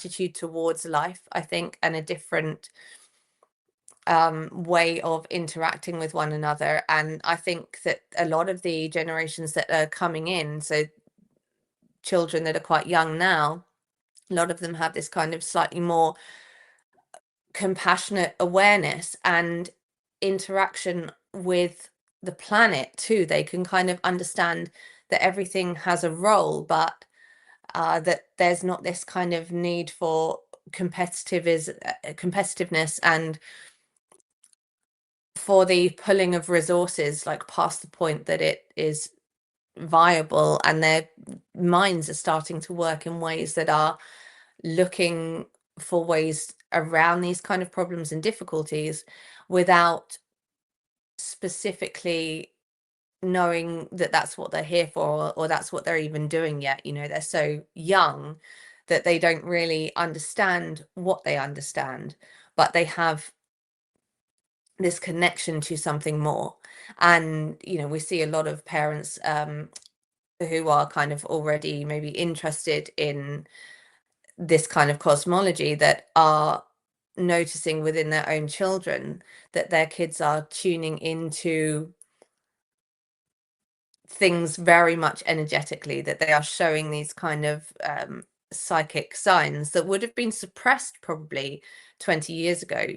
attitude towards life, I think, and a different way of interacting with one another. And I think that a lot of the generations that are coming in, so children that are quite young now, a lot of them have this kind of slightly more compassionate awareness and interaction with the planet too. They can kind of understand that everything has a role, but that there's not this kind of need for competitiveness and for the pulling of resources like past the point that it is viable, and their minds are starting to work in ways that are looking for ways around these kind of problems and difficulties without specifically knowing that that's what they're here for, or that's what they're even doing yet. They're so young that they don't really understand what they understand, but they have this connection to something more. And we see a lot of parents who are kind of already maybe interested in this kind of cosmology that are noticing within their own children that their kids are tuning into things very much energetically, that they are showing these kind of psychic signs that would have been suppressed probably 20 years ago.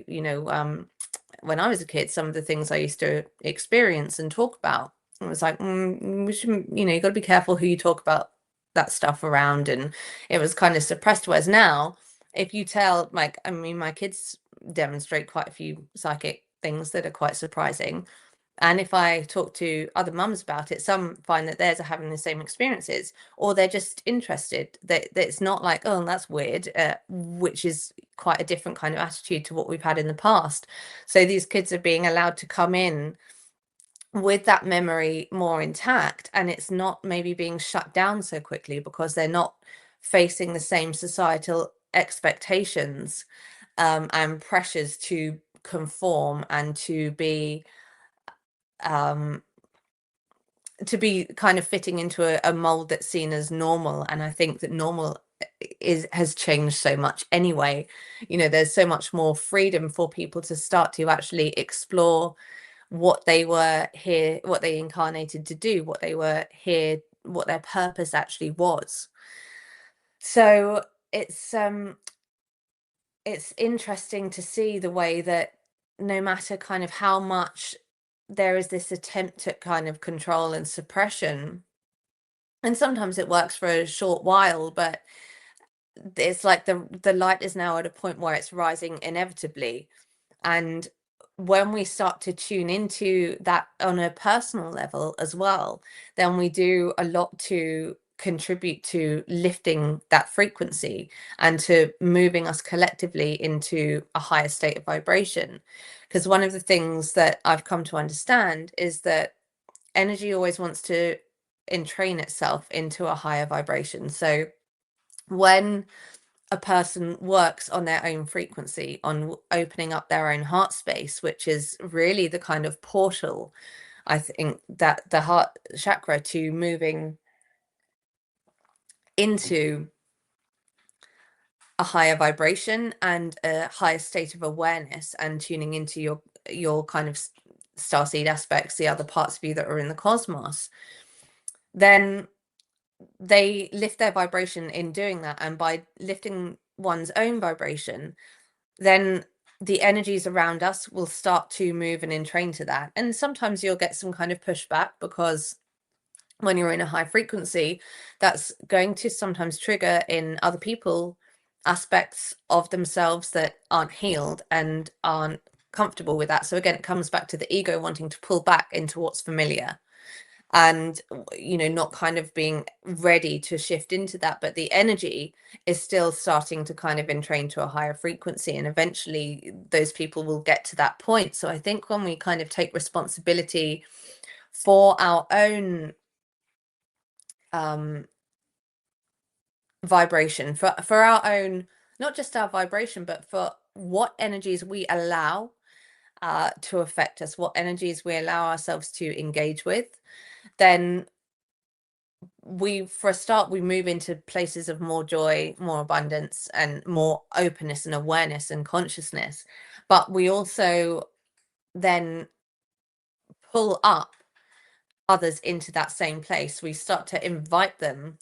When I was a kid, some of the things I used to experience and talk about, it was like, we shouldn't, you got to be careful who you talk about that stuff around, and it was kind of suppressed. Whereas now, if you tell, like, I mean, my kids demonstrate quite a few psychic things that are quite surprising. And if I talk to other mums about it, some find that theirs are having the same experiences, or they're just interested. That it's not like, oh, that's weird, which is quite a different kind of attitude to what we've had in the past. So these kids are being allowed to come in with that memory more intact, and it's not maybe being shut down so quickly because they're not facing the same societal expectations and pressures to conform and to be kind of fitting into a mold that's seen as normal. And I think that normal has changed so much anyway. There's so much more freedom for people to start to actually explore what they were here, what they incarnated to do, what they were here, what their purpose actually was. So it's interesting to see the way that no matter kind of how much there is this attempt at kind of control and suppression, and sometimes it works for a short while, but it's like the light is now at a point where it's rising inevitably. And when we start to tune into that on a personal level as well, then we do a lot to contribute to lifting that frequency and to moving us collectively into a higher state of vibration. Because one of the things that I've come to understand is that energy always wants to entrain itself into a higher vibration. So when a person works on their own frequency, on opening up their own heart space, which is really the kind of portal, I think, that the heart chakra to moving into a higher vibration and a higher state of awareness, and tuning into your kind of starseed aspects, the other parts of you that are in the cosmos, then they lift their vibration in doing that. And by lifting one's own vibration, then the energies around us will start to move and entrain to that. And sometimes you'll get some kind of pushback, because when you're in a high frequency, that's going to sometimes trigger in other people aspects of themselves that aren't healed and aren't comfortable with that. So again, it comes back to the ego wanting to pull back into what's familiar, and not kind of being ready to shift into that. But the energy is still starting to kind of entrain to a higher frequency, and eventually those people will get to that point. So I think when we kind of take responsibility for our own vibration, for our own, not just our vibration, but for what energies we allow to affect us, what energies we allow ourselves to engage with, then for a start, we move into places of more joy, more abundance, and more openness and awareness and consciousness. But we also then pull up others into that same place. We start to invite them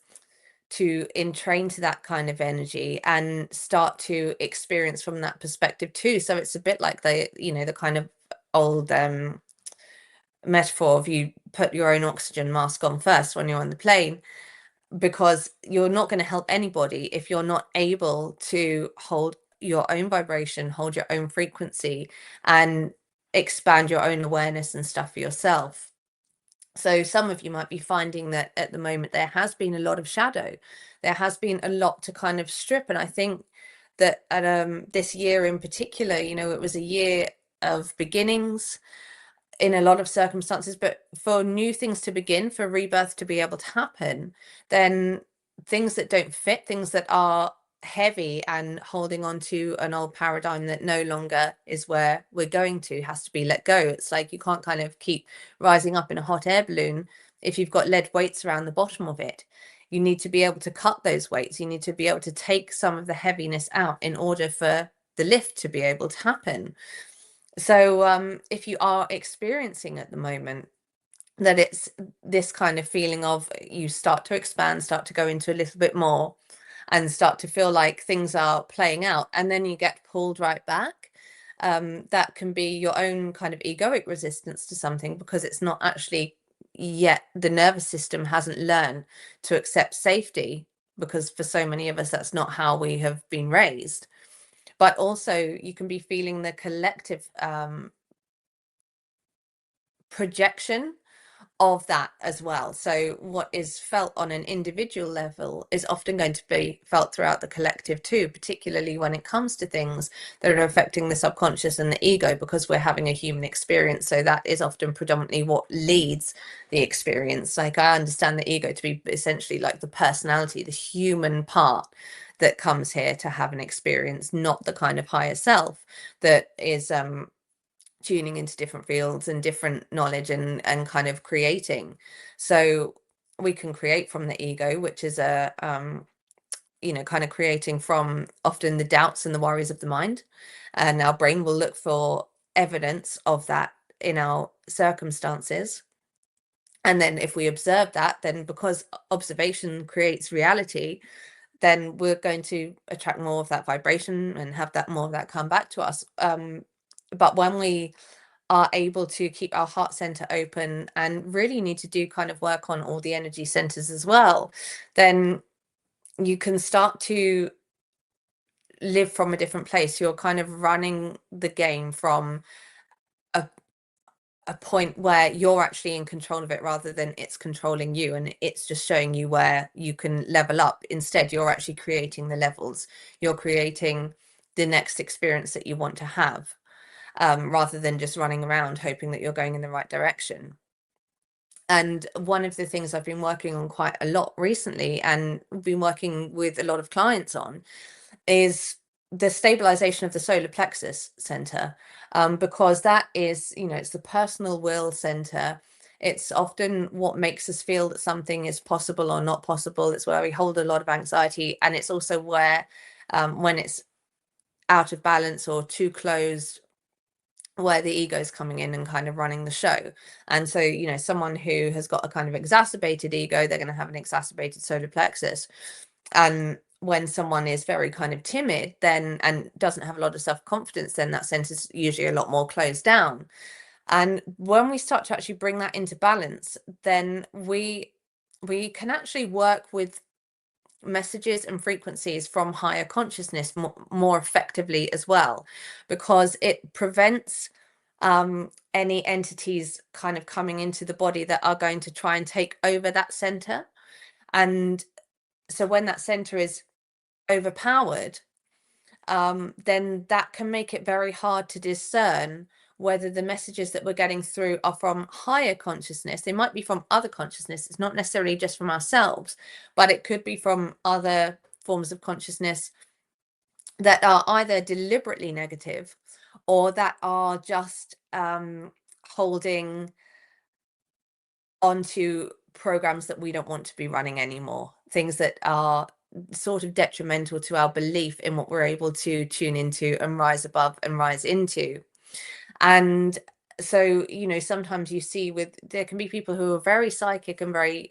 to entrain to that kind of energy and start to experience from that perspective too. So it's a bit like the kind of old metaphor of you put your own oxygen mask on first when you're on the plane, because you're not going to help anybody if you're not able to hold your own vibration, hold your own frequency, and expand your own awareness and stuff for yourself. So some of you might be finding that at the moment there has been a lot of shadow. There has been a lot to kind of strip. And I think that this year in particular, it was a year of beginnings in a lot of circumstances, but for new things to begin, for rebirth to be able to happen, then things that don't fit, things that are heavy and holding on to an old paradigm that no longer is where we're going to, has to be let go. It's like you can't kind of keep rising up in a hot air balloon if you've got lead weights around the bottom of it. You need to be able to cut those weights. You need to be able to take some of the heaviness out in order for the lift to be able to happen. So if you are experiencing at the moment that it's this kind of feeling of you start to expand, start to go into a little bit more, and start to feel like things are playing out, and then you get pulled right back, that can be your own kind of egoic resistance to something, because it's not actually yet, the nervous system hasn't learned to accept safety, because for so many of us that's not how we have been raised. But also you can be feeling the collective projection of that as well. So what is felt on an individual level is often going to be felt throughout the collective too, particularly when it comes to things that are affecting the subconscious and the ego, because we're having a human experience. So that is often predominantly what leads the experience. Like, I understand the ego to be essentially like the personality, the human part that comes here to have an experience, not the kind of higher self that is tuning into different fields and different knowledge and kind of creating. So we can create from the ego, which is a kind of creating from often the doubts and the worries of the mind, and our brain will look for evidence of that in our circumstances. And then if we observe that, then because observation creates reality, then we're going to attract more of that vibration and have that more of that come back to us. But when we are able to keep our heart center open and really need to do kind of work on all the energy centers as well, then you can start to live from a different place. You're kind of running the game from a point where you're actually in control of it, rather than it's controlling you and it's just showing you where you can level up. Instead, you're actually creating the levels. You're creating the next experience that you want to have, rather than just running around hoping that you're going in the right direction. And one of the things I've been working on quite a lot recently, and been working with a lot of clients on, is the stabilization of the solar plexus center, because that is, it's the personal will center. It's often what makes us feel that something is possible or not possible. It's where we hold a lot of anxiety, and it's also where, when it's out of balance or too closed, where the ego is coming in and kind of running the show. And so, someone who has got a kind of exacerbated ego, they're going to have an exacerbated solar plexus. And when someone is very kind of timid then and doesn't have a lot of self-confidence, then that center is usually a lot more closed down. And when we start to actually bring that into balance, then we can actually work with messages and frequencies from higher consciousness more effectively as well, because it prevents any entities kind of coming into the body that are going to try and take over that center. And so when that center is overpowered, then that can make it very hard to discern whether the messages that we're getting through are from higher consciousness. They might be from other consciousness. It's not necessarily just from ourselves, but it could be from other forms of consciousness that are either deliberately negative, or that are just holding onto programs that we don't want to be running anymore, things that are sort of detrimental to our belief in what we're able to tune into and rise above and rise into. And so, sometimes you see there can be people who are very psychic and very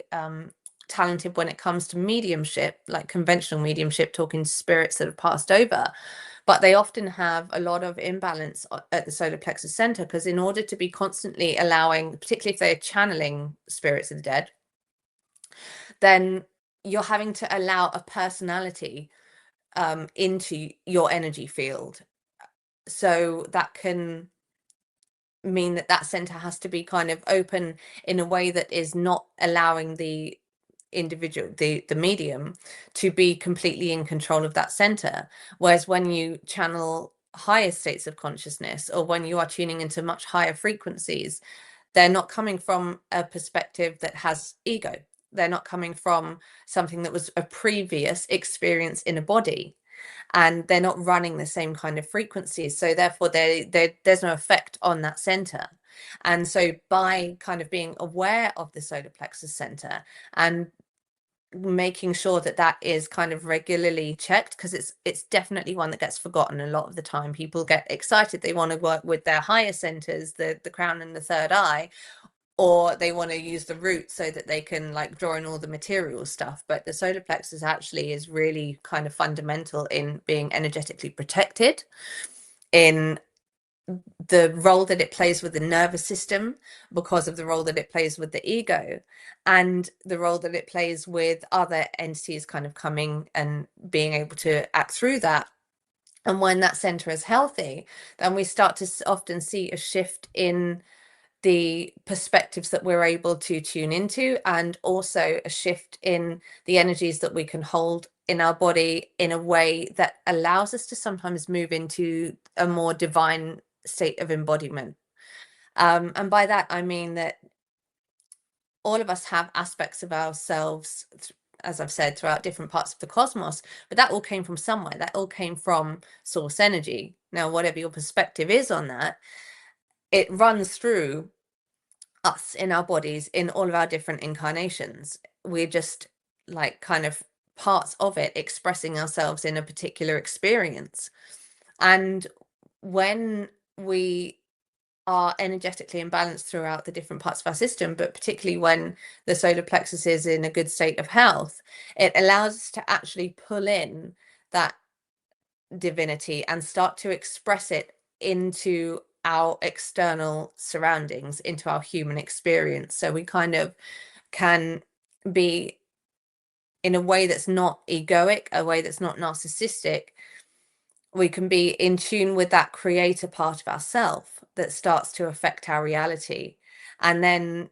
talented when it comes to mediumship, like conventional mediumship, talking to spirits that have passed over, but they often have a lot of imbalance at the solar plexus center, because in order to be constantly allowing, particularly if they're channeling spirits of the dead, then you're having to allow a personality into your energy field. So that can mean that center has to be kind of open in a way that is not allowing the individual, the medium, to be completely in control of that center. Whereas when you channel higher states of consciousness, or when you are tuning into much higher frequencies, they're not coming from a perspective that has ego. They're not coming from something that was a previous experience in a body, and they're not running the same kind of frequencies. So therefore, there's no effect on that center. And so by kind of being aware of the solar plexus center and making sure that is kind of regularly checked, because it's definitely one that gets forgotten a lot of the time. People get excited, they want to work with their higher centers, the crown and the third eye, or they want to use the root so that they can like draw in all the material stuff. But the solar plexus actually is really kind of fundamental in being energetically protected, in the role that it plays with the nervous system, because of the role that it plays with the ego, and the role that it plays with other entities kind of coming and being able to act through that. And when that center is healthy, then we start to often see a shift in the perspectives that we're able to tune into, and also a shift in the energies that we can hold in our body in a way that allows us to sometimes move into a more divine state of embodiment. And by that, I mean that all of us have aspects of ourselves, as I've said, throughout different parts of the cosmos, but that all came from somewhere. That all came from source energy. Now, whatever your perspective is on that, it runs through us in our bodies in all of our different incarnations. We're just like kind of parts of it expressing ourselves in a particular experience. And when we are energetically imbalanced throughout the different parts of our system, but particularly when the solar plexus is in a good state of health, it allows us to actually pull in that divinity and start to express it into our external surroundings, into our human experience. So we kind of can be in a way that's not egoic, a way that's not narcissistic. We can be in tune with that creator part of ourself that starts to affect our reality. And then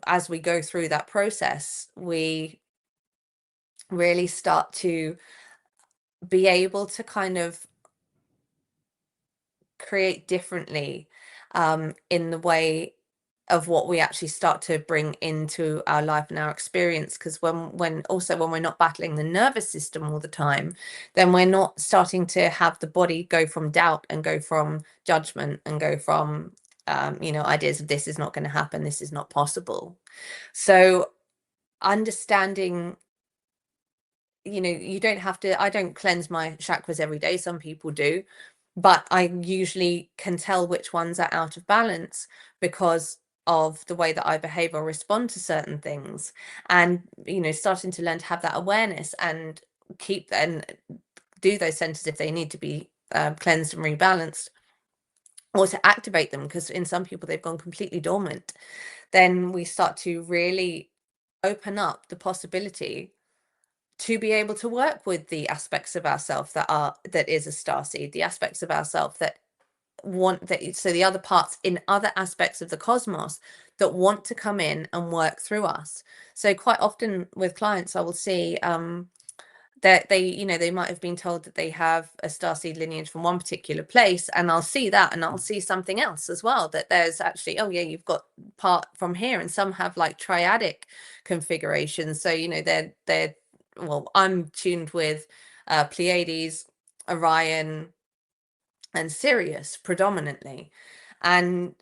as we go through that process, we really start to be able to kind of create differently in the way of what we actually start to bring into our life and our experience. Because when we're not battling the nervous system all the time, then we're not starting to have the body go from doubt and go from judgment and go from ideas of this is not going to happen, this is not possible. So understanding, you don't have to, I don't cleanse my chakras every day, some people do, but I usually can tell which ones are out of balance because of the way that I behave or respond to certain things. And starting to learn to have that awareness and keep and do those centers if they need to be cleansed and rebalanced, or to activate them, because in some people they've gone completely dormant. Then we start to really open up the possibility to be able to work with the aspects of ourself that is a starseed, the aspects of ourself that want that, so the other parts in other aspects of the cosmos that want to come in and work through us. So quite often with clients, I will see that they might have been told that they have a starseed lineage from one particular place, and I'll see that, and I'll see something else as well, that there's actually, oh yeah, you've got part from here. And some have like triadic configurations, so they're well, I'm tuned with Pleiades, Orion, and Sirius predominantly. And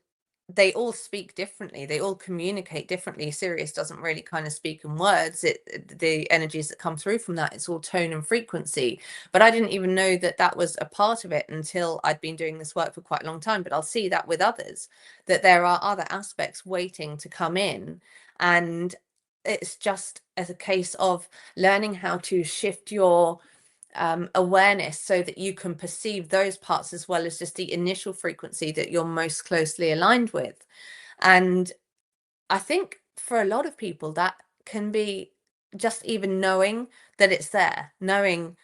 they all speak differently, they all communicate differently. Sirius doesn't really kind of speak in words. The energies that come through from that, it's all tone and frequency. But I didn't even know that that was a part of it until I'd been doing this work for quite a long time. But I'll see that with others, that there are other aspects waiting to come in. And it's just as a case of learning how to shift your awareness so that you can perceive those parts as well as just the initial frequency that you're most closely aligned with. And I think for a lot of people, that can be just even knowing that it's there, knowing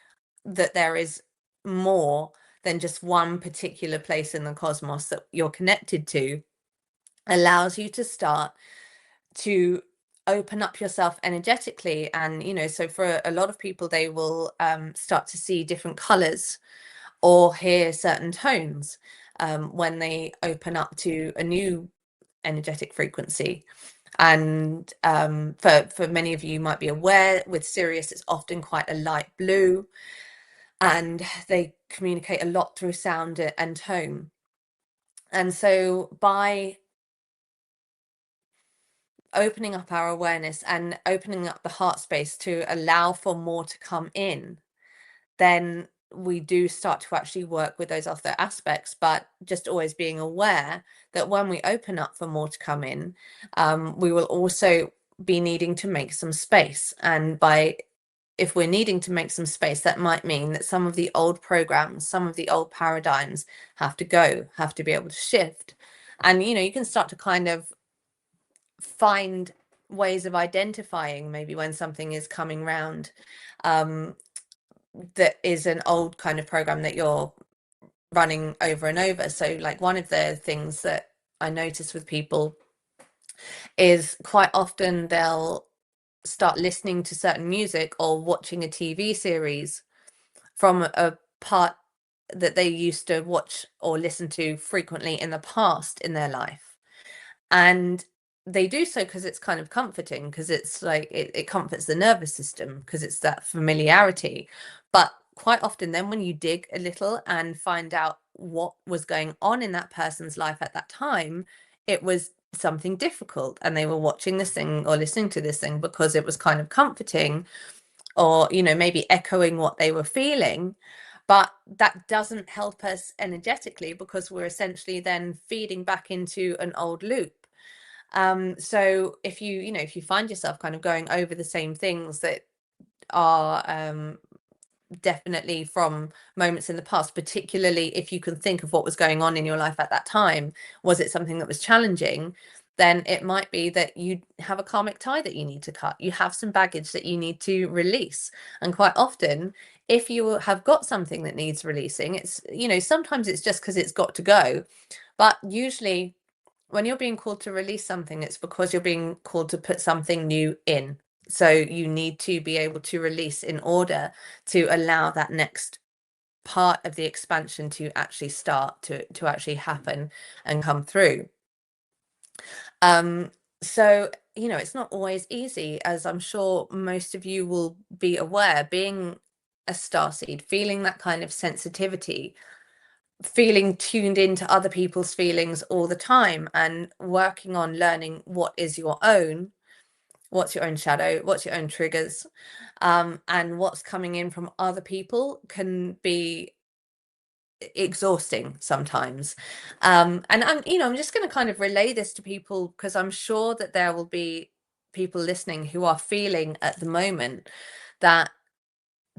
that there is more than just one particular place in the cosmos that you're connected to, allows you to start to open up yourself energetically. And so for a lot of people, they will start to see different colors or hear certain tones when they open up to a new energetic frequency. And for many of you might be aware, with Sirius, it's often quite a light blue, and they communicate a lot through sound and tone. And so by opening up our awareness and opening up the heart space to allow for more to come in, then we do start to actually work with those other aspects, but just always being aware that when we open up for more to come in, we will also be needing to make some space. And if we're needing to make some space, that might mean that some of the old programs, some of the old paradigms have to go, have to be able to shift. And you can start to kind of find ways of identifying maybe when something is coming round that is an old kind of program that you're running over and over. So like one of the things that I notice with people is quite often they'll start listening to certain music or watching a TV series from a part that they used to watch or listen to frequently in the past in their life. And they do so because it's kind of comforting, because it's like it comforts the nervous system because it's that familiarity. But quite often then when you dig a little and find out what was going on in that person's life at that time, it was something difficult, and they were watching this thing or listening to this thing because it was kind of comforting, or maybe echoing what they were feeling. But that doesn't help us energetically, because we're essentially then feeding back into an old loop. So if you find yourself kind of going over the same things that are definitely from moments in the past, particularly if you can think of what was going on in your life at that time, was it something that was challenging? Then it might be that you have a karmic tie that you need to cut. You have some baggage that you need to release. And quite often, if you have got something that needs releasing, it's sometimes it's just because it's got to go. But usually when you're being called to release something, it's because you're being called to put something new in. So you need to be able to release in order to allow that next part of the expansion to actually start to actually happen and come through. So it's not always easy, as I'm sure most of you will be aware, being a starseed, feeling that kind of sensitivity, feeling tuned into other people's feelings all the time, and working on learning what is your own, what's your own shadow, what's your own triggers, and what's coming in from other people can be exhausting sometimes. And I'm just going to kind of relay this to people, because I'm sure that there will be people listening who are feeling at the moment that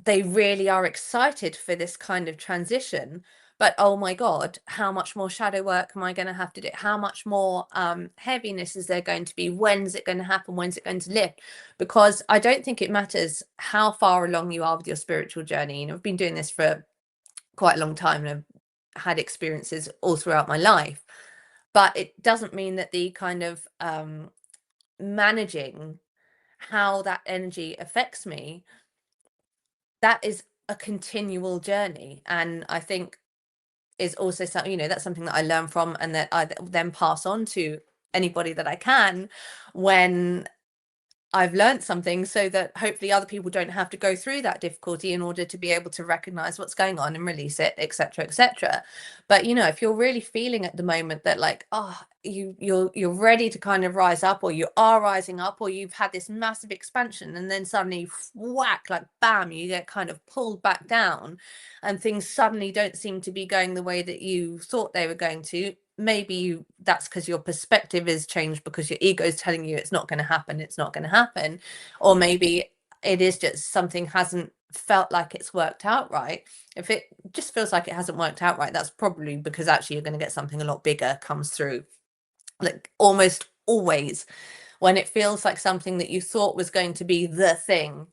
they really are excited for this kind of transition, but oh my god, how much more shadow work am I going to have to do? How much more heaviness is there going to be? When's it going to happen? When's it going to lift? Because I don't think it matters how far along you are with your spiritual journey. I've been doing this for quite a long time, and I've had experiences all throughout my life, but it doesn't mean that the kind of managing how that energy affects me, that is a continual journey. And I think is also something, that's something that I learn from, and that I then pass on to anybody that I can when I've learned something, so that hopefully other people don't have to go through that difficulty in order to be able to recognize what's going on and release it, etc., etc. But if you're really feeling at the moment that like, you're ready to kind of rise up, or you are rising up, or you've had this massive expansion, and then suddenly whack, like bam, you get kind of pulled back down, and things suddenly don't seem to be going the way that you thought they were going to. Maybe that's because your perspective is changed, because your ego is telling you it's not going to happen, it's not going to happen. Or maybe it is just something hasn't felt like it's worked out right. If it just feels like it hasn't worked out right, that's probably because actually you're going to get something a lot bigger comes through. Like almost always when it feels like something that you thought was going to be the thing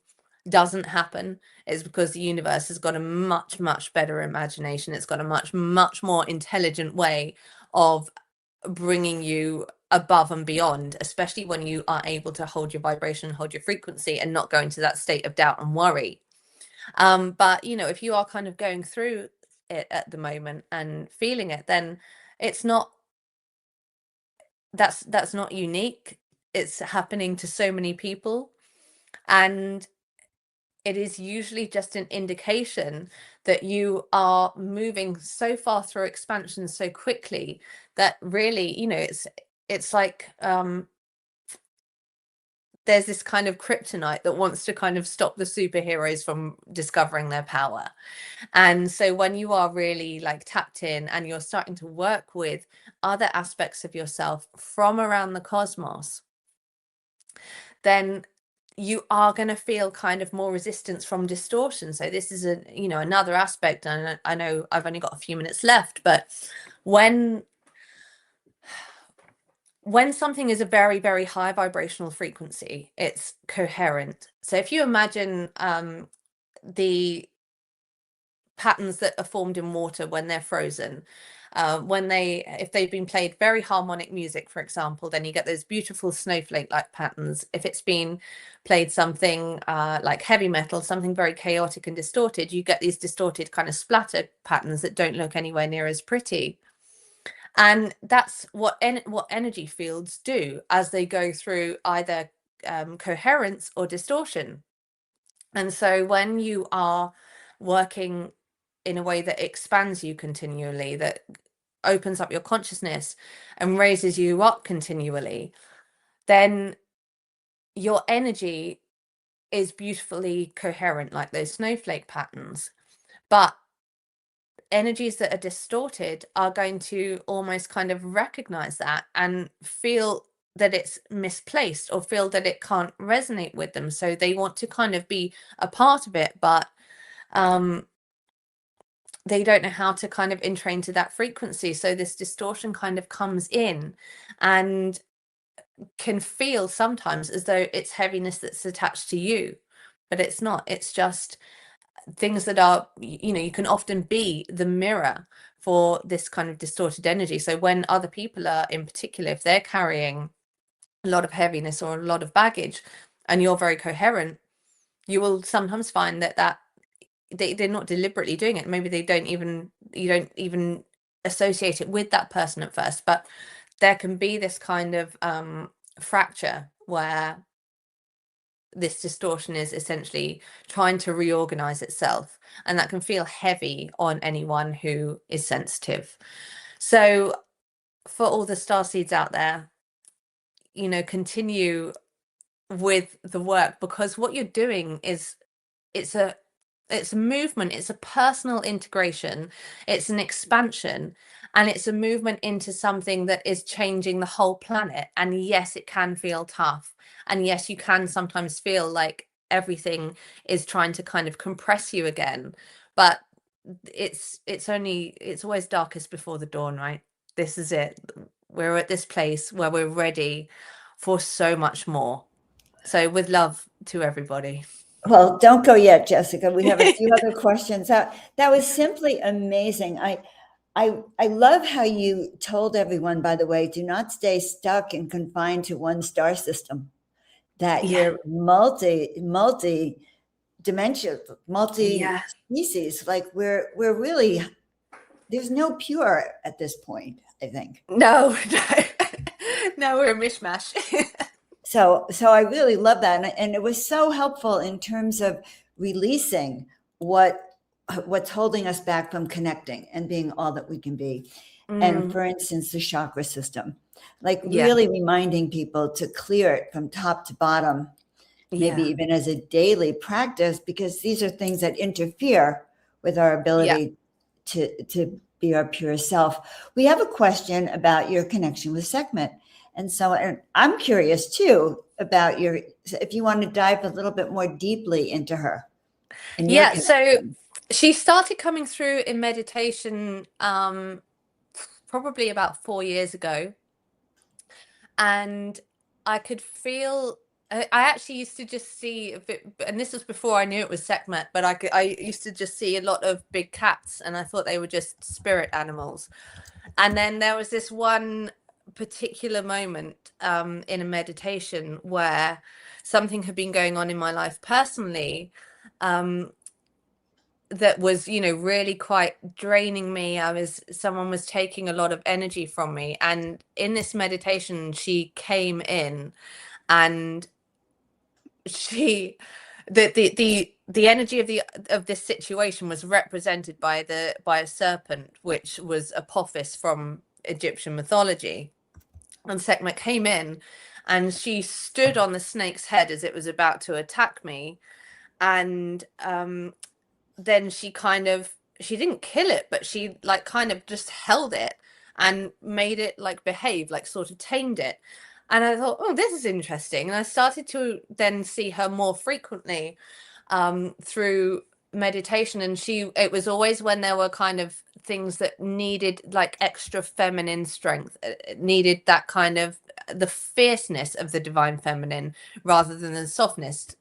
doesn't happen, is because the universe has got a much, much better imagination. It's got a much, much more intelligent way of bringing you above and beyond, especially when you are able to hold your vibration, hold your frequency, and not go into that state of doubt and worry. But if you are kind of going through it at the moment and feeling it, then it's not, that's not unique. It's happening to so many people, and it is usually just an indication that you are moving so far through expansion so quickly that really, it's like there's this kind of kryptonite that wants to kind of stop the superheroes from discovering their power. And so when you are really like tapped in and you're starting to work with other aspects of yourself from around the cosmos, then you are going to feel kind of more resistance from distortion. So this is another aspect, and I know I've only got a few minutes left, but when something is a very, very high vibrational frequency, it's coherent. So if you imagine the patterns that are formed in water when they're frozen, if they've been played very harmonic music, for example, then you get those beautiful snowflake like patterns. If it's been played something like heavy metal, something very chaotic and distorted, you get these distorted kind of splatter patterns that don't look anywhere near as pretty. And that's what energy fields do as they go through either coherence or distortion. And so when you are working in a way that expands you continually, that opens up your consciousness and raises you up continually, then your energy is beautifully coherent, like those snowflake patterns. But energies that are distorted are going to almost kind of recognize that and feel that it's misplaced, or feel that it can't resonate with them. So they want to kind of be a part of it, but they don't know how to kind of entrain to that frequency. So this distortion kind of comes in and can feel sometimes as though it's heaviness that's attached to you, but it's not. It's just things that are, you can often be the mirror for this kind of distorted energy. So when other people are, in particular, if they're carrying a lot of heaviness or a lot of baggage and you're very coherent, you will sometimes find that they're not deliberately doing it. Maybe you don't even associate it with that person at first, but there can be this kind of fracture where this distortion is essentially trying to reorganize itself, and that can feel heavy on anyone who is sensitive. So for all the star seeds out there, continue with the work, because what you're doing is it's a movement, it's a personal integration, it's an expansion, and it's a movement into something that is changing the whole planet. And yes, it can feel tough, and yes, you can sometimes feel like everything is trying to kind of compress you again, but it's always darkest before the dawn, right? This is it. We're at this place where we're ready for so much more. So with love to everybody. Well, don't go yet, Jessica. We have a few other questions. That was simply amazing. I love how you told everyone, by the way, do not stay stuck and confined to one star system. That you're multi dimensional, multi species. Like we're really, there's no pure at this point, I think. No, no, we're a mishmash. So I really love that. And it was so helpful in terms of releasing what's holding us back from connecting and being all that we can be. And Mm, for instance, the chakra system, like yeah, really reminding people to clear it from top to bottom, maybe yeah, even as a daily practice, because these are things that interfere with our yeah. ability to be our pure self. We have a question about your connection with Sekhmet. And so and I'm curious too about if you want to dive a little bit more deeply into her and your Yeah, so connection. she started coming through in meditation probably about 4 years ago. And I could feel I actually used to just see and this was before I knew it was Sekhmet, but I used to just see a lot of big cats, and I thought they were just spirit animals. And then there was this one particular moment in a meditation where something had been going on in my life personally, um, that was, really quite draining me. Someone was taking a lot of energy from me. And in this meditation, she came in, and she the energy of this situation was represented by a serpent, which was Apophis from Egyptian mythology. And Sekhmet came in, and she stood on the snake's head as it was about to attack me. And then she didn't kill it, but she like kind of just held it and made it like behave, like sort of tamed it. And I thought, oh, this is interesting. And I started to then see her more frequently through meditation. And it was always when there were kind of things that needed like extra feminine strength, needed that kind of the fierceness of the divine feminine rather than the softness.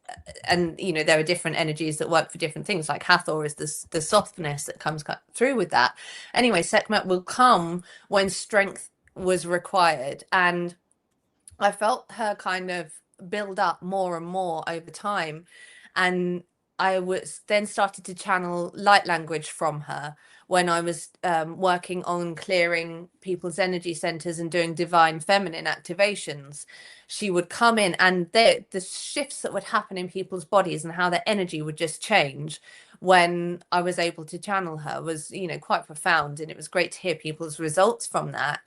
And there are different energies that work for different things. Like Hathor is the softness that comes through with that. Anyway, Sekhmet will come when strength was required, and I felt her kind of build up more and more over time. And I was then started to channel light language from her when I was working on clearing people's energy centers and doing divine feminine activations. She would come in, and the shifts that would happen in people's bodies and how their energy would just change when I was able to channel her was, quite profound. And it was great to hear people's results from that.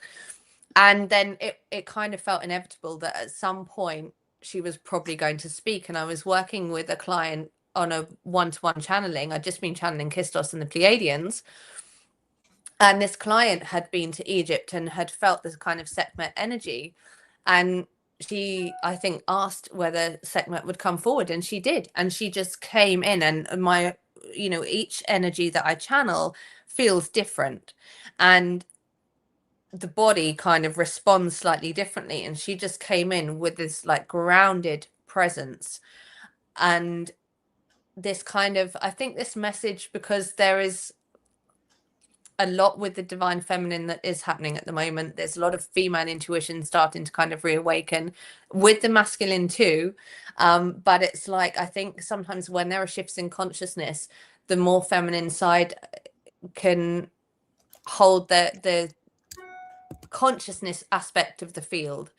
And then it kind of felt inevitable that at some point she was probably going to speak. And I was working with a client on a one-to-one channeling. I'd just been channeling Kistos and the Pleiadians. And this client had been to Egypt and had felt this kind of Sekhmet energy. And she, I think, asked whether Sekhmet would come forward, and she did. And she just came in, and each energy that I channel feels different. And the body kind of responds slightly differently, and she just came in with this like grounded presence. And this kind of, I think, this message, because there is a lot with the divine feminine that is happening at the moment. There's a lot of female intuition starting to kind of reawaken with the masculine too, but it's like, I think sometimes when there are shifts in consciousness, the more feminine side can hold the consciousness aspect of the field,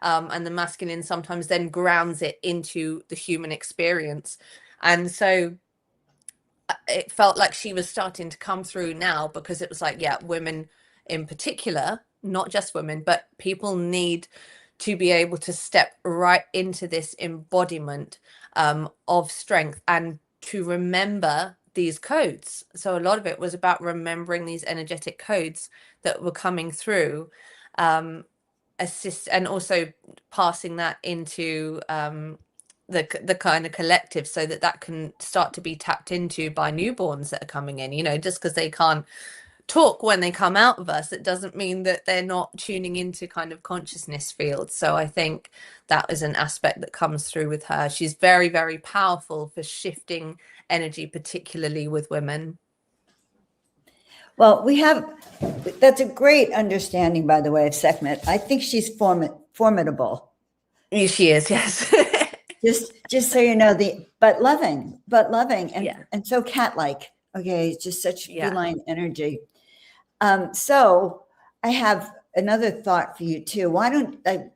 and the masculine sometimes then grounds it into the human experience. And so it felt like she was starting to come through now, because it was like, yeah, women in particular, not just women, but people need to be able to step right into this embodiment of strength and to remember these codes. So a lot of it was about remembering these energetic codes that were coming through, assist, and also passing that into the kind of collective, so that can start to be tapped into by newborns that are coming in. Just because they can't talk when they come out of us, it doesn't mean that they're not tuning into kind of consciousness fields. So I think that is an aspect that comes through with her. She's very, very powerful for shifting energy, particularly with women. Well, that's a great understanding, by the way, of Sekhmet. I think she's formidable. She is, yes. Just so you know, but loving, and Yeah, and so cat-like. Okay, just such yeah. feline energy. So I have another thought for you too. Why don't I?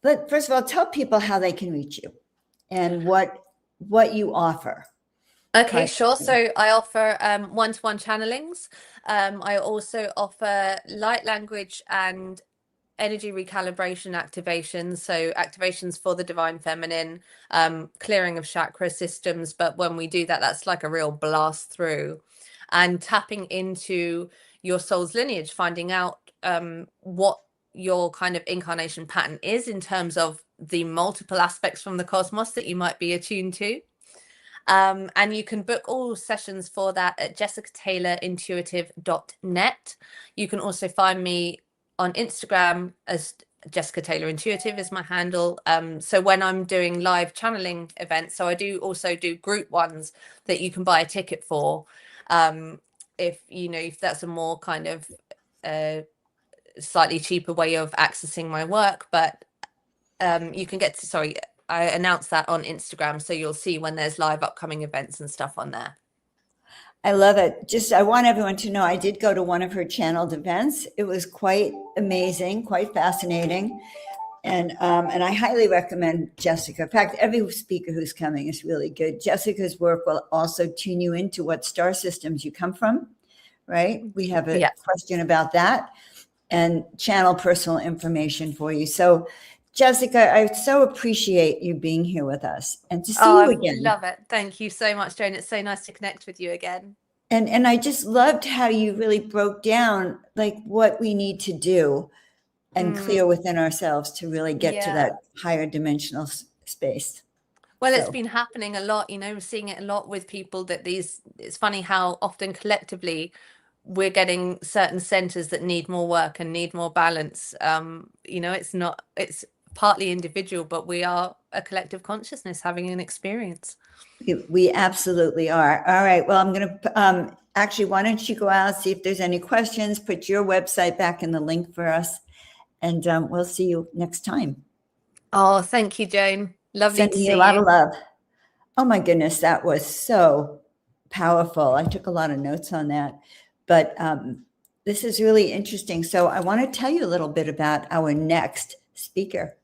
But first of all, tell people how they can reach you and what you offer. Okay, sure. So I offer one-to-one channelings. I also offer light language and energy recalibration activations. So activations for the divine feminine, clearing of chakra systems. But when we do that, that's like a real blast through and tapping into your soul's lineage, finding out what your kind of incarnation pattern is in terms of the multiple aspects from the cosmos that you might be attuned to. And you can book all sessions for that at jessicataylorintuitive.net. You can also find me on Instagram as Jessica Taylor Intuitive is my handle. So when I'm doing live channeling events, so I do also do group ones that you can buy a ticket for. If that's a more kind of slightly cheaper way of accessing my work, but you can get to, I announce that on Instagram, so you'll see when there's live upcoming events and stuff on there. I love it. I want everyone to know I did go to one of her channeled events. It was quite amazing, quite fascinating. And I highly recommend Jessica. In fact, every speaker who's coming is really good. Jessica's work will also tune you into what star systems you come from, right? We have a question about that and channel personal information for you. So Jessica, I so appreciate you being here with us and to see you again. Love it. Thank you so much, Joan. It's so nice to connect with you again. And I just loved how you really broke down like what we need to do and clear within ourselves to really get to that higher dimensional space. Well, it's been happening a lot, we're seeing it a lot with people it's funny how often collectively we're getting certain centers that need more work and need more balance. It's partly individual, but we are a collective consciousness having an experience. We absolutely are. All right. Well, I'm going to actually, why don't you go out, see if there's any questions, put your website back in the link for us, and we'll see you next time. Oh, thank you, Joan. Lovely to see you. A lot of love. Oh my goodness, that was so powerful. I took a lot of notes on that, but this is really interesting. So I want to tell you a little bit about our next speaker.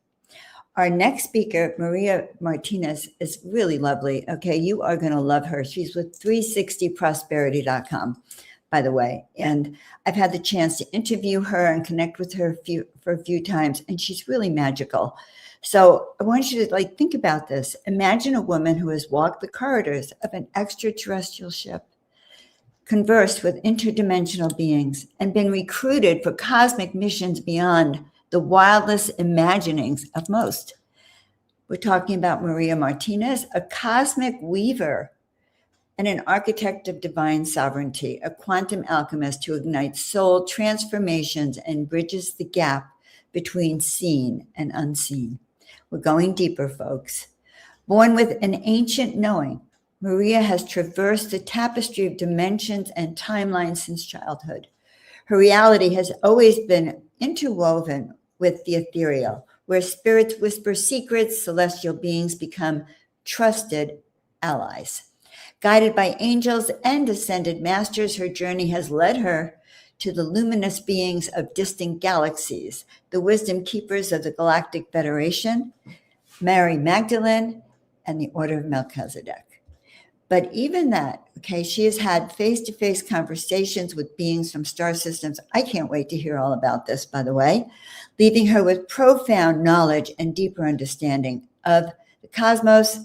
Our next speaker, Maria Martinez, is really lovely. Okay, you are going to love her. She's with 360prosperity.com, by the way. And I've had the chance to interview her and connect with her for a few times, and she's really magical. So I want you to think about this. Imagine a woman who has walked the corridors of an extraterrestrial ship, conversed with interdimensional beings, and been recruited for cosmic missions beyond the wildest imaginings of most. We're talking about Maria Martinez, a cosmic weaver and an architect of divine sovereignty, a quantum alchemist who ignites soul transformations and bridges the gap between seen and unseen. We're going deeper, folks. Born with an ancient knowing, Maria has traversed the tapestry of dimensions and timelines since childhood. Her reality has always been interwoven with the ethereal, where spirits whisper secrets, celestial beings become trusted allies. Guided by angels and ascended masters, her journey has led her to the luminous beings of distant galaxies, the wisdom keepers of the Galactic Federation, Mary Magdalene, and the Order of Melchizedek. But even that, okay, she has had face-to-face conversations with beings from star systems. I can't wait to hear all about this, by the way, leaving her with profound knowledge and deeper understanding of the cosmos.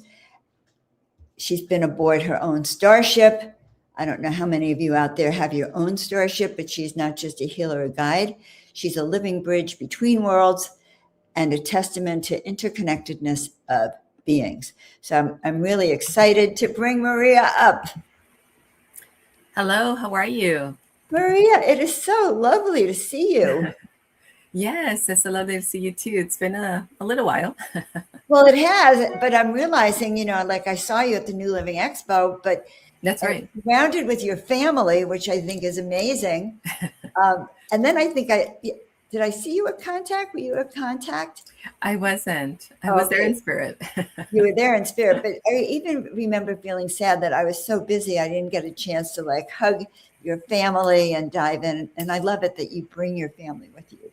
She's been aboard her own starship. I don't know how many of you out there have your own starship, but she's not just a healer or guide. She's a living bridge between worlds and a testament to interconnectedness of beings. So I'm really excited to bring Maria up. Hello, how are you? Maria, it is so lovely to see you. Yes, it's so lovely to see you too. It's been a little while. Well, it has, but I'm realizing, I saw you at the New Living Expo, but that's right. Surrounded with your family, which I think is amazing. And then I think did I see you at Contact? Were you at Contact? I wasn't. I was there in spirit. You were there in spirit, but I even remember feeling sad that I was so busy I didn't get a chance to hug your family and dive in. And I love it that you bring your family with you.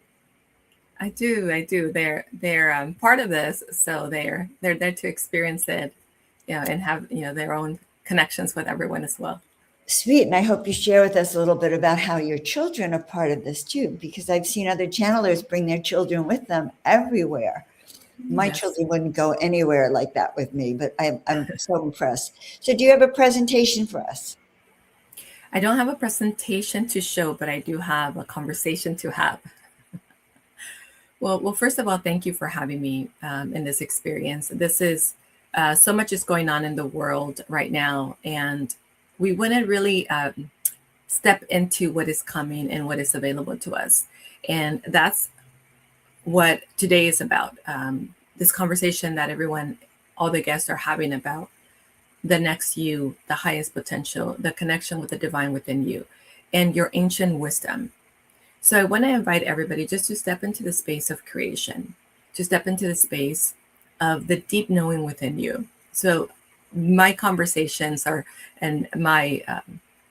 I do. They're part of this, so they're there to experience it, and have their own connections with everyone as well. Sweet. And I hope you share with us a little bit about how your children are part of this too, because I've seen other channelers bring their children with them everywhere. My Yes. children wouldn't go anywhere like that with me, but I'm so impressed. So do you have a presentation for us? I don't have a presentation to show, but I do have a conversation to have. Well, first of all, thank you for having me in this experience. This is so much is going on in the world right now, and we want to really step into what is coming and what is available to us, and that's what today is about. This conversation that everyone, all the guests are having about the next you, the highest potential, the connection with the divine within you, and your ancient wisdom. So I want to invite everybody just to step into the space of creation, to step into the space of the deep knowing within you. So my conversations are, and my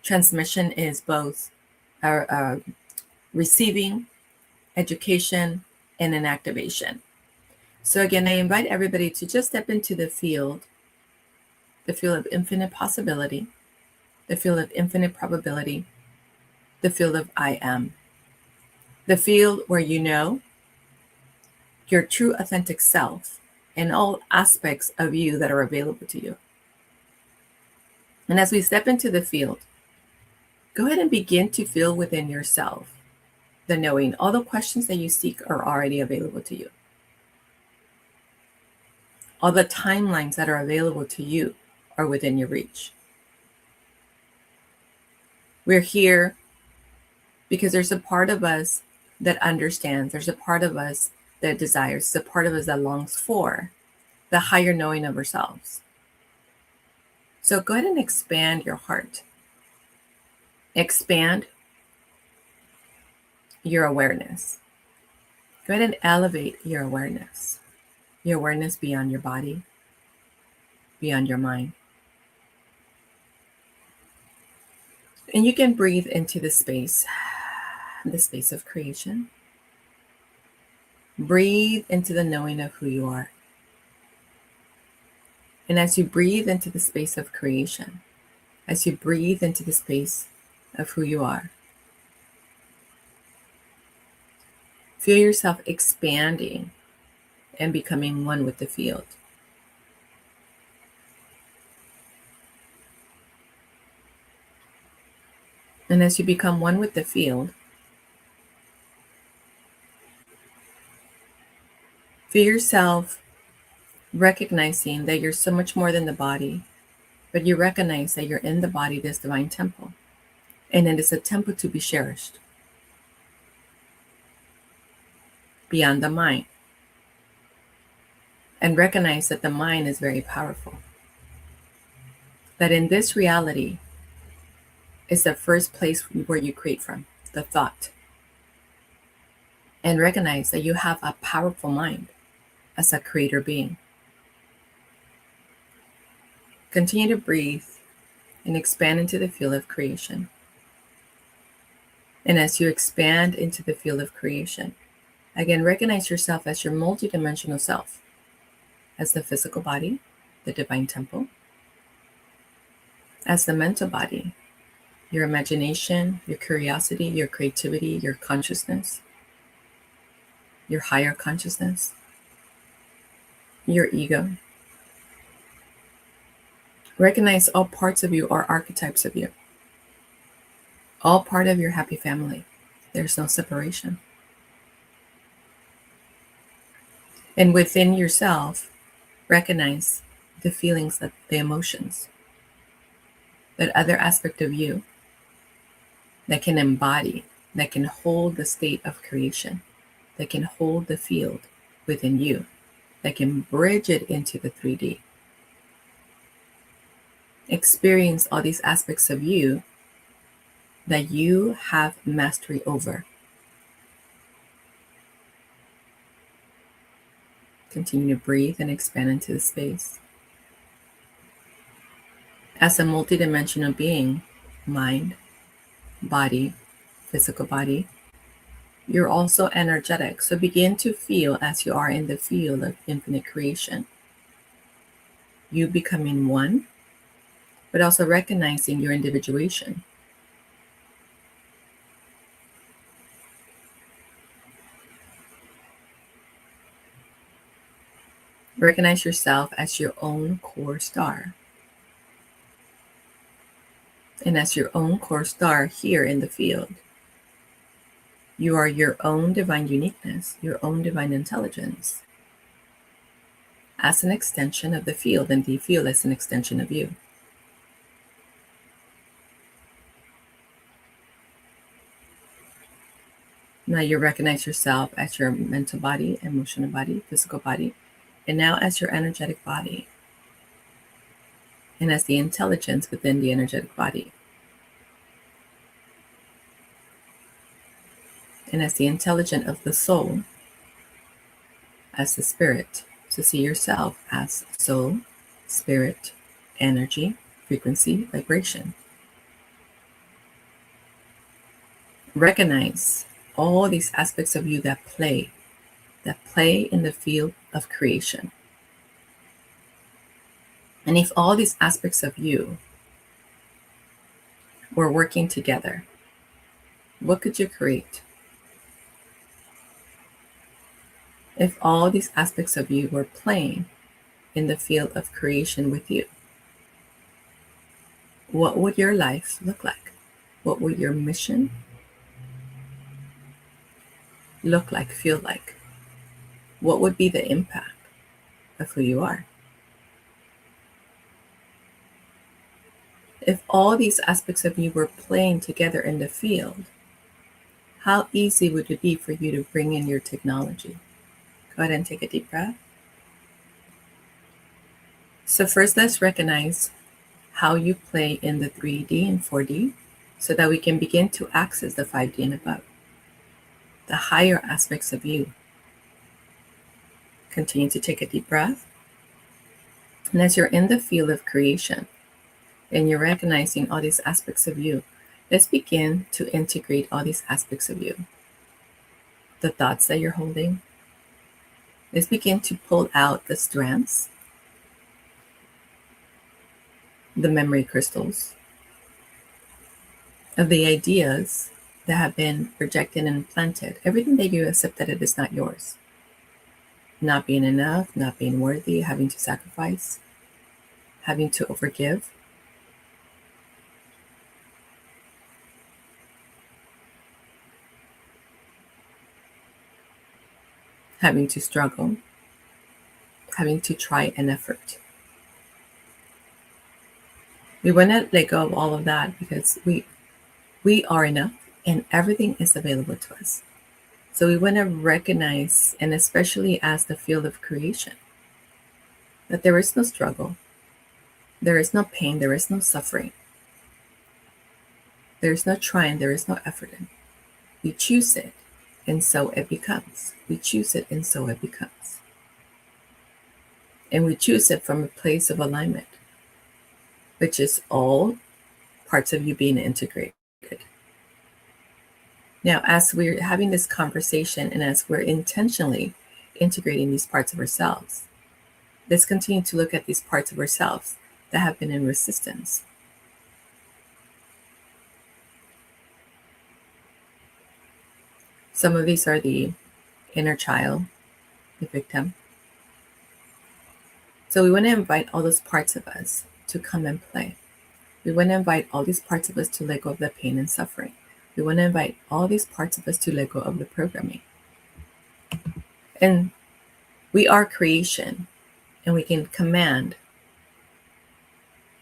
transmission is both receiving, education, and an activation. So again, I invite everybody to just step into the field of infinite possibility, the field of infinite probability, the field of I am. The field where you know your true authentic self and all aspects of you that are available to you. And as we step into the field, go ahead and begin to feel within yourself the knowing. All the questions that you seek are already available to you. All the timelines that are available to you are within your reach. We're here because there's a part of us that understands. There's a part of us that desires. There's a part of us that longs for the higher knowing of ourselves. So go ahead and expand your heart. Expand your awareness. Go ahead and elevate your awareness beyond your body, beyond your mind. And you can breathe into the space of creation. Breathe into the knowing of who you are. And as you breathe into the space of creation, as you breathe into the space of who you are, feel yourself expanding and becoming one with the field. And as you become one with the field, feel yourself recognizing that you're so much more than the body, but you recognize that you're in the body, this divine temple, and it is a temple to be cherished beyond the mind. And recognize that the mind is very powerful. That in this reality is the first place where you create from, the thought. And recognize that you have a powerful mind as a creator being. Continue to breathe and expand into the field of creation. And as you expand into the field of creation, again, recognize yourself as your multidimensional self, as the physical body, the divine temple, as the mental body, your imagination, your curiosity, your creativity, your consciousness, your higher consciousness, your ego. Recognize all parts of you are archetypes of you. All part of your happy family. There's no separation. And within yourself, recognize the feelings, the emotions, that other aspect of you that can embody, that can hold the state of creation, that can hold the field within you, that can bridge it into the 3D. Experience all these aspects of you that you have mastery over. Continue to breathe and expand into the space. As a multidimensional being, mind, body, physical body, You're also energetic. So begin to feel as you are in the field of infinite creation. You becoming one, but also recognizing your individuation. Recognize yourself as your own core star. And as your own core star here in the field, you are your own divine uniqueness, your own divine intelligence, as an extension of the field, and the field as an extension of you. Now you recognize yourself as your mental body, emotional body, physical body, and now as your energetic body, and as the intelligence within the energetic body, and as the intelligence of the soul, as the spirit. So see yourself as soul, spirit, energy, frequency, vibration. Recognize all these aspects of you that play in the field of creation. And if all these aspects of you were working together, what could you create? If all these aspects of you were playing in the field of creation with you, what would your life look like? What would your mission look like, feel like? What would be the impact of who you are? If all these aspects of you were playing together in the field, how easy would it be for you to bring in your technology? Go ahead and take a deep breath. So first, let's recognize how you play in the 3D and 4D so that we can begin to access the 5D and above, the higher aspects of you. Continue to take a deep breath. And as you're in the field of creation and you're recognizing all these aspects of you, let's begin to integrate all these aspects of you. The thoughts that you're holding. Let's begin to pull out the strands, the memory crystals of the ideas that have been projected and implanted. Everything that you accept that it is not yours. Not being enough, not being worthy, having to sacrifice, having to forgive. Having to struggle, having to try an effort. We want to let go of all of that because we are enough and everything is available to us. So we want to recognize, and especially as the field of creation, that there is no struggle, there is no pain, there is no suffering, there is no trying, there is no effort in. We choose it, and so it becomes. We choose it, and so it becomes. And we choose it from a place of alignment, which is all parts of you being integrated. Now, as we're having this conversation and as we're intentionally integrating these parts of ourselves, let's continue to look at these parts of ourselves that have been in resistance. Some of these are the inner child, the victim. So we want to invite all those parts of us to come and play. We want to invite all these parts of us to let go of the pain and suffering. We want to invite all these parts of us to let go of the programming. And we are creation, and we can command,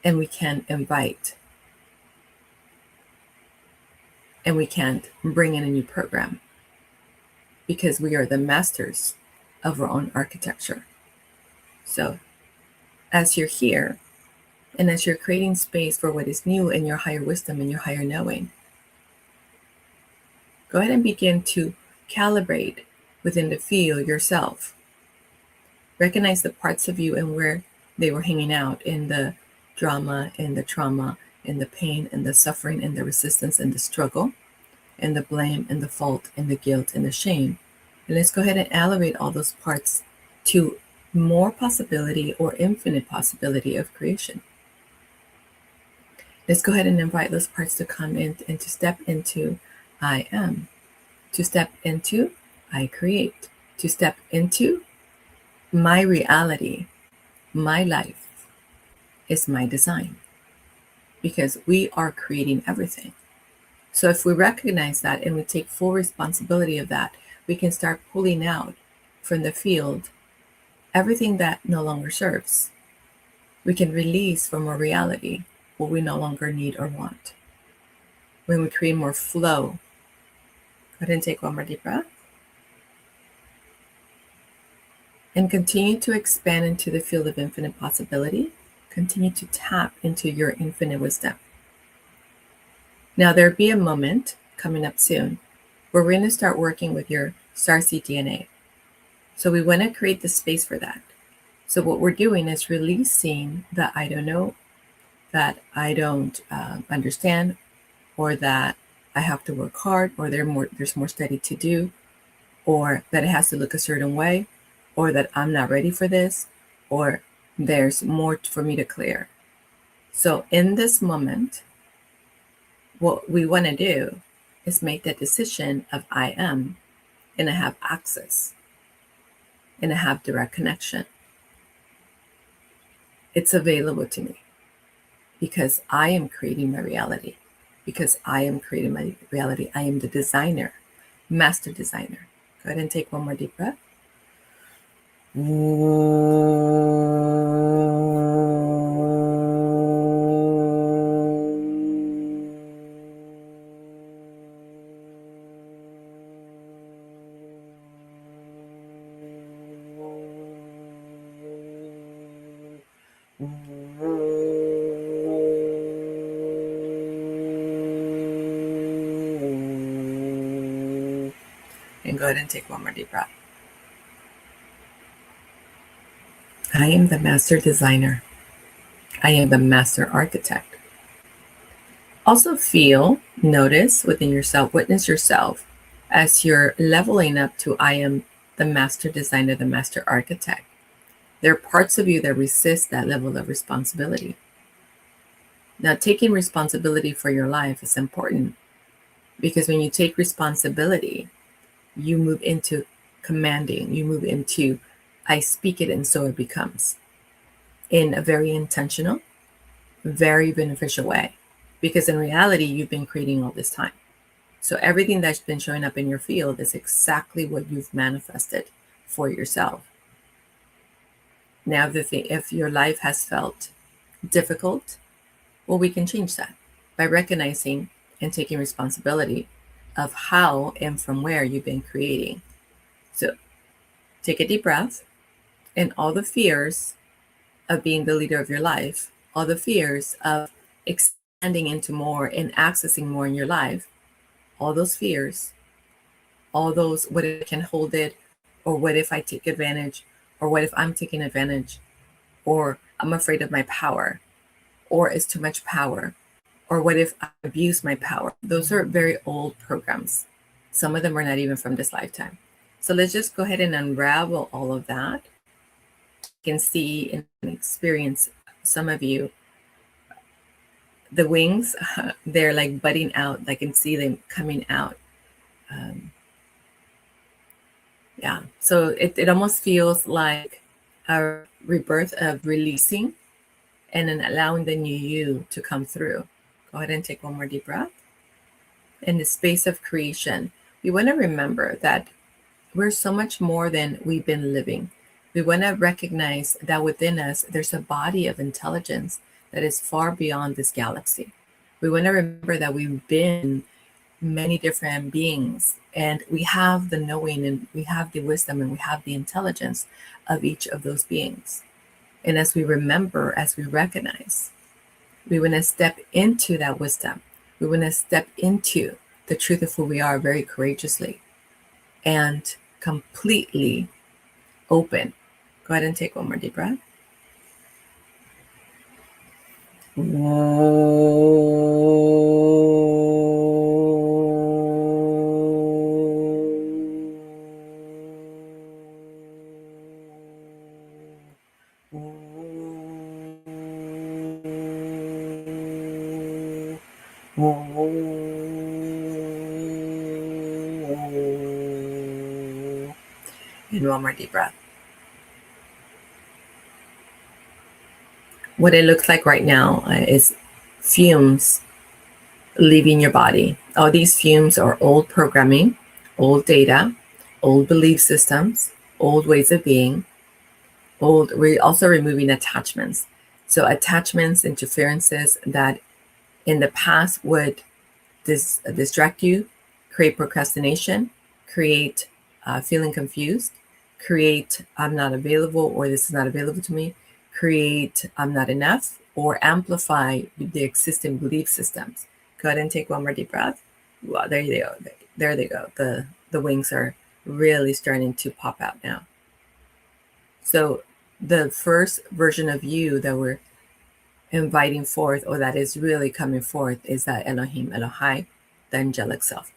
and we can invite, and we can't bring in a new program because we are the masters of our own architecture. So as you're here, and as you're creating space for what is new in your higher wisdom and your higher knowing, go ahead and begin to calibrate within the field yourself. Recognize the parts of you and where they were hanging out in the drama, in the trauma, in the pain, in the suffering, in the resistance, in the struggle. and the blame and the fault and the guilt and the shame. And let's go ahead and elevate all those parts to more possibility or infinite possibility of creation. Let's go ahead and invite those parts to come in and to step into I am, to step into I create, to step into my reality, my life is my design, because we are creating everything. So if we recognize that and we take full responsibility of that, we can start pulling out from the field everything that no longer serves. We can release from our reality what we no longer need or want. When we create more flow, go ahead and take one more deep breath. And continue to expand into the field of infinite possibility. Continue to tap into your infinite wisdom. Now, there'll be a moment coming up soon where we're going to start working with your Starseed DNA. So we want to create the space for that. So what we're doing is releasing the I don't know, that I don't understand, or that I have to work hard, or there's more study to do, or that it has to look a certain way, or that I'm not ready for this, or there's more for me to clear. So in this moment, what we want to do is make that decision of I am, and I have access, and I have direct connection. It's available to me because I am creating my reality. Because I am creating my reality. I am the designer, master designer. Go ahead and take one more deep breath. And go ahead and take one more deep breath. I am the master designer. I am the master architect. Also feel, notice within yourself, witness yourself as you're leveling up to I am the master designer, the master architect. There are parts of you that resist that level of responsibility. Now, taking responsibility for your life is important because when you take responsibility, you move into commanding, you move into I speak it and so it becomes, in a very intentional, very beneficial way. Because in reality, you've been creating all this time. So everything that's been showing up in your field is exactly what you've manifested for yourself. Now, if your life has felt difficult, well, we can change that by recognizing and taking responsibility of how and from where you've been creating. So take a deep breath, and all the fears of being the leader of your life, all the fears of expanding into more and accessing more in your life, all those fears, all those what if I can hold it, or what if I take advantage, or what if I'm taking advantage, or I'm afraid of my power, or it's too much power, or what if I abuse my power? Those are very old programs. Some of them are not even from this lifetime. So let's just go ahead and unravel all of that. You can see and experience some of you, the wings, they're like budding out. I can see them coming out. Yeah, so it almost feels like a rebirth of releasing and then allowing the new you to come through. Go ahead and take one more deep breath. In the space of creation, we want to remember that we're so much more than we've been living. We want to recognize that within us, there's a body of intelligence that is far beyond this galaxy. We want to remember that we've been many different beings, and we have the knowing, and we have the wisdom, and we have the intelligence of each of those beings. And as we remember, as we recognize, we want to step into that wisdom. We want to step into the truth of who we are very courageously and completely open. Go ahead and take one more deep breath. And one more deep breath. What it looks like right now is fumes leaving your body. All these fumes are old programming, old data, old belief systems, old ways of being, we're also removing attachments. So attachments, interferences that in the past would distract you, create procrastination, create feeling confused, create I'm not available or this is not available to me, create I'm not enough, or amplify the existing belief systems. Go ahead and take one more deep breath. Wow, there you go. There they go. The wings are really starting to pop out now. So the first version of you that we're inviting forth, or that is really coming forth, is that Elohim, Elohai, the angelic self.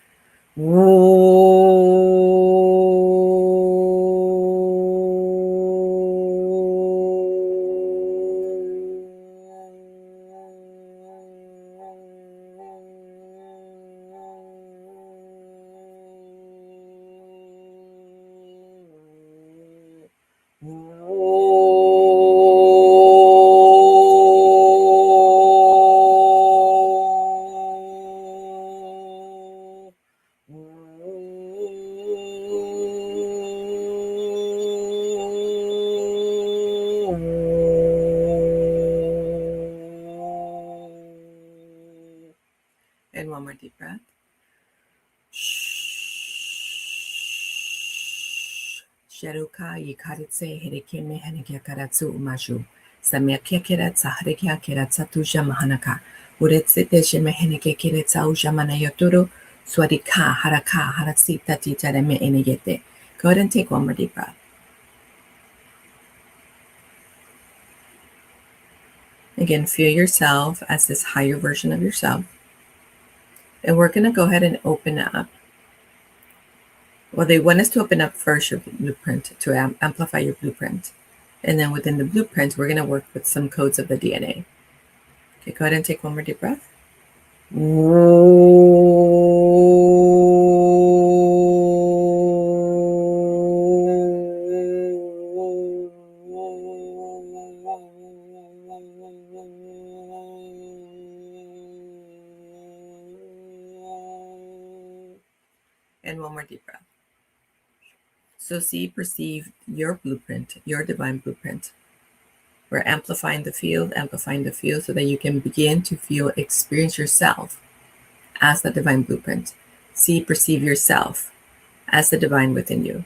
And one more deep breath. Sharuka yikaritse herekeme hanekya karatsu umashu. Samyakia kiratsa harekya kiratsa tuja mahanaka. Uretse tesheme heneke kiretsa ujamana yoturu. Swadika haraka haratsita titareme enegete. Go ahead and take one more deep breath. Again, feel yourself as this higher version of yourself. And we're going to go ahead and open up. Well, they want us to open up first your blueprint, to amplify your blueprint. And then within the blueprint, we're going to work with some codes of the DNA. Okay, go ahead and take one more deep breath. And one more deep breath. So see, perceive your blueprint, your divine blueprint. We're amplifying the field so that you can begin to feel, experience yourself as the divine blueprint. See, perceive yourself as the divine within you.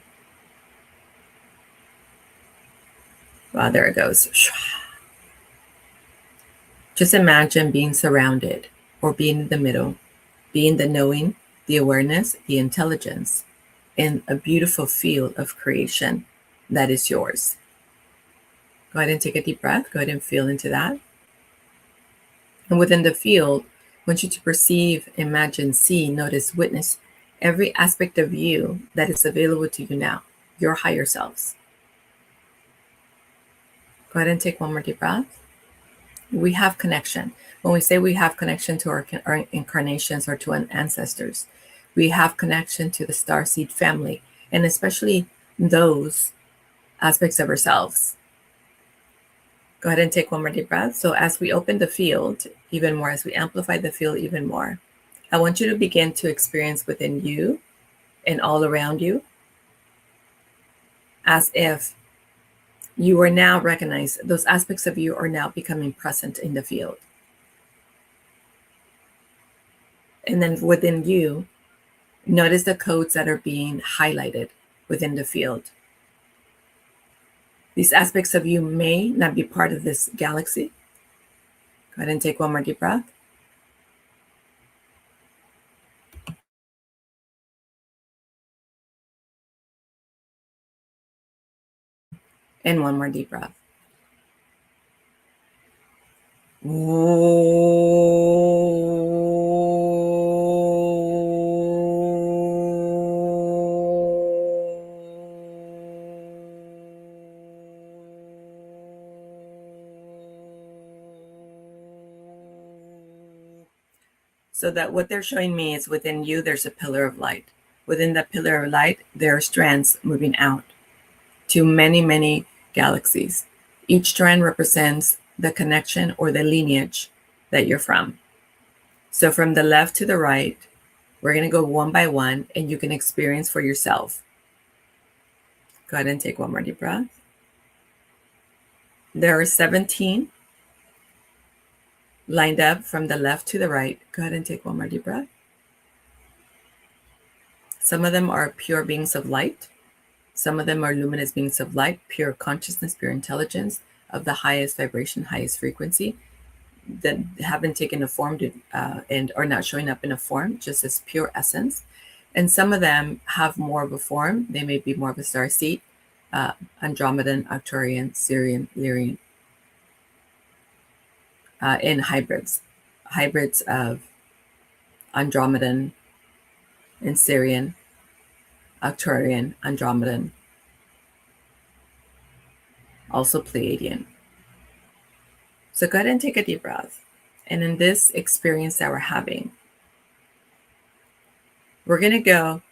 Wow, there it goes. Just imagine being surrounded or being in the middle, being the knowing, the awareness, the intelligence in a beautiful field of creation that is yours. Go ahead and take a deep breath. Go ahead and feel into that. And within the field, I want you to perceive, imagine, see, notice, witness every aspect of you that is available to you now, your higher selves. Go ahead and take one more deep breath. We have connection. When we say we have connection to our incarnations or to our ancestors, we have connection to the Starseed family, and especially those aspects of ourselves. Go ahead and take one more deep breath. So as we open the field even more, as we amplify the field even more, I want you to begin to experience within you and all around you as if you are now recognized, those aspects of you are now becoming present in the field. And then within you, notice the codes that are being highlighted within the field. These aspects of you may not be part of this galaxy. Go ahead and take one more deep breath. And one more deep breath. So that what they're showing me is within you, there's a pillar of light. Within that pillar of light, there are strands moving out. to many, many galaxies. Each strand represents the connection or the lineage that you're from. So from the left to the right, we're going to go one by one, and you can experience for yourself. Go ahead and take one more deep breath. There are 17 lined up from the left to the right. Go ahead and take one more deep breath. Some of them are pure beings of light. Some of them are luminous beings of light, pure consciousness, pure intelligence of the highest vibration, highest frequency, that haven't taken a form and are not showing up in a form, just as pure essence. And some of them have more of a form. They may be more of a starseed, Andromedan, Arcturian, Sirian, Lyrian, in hybrids of Andromedan and Sirian, Arcturian, Andromedan, also Pleiadian. So go ahead and take a deep breath. And in this experience that we're having, we're going to go,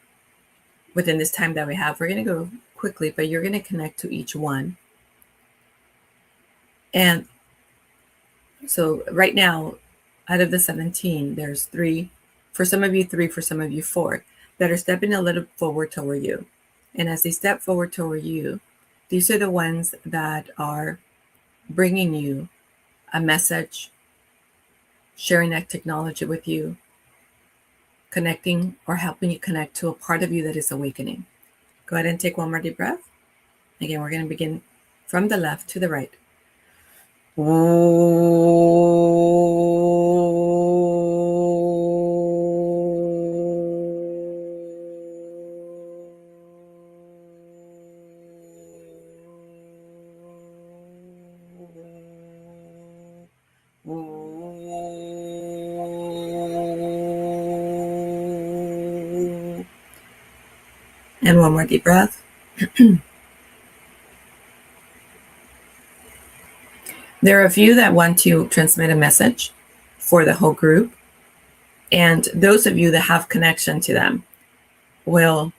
within this time that we have, we're going to go quickly, but you're going to connect to each one. And so right now, out of the 17, there's 3, for some of you 3, for some of you 4, that are stepping a little forward toward you. And as they step forward toward you, these are the ones that are bringing you a message, sharing that technology with you, connecting or helping you connect to a part of you that is awakening. Go ahead and take one more deep breath. Again, we're going to begin from the left to the right. And one more deep breath. There are a few that want to transmit a message for the whole group. And those of you that have connection to them will,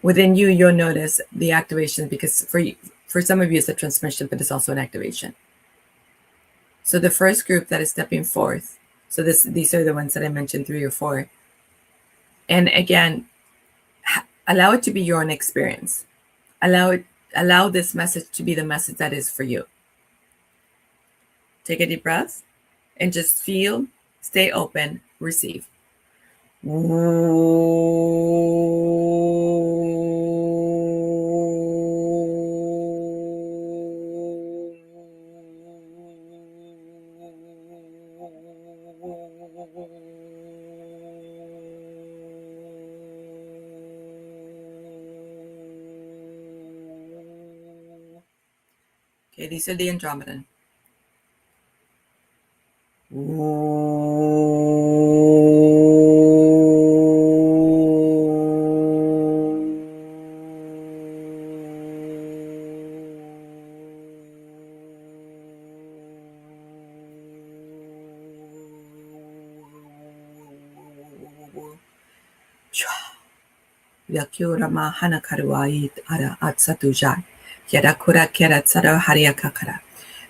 within you, you'll notice the activation, because for some of you it's a transmission, but it's also an activation. So the first group that is stepping forth, so these are the ones that I mentioned, 3 or 4. And again, allow it to be your own experience. Allow this message to be the message that is for you. Take a deep breath and just feel, stay open, receive. Okay, these are the Andromedan. Yakyurama Hanakaruai Ara Atsatujai Yarakura Keratsara Hariakakara.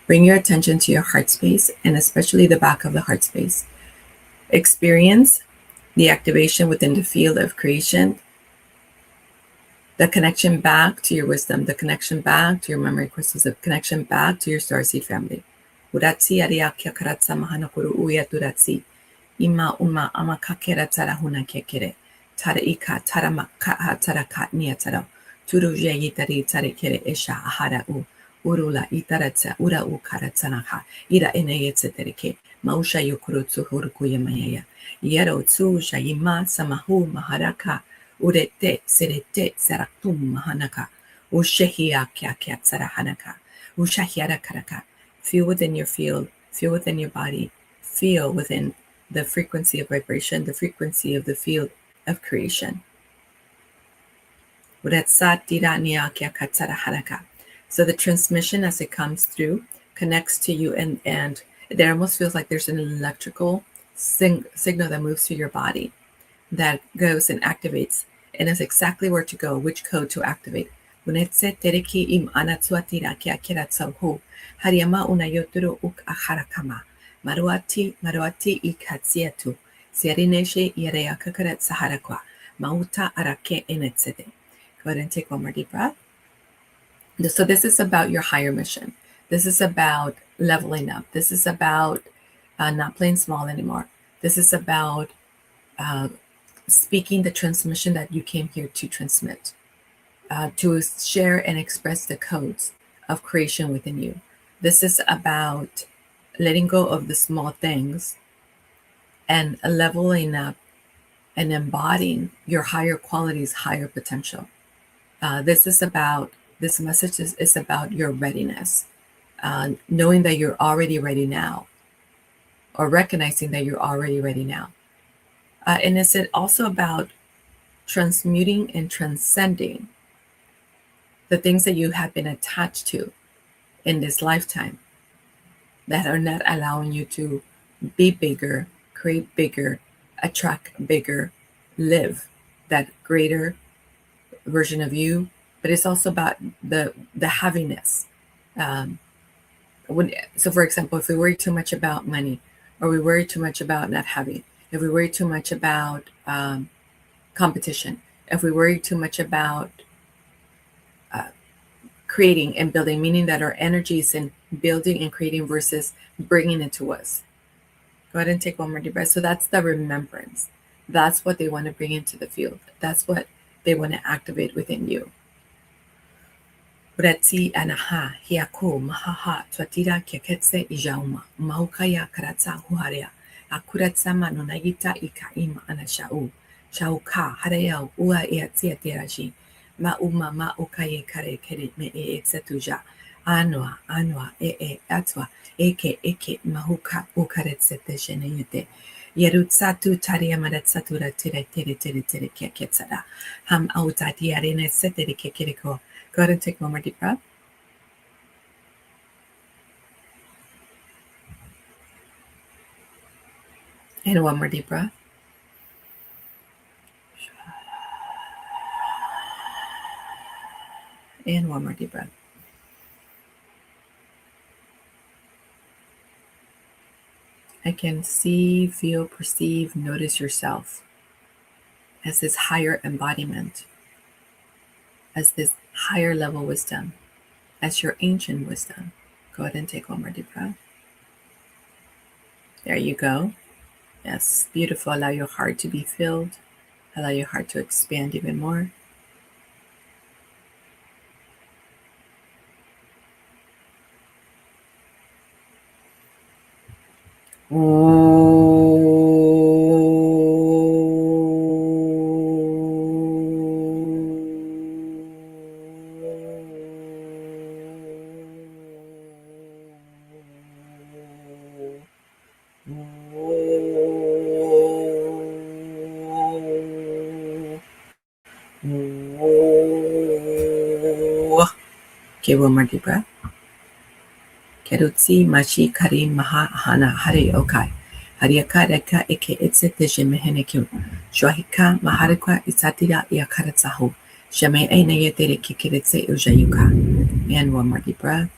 Bring your attention to your heart space, and especially the back of the heart space. Experience the activation within the field of creation, the connection back to your wisdom, the connection back to your memory crystals, the connection back to your starseed family. Uratsi Ariakya Karatsa Mahanakuru Uyaturatsi Ima Uma Amakakeratsara Hunakekere Taraika Taramaka Taraka Niataro Turu Yitari Tarekere Esha Ahara U. Urula itaratsa ura ukaratsanaha ira eneyetsetereke mausha yukurutsu hurukuyamayaya yero tsu shayima samahu maharaka urete serete saratum mahanaka ushehia kya tsarahanaka ushahiara karaka. Feel within your field, feel within your body, feel within the frequency of vibration, the frequency of the field of creation. Uretsatirania kya katsarahanaka. So the transmission as it comes through connects to you, and it almost feels like there's an electrical signal that moves through your body that goes and activates, and is exactly where to go, which code to activate. Unetse tereki im anatsuatira ki akiratsahu. Hariama unayoturu uk aharakama. Maruati ikatsietu. Siarineshe yareakakarat saharakwa. Mauta arake enetsede. Go ahead and take one more deep breath. So this is about your higher mission. This is about leveling up. This is about not playing small anymore. This is about speaking the transmission that you came here to transmit, to share and express the codes of creation within you. This is about letting go of the small things and leveling up and embodying your higher qualities, higher potential. This message is about your readiness, knowing that you're already ready now, or recognizing that you're already ready now. And it's also about transmuting and transcending the things that you have been attached to in this lifetime that are not allowing you to be bigger, create bigger, attract bigger, live that greater version of you. But it's also about the heaviness. So for example, if we worry too much about money, or we worry too much about not having, if we worry too much about competition, if we worry too much about creating and building, meaning that our energy is in building and creating versus bringing it to us. Go ahead and take one more deep breath. So that's the remembrance. That's what they want to bring into the field. That's what they want to activate within you. Retsi anaha hiako mahaha twatira keketse ijauma maukaya karatsa huarea akuratsa manonagita ikaima anashau shauka harayau ua eatsia teraji mauma ma okaye kare kere me etsetuja anwa atwa eke mahuka ukaretsete jeneyete yerutsatu taria maratsatura tere keketsada ham autati arene setere kekereko. Go ahead and take one more deep breath. And one more deep breath. And one more deep breath. I can see, feel, perceive, notice yourself as this higher embodiment, as this higher level wisdom, as your ancient wisdom. Go ahead and take one more deep breath. There you go. Yes, beautiful. Allow your heart to be filled. Allow your heart to expand even more. Okay, one more deep breath. Kerutsi mashi kari maha hana hare okai. Hariaka reka eke etsete jemehenekyu. Shwahika maharekwa isatira yakaratsahu. Shame aina yetere kikeretse ujayuka. And one more deep breath.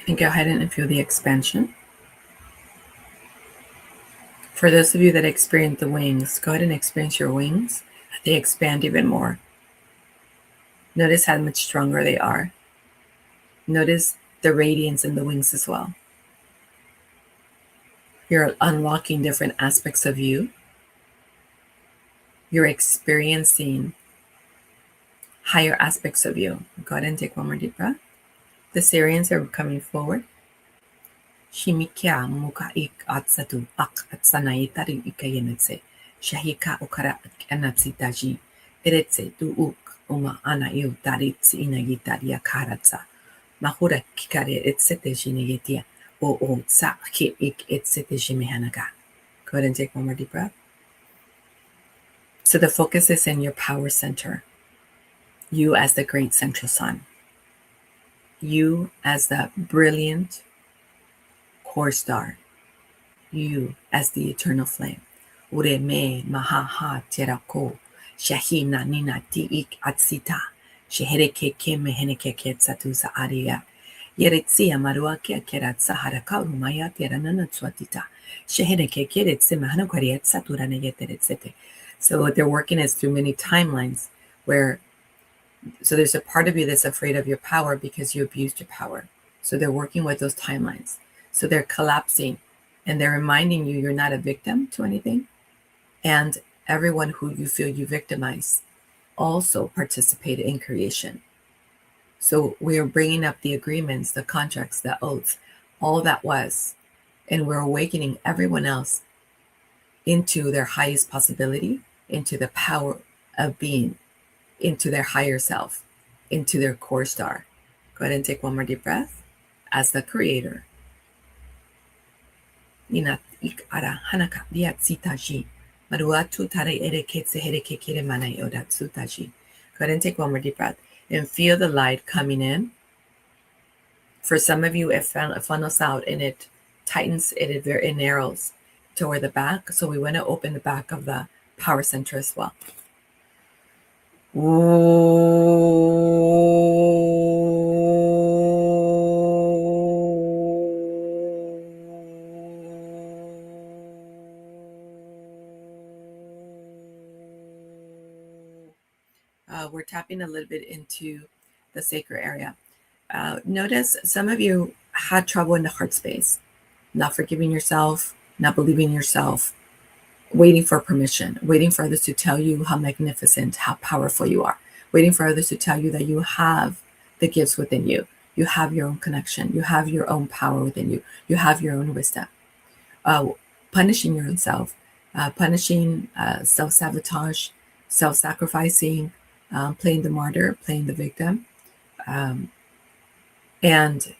And go ahead and feel the expansion. For those of you that experience the wings, go ahead and experience your wings. They expand even more. Notice how much stronger they are. Notice the radiance in the wings as well. You're unlocking different aspects of you. You're experiencing higher aspects of you. Go ahead and take one more deep breath. The Syrians are coming forward. Shimikia muka ik atsatu ak atsanai tari ikayenetse. Shahika ukara anatsitaji. Eretse tu uk uma anayu taritsi inagitaria karatsa. Mahura kikare etsete jinegetia. O tsa ki ik etsete jimehanaga. Go ahead and take one more deep breath. So the focus is in your power center. You as the great central sun. You as the brilliant, core star, you as the eternal flame. Ure me mahaha terako, shahina nina tiik atsita, shehereke ke meheneke satusa aria. Yeretsia maruakia kerat saharaka rumaya teranana swatita. Shehereke keret semahana kwariat saturana yeteretsete. So what they're working is through many timelines where, so there's a part of you that's afraid of your power because you abused your power. So they're working with those timelines. So they're collapsing and they're reminding you you're not a victim to anything. And everyone who you feel you victimize also participated in creation. So we are bringing up the agreements, the contracts, the oaths, all that was, and we're awakening everyone else into their highest possibility, into the power of being, into their higher self, into their core star. Go ahead and take one more deep breath. As the creator, Inat ik ara hanaka diat sitaji. Maruatu tare ere ketse here kekere manai odat sutaji. Go ahead and take one more deep breath and feel the light coming in. For some of you, it funnels out and it tightens, it narrows toward the back. So we want to open the back of the power center as well. We're tapping a little bit into the sacral area. Notice some of you had trouble in the heart space, not forgiving yourself, not believing yourself, waiting for permission, waiting for others to tell you how magnificent, how powerful you are, waiting for others to tell you that you have the gifts within you. You have your own connection. You have your own power within you. You have your own wisdom. Punishing yourself, punishing self-sabotage, self-sacrificing, playing the martyr, playing the victim, and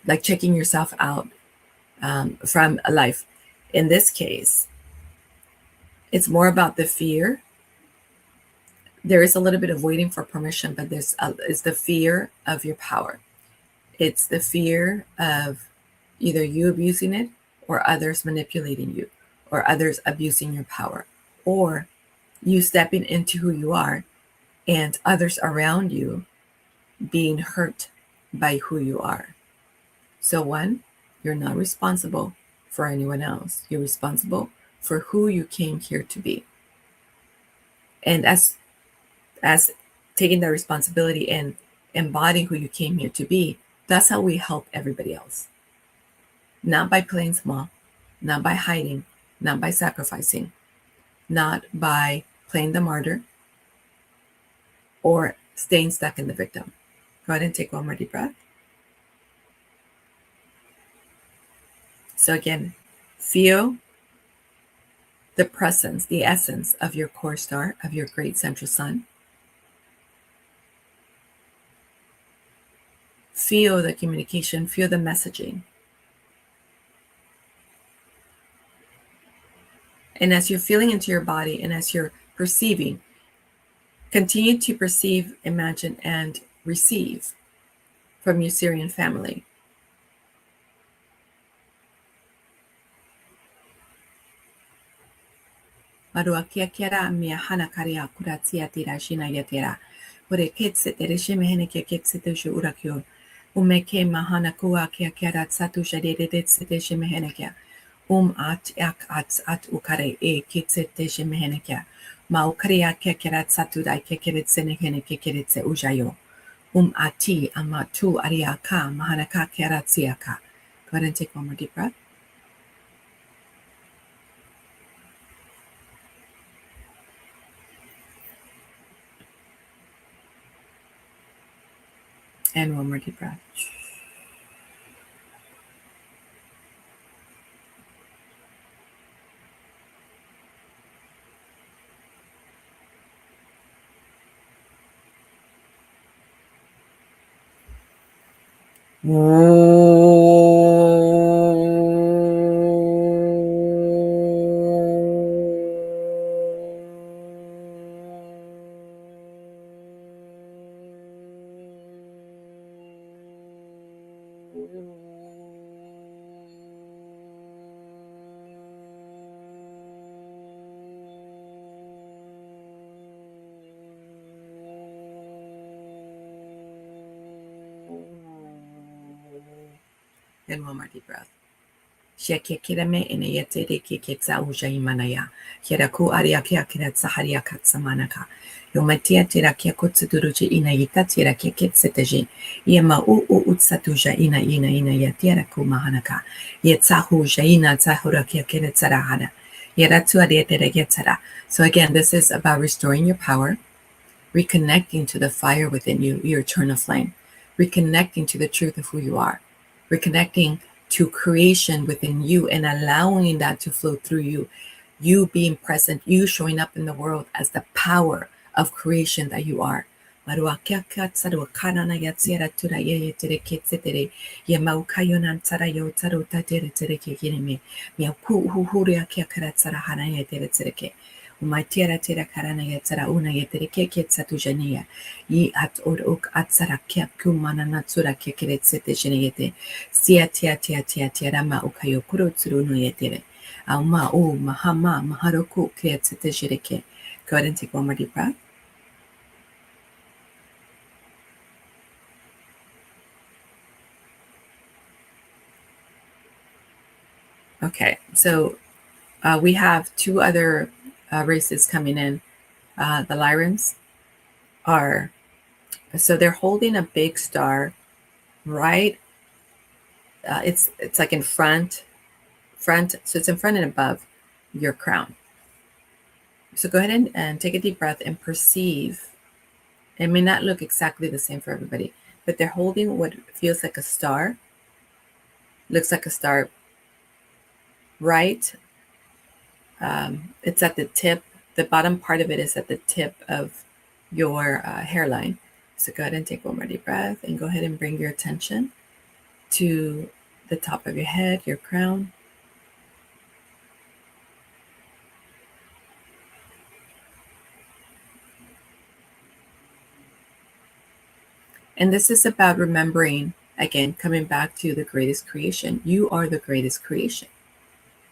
like checking yourself out from a life. In this case, it's more about the fear. There is a little bit of waiting for permission, but it's the fear of your power. It's the fear of either you abusing it or others manipulating you or others abusing your power or you stepping into who you are and others around you being hurt by who you are. So one, you're not responsible for anyone else. You're responsible for who you came here to be. And as taking that responsibility and embodying who you came here to be, that's how we help everybody else. Not by playing small, not by hiding, not by sacrificing, not by playing the martyr or staying stuck in the victim. Go ahead and take one more deep breath. So again, feel the presence, the essence of your core star, of your great central sun. Feel the communication, feel the messaging. And as you're feeling into your body and as you're perceiving, continue to perceive, imagine, and receive from your Syrian family. Maruakia kera mia hana karia kuratia tira shina yatera. Ure ketse tere shemehene ke ketse tushu urakyo. Umeke mahana kua kia kera satu shadede sete shemehene kia. At ukare ketse te shemehene kia. Ma ukaria kia kera satu dai ke keret senehene ke keretse ujayo. Ati amatu ariaka mahana ka kera tsiaka. Go ahead and take one more deep breath. And one more deep breath. And one more deep breath. Shekekirame in a yete de kiketsa ujaimanaya. Kiraku ariakia kiratsa hariakatsamanaka. Yomatia tirakia kotsuduruji ina yitatira kiketseteji. Yema utsatuja ina yatira kumahanaka. Yetsahu jaina tsahurakia kiretsarahana. Yeratsu arietera yetsara. So again, this is about restoring your power, reconnecting to the fire within you, your eternal flame, reconnecting to the truth of who you are, reconnecting to creation within you and allowing that to flow through you, you being present, you showing up in the world as the power of creation that you are. Umaitiara tira karana yetsara una yetere keketsa tujania. Yi at ok atsara kya kumana natsura kekeretsete jenete. Tia rama ukayo kuro tsuru no yetere. Auma o mahama maharoku kretsete jereke. Go ahead and take one more deep breath. Okay, so we have two other races coming in. The Lyrans are, so they're holding a big star, right? It's like in front, so it's in front and above your crown. So go ahead and take a deep breath and perceive. It may not look exactly the same for everybody, but they're holding what feels like a star, looks like a star, right? It's at the tip. The bottom part of it is at the tip of your hairline. So go ahead and take one more deep breath and go ahead and bring your attention to the top of your head, your crown. And this is about remembering, again, coming back to the greatest creation. You are the greatest creation.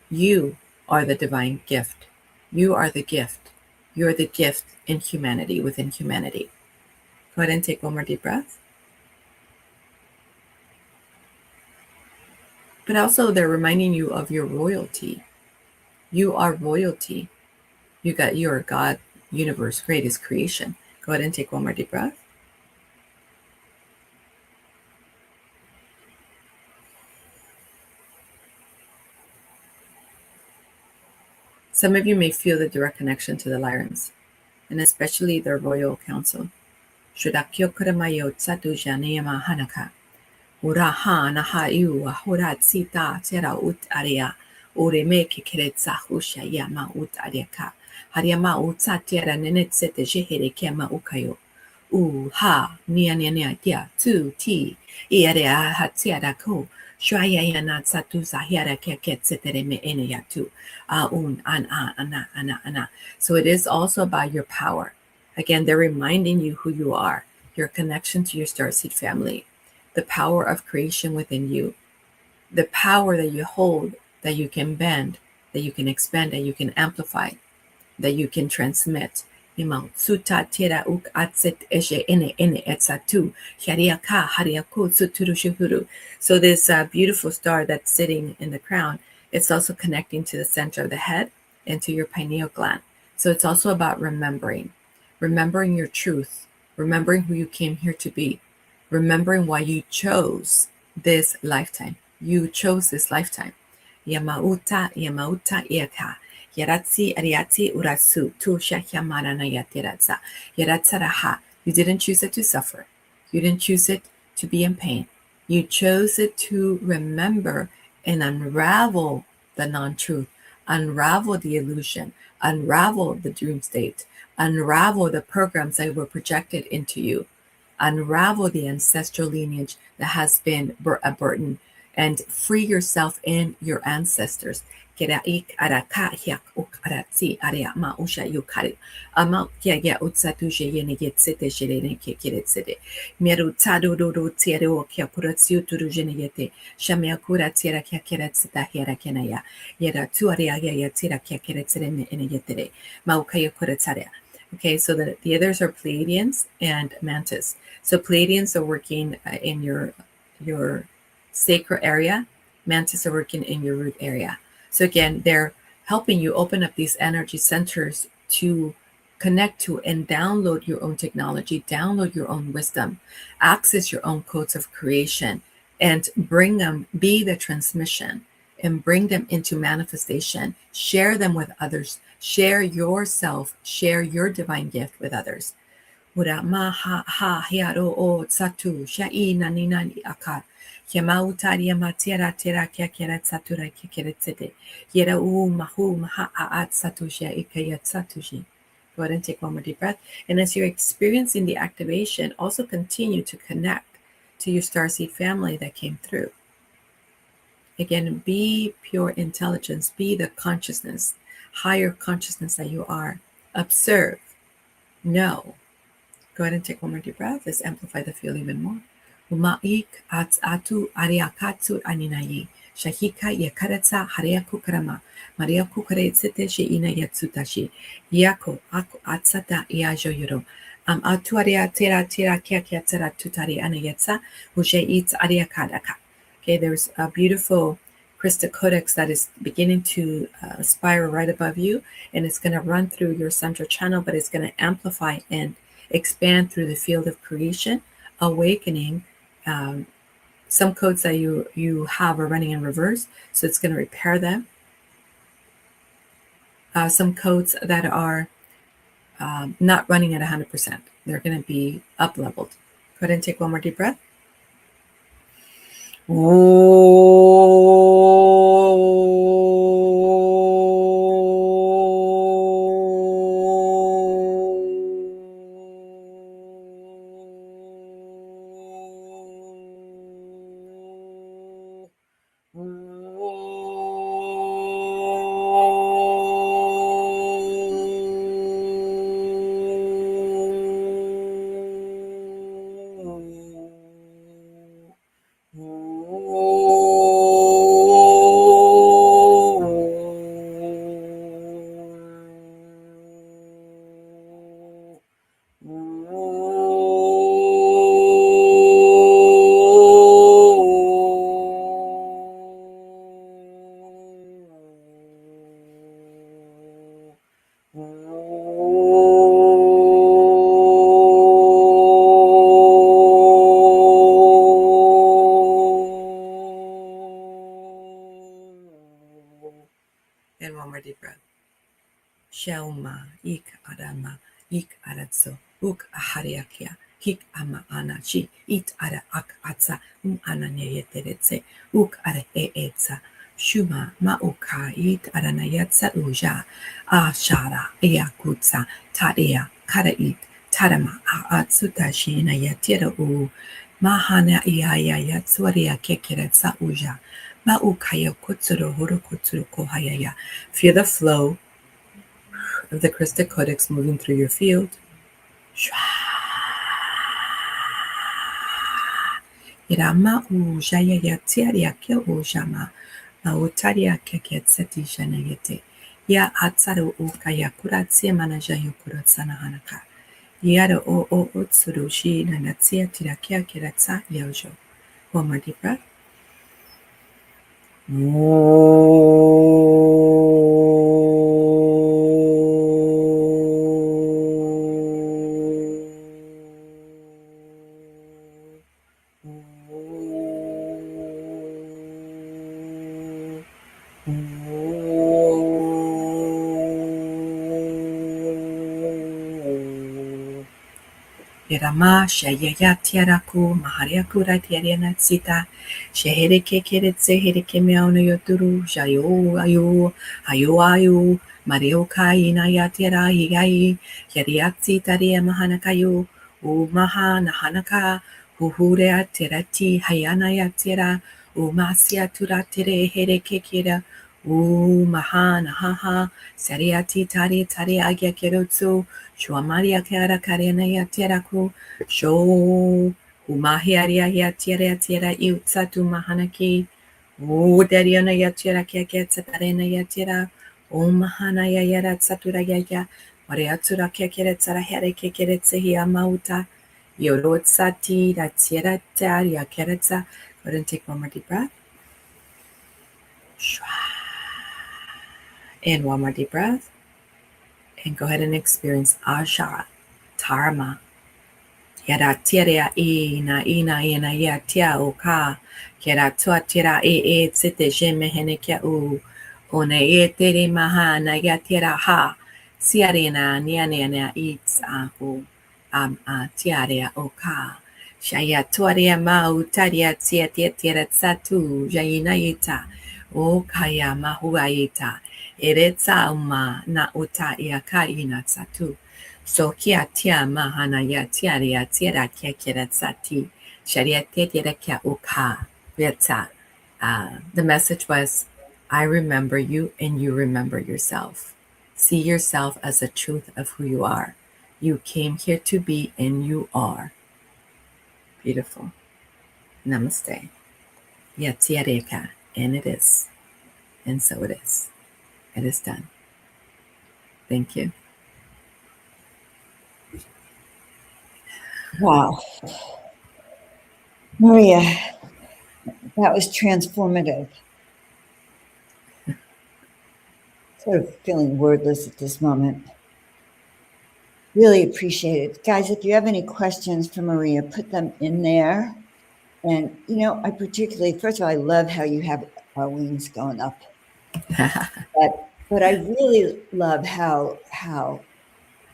You are the divine gift. You are the gift. You're the gift in humanity, within humanity. Go ahead and take one more deep breath. But also they're reminding you of your royalty. You are royalty. You're God, universe, greatest creation. Go ahead and take one more deep breath. Some of you may feel the direct connection to the Lyrans, and especially their royal council. Shudakyo kuramayo tsatu janeyama hanaka. Uraha nahayu ahorat sita tera ut aria. Ureme kekeretsa husha yama ut ariaka. Hariama utsa tera nenetsete jehere kema ukayo. Ha nia dia tu ti iarea hatiara ko. Shwayayana tsatu zahiara keketsetere me eneyatu. Ana. So it is also about your power. Again, they're reminding you who you are, your connection to your Starseed family, the power of creation within you, the power that you hold, that you can bend, that you can expand, that you can amplify, that you can transmit. Suta tera uk atset eshe ene etsatu hariaka hariaku suturu shuhuru. So this beautiful star that's sitting in the crown, it's also connecting to the center of the head and to your pineal gland. So it's also about remembering your truth, remembering who you came here to be, remembering why you chose this lifetime. You chose this lifetime. Yamauta iaka. Yaratsi ariati urasu tu shahyamarana yatiratsa. Yaratsaraha. You didn't choose it to suffer. You didn't choose it to be in pain. You chose it to remember and unravel the non-truth, unravel the illusion, unravel the dream state, unravel the programs that were projected into you, unravel the ancestral lineage that has been a burden, and free yourself and your ancestors. Meru Okay, so the others are Pleiadians and Mantis. So Pleiadians are working in your sacral area. Mantis are working in your root area. So again, they're helping you open up these energy centers to connect to and download your own technology, download your own wisdom, access your own codes of creation, and bring them, be the transmission, and bring them into manifestation. Share them with others. Share yourself, share your divine gift with others. Ura ma ha ha hiaro o satu shai nani nani aka. Yama utaria matiera tera kia kera satura kia kera tsete. Yera u mahu maha aat satusha ikayat satushi. Go ahead and take one more deep breath. And as you're experiencing the activation, also continue to connect to your starseed family that came through. Again, be pure intelligence, be the consciousness, higher consciousness that you are. Observe, know. Go ahead and take one more deep breath. Let's amplify the feel even more. Uma'ik atu ariakatsu aninai. Shahika yakaratsa hariaku karama. Mariaku karetsete she ina yatsutashi. Yako aku atsata iajo yoro. Atu aria tera tera kia kia tera tutari anayetsa. Uje eats ariakadaka. Okay, there's a beautiful crystal codex that is beginning to spiral right above you, and it's going to run through your central channel, but it's going to amplify and expand through the field of creation, awakening. Some codes that you have are running in reverse, so it's going to repair them. Some codes that are not running at 100%, they're going to be up leveled. Go ahead and take one more deep breath. And one more deep breath. Shauma ik arama ik aratso uk ahariakia hik ama anachi it ara ak atsa ananyeteretse uk ara eetsa shuma mauka it aranayatsa uja ashara yakutsa taria karait tarama atsutashi na yatira u mahana iaya yatswaria kekeretsa uja maukaya kutsuro horo kutsuro kohayaya. Feel the flow of the crystal codex moving through your field. Irama ujaya yatiaria ke ujama mautaria keketseti janayete ya atsaru ukaya kuratsi manajayo kuratsana hanaka yara o utsurushi nanatsia tirakia kiratsa yojo. One more deep breath. Irama shayaya tiaraku mahariakura tiariana sita shehereke keretse hereke meauno yoturu shayo ayo ayo ayo mario kai na yatiara higai yariatsi taria mahanakayo u maha nahanaka uhure aterati hayana yatira u masia turatere hereke kira u maha nahaha sariati tari tari agya kerotsu Shuamaria Kara Karena Yatiraku, Sho Umahiaria Yatira Tira Utsatu Mahanaki, O Dariana Yatira Keketsatarena Yatira, O Mahana Yara Satura Yaya, Mariatura Keketsara Here Kekeretsa Mauta, Yorotsati, Ratira Taria Keretsa, Go ahead and take one more deep breath. And one more deep breath. And go ahead and experience Aja, Tarma. Yada tiria ina ya tia oka. Kera tua tira tsite jeme henekia u. One tere maha na ya tira ha. Siarina nianea its ahu. A tiarea oka. Shaya tuaria mau taria tia tira satu. Jaina ita. O kaya mahuaita. Eretsa uma na uta iaka ina satu. So kia tia mahana ya tia ria tia kia kira sati. Sharia tira kia uka. Vietsa. The message was, I remember you and you remember yourself. See yourself as the truth of who you are. You came here to be and you are. Beautiful. Namaste. Yatsiareka. And it is. And so it is. It is done. Thank you. Wow. Maria, that was transformative. Sort of feeling wordless at this moment. Really appreciate it. Guys, if you have any questions for Maria, put them in there. And, you know, I particularly, first of all, I love how you have our wings going up. but I really love how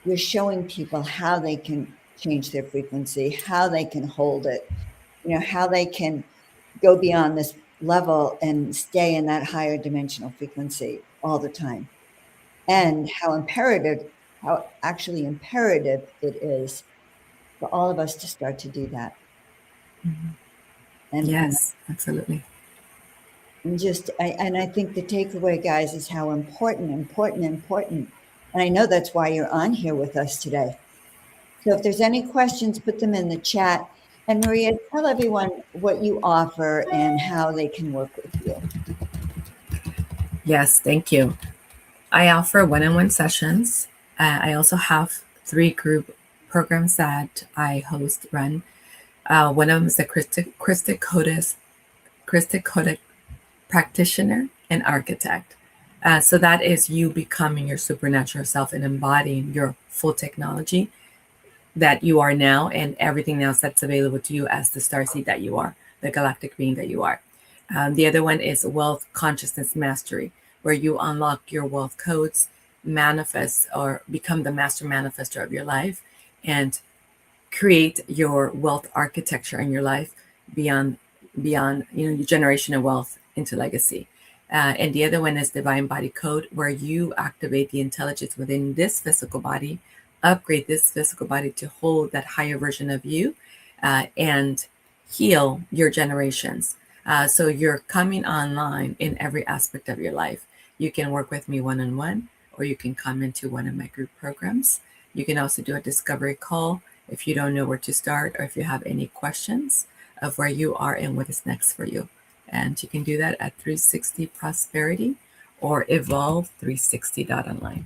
you're showing people how they can change their frequency, how they can hold it, you know, how they can go beyond this level and stay in that higher dimensional frequency all the time. And how actually imperative it is for all of us to start to do that. Mm-hmm. And yes, absolutely. And I think the takeaway, guys, is how important. And I know that's why you're on here with us today. So if there's any questions, put them in the chat. And Maria, tell everyone what you offer and how they can work with you. Yes, thank you. I offer one-on-one sessions. I also have 3 group programs that I run. One of them is the Christic Codic practitioner and architect. So that is you becoming your supernatural self and embodying your full technology that you are now and everything else that's available to you as the starseed that you are, the galactic being that you are. The other one is wealth consciousness mastery, where you unlock your wealth codes, manifest or become the master manifester of your life, and create your wealth architecture in your life beyond your generation of wealth into legacy. And the other one is divine body code, where you activate the intelligence within this physical body, upgrade this physical body to hold that higher version of you, and heal your generations. So you're coming online in every aspect of your life. You can work with me one-on-one, or you can come into one of my group programs. You can also do a discovery call if you don't know where to start, or if you have any questions of where you are and what is next for you. And you can do that at 360 Prosperity or evolve360.online.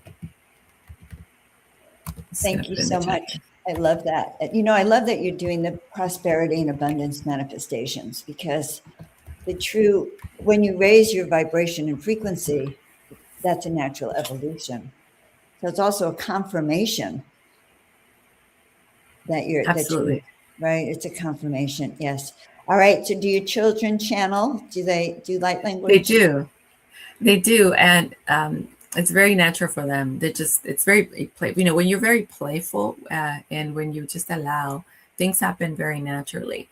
Thank you so much. I love that. You know, I love that you're doing the prosperity and abundance manifestations, because when you raise your vibration and frequency, that's a natural evolution. So it's also a confirmation that you're, absolutely. Right? It's a confirmation. Yes. All right. So do your children channel? Do they do light language? They do. And it's very natural for them. It's very play. You know, when you're very playful and when you just allow, things happen very naturally.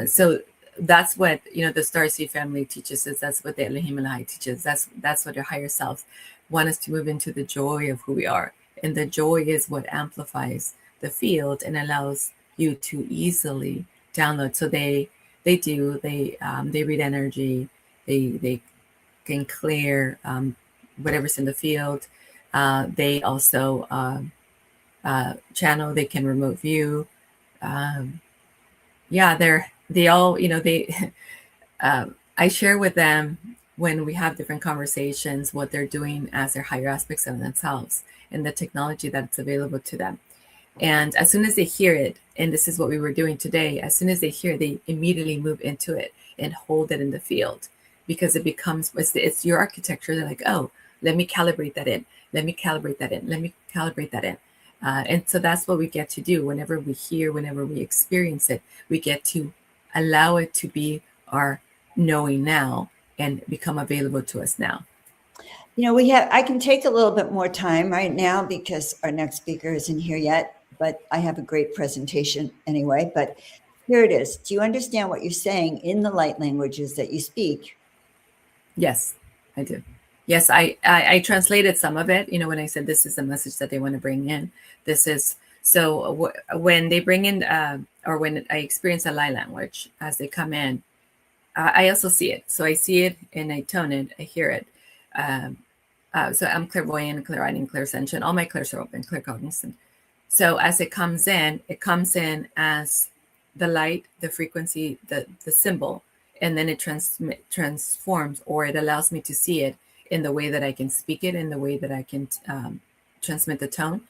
So that's what, the Starseed family teaches us. That's what the Elohim Elahai teaches. That's what their higher selves want us to move into, the joy of who we are. And the joy is what amplifies the field and allows you to easily download. So they read energy. They can clear whatever's in the field. They also channel. They can remote view. They all, I share with them when we have different conversations what they're doing as their higher aspects of themselves and the technology that's available to them. And as soon as they hear it, and this is what we were doing today, as soon as they hear it, they immediately move into it and hold it in the field, because it becomes, it's your architecture. They're like, oh, let me calibrate that in. Let me calibrate that in. Let me calibrate that in. And so that's what we get to do whenever we hear, whenever we experience it. We get to allow it to be our knowing now and become available to us now. You know, I can take a little bit more time right now because our next speaker isn't here yet, but I have a great presentation anyway. But here it is. Do you understand what you're saying in the light languages that you speak? Yes, I do. Yes, I translated some of it. When I said this is the message that they want to bring in. This is, so when they bring in, or when I experience a light language as they come in, I also see it. So I see it and I tone it, I hear it. So I'm clairvoyant, clairaudience, clairsentient. All my clairs are open, claircognizant. So as it comes in as the light, the frequency, the symbol, and then it transforms, or it allows me to see it in the way that I can speak it, in the way that I can transmit the tone.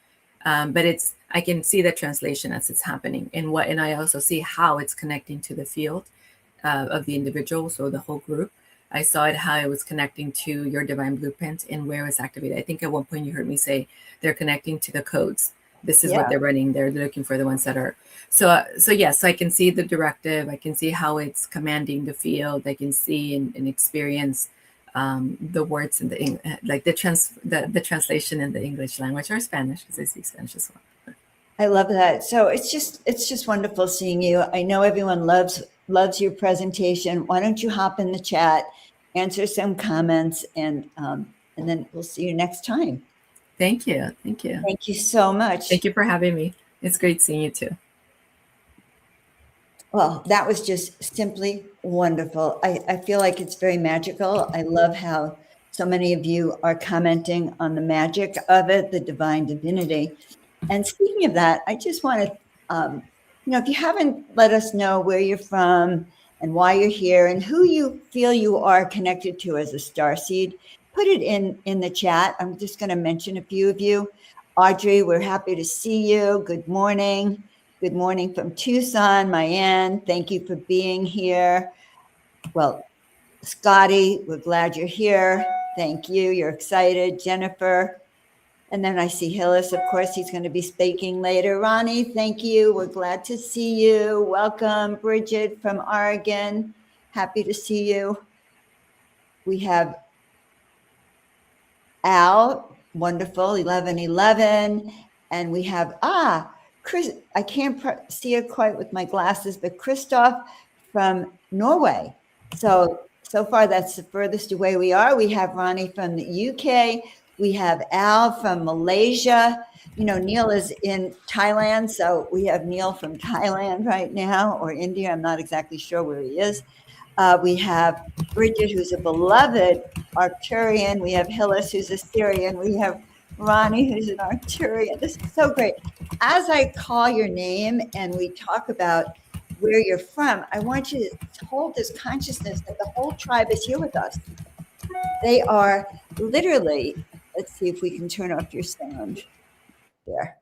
But I can see the translation as it's happening, and I also see how it's connecting to the field of the individual, so the whole group. I saw it, how it was connecting to your divine blueprint and where it was activated. I think at one point you heard me say they're connecting to the codes. This is what they're running. They're looking for the ones that are. So yes, I can see the directive. I can see how it's commanding the field. I can see and experience the words in the translation in the English language or Spanish, because I speak Spanish as well. I love that. So it's just wonderful seeing you. I know everyone loves your presentation. Why don't you hop in the chat, answer some comments, and then we'll see you next time. Thank you. Thank you. Thank you so much. Thank you for having me. It's great seeing you too. Well, that was just simply wonderful. I feel like it's very magical. I love how so many of you are commenting on the magic of it, the divine divinity. And speaking of that, I just want to, if you haven't let us know where you're from and why you're here and who you feel you are connected to as a starseed, put it in the chat. I'm just going to mention a few of you. Audrey, we're happy to see you. Good morning. Good morning from Tucson. Mayanne, thank you for being here. Well, Scotty, we're glad you're here. Thank you. You're excited. Jennifer. And then I see Hillis, of course, he's going to be speaking later. Ronnie, thank you. We're glad to see you. Welcome, Bridget from Oregon. Happy to see you. We have Al, wonderful, 1111. And we have, Chris, I can't see it quite with my glasses, but Christoph from Norway. So far, that's the furthest away we are. We have Ronnie from the UK. We have Al from Malaysia. Neil is in Thailand, so we have Neil from Thailand right now, or India. I'm not exactly sure where he is. We have Bridget, who's a beloved Arcturian. We have Hillis, who's a Syrian. We have Ronnie, who's an Arcturian. This is so great. As I call your name and we talk about where you're from, I want you to hold this consciousness that the whole tribe is here with us. They are literally, let's see if we can turn off your sound there.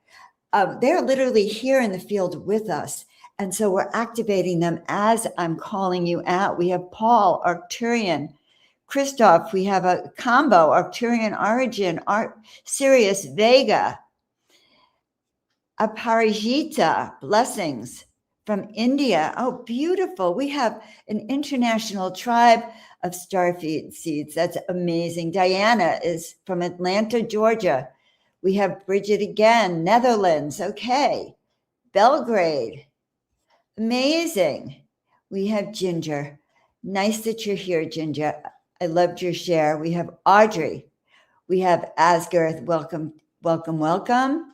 They're literally here in the field with us. And so we're activating them as I'm calling you out. We have Paul, Arcturian. Christoph, we have a combo, Arcturian origin, Sirius, Vega. Aparijita, blessings from India. Oh, beautiful. We have an international tribe of starseed seeds. That's amazing. Diana is from Atlanta, Georgia. We have Bridget again, Netherlands. Okay. Belgrade. Amazing. We have Ginger. Nice that you're here, Ginger. I loved your share. We have Audrey. We have Asgarth. Welcome, welcome, welcome.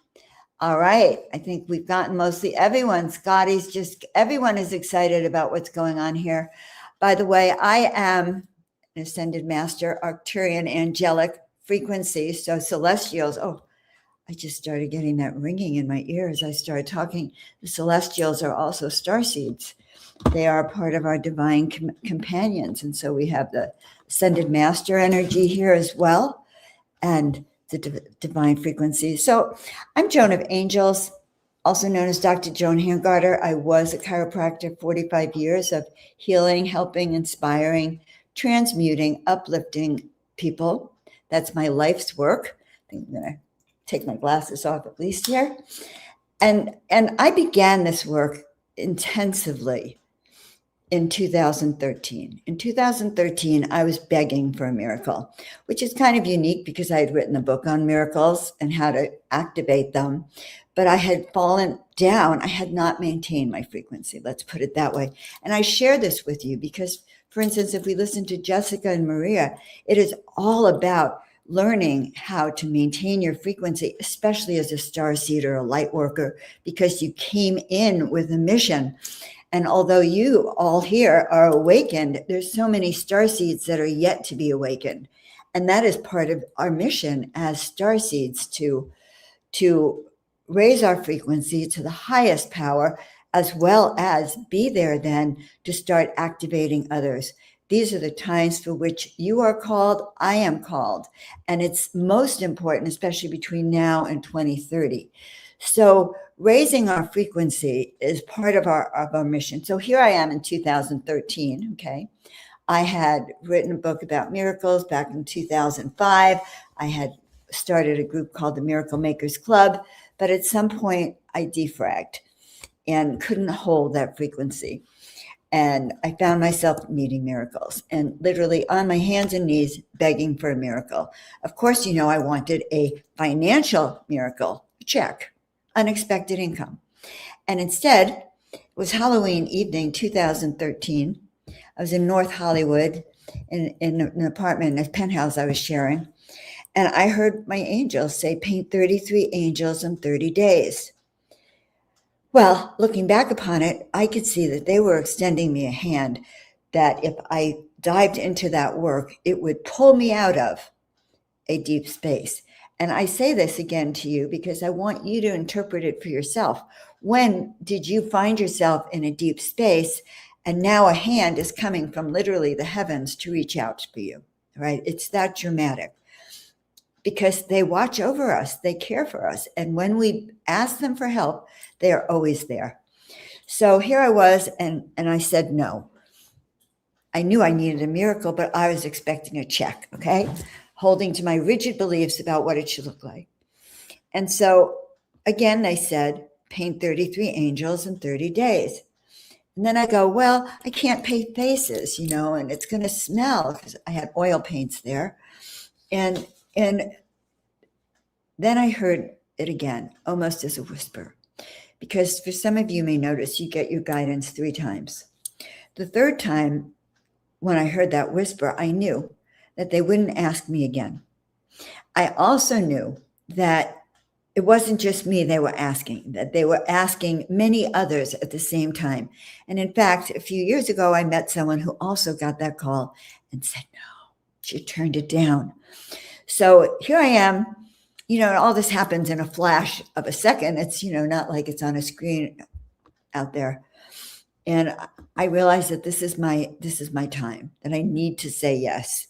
All right. I think we've gotten mostly everyone. Everyone is excited about what's going on here. By the way, I am an ascended master, Arcturian angelic frequency. So celestials. Oh, I just started getting that ringing in my ear as I started talking. The celestials are also starseeds. They are part of our divine companions. And so we have the ascended master energy here as well, and the divine frequency. So I'm Joan of Angels. also known as Dr. Joan Hangarter. I was a chiropractor, 45 years of healing, helping, inspiring, transmuting, uplifting people. That's my life's work. I think I'm going to take my glasses off at least here. And I began this work intensively in 2013. In 2013, I was begging for a miracle, which is kind of unique because I had written a book on miracles and how to activate them. But I had fallen down. I had not maintained my frequency. Let's put it that way. And I share this with you because, for instance, if we listen to Jessica and Maria, it is all about learning how to maintain your frequency, especially as a starseed or a light worker, because you came in with a mission. And although you all here are awakened, there's so many starseeds that are yet to be awakened. And that is part of our mission as starseeds to raise our frequency to the highest power, as well as be there then to start activating others. These are the times for which you are called, I am called. And it's most important, especially between now and 2030. So raising our frequency is part of our mission. So here I am in 2013, okay? I had written a book about miracles back in 2005. I had started a group called the Miracle Makers Club, but at some point I defragged and couldn't hold that frequency. And I found myself needing miracles and literally on my hands and knees begging for a miracle. Of course, I wanted a financial miracle, check, unexpected income. And instead, it was Halloween evening, 2013. I was in North Hollywood in an apartment, in a penthouse I was sharing. And I heard my angels say, paint 33 angels in 30 days. Well, looking back upon it, I could see that they were extending me a hand that if I dived into that work, it would pull me out of a deep space. And I say this again to you because I want you to interpret it for yourself. When did you find yourself in a deep space and now a hand is coming from literally the heavens to reach out for you, right? It's that dramatic. Because they watch over us, they care for us. And when we ask them for help, they are always there. So here I was, and I said no. I knew I needed a miracle, but I was expecting a check, okay? Holding to my rigid beliefs about what it should look like. And so, again, they said, paint 33 angels in 30 days. And then I go, well, I can't paint faces, and it's going to smell because I had oil paints there. And then I heard it again, almost as a whisper, because for some of you may notice you get your guidance 3 times. The third time, when I heard that whisper, I knew that they wouldn't ask me again. I also knew that it wasn't just me they were asking, that they were asking many others at the same time. And in fact, a few years ago, I met someone who also got that call and said no. She turned it down. So here I am, and all this happens in a flash of a second. It's, not like it's on a screen out there. And I realized that this is my time, that I need to say yes.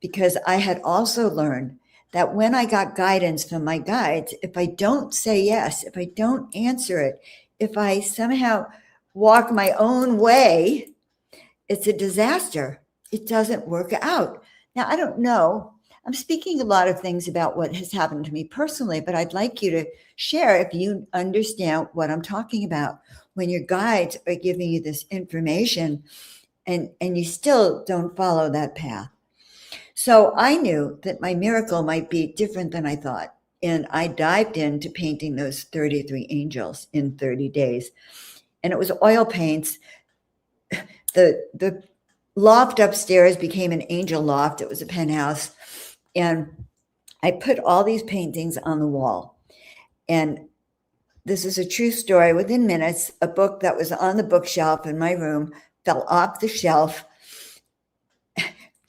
Because I had also learned that when I got guidance from my guides, if I don't say yes, if I don't answer it, if I somehow walk my own way, it's a disaster. It doesn't work out. Now, I don't know. I'm speaking a lot of things about what has happened to me personally, but I'd like you to share if you understand what I'm talking about when your guides are giving you this information and you still don't follow that path. So I knew that my miracle might be different than I thought. And I dived into painting those 33 angels in 30 days. And it was oil paints. The loft upstairs became an angel loft. It was a penthouse. And I put all these paintings on the wall. And this is a true story. Within minutes, a book that was on the bookshelf in my room fell off the shelf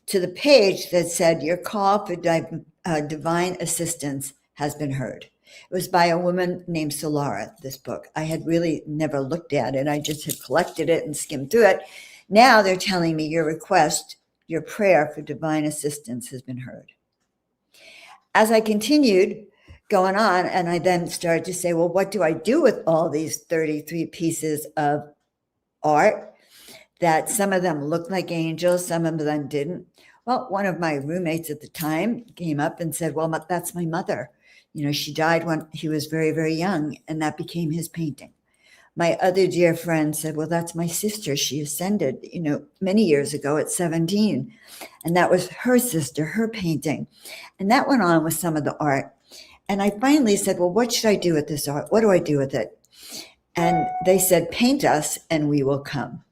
to the page that said, your call for divine assistance has been heard. It was by a woman named Solara, this book. I had really never looked at it. I just had collected it and skimmed through it. Now they're telling me your request, your prayer for divine assistance has been heard. As I continued going on. And I then started to say, well, what do I do with all these 33 pieces of art that some of them looked like angels, some of them didn't? Well, one of my roommates at the time came up and said, well, that's my mother. She died when he was very, very young, and that became his painting. My other dear friend said, well, that's my sister. She ascended, many years ago at 17. And that was her sister, her painting. And that went on with some of the art. And I finally said, well, what should I do with this art? What do I do with it? And they said, paint us and we will come.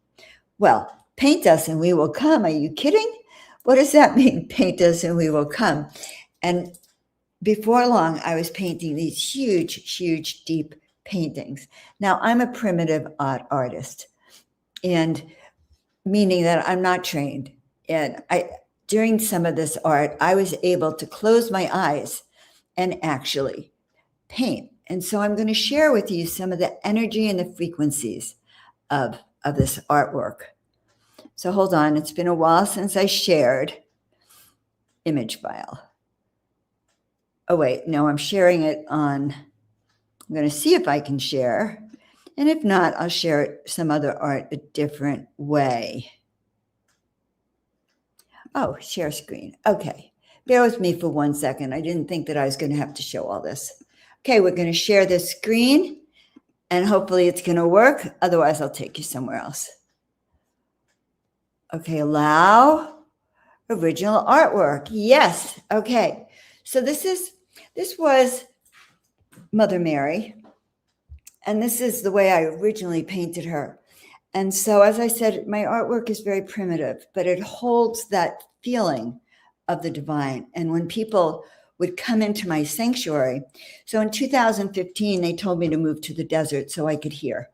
Well, paint us and we will come. Are you kidding? What does that mean? Paint us and we will come. And before long, I was painting these huge, huge, deep paintings. Now, I'm a primitive art artist, and meaning that I'm not trained. And during some of this art, I was able to close my eyes and actually paint. And so I'm going to share with you some of the energy and the frequencies of this artwork. So hold on, it's been a while since I shared image file. Oh wait, no, I'm sharing it on, I'm going to see if I can share. And if not, I'll share some other art a different way. Oh, share screen. Okay. Bear with me for 1 second. I didn't think that I was going to have to show all this. Okay, we're going to share this screen and hopefully it's going to work. Otherwise, I'll take you somewhere else. Okay, allow original artwork. Yes. Okay. So this was Mother Mary. And this is the way I originally painted her. And so, as I said, my artwork is very primitive, but it holds that feeling of the divine. And when people would come into my sanctuary, so in 2015, they told me to move to the desert so I could hear.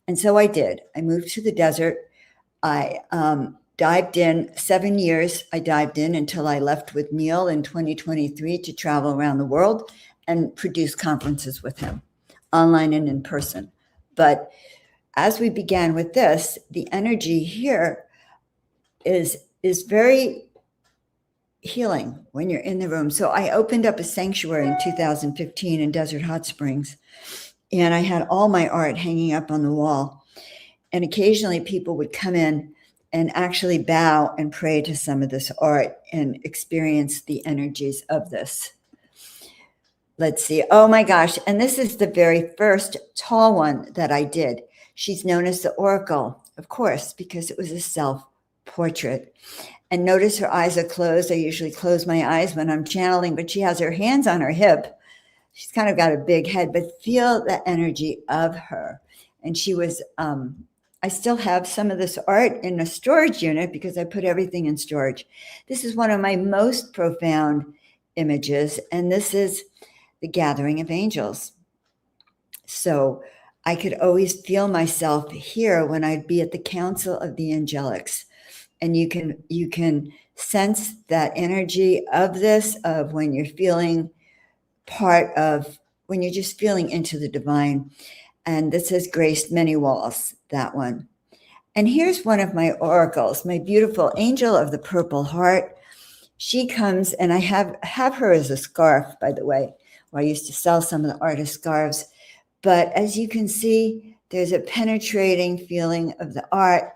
And so I did. I moved to the desert. I dived in 7 years. I dived in until I left with Neil in 2023 to travel around the world and produce conferences with him, online and in person. But as we began with this, the energy here is very healing when you're in the room. So I opened up a sanctuary in 2015 in Desert Hot Springs, and I had all my art hanging up on the wall. And occasionally people would come in and actually bow and pray to some of this art and experience the energies of this. Let's see. Oh my gosh. And this is the very first tall one that I did. She's known as the Oracle, of course, because it was a self-portrait. And notice her eyes are closed. I usually close my eyes when I'm channeling, but she has her hands on her hip. She's kind of got a big head, but feel the energy of her. And she was, I still have some of this art in a storage unit because I put everything in storage. This is one of my most profound images, and this is the Gathering of Angels. So I could always feel myself here when I'd be at the Council of the Angelics. And you can sense that energy of this, of when you're feeling part of, when you're just feeling into the divine. And this has graced many walls, that one. And here's one of my oracles, my beautiful angel of the Purple Heart. She comes, and I have her as a scarf, by the way. Well, I used to sell some of the artist scarves. But as you can see, there's a penetrating feeling of the art.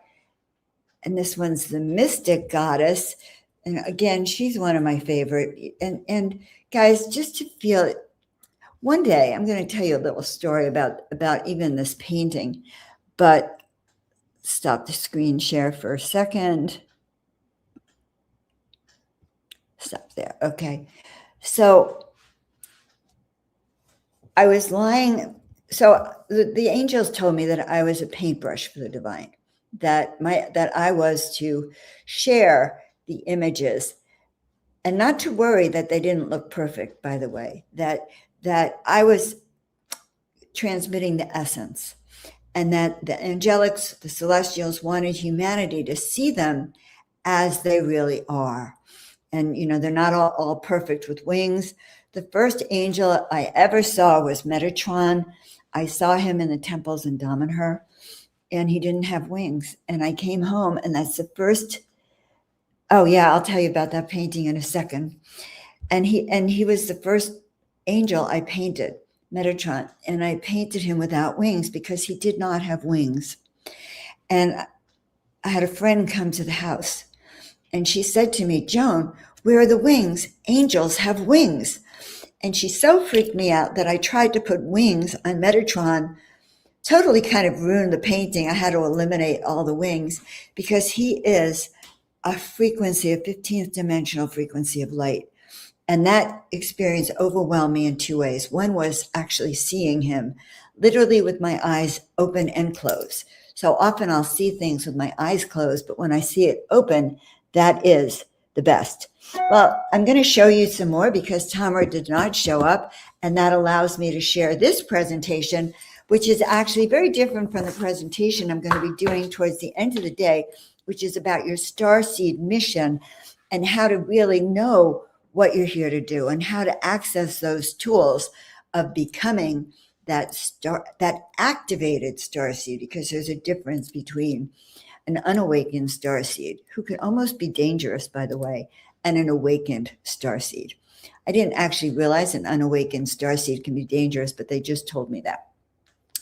And this one's the Mystic Goddess. And again, she's one of my favorite. And guys, just to feel it, one day I'm going to tell you a little story about even this painting. But stop the screen share for a second. Stop there. Okay. So I was lying. So the angels told me that I was a paintbrush for the divine, that I was to share the images and not to worry that they didn't look perfect, by the way, that I was transmitting the essence, and that the angelics, the celestials, wanted humanity to see them as they really are. And, they're not all perfect with wings. The first angel I ever saw was Metatron. I saw him in the temples in Damanhur, and he didn't have wings. And I came home, and that's the first. Oh yeah, I'll tell you about that painting in a second. And he was the first angel I painted, Metatron, and I painted him without wings because he did not have wings. And I had a friend come to the house, and she said to me, Joan, where are the wings? Angels have wings. And she so freaked me out that I tried to put wings on Metatron, totally kind of ruined the painting. I had to eliminate all the wings because he is a frequency, a 15th dimensional frequency of light. And that experience overwhelmed me in two ways. One was actually seeing him literally with my eyes open and closed. So often I'll see things with my eyes closed, but when I see it open, that is the best. Well, I'm going to show you some more because Tamara did not show up, and that allows me to share this presentation, which is actually very different from the presentation I'm going to be doing towards the end of the day, which is about your Starseed mission and how to really know what you're here to do and how to access those tools of becoming that activated starseed, because there's a difference between an unawakened starseed, who can almost be dangerous, by the way, and an awakened starseed. I didn't actually realize an unawakened starseed can be dangerous, but they just told me that.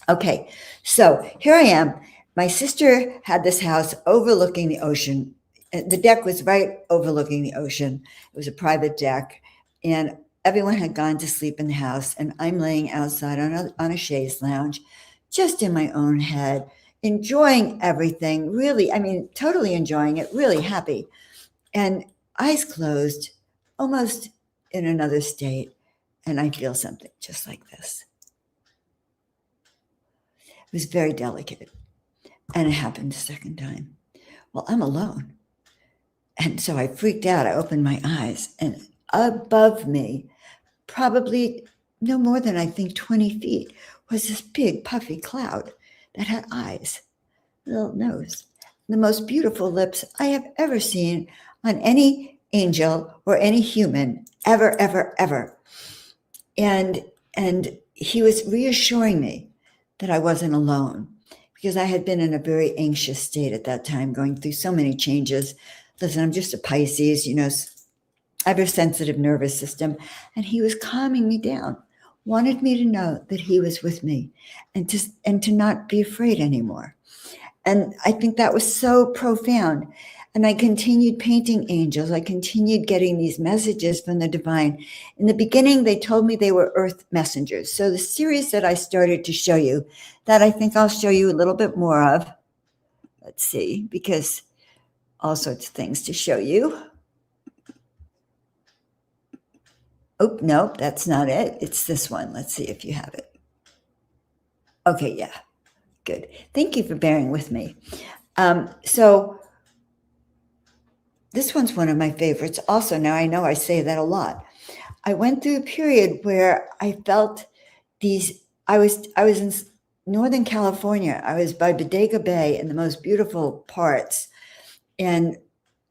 Okay, so here I am. My sister had this house overlooking the ocean. The deck was right overlooking the ocean. It was a private deck, and everyone had gone to sleep in the house, and I'm laying outside on a chaise lounge, just in my own head, enjoying everything, really, I mean, totally enjoying it, really happy, and eyes closed, almost in another state, and I feel something just like this. It was very delicate, and it happened a second time. Well, I'm alone. And so I freaked out. I opened my eyes, and above me, probably no more than I think 20 feet, was this big puffy cloud that had eyes, little nose, the most beautiful lips I have ever seen on any angel or any human, ever, ever, ever. And he was reassuring me that I wasn't alone, because I had been in a very anxious state at that time, going through so many changes. Listen, I'm just a Pisces, I have a sensitive nervous system, and he was calming me down, wanted me to know that he was with me and to not be afraid anymore. And I think that was so profound. And I continued painting angels. I continued getting these messages from the divine. In the beginning, they told me they were earth messengers. So the series that I started to show you, that I think I'll show you a little bit more of. Let's see, because all sorts of things to show you. Oh, no, that's not it. It's this one. Let's see if you have it. Okay, yeah, good. Thank you for bearing with me. So this one's one of my favorites also. Now, I know I say that a lot. I went through a period where I felt I was in Northern California. I was by Bodega Bay in the most beautiful parts, and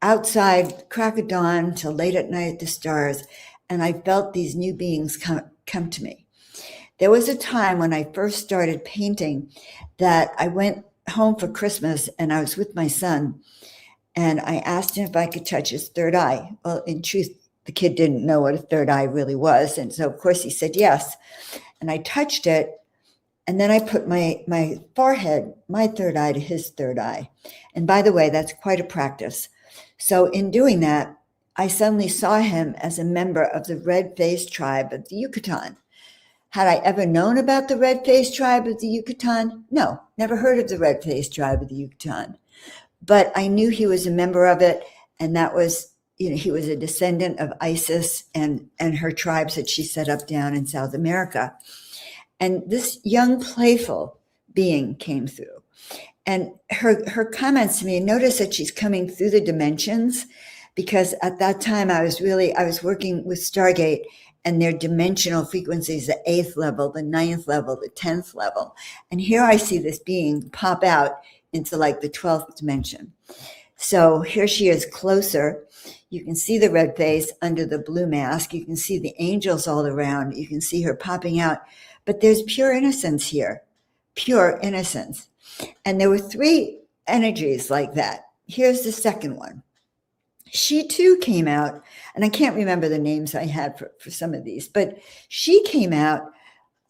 outside crack of dawn till late at night at the stars, and I felt these new beings come to me. There was a time when I first started painting that I went home for Christmas, and I was with my son, and I asked him if I could touch his third eye. Well, in truth, the kid didn't know what a third eye really was, and so of course he said yes. And I touched it, and then I put my forehead, my third eye, to his third eye. And by the way, that's quite a practice. So in doing that, I suddenly saw him as a member of the red-faced tribe of the Yucatan. Had I ever known about the red-faced tribe of the Yucatan? No, never heard of the red-faced tribe of the Yucatan. But I knew he was a member of it, and that was, he was a descendant of Isis and her tribes that she set up down in South America. And this young, playful being came through. And her comments to me, notice that she's coming through the dimensions, because at that time I was working with Stargate and their dimensional frequencies, the 8th level, the 9th level, the 10th level. And here I see this being pop out into like the 12th dimension. So here she is closer. You can see the red face under the blue mask. You can see the angels all around. You can see her popping out. But there's pure innocence here, pure innocence. And there were 3 energies like that. Here's the second one. she too came out, and I can't remember the names I had for some of these, but she came out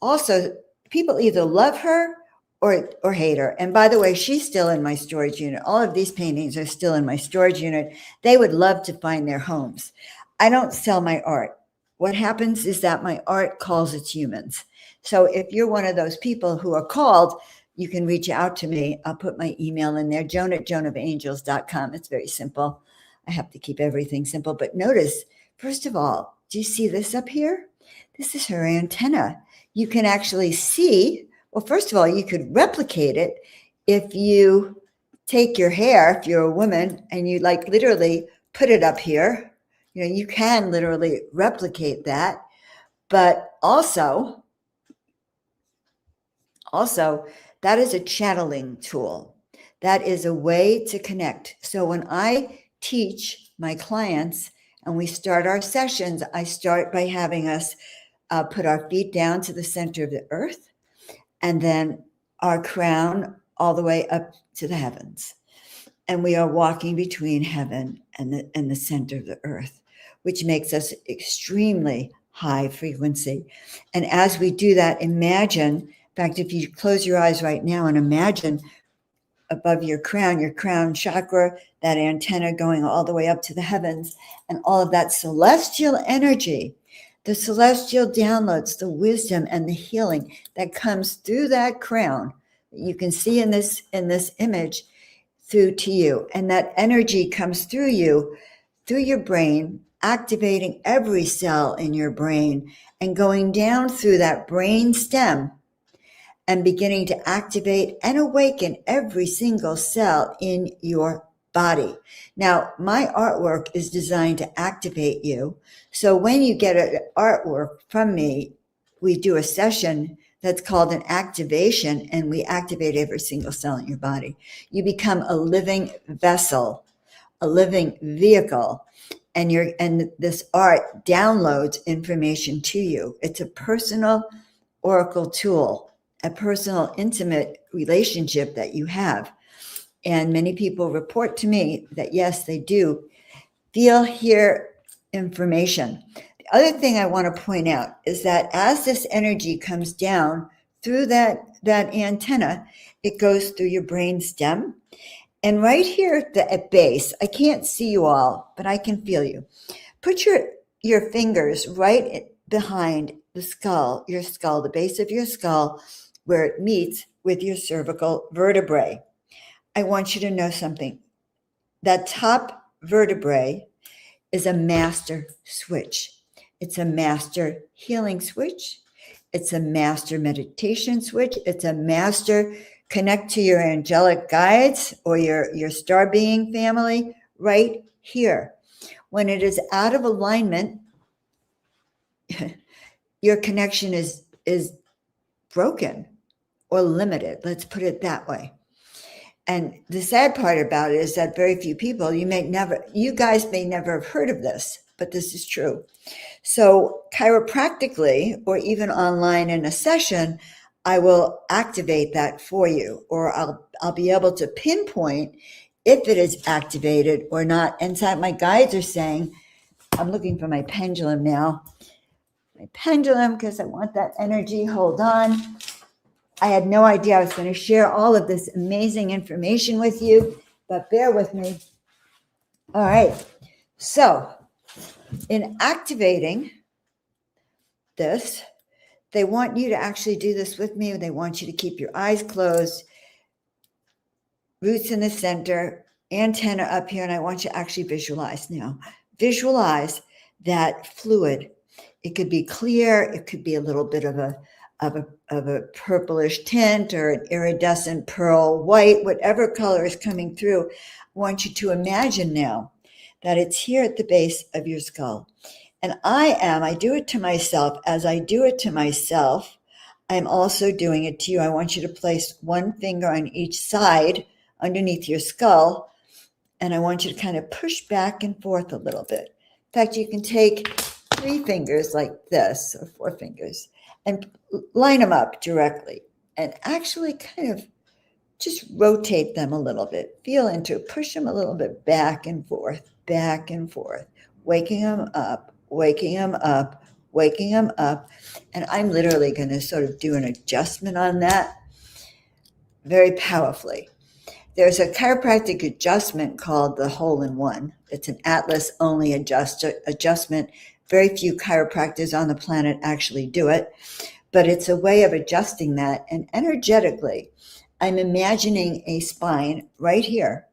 also. People either love her or hate her. And by the way, she's still in my storage unit. All of these paintings are still in my storage unit. They would love to find their homes. I don't sell my art. What happens is that my art calls its humans. So if you're one of those people who are called, you can reach out to me. I'll put my email in there, joan@joanofangels.com. It's very simple. I have to keep everything simple. But notice, first of all, do you see this up here? This is her antenna. You can actually see, well, first of all, you could replicate it if you take your hair, if you're a woman, and you like literally put it up here. You know, you can literally replicate that. But also, that is a channeling tool. That is a way to connect. So when I teach my clients and we start our sessions, I start by having us put our feet down to the center of the earth, and then our crown all the way up to the heavens. And we are walking between heaven and the center of the earth, which makes us extremely high frequency. And as we do that, imagine, in fact, if you close your eyes right now and imagine above your crown chakra, that antenna going all the way up to the heavens, and all of that celestial energy, the celestial downloads, the wisdom and the healing that comes through that crown, you can see in this image, through to you. And that energy comes through you, through your brain, activating every cell in your brain and going down through that brain stem and beginning to activate and awaken every single cell in your body. Now, my artwork is designed to activate you. So when you get an artwork from me, we do a session that's called an activation, and we activate every single cell in your body. You become a living vessel, a living vehicle, and this art downloads information to you. It's a personal oracle tool, a personal, intimate relationship that you have. And many people report to me that, yes, they do feel, hear information. The other thing I want to point out is that as this energy comes down through that antenna, it goes through your brain stem. And right here at the base, I can't see you all, but I can feel you. Put your fingers right behind the skull, the base of your skull, where it meets with your cervical vertebrae. I want you to know something. That top vertebrae is a master switch. It's a master healing switch. It's a master meditation switch. It's a master connect to your angelic guides or your star being family right here. When it is out of alignment, your connection is broken or limited. Let's put it that way. And the sad part about it is that very few people, you guys may never have heard of this, but this is true. So chiropractically, or even online in a session, I will activate that for you, or I'll be able to pinpoint if it is activated or not. And so my guides are saying, I'm looking for my pendulum now. My pendulum, because I want that energy. Hold on. I had no idea I was going to share all of this amazing information with you, but bear with me. All right. So in activating this, they want you to actually do this with me. They want you to keep your eyes closed, roots in the center, antenna up here, and I want you to actually visualize now. Visualize that fluid. It could be clear. It could be a little bit of a purplish tint or an iridescent pearl white, whatever color is coming through. I want you to imagine now that it's here at the base of your skull. And I do it to myself. As I do it to myself, I'm also doing it to you. I want you to place one finger on each side underneath your skull, and I want you to kind of push back and forth a little bit. In fact, you can take 3 fingers like this, or 4 fingers, and line them up directly, and actually kind of just rotate them a little bit. Feel into it. Push them a little bit back and forth, waking them up, waking them up, waking them up. And I'm literally going to sort of do an adjustment on that very powerfully. There's a chiropractic adjustment called the hole-in-one. It's an Atlas-only adjustment. Very few chiropractors on the planet actually do it, but it's a way of adjusting that. And energetically, I'm imagining a spine right here,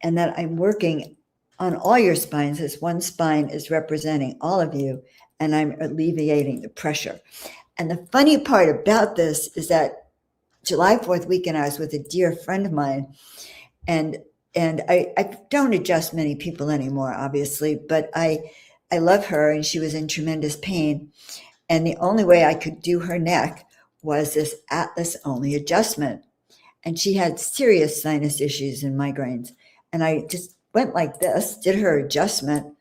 and that I'm working on all your spines. This one spine is representing all of you, and I'm alleviating the pressure. And the funny part about this is that July 4th weekend, I was with a dear friend of mine, and I don't adjust many people anymore, obviously, but I love her, and she was in tremendous pain. And the only way I could do her neck was this Atlas-only adjustment. And she had serious sinus issues and migraines. And I just went like this, did her adjustment,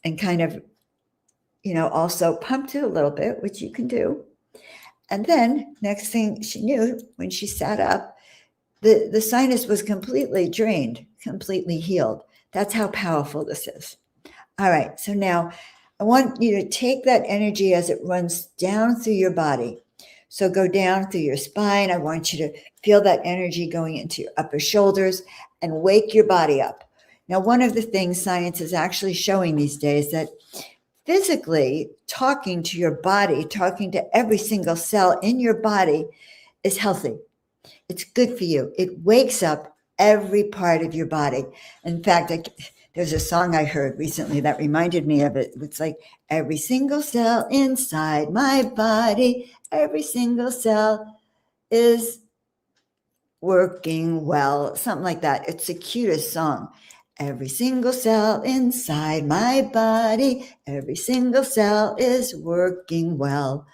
and kind of, also pumped it a little bit, which you can do. And then next thing she knew, when she sat up, the sinus was completely drained, completely healed. That's how powerful this is. All right, so now I want you to take that energy as it runs down through your body. So go down through your spine. I want you to feel that energy going into your upper shoulders and wake your body up. Now, one of the things science is actually showing these days that physically talking to your body, talking to every single cell in your body is healthy. It's good for you. It wakes up every part of your body. In fact, there's a song I heard recently that reminded me of it. It's like, every single cell inside my body, every single cell is working well. Something like that. It's the cutest song. Every single cell inside my body, every single cell is working well.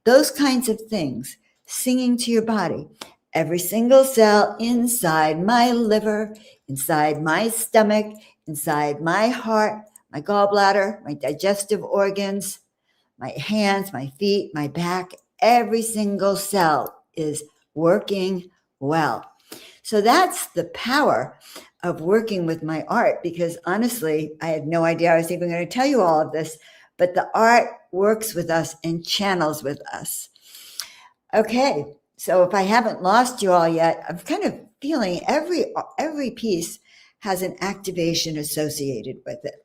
Those kinds of things, singing to your body. Every single cell inside my liver, inside my stomach, inside my heart, my gallbladder, my digestive organs, my hands, my feet, my back, every single cell is working well. So that's the power of working with my art, because honestly, I had no idea I was even going to tell you all of this, but the art works with us and channels with us. Okay, so if I haven't lost you all yet, I'm kind of feeling every piece has an activation associated with it.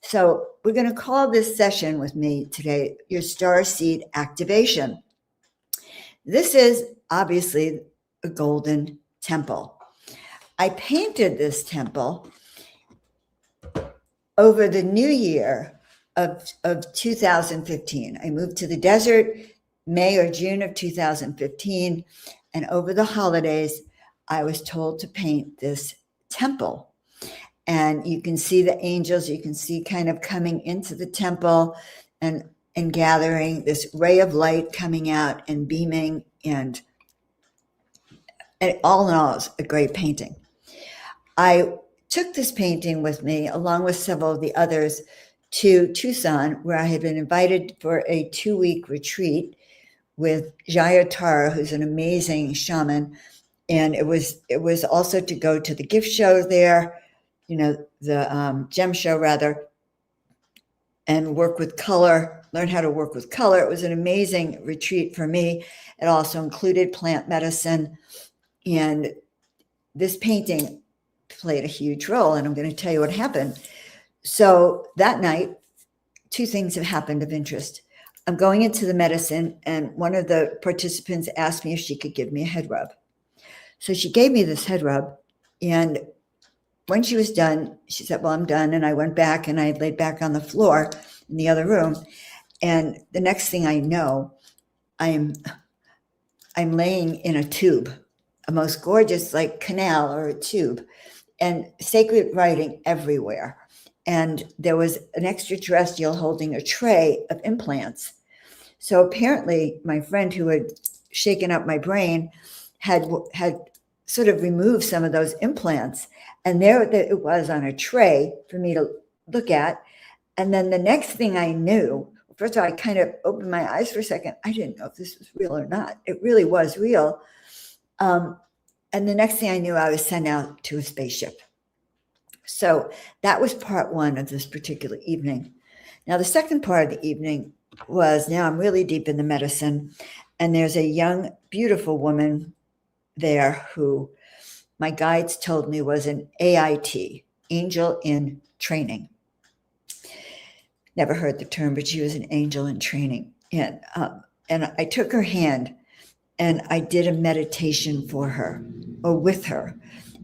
So we're going to call this session with me today your Starseed activation. This is obviously a golden temple. I painted this temple over the new year of 2015. I moved to the desert May or June of 2015, and over the holidays, I was told to paint this temple. And you can see the angels, you can see kind of coming into the temple and gathering this ray of light coming out and beaming, and all in all, it's a great painting. I took this painting with me, along with several of the others, to Tucson, where I had been invited for a 2-week retreat with Jaya Tara, who's an amazing shaman. And it was also to go to the gift show there, the gem show rather, and work with color, learn how to work with color. It was an amazing retreat for me. It also included plant medicine, and this painting played a huge role, and I'm going to tell you what happened. So that night, 2 things have happened of interest. I'm going into the medicine, and one of the participants asked me if she could give me a head rub. So she gave me this head rub, and when she was done, she said, well, I'm done. And I went back and I laid back on the floor in the other room. And the next thing I know, I'm laying in a tube, a most gorgeous like canal or a tube, and sacred writing everywhere. And there was an extraterrestrial holding a tray of implants. So apparently my friend who had shaken up my brain had sort of removed some of those implants. And there it was on a tray for me to look at. And then the next thing I knew, first of all, I kind of opened my eyes for a second. I didn't know if this was real or not. It really was real. And And the next thing I knew, I was sent out to a spaceship. So that was part one of this particular evening. Now, the second part of the evening was, now I'm really deep in the medicine, and there's a young, beautiful woman there who my guides told me was an AIT, angel in training. Never heard the term, but she was an angel in training. And I took her hand and I did a meditation for her, or with her.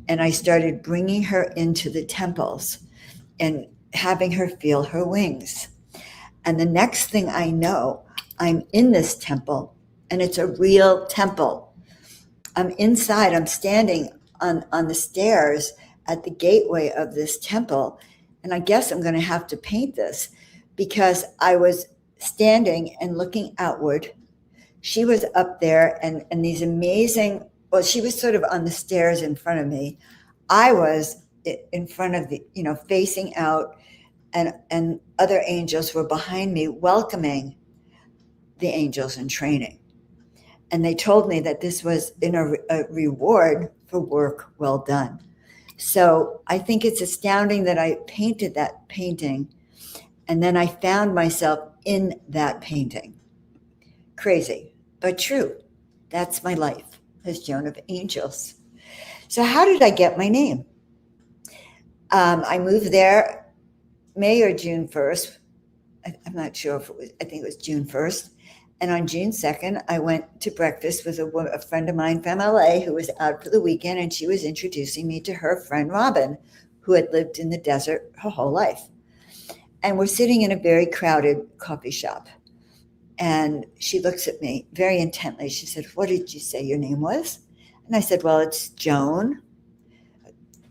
And I started bringing her into the temples and having her feel her wings. And the next thing I know, I'm in this temple, and it's a real temple. I'm inside, I'm standing on the stairs at the gateway of this temple. And I guess I'm going to have to paint this, because I was standing and looking outward. She was up there, and these amazing, well, she was sort of on the stairs in front of me. I was in front of the, facing out, and other angels were behind me welcoming the angels in training. And they told me that this was a reward for work well done. So I think it's astounding that I painted that painting, and then I found myself in that painting. Crazy, but true. That's my life as Joan of Angels. So how did I get my name? I moved there May or June 1st. I'm not sure if it was, I think it was June 1st. And on June 2nd, I went to breakfast with a friend of mine from LA who was out for the weekend, and she was introducing me to her friend Robin, who had lived in the desert her whole life. And we're sitting in a very crowded coffee shop. And she looks at me very intently. She said, "What did you say your name was?" And I said, "Well, it's Joan."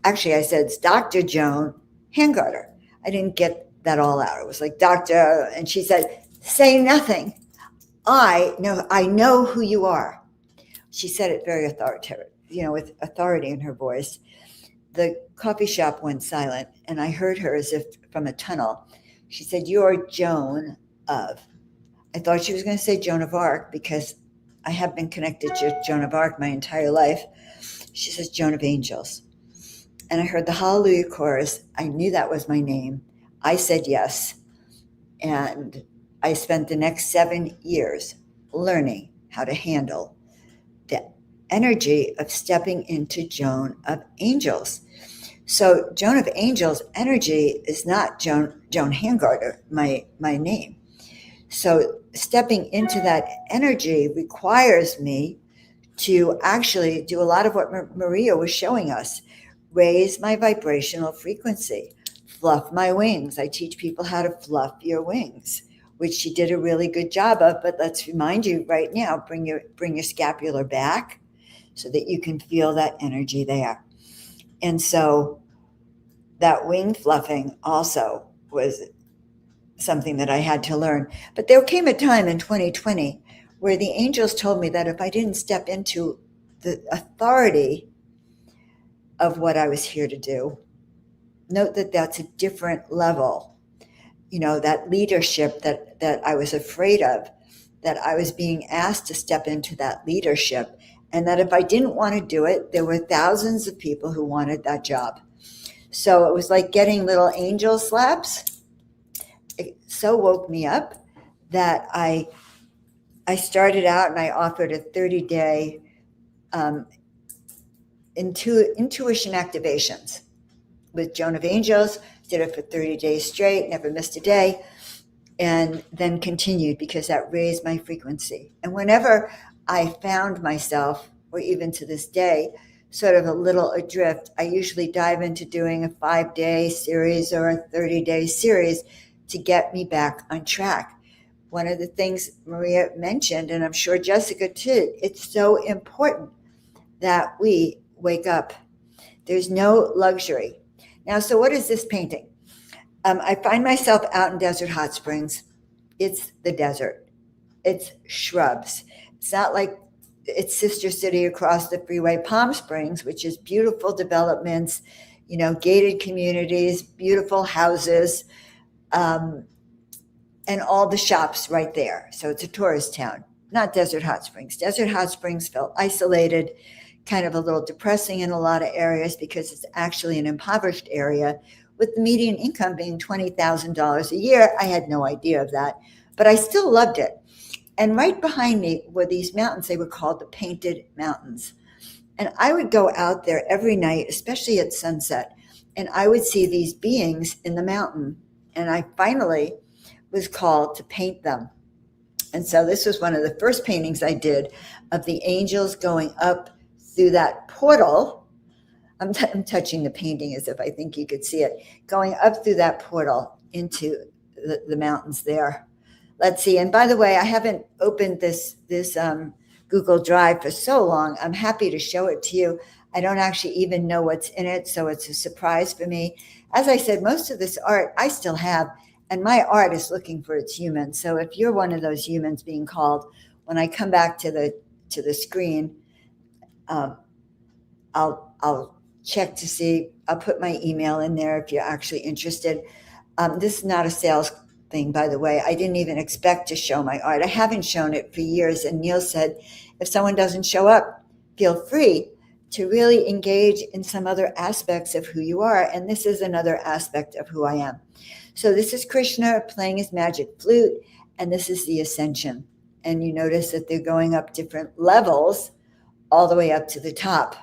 Actually, I said, "It's Dr. Joan Hangarter." I didn't get that all out. It was like, "Doctor," and she said, "Say nothing. I know who you are." She said it very authoritative, with authority in her voice. The coffee shop went silent, and I heard her as if from a tunnel. She said, "You're Joan of." I thought she was going to say Joan of Arc, because I have been connected to Joan of Arc my entire life. She says, "Joan of Angels." And I heard the Hallelujah chorus. I knew that was my name. I said yes. And I spent the next 7 years learning how to handle the energy of stepping into Joan of Angels. So Joan of Angels energy is not Joan Hangarter, my name. So stepping into that energy requires me to actually do a lot of what Maria was showing us. Raise my vibrational frequency, fluff my wings. I teach people how to fluff your wings, which she did a really good job of. But let's remind you right now, bring your scapular back so that you can feel that energy there. And so that wing fluffing also was something that I had to learn. But there came a time in 2020 where the angels told me that if I didn't step into the authority of what I was here to do, note that that's a different level, that leadership that I was afraid of, that I was being asked to step into that leadership, and that if I didn't want to do it, there were thousands of people who wanted that job. So it was like getting little angel slaps. It so woke me up that I started out and I offered a 30-day intuition activations with Joan of Angels. Did it for 30 days straight, never missed a day, and then continued because that raised my frequency. And whenever I found myself, or even to this day, sort of a little adrift, I usually dive into doing a 5-day series or a 30-day series to get me back on track. One of the things Maria mentioned, and I'm sure Jessica too, it's so important that we wake up. There's no luxury. Now, so what is this painting? I find myself out in Desert Hot Springs. It's the desert. It's shrubs. It's not like its sister city across the freeway, Palm Springs, which is beautiful developments, gated communities, beautiful houses, and all the shops right there. So it's a tourist town, not Desert Hot Springs. Desert Hot Springs felt isolated, kind of a little depressing in a lot of areas because it's actually an impoverished area with the median income being $20,000 a year. I had no idea of that, but I still loved it. And right behind me were these mountains. They were called the Painted Mountains. And I would go out there every night, especially at sunset, and I would see these beings in the mountain. And I finally was called to paint them. And so this was one of the first paintings I did of the angels going up through that portal. I'm touching the painting as if I think you could see it, going up through that portal into the mountains there. Let's see. And by the way, I haven't opened this Google Drive for so long. I'm happy to show it to you. I don't actually even know what's in it, so it's a surprise for me. As I said, most of this art I still have, and my art is looking for its humans. So if you're one of those humans being called, when I come back to the screen, I'll check to see. I'll put my email in there if you're actually interested. This is not a sales thing, by the way. I didn't even expect to show my art. I haven't shown it for years. And Neil said, if someone doesn't show up, feel free to really engage in some other aspects of who you are. And this is another aspect of who I am. So this is Krishna playing his magic flute, and this is the ascension. And you notice that they're going up different levels all the way up to the top.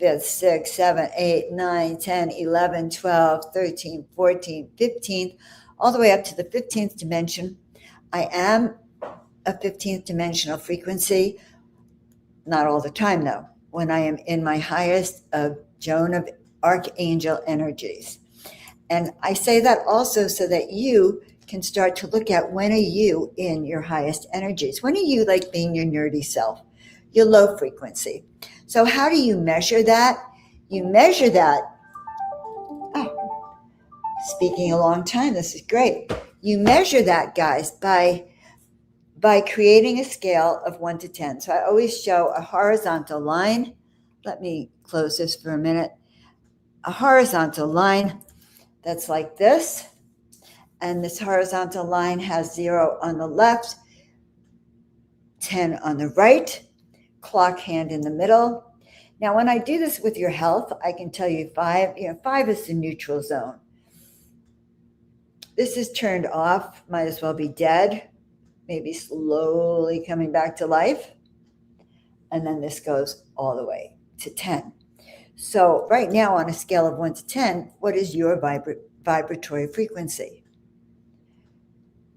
5th, 6th, 7th, 8th, 9th, 10th, 11th, 12th, 13th, 14th, 15th, all the way up to the 15th dimension. I am a 15th dimensional frequency, not all the time though, when I am in my highest of Joan of Archangel energies. And I say that also so that you can start to look at, when are you in your highest energies? When are you like being your nerdy self, your low frequency? So how do you measure that? You measure that. Oh, speaking a long time, this is great. You measure that, guys, by creating a scale of 1 to 10. So I always show a horizontal line. Let me close this for a minute. A horizontal line that's like this. And this horizontal line has 0 on the left, 10 on the right, clock hand in the middle. Now, when I do this with your health, I can tell you 5, 5 is the neutral zone. This is turned off, might as well be dead, maybe slowly coming back to life. And then this goes all the way to 10. So right now on a scale of 1 to 10, what is your vibratory frequency?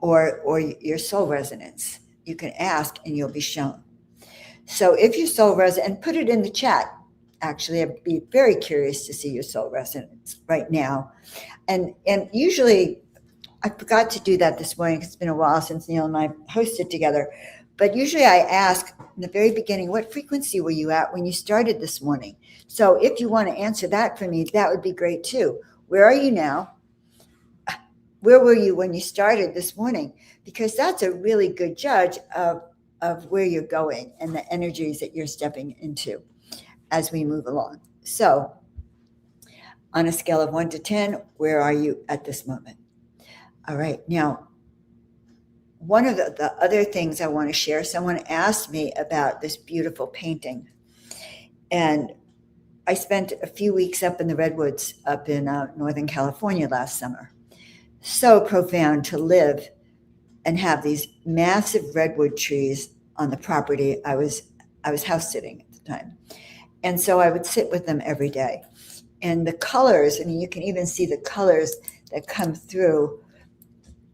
Or your soul resonance? You can ask and you'll be shown. So if your soul resonance, and put it in the chat. Actually, I'd be very curious to see your soul resonance right now. And usually, I forgot to do that this morning. It's been a while since Neil and I hosted together. But usually I ask in the very beginning, what frequency were you at when you started this morning? So if you want to answer that for me, that would be great too. Where are you now? Where were you when you started this morning? Because that's a really good judge of where you're going and the energies that you're stepping into as we move along. So on a scale of 1 to 10, where are you at this moment? All right. Now, one of the other things I want to share, someone asked me about this beautiful painting. And I spent a few weeks up in the Redwoods up in Northern California last summer. So profound to live and have these massive redwood trees on the property. I was house sitting at the time. And so I would sit with them every day. And the colors, I mean, you can even see the colors that come through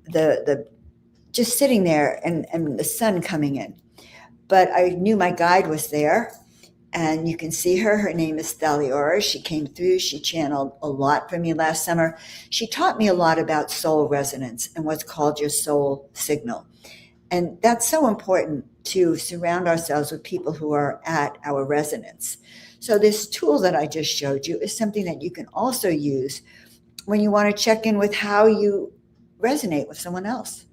the just sitting there and the sun coming in. But I knew my guide was there, and you can see her. Her name is Thaliora. She came through. She channeled a lot for me last summer. She taught me a lot about soul resonance and what's called your soul signal. And that's so important to surround ourselves with people who are at our resonance. So this tool that I just showed you is something that you can also use when you want to check in with how you resonate with someone else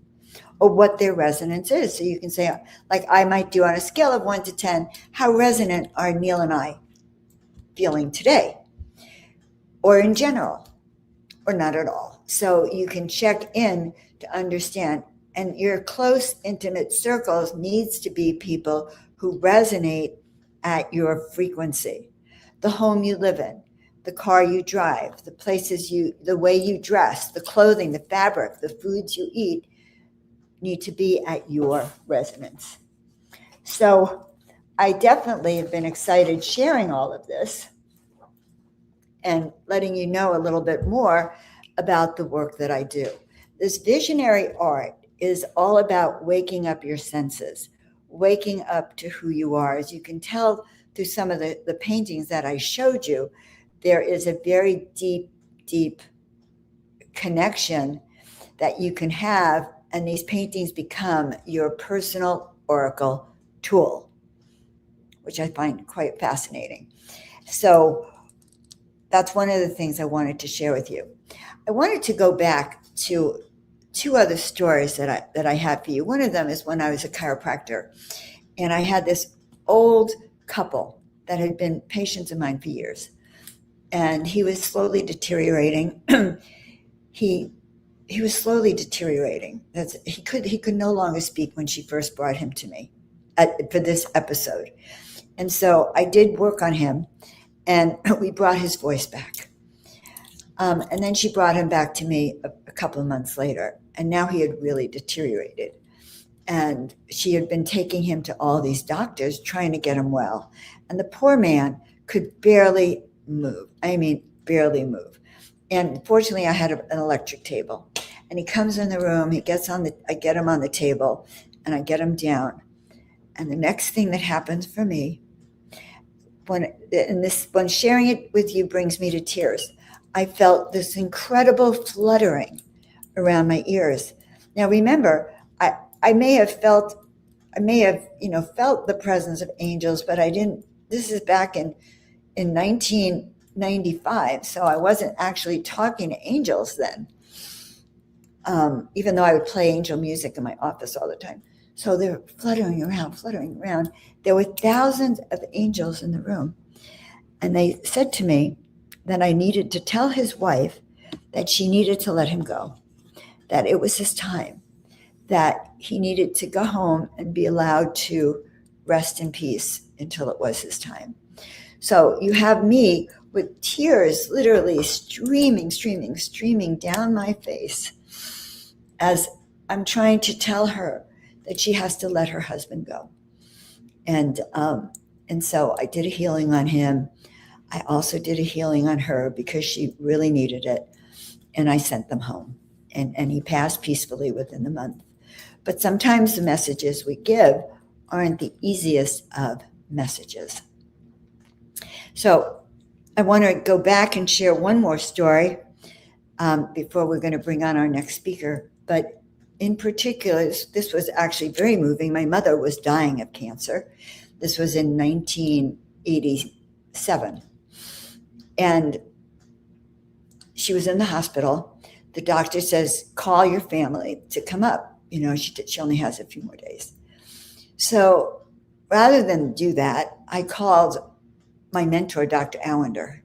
or what their resonance is. So you can say, like I might do on a scale of 1 to 10, how resonant are Neil and I feeling today? Or in general, or not at all. So you can check in to understand. And your close, intimate circles needs to be people who resonate at your frequency. The home you live in, the car you drive, the way you dress, the clothing, the fabric, the foods you eat need to be at your resonance. So I definitely have been excited sharing all of this and letting you know a little bit more about the work that I do. This visionary art is all about waking up your senses, waking up to who you are. As you can tell through some of the paintings that I showed you, there is a very deep connection that you can have, and these paintings become your personal oracle tool, which I find quite fascinating. So that's one of the things I wanted to share with you. I wanted to go back to two other stories that I had for you. One of them is when I was a chiropractor, and I had this old couple that had been patients of mine for years, and he was slowly deteriorating. He was slowly deteriorating. He could no longer speak when she first brought him to me for this episode. And so I did work on him, and we brought his voice back. And then she brought him back to me a couple of months later, and now he had really deteriorated. And she had been taking him to all these doctors trying to get him well. And the poor man could barely move. I mean, barely move. And fortunately, I had an electric table. And he comes in the room, I get him on the table, and I get him down. And the next thing that happens for me, when sharing it with you brings me to tears, I felt this incredible fluttering around my ears. Now remember, I may have felt the presence of angels, but I didn't. This is back in 1995, so I wasn't actually talking to angels then. Even though I would play angel music in my office all the time. So they're fluttering around. There were thousands of angels in the room. And they said to me that I needed to tell his wife that she needed to let him go, that it was his time, that he needed to go home and be allowed to rest in peace until it was his time. So you have me with tears literally streaming down my face as I'm trying to tell her that she has to let her husband go. And so I did a healing on him. I also did a healing on her because she really needed it. And I sent them home. And he passed peacefully within the month. But sometimes the messages we give aren't the easiest of messages. So I want to go back and share one more story before we're going to bring on our next speaker. But in particular, this was actually very moving. My mother was dying of cancer. This was in 1987. And she was in the hospital. The doctor says, call your family to come up. She only has a few more days. So rather than do that, I called my mentor, Dr. Allender.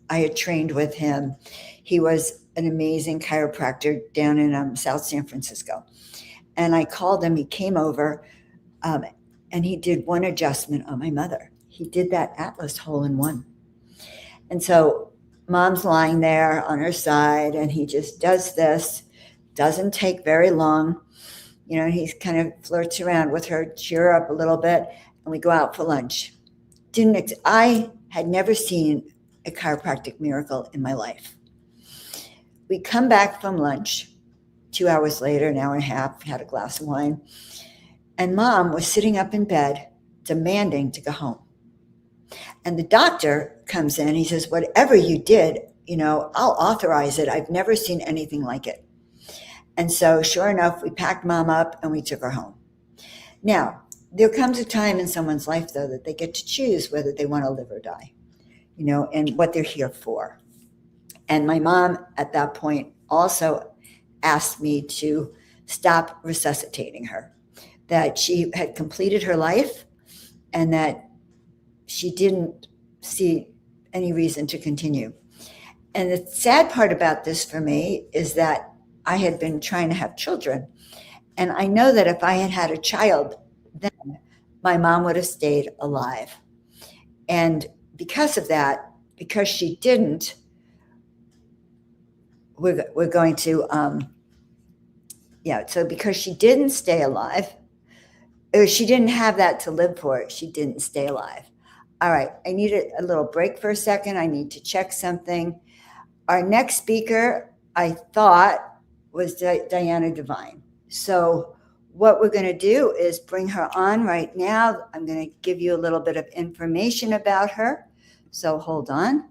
I had trained with him. He was an amazing chiropractor down in South San Francisco. And I called him. He came over and he did one adjustment on my mother. He did that Atlas hole-in-one. And so Mom's lying there on her side, and he just does this. Doesn't take very long. He kind of flirts around with her, cheer her up a little bit, and we go out for lunch. I had never seen a chiropractic miracle in my life. We come back from lunch 2 hours later, an hour and a half, had a glass of wine, and Mom was sitting up in bed demanding to go home. And the doctor comes in, he says, whatever you did, I'll authorize it. I've never seen anything like it. And so sure enough, we packed Mom up and we took her home. Now, there comes a time in someone's life, though, that they get to choose whether they want to live or die, and what they're here for. And my mom at that point also asked me to stop resuscitating her, that she had completed her life and that she didn't see any reason to continue. And the sad part about this for me is that I had been trying to have children. And I know that if I had had a child, then my mom would have stayed alive. And because of that, because she didn't, we're going to, so because she didn't stay alive, or she didn't have that to live for, she didn't stay alive. All right, I need a little break for a second. I need to check something. Our next speaker, I thought, was Diana Devine. So what we're going to do is bring her on right now. I'm going to give you a little bit of information about her. So hold on.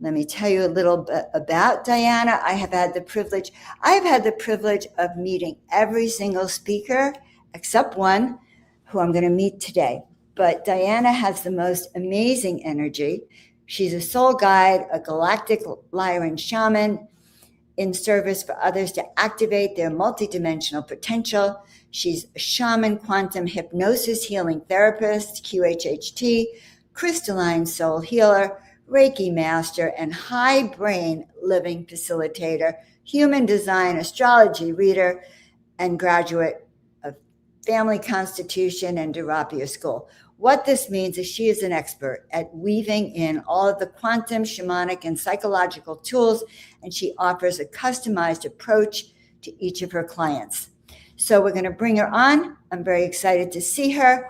Let me tell you a little bit about Diana. I have had the privilege of meeting every single speaker except one who I'm going to meet today. But Diana has the most amazing energy. She's a soul guide, a galactic Lyran shaman in service for others to activate their multidimensional potential. She's a shaman, quantum hypnosis healing therapist, QHHT, crystalline soul healer, Reiki master, and high brain living facilitator, human design astrology reader, and graduate of family constitution and Durapia School. What this means is she is an expert at weaving in all of the quantum, shamanic, and psychological tools, and she offers a customized approach to each of her clients. So we're going to bring her on. I'm very excited to see her.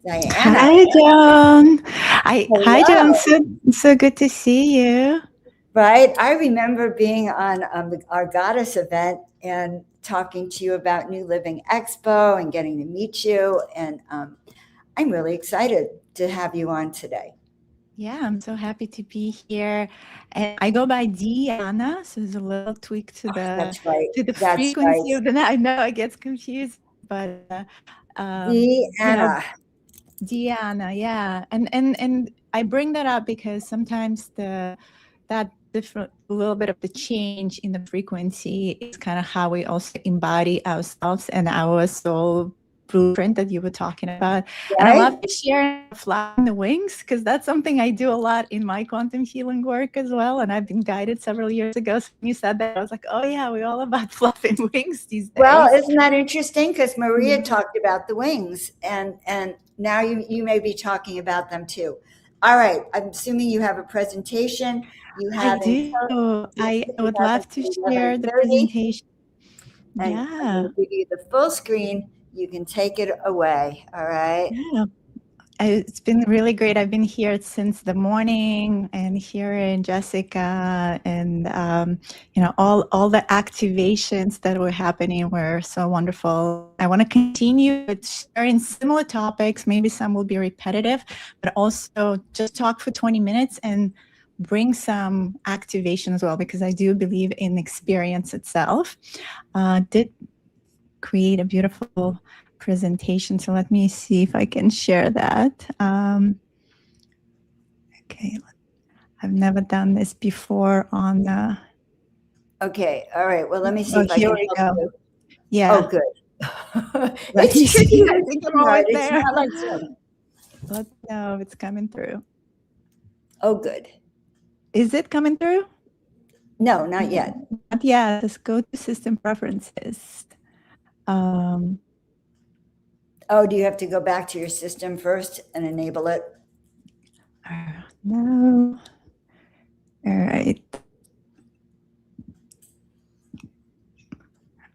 Diana. Hi, Joan. Hi, Joan. So good to see you. Right. I remember being on our Goddess event and talking to you about New Living Expo and getting to meet you. And I'm really excited to have you on today. Yeah, I'm so happy to be here. And I go by Diana, so there's a little tweak to the frequency of the name. I know it gets confused, but Diana. Diana, yeah. And I bring that up because sometimes that different, a little bit of the change in the frequency is kind of how we also embody ourselves and our soul blueprint that you were talking about. Right? And I love to share flapping the wings because that's something I do a lot in my quantum healing work as well. And I've been guided several years ago. So when you said that, I was like, oh yeah, we're all about fluffing wings these days. Well, isn't that interesting? Because Maria talked about the wings, and now you may be talking about them too. All right, I'm assuming you have a presentation. You have. I do. I would love to share the presentation. And yeah. I'm going to give you the full screen. You can take it away. All right. Yeah. It's been really great. I've been here since the morning and hearing Jessica and, all the activations that were happening were so wonderful. I want to continue with sharing similar topics. Maybe some will be repetitive, but also just talk for 20 minutes and bring some activation as well, because I do believe in experience itself. Did create a beautiful presentation. So let me see if I can share that. Okay. I've never done this before on the... Okay. All right. Well, let me see if I can help you. Yeah. Oh, good. It's tricky. I think I'm always there. It's not like Let's know if it's coming through. Oh, good. Is it coming through? No, not yet. Not yet. Let's go to system preferences. Do you have to go back to your system first and enable it? No. All right.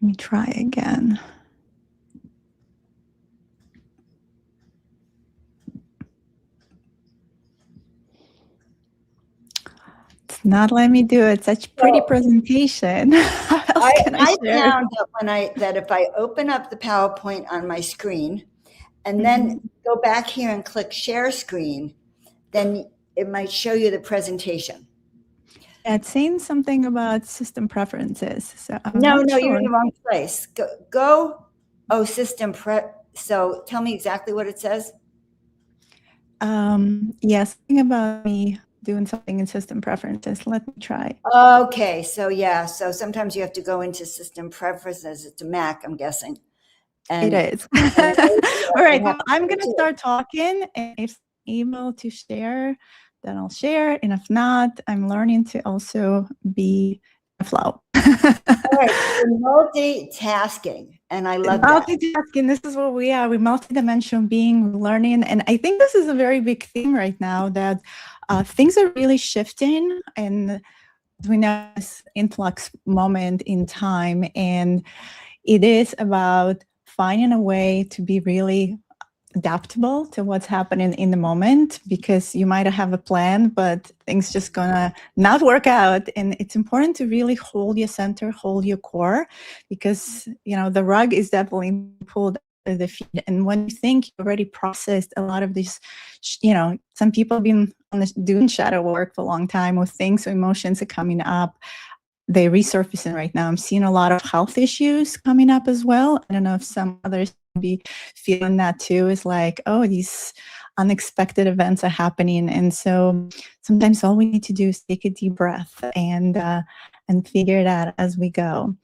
Let me try again. It's not letting me do it. Such pretty presentation. I found that if I open up the PowerPoint on my screen and then go back here and click share screen, then it might show you the presentation. Yeah, it's saying something about system preferences. So No, you're in the wrong place. Go. System prep. So tell me exactly what it says. Yes, something about me doing something in system preferences. Let me try. Okay, so so sometimes you have to go into system preferences. It's a Mac, I'm guessing. And it is. All right, well, I'm going to start talking, and if I'm able to share, then I'll share. And if not, I'm learning to also be flow. All right, so multitasking, and I love that. Multitasking, this is what we are. We're multidimensional being, learning. And I think this is a very big theme right now, that things are really shifting, and we know this influx moment in time. And it is about finding a way to be really adaptable to what's happening in the moment, because you might have a plan, but things just gonna not work out. And it's important to really hold your center, hold your core, because the rug is definitely pulled under the feet. And when you think you already processed a lot of these, some people have been doing shadow work for a long time, or things or emotions are coming up, they're resurfacing right now. I'm seeing a lot of health issues coming up as well. I don't know if some others be feeling that too. Is like, oh, these unexpected events are happening. And so sometimes all we need to do is take a deep breath and figure it out as we go.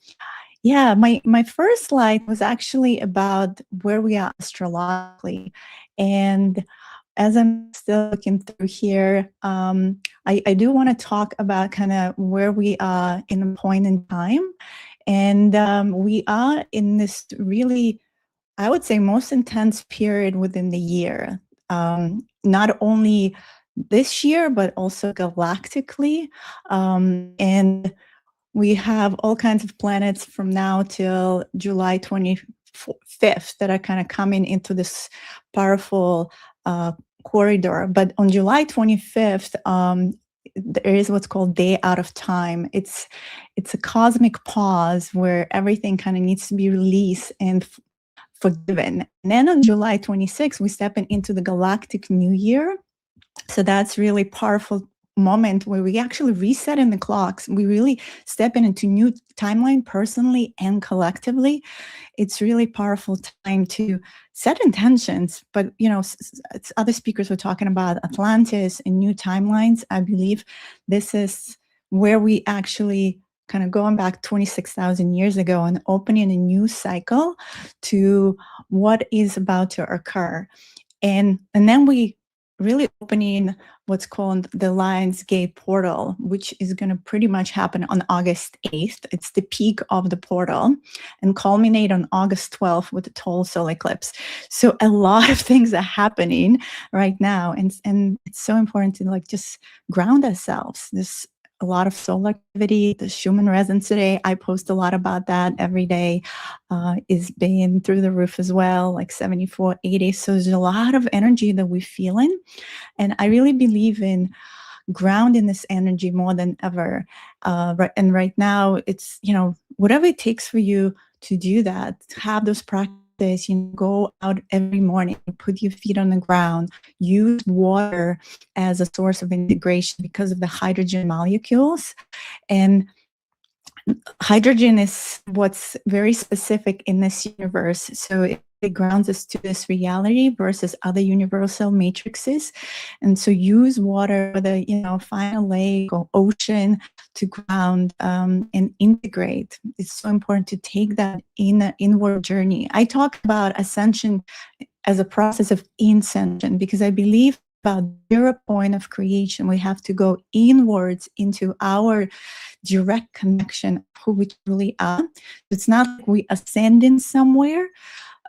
Yeah, my first slide was actually about where we are astrologically. And as I'm still looking through here, I do want to talk about kind of where we are in a point in time. And we are in this really, I would say, most intense period within the year. Not only this year, but also galactically. And we have all kinds of planets from now till July 25th that are kind of coming into this powerful corridor. But on July 25th, there is what's called Day Out of Time. It's a cosmic pause where everything kind of needs to be released and forgiven. And then on July 26th, we step into the galactic new year. So that's really powerful moment where we actually reset in the clocks. We really step into new timeline personally and collectively. It's really powerful time to set intentions. But other speakers were talking about Atlantis and new timelines. I believe this is where we actually kind of going back 26,000 years ago and opening a new cycle to what is about to occur. And then we really opening what's called the Lion's Gate portal, which is going to pretty much happen on August 8th. It's the peak of the portal, and culminate on August 12th with the total solar eclipse. So a lot of things are happening right now. And it's so important to just ground ourselves. There's a lot of solar activity, the Schumann resonance today. I post a lot about that every day. Is being through the roof as well, like 74, 80. So there's a lot of energy that we're feeling. And I really believe in grounding this energy more than ever. And right now, it's, whatever it takes for you to do that, have those practices. Go out every morning, put your feet on the ground, use water as a source of integration because of the hydrogen molecules. And hydrogen is what's very specific in this universe. So it grounds us to this reality versus other universal matrices. And so use water, whether, find a lake or ocean to ground and integrate. It's so important to take that in an inward journey. I talk about ascension as a process of ascension because I believe about 0 point of creation, we have to go inwards into our direct connection of who we truly are. It's not like we ascend in somewhere.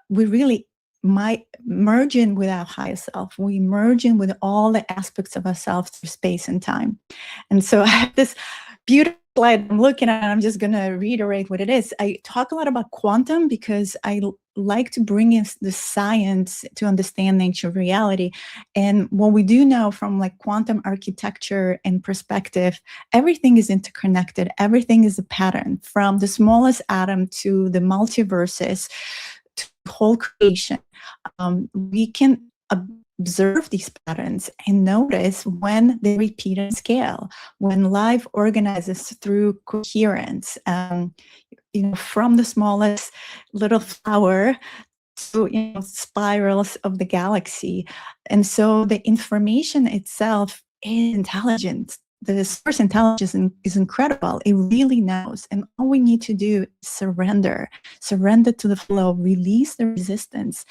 We really might merge in with our higher self. We merge in with all the aspects of ourselves through space and time. And so I have this beautiful slide I'm looking at, and I'm just going to reiterate what it is. I talk a lot about quantum because I like to bring in the science to understand nature reality. And what we do know from quantum architecture and perspective, everything is interconnected. Everything is a pattern, from the smallest atom to the multiverses, to whole creation. We can observe these patterns and notice when they repeat in scale, when life organizes through coherence, from the smallest little flower to spirals of the galaxy. And so the information itself is intelligent. The source intelligence is incredible. It really knows. And all we need to do is surrender to the flow, release the resistance.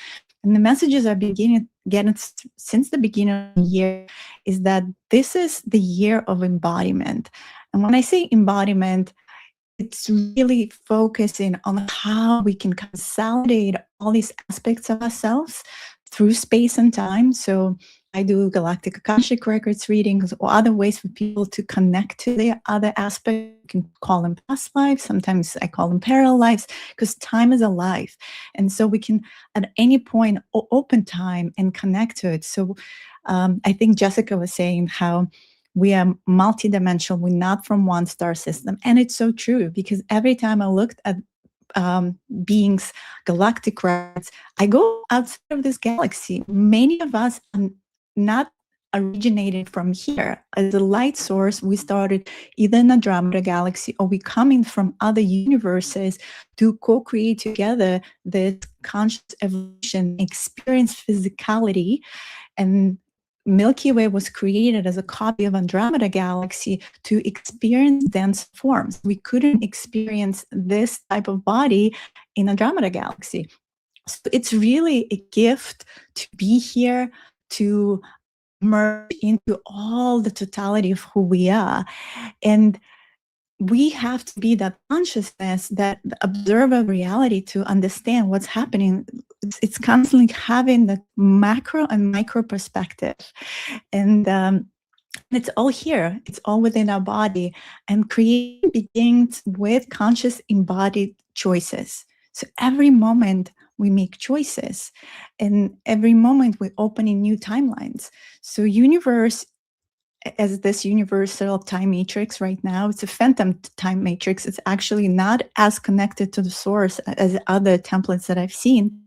And the messages I've been getting since the beginning of the year is that this is the year of embodiment. And when I say embodiment, it's really focusing on how we can consolidate all these aspects of ourselves through space and time. So I do galactic Akashic records readings or other ways for people to connect to their other aspects. You can call them past lives. Sometimes I call them parallel lives, because time is alive. And so we can at any point open time and connect to it. So I think Jessica was saying how we are multidimensional. We're not from one star system. And it's so true, because every time I looked at beings, galactic records, I go outside of this galaxy. Many of us are not originated from here. As a light source, we started either in Andromeda galaxy, or we coming from other universes to co-create together this conscious evolution, experience physicality. And Milky Way was created as a copy of Andromeda galaxy to experience dense forms. We couldn't experience this type of body in Andromeda galaxy. So it's really a gift to be here, to merge into all the totality of who we are. And we have to be that consciousness, that observer of reality, to understand what's happening. It's constantly having the macro and micro perspective. And it's all here. It's all within our body. And creating begins with conscious embodied choices. So every moment we make choices, and every moment we're opening new timelines. So universe, as this universal time matrix right now, it's a phantom time matrix. It's actually not as connected to the source as other templates that I've seen.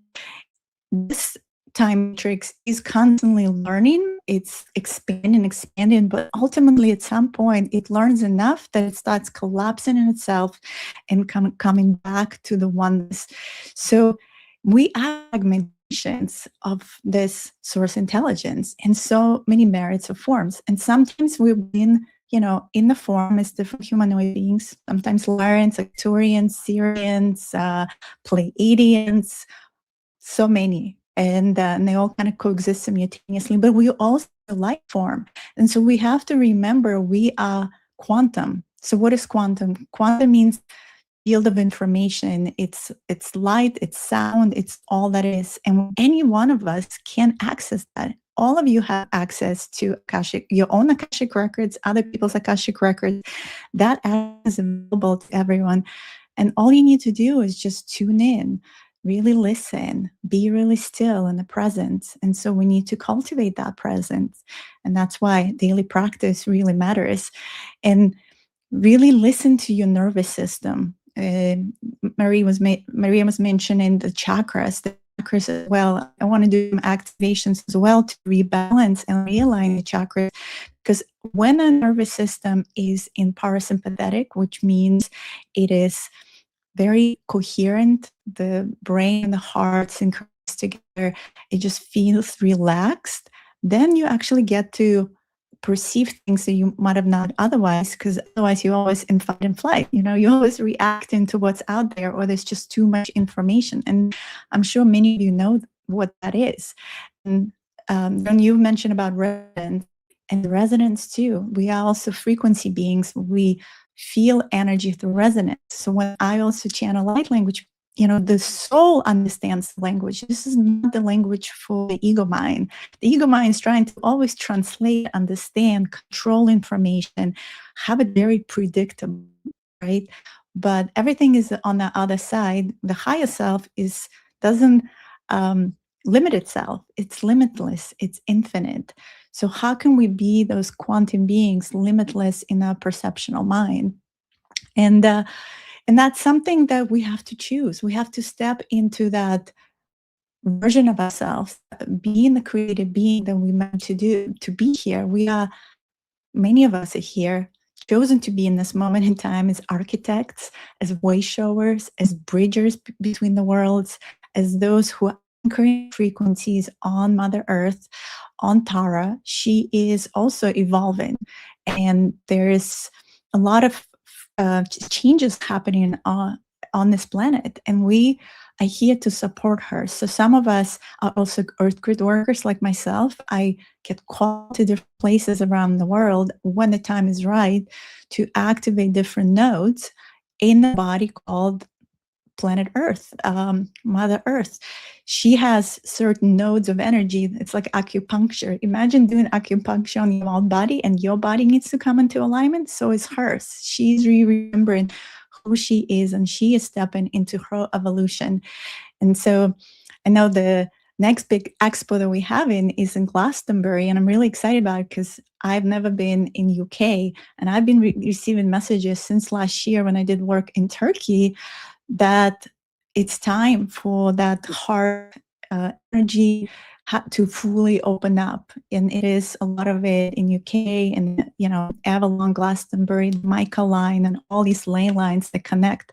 This time matrix is constantly learning. It's expanding, but ultimately at some point it learns enough that it starts collapsing in itself and coming back to the oneness. So we are fragmentations of this source intelligence in so many myriads of forms. And sometimes we've been, in the form as different humanoid beings, sometimes Lyrians, Arcturians, Syrians, Pleiadians, so many. And they all kind of coexist simultaneously, but we also are light form. And so we have to remember we are quantum. So what is quantum? Quantum means field of information. It's light, it's sound, it's all that is. And any one of us can access that. All of you have access to Akashic, your own Akashic records, other people's Akashic records. That is available to everyone. And all you need to do is just tune in, really listen, be really still in the present. And so we need to cultivate that presence. And that's why daily practice really matters. And really listen to your nervous system. Maria was mentioning the chakras as well. I want to do activations as well to rebalance and realign the chakras, because when a nervous system is in parasympathetic, which means it is very coherent, the brain and the heart synchronized together, it just feels relaxed, then you actually get to perceive things that you might have not otherwise, because otherwise you're always in fight and flight. You always reacting to what's out there, or there's just too much information. And I'm sure many of you know what that is. And when you mentioned about resonance, and resonance too, we are also frequency beings. We feel energy through resonance. So when I also channel light language, the soul understands the language. This is not the language for the ego mind. The ego mind is trying to always translate, understand, control information, have it very predictable, right? But everything is on the other side. The higher self doesn't limit itself. It's limitless. It's infinite. So how can we be those quantum beings, limitless in our perceptual mind? And that's something that we have to choose. We have to step into that version of ourselves, being the creative being that we meant to do, to be here. Many of us are here, chosen to be in this moment in time as architects, as way showers, as bridgers between the worlds, as those who are anchoring frequencies on Mother Earth, on Tara. She is also evolving, and there is a lot of changes happening on this planet, and we are here to support her. So some of us are also earth grid workers like myself. I get called to different places around the world when the time is right to activate different nodes in a body called planet Earth, Mother Earth. She has certain nodes of energy. It's like acupuncture. Imagine doing acupuncture on your own body, and your body needs to come into alignment. So is hers. She's remembering who she is, and she is stepping into her evolution. And so I know the next big expo that we have is in Glastonbury, and I'm really excited about it because I've never been in UK, and I've been receiving messages since last year when I did work in Turkey that it's time for that heart energy to fully open up. And it is a lot of it in UK and, Avalon, Glastonbury, Mica line, and all these ley lines that connect.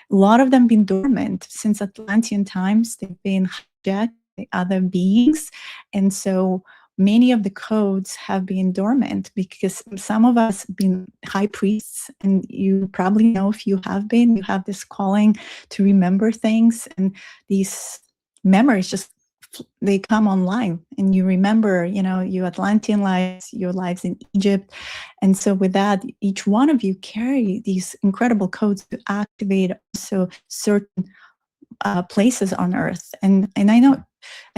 A lot of them been dormant since Atlantean times. They've been hijacked by other beings. And so many of the codes have been dormant because some of us have been high priests, and you probably know if you have this calling to remember things, and these memories just, they come online, and you remember, your Atlantean lives, your lives in Egypt. And so with that, each one of you carry these incredible codes to activate also certain places on Earth. And I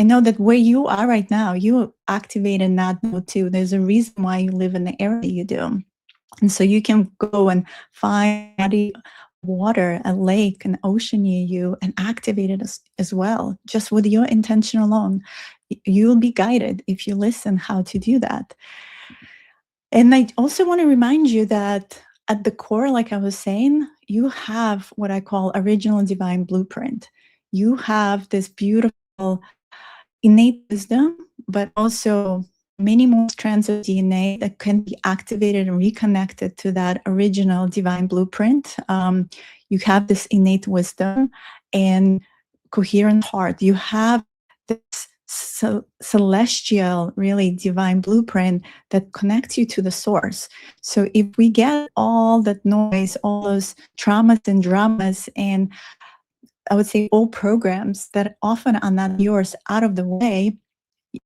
know that where you are right now, you activate in that mode too. There's a reason why you live in the area you do. And so you can go and find a body of water, a lake, an ocean near you, and activate it as well, just with your intention alone. You'll be guided if you listen how to do that. And I also want to remind you that at the core, like I was saying, you have what I call original divine blueprint. You have this beautiful innate wisdom, but also many more strands of DNA that can be activated and reconnected to that original divine blueprint. You have this innate wisdom and coherent heart. You have this celestial, really divine blueprint that connects you to the source. So if we get all that noise, all those traumas and dramas, and I would say all programs that often are not yours out of the way,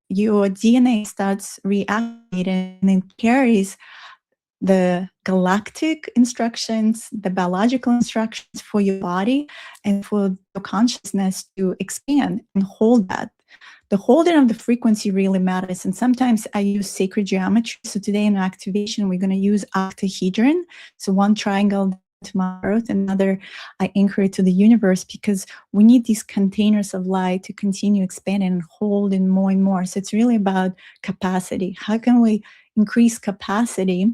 your DNA starts reactivating and it carries the galactic instructions, the biological instructions for your body and for your consciousness to expand and hold that. The holding of the frequency really matters. And sometimes I use sacred geometry. So today in activation, we're going to use octahedron. So one triangle to my earth, another I anchor it to the universe, because we need these containers of light to continue expanding and holding more and more. So it's really about capacity. How can we increase capacity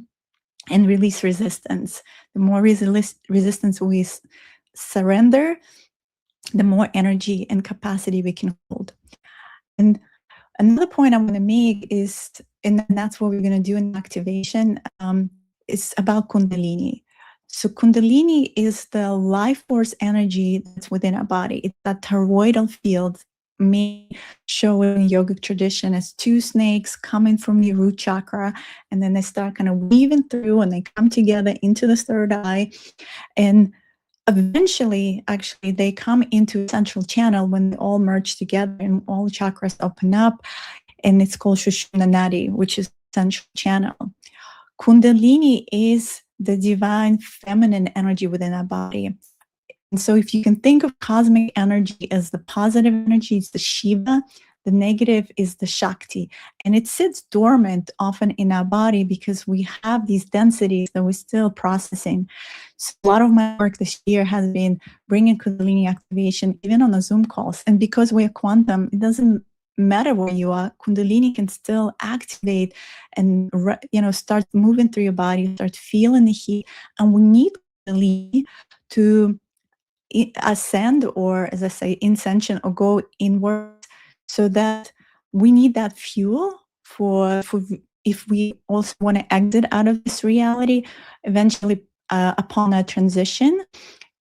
and release resistance? The more resistance we surrender, the more energy and capacity we can hold. And another point I want to make is, and that's what we're going to do in activation, is about Kundalini. So Kundalini is the life force energy that's within our body. It's that toroidal field, may show in yogic tradition as two snakes coming from the root chakra, and then they start kind of weaving through and they come together into the third eye. And eventually, actually, they come into a central channel when they all merge together and all chakras open up. And it's called Shushumna Nadi, which is central channel. Kundalini is the divine feminine energy within our body. And so if you can think of cosmic energy as the positive energy, it's the Shiva, the negative is the Shakti. And it sits dormant often in our body because we have these densities that we're still processing. So a lot of my work this year has been bringing Kundalini activation, even on the Zoom calls. And because we're quantum, it doesn't matter where you are, Kundalini can still activate and start moving through your body, start feeling the heat. And we need Kundalini to ascend, or as I say, ascension, or go inward, so that we need that fuel for if we also want to exit out of this reality eventually. Upon a transition,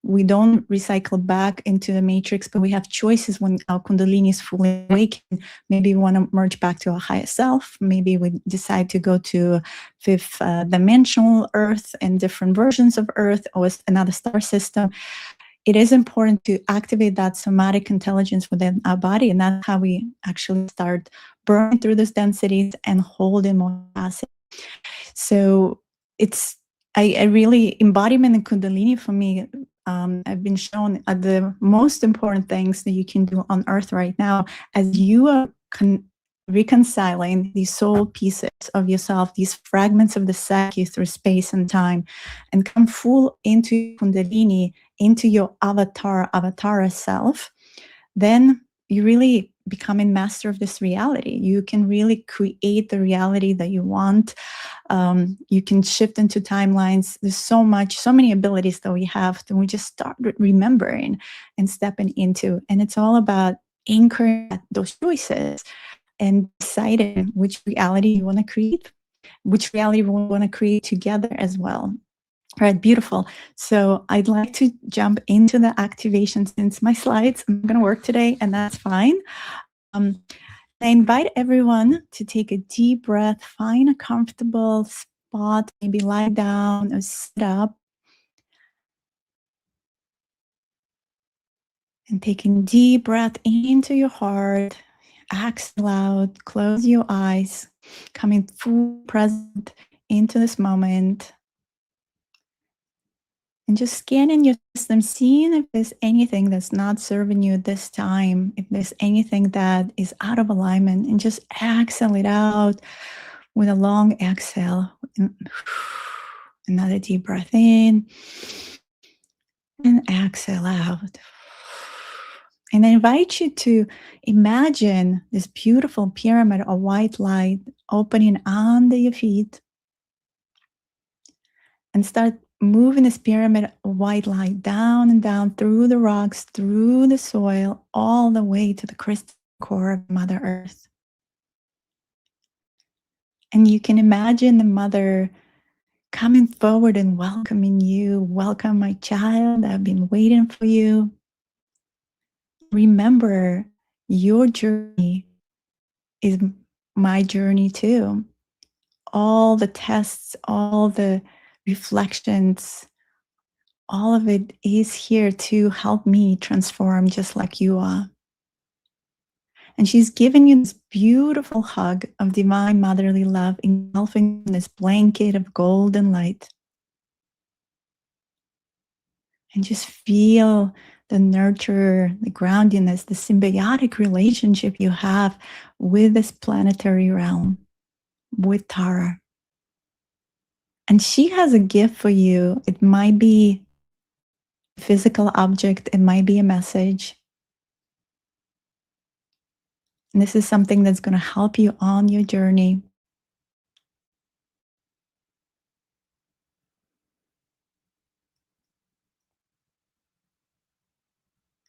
we don't recycle back into the matrix, but we have choices when our Kundalini is fully awakened. Maybe we want to merge back to our higher self. Maybe we decide to go to fifth dimensional Earth and different versions of Earth, or another star system. It is important to activate that somatic intelligence within our body, and that's how we actually start burning through those densities and holding more capacity. So it's I really, embodiment and Kundalini for me I've been shown the most important things that you can do on Earth right now as you are reconciling these soul pieces of yourself, these fragments of the psyche through space and time, and come full into Kundalini, into your avatar self, then you really becoming master of this reality. You can really create the reality that you want. You can shift into timelines. There's so many abilities that we have that we just start remembering and stepping into. And it's all about anchoring those choices and deciding which reality you want to create, which reality we want to create together as well. All right, beautiful. So I'd like to jump into the activation since my slides are going to work today, and that's fine. I invite everyone to take a deep breath, find a comfortable spot, maybe lie down or sit up. And taking a deep breath into your heart, exhale out, close your eyes, coming full present into this moment. And just scanning your system, seeing if there's anything that's not serving you this time, if there's anything that is out of alignment, and just exhale it out with a long exhale. Another deep breath in and exhale out. And I invite you to imagine this beautiful pyramid of white light opening under your feet, and start moving this pyramid of white light down and down through the rocks, through the soil, all the way to the crystal core of Mother Earth. And you can imagine the mother coming forward and welcoming you. Welcome, my child. I've been waiting for you. Remember, your journey is my journey too. All the tests, all the reflections, all of it is here to help me transform just like you are. And she's given you this beautiful hug of divine motherly love, engulfing this blanket of golden light. And just feel the nurture, the groundiness, the symbiotic relationship you have with this planetary realm, with Tara. And she has a gift for you. It might be a physical object, it might be a message. And this is something that's going to help you on your journey.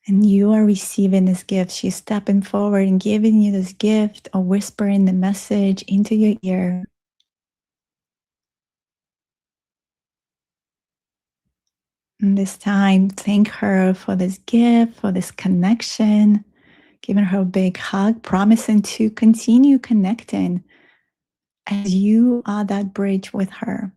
And you are receiving this gift. She's stepping forward and giving you this gift, or whispering the message into your ear. And this time, thank her for this gift, for this connection, giving her a big hug, promising to continue connecting as you are that bridge with her.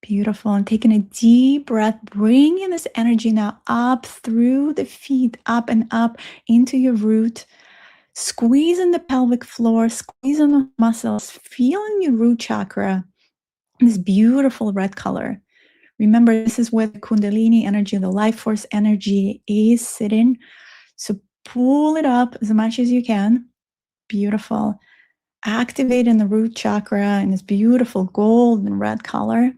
Beautiful. And taking a deep breath, bringing this energy now up through the feet, up and up into your root, squeezing the pelvic floor, squeezing the muscles, feeling your root chakra, this beautiful red color. Remember, this is where the Kundalini energy, the life force energy is sitting. So pull it up as much as you can. Beautiful. Activating the root chakra in this beautiful gold and red color.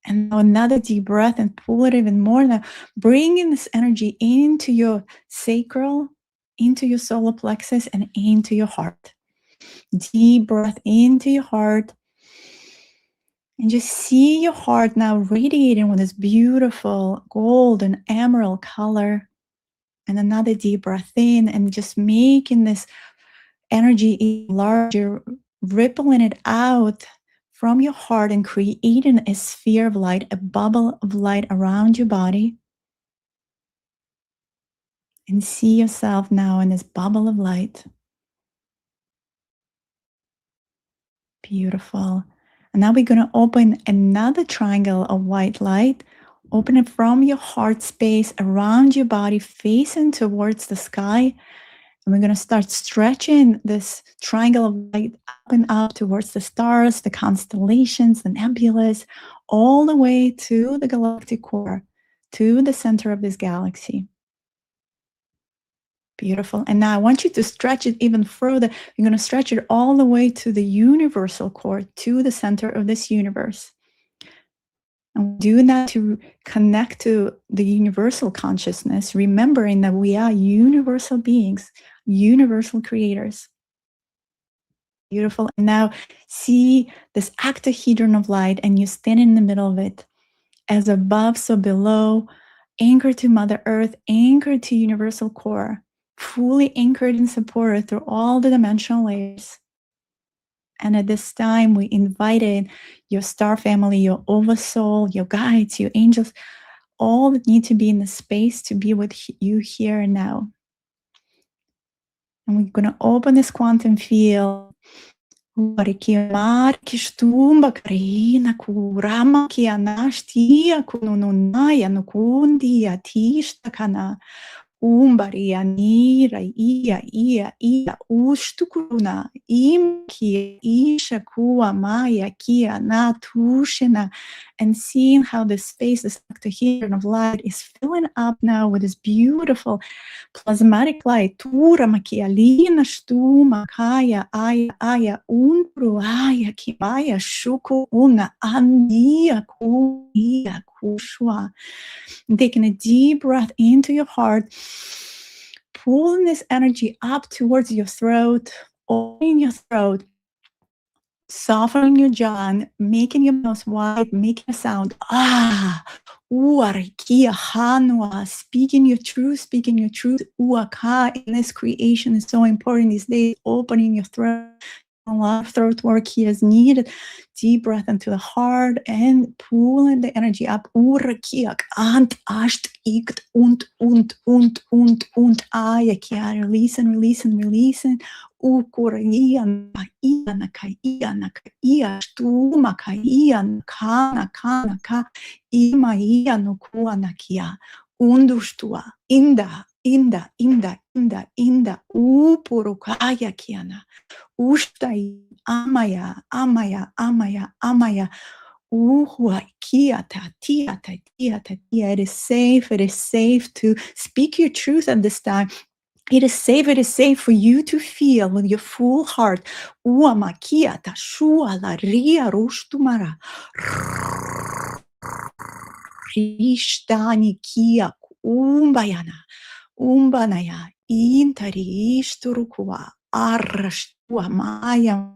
And now another deep breath and pull it even more. Now bringing this energy into your sacral, into your solar plexus, and into your heart. Deep breath into your heart. And just see your heart now radiating with this beautiful gold and emerald color. And another deep breath in, and just making this energy larger, rippling it out from your heart and creating a sphere of light, a bubble of light around your body. And see yourself now in this bubble of light. Beautiful. And now we're going to open another triangle of white light. Open it from your heart space around your body, facing towards the sky. And we're going to start stretching this triangle of light up and up towards the stars, the constellations, the nebulas, all the way to the galactic core, to the center of this galaxy. Beautiful. And now I want you to stretch it even further. You're going to stretch it all the way to the universal core, to the center of this universe. And doing that to connect to the universal consciousness, remembering that we are universal beings, universal creators. Beautiful. And now see this octahedron of light, and you stand in the middle of it. As above, so below, anchored to Mother Earth, anchored to universal core, fully anchored and supported through all the dimensional layers. And at this time, we invited your star family, your oversoul, your guides, your angels, all that need to be in the space to be with you here and now. And we're going to open this quantum field. Kistumba karina kurama kianashtia kununaya nukundia tishtakana. Umbaria nira ia ushtukuna imkia ishakua maya kia na tushina, and seeing how the space, this octahedron of light, is filling up now with this beautiful plasmatic light. Tura makia lina stuma kaya aya undru aya kimaya shuku una andia kuia kushwa. Taking a deep breath into your heart, pulling this energy up towards your throat, opening your throat, softening your jaw, making your mouth wide, making a sound. Uarikia hanua, speaking your truth. Uaka in this creation is so important these days, opening your throat. A lot of throat work here is needed. Deep breath into the heart and pulling the energy up. Urakiak ant asht ikt und ayakia. Releasing. Ukurian ianaka stumaka kana ka imaia nukuanakia. Undustua inda upurukaya kiana. Ushtai amaya. Tia. It is safe to speak your truth at this time. It is safe for you to feel with your full heart. Uamakiata shua la ria rushtumara. Rishtani kia umbanaya intari ishturukua arrashtua maya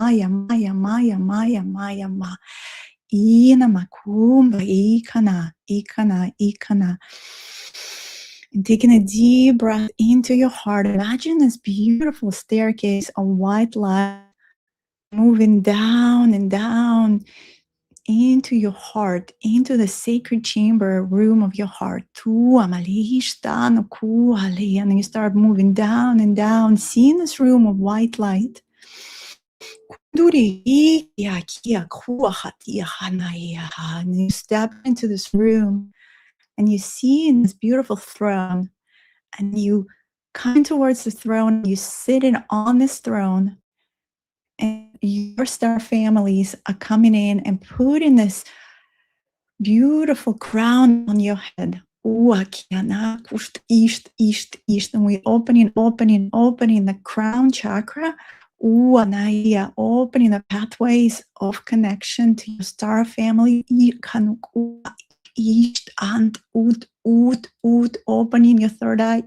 ina makumba ikana. And taking a deep breath into your heart, imagine this beautiful staircase of white light moving down and down into your heart, into the sacred chamber room of your heart. And you start moving down and down, seeing this room of white light. And you step into this room and you see in this beautiful throne, and you come towards the throne, you sit in on this throne, and your star families are coming in and putting this beautiful crown on your head. And we opening the crown chakra, opening the pathways of connection to your star family. And opening your third eye.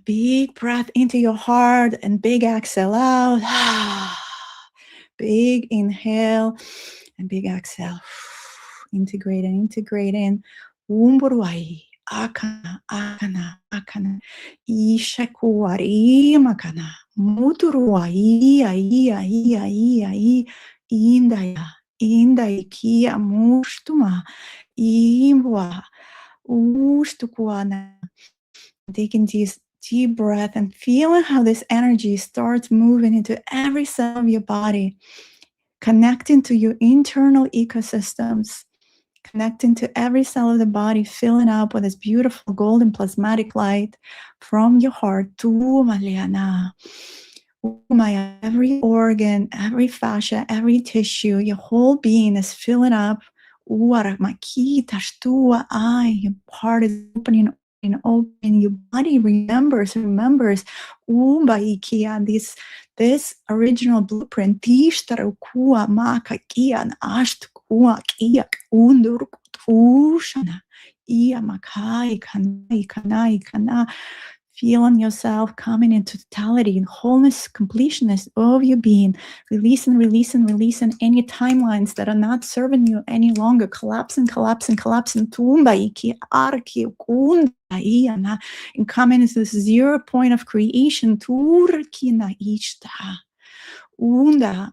Big breath into your heart and big exhale out. Big inhale and big exhale. Integrating. Umburuai. Akana. Ishakuari makana. Muturuai. Indaya. Kia mushtuma. Imwa. Ushtukuana. Taking this deep breath and feeling how this energy starts moving into every cell of your body, connecting to your internal ecosystems, connecting to every cell of the body, filling up with this beautiful golden plasmatic light from your heart to Maliana. Every organ, every fascia, every tissue, your whole being is filling up. Your heart is opening and open. Your body remembers this original blueprint. Feeling yourself coming into totality and wholeness, completionist of your being, releasing any timelines that are not serving you any longer, collapsing, and coming into this 0 point of creation. Unda.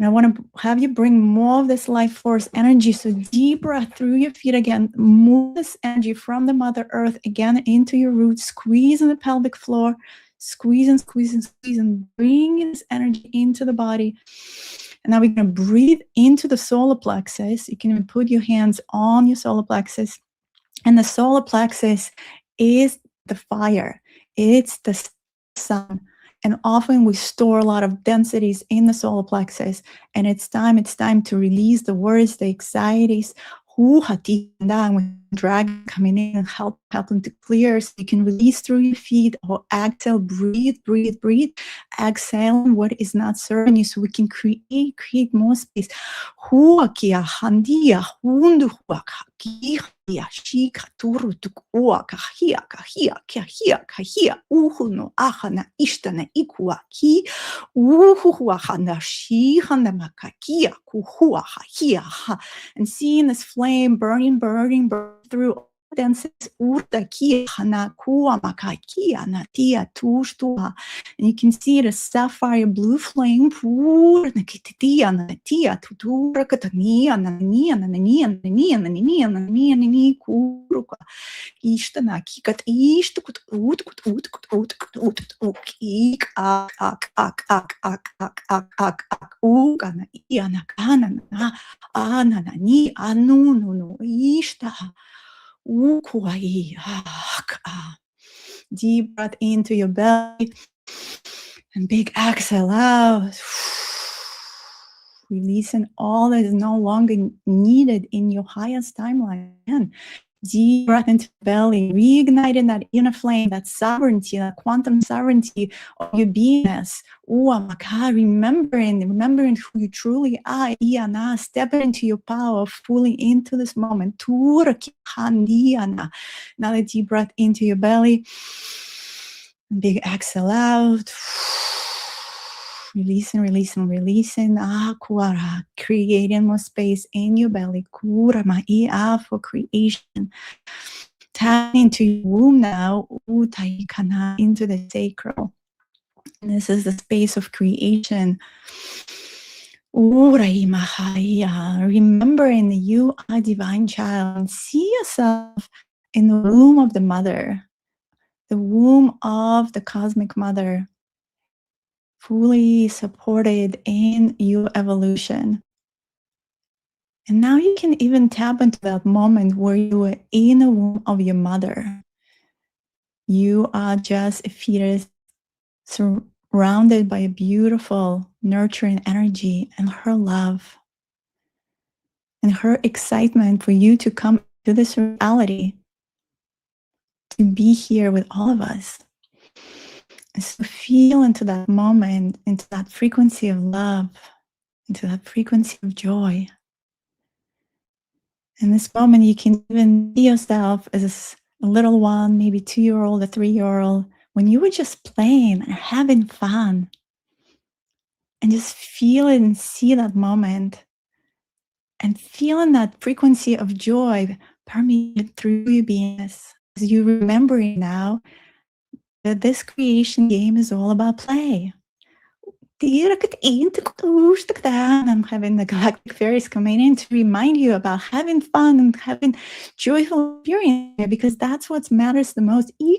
And I want to have you bring more of this life force energy. So deep breath through your feet again. Move this energy from the Mother Earth again into your roots. Squeeze in the pelvic floor. Squeeze and bring this energy into the body. And now we're going to breathe into the solar plexus. You can even put your hands on your solar plexus. And the solar plexus is the fire. It's the sun. And often we store a lot of densities in the solar plexus. And it's time to release the worries, the anxieties. And with drag coming in and help them to clear, so you can release through your feet or exhale, breathe. Exhaling what is not serving you, so we can create more space. And seeing this flame burning through densities. And you can see the sapphire blue flame. Deep breath into your belly and big exhale out. Releasing all that is no longer needed in your highest timeline. Deep breath into the belly, reigniting that inner flame, that sovereignty, that quantum sovereignty of your beingness. Remembering who you truly are. Stepping into your power, fully into this moment. Another deep breath into your belly. Big exhale out. Releasing. Creating more space in your belly. For creation. Tap into your womb now. Into the sacral. And this is the space of creation. Remembering that you are a divine child, and see yourself in the womb of the mother, the womb of the cosmic mother, fully supported in your evolution. And now you can even tap into that moment where you were in the womb of your mother. You are just a fetus surrounded by a beautiful, nurturing energy and her love and her excitement for you to come to this reality, to be here with all of us. And so feel into that moment, into that frequency of love, into that frequency of joy. In this moment, you can even see yourself as a little one, maybe 2-year-old, a 3-year-old, when you were just playing and having fun. And just feel it and see that moment. And feeling that frequency of joy permeate through your beingness. As you remembering now that this creation game is all about play. I'm having the galactic fairies coming in to remind you about having fun and having joyful experience here, because that's what matters the most. We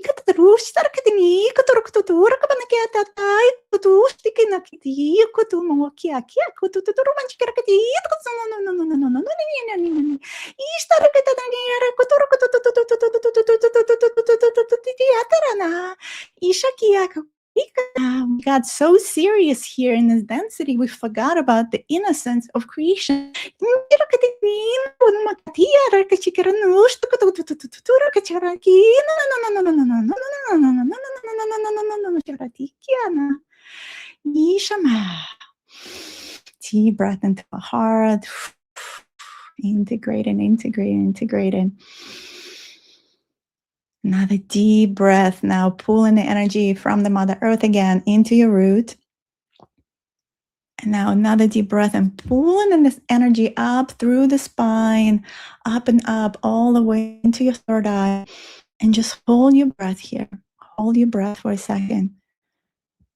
got so serious here in this density, we forgot about the innocence of creation. Deep breath into the heart. Integrating, integrating, integrating. Another deep breath. Now pulling the energy from the Mother Earth again into your root. And now another deep breath and pulling this energy up through the spine, up and up, all the way into your third eye. And just hold your breath here. Hold your breath for a second.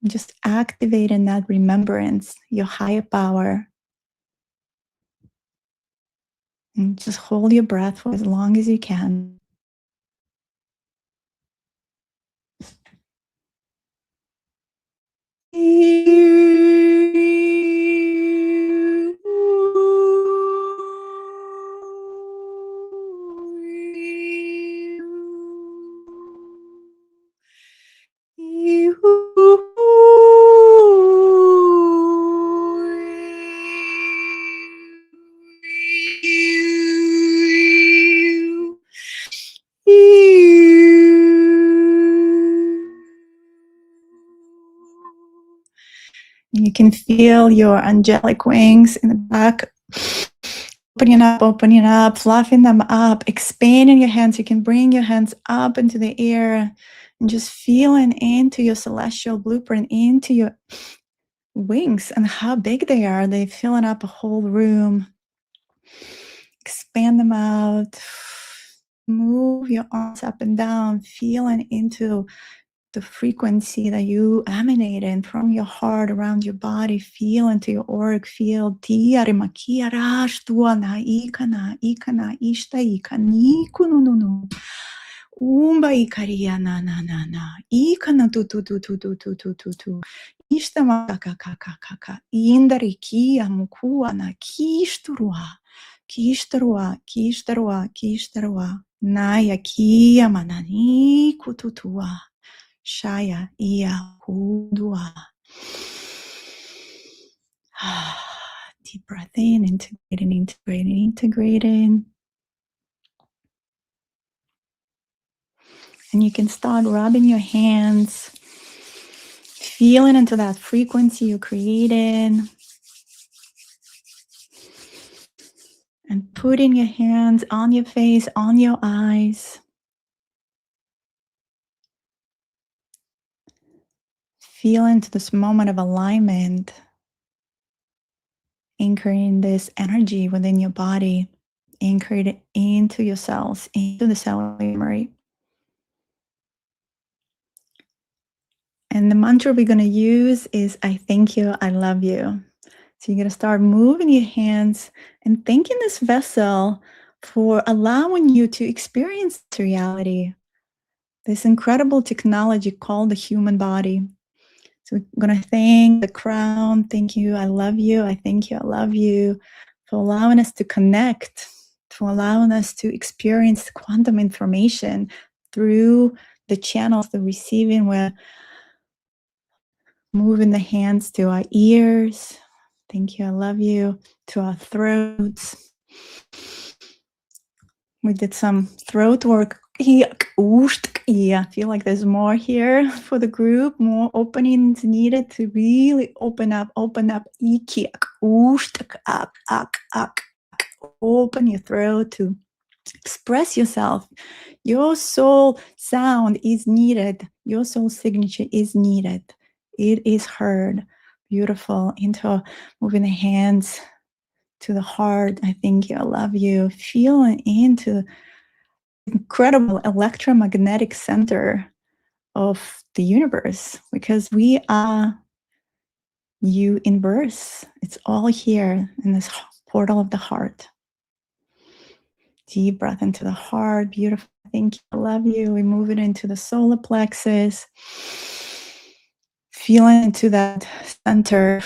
Just activating that remembrance, your higher power. And just hold your breath for as long as you can. You can feel your angelic wings in the back, opening up, fluffing them up, expanding your hands. You can bring your hands up into the air and just feeling into your celestial blueprint, into your wings and how big they are. They're filling up a whole room. Expand them out. Move your arms up and down, feeling into the frequency that you emanate in from your heart around your body. Feel into your auric field. Umba ikaria na na na na. Ikana tu tu tu tu tu tu tu tu tu. Ishtama ka ka ka ka ka. Indari kia mukuana kishturua. Kishtarua, kishtarua, kishtarua. Naya kia manani kututua. Shaya ia kudua. Deep breath in, integrating, integrating, integrating. And you can start rubbing your hands, feeling into that frequency you created. And putting your hands on your face, on your eyes. Feel into this moment of alignment, anchoring this energy within your body, anchored it into your cells, into the cellular memory. And the mantra we're going to use is, I thank you, I love you. So you're going to start moving your hands and thanking this vessel for allowing you to experience this reality, this incredible technology called the human body. So we're going to thank the crown. Thank you, I love you. I thank you, I love you, for allowing us to connect, for allowing us to experience quantum information through the channels, the receiving. We're moving the hands to our ears. Thank you, I love you. To our throats. We did some throat work. Yeah, I feel like there's more here for the group, more openings needed to really open up. Open your throat to express yourself. Your soul sound is needed. Your soul signature is needed. It is heard. Beautiful. Into moving the hands to the heart. I thank you, I love you. Feeling into incredible electromagnetic center of the universe, because we are universe. It's all here in this portal of the heart. Deep breath into the heart. Beautiful. Thank you. I love you. We move it into the solar plexus. Feeling into that center,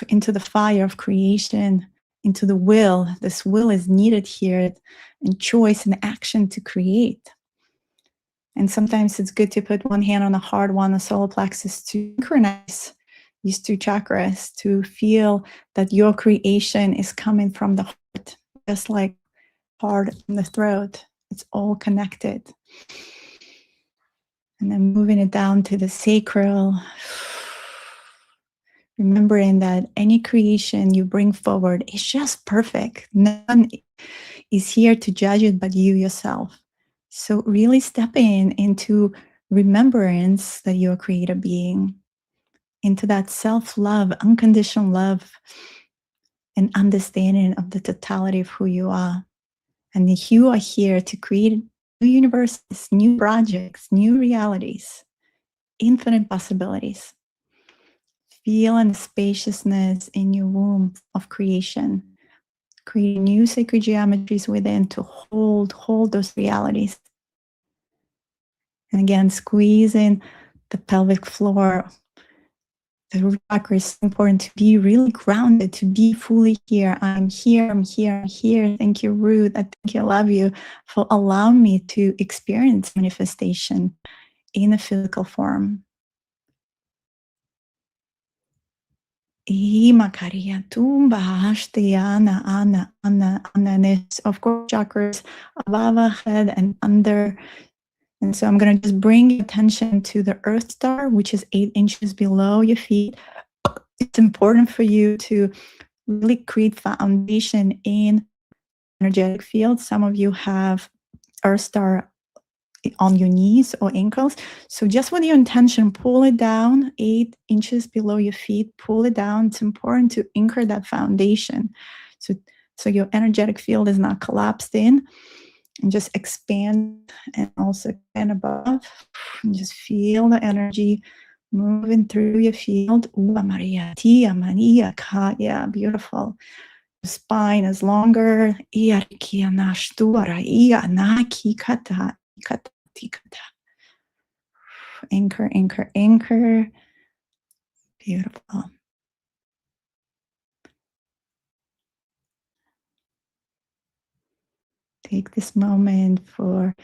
into the fire of creation, into the will. This will is needed here, and choice and action to create. And sometimes it's good to put one hand on the heart, one on the solar plexus to synchronize these two chakras, to feel that your creation is coming from the heart, just like heart in the throat. It's all connected. And then moving it down to the sacral, remembering that any creation you bring forward is just perfect. None is here to judge it but you yourself. So really stepping into remembrance that you're a creator being, into that self-love, unconditional love, and understanding of the totality of who you are. And you are here to create new universes, new projects, new realities, infinite possibilities. Feeling the spaciousness in your womb of creation, creating new sacred geometries within to hold those realities. And again, squeezing the pelvic floor. The root chakra is important to be really grounded, to be fully here. I'm here, I'm here, I'm here. Thank you, root. I thank you, I love you for allowing me to experience manifestation in a physical form. Makaria tumba hashtiana ana. And it's, of course, chakras above, head, and under. And so I'm going to just bring your attention to the Earth Star, which is 8 inches below your feet. It's important for you to really create foundation in energetic field. Some of you have Earth Star on your knees or ankles. So just with your intention, pull it down 8 inches below your feet, pull it down. It's important to anchor that foundation. So your energetic field is not collapsed in. And just expand and also expand above. And just feel the energy moving through your field. Maria, Tia, Maria, Kaya, beautiful. The spine is longer. Anchor, anchor, anchor. Beautiful. Take this moment for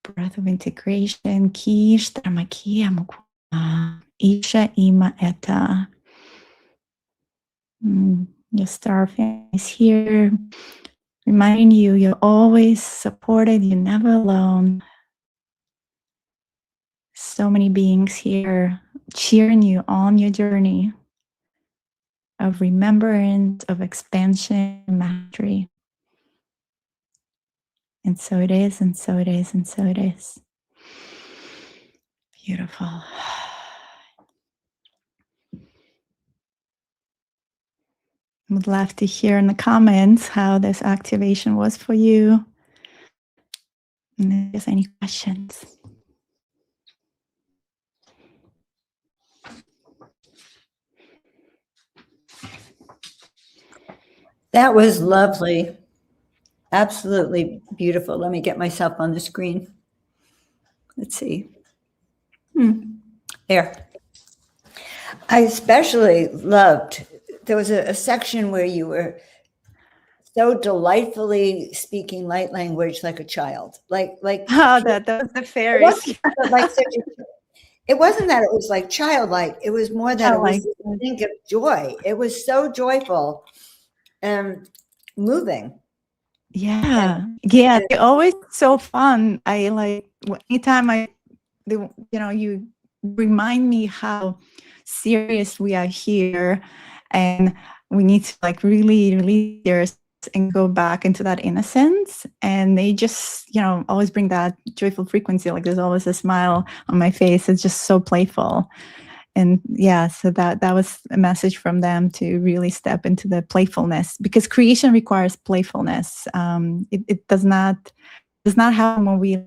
breath of integration. Kish tramakia mukuna. Isha ima eta. Your star family is here, reminding you you're always supported, you're never alone. So many beings here cheering you on your journey of remembrance, of expansion, mastery. And so it is, and so it is, and so it is. Beautiful. I would love to hear in the comments how this activation was for you. And if there's any questions. That was lovely. Absolutely beautiful. Let me get myself on the screen. Let's see. There. I especially loved, there was a section where you were so delightfully speaking light language like a child. Like Oh, that was the fairies. It wasn't that it was like childlike. It was more that it was a think of joy. It was so joyful and moving. Yeah. Yeah. They're always so fun. I like anytime you remind me how serious we are here, and we need to like really, really serious and go back into that innocence. And they just, always bring that joyful frequency. Like there's always a smile on my face. It's just so playful. And yeah, so that was a message from them to really step into the playfulness, because creation requires playfulness. It does not happen when we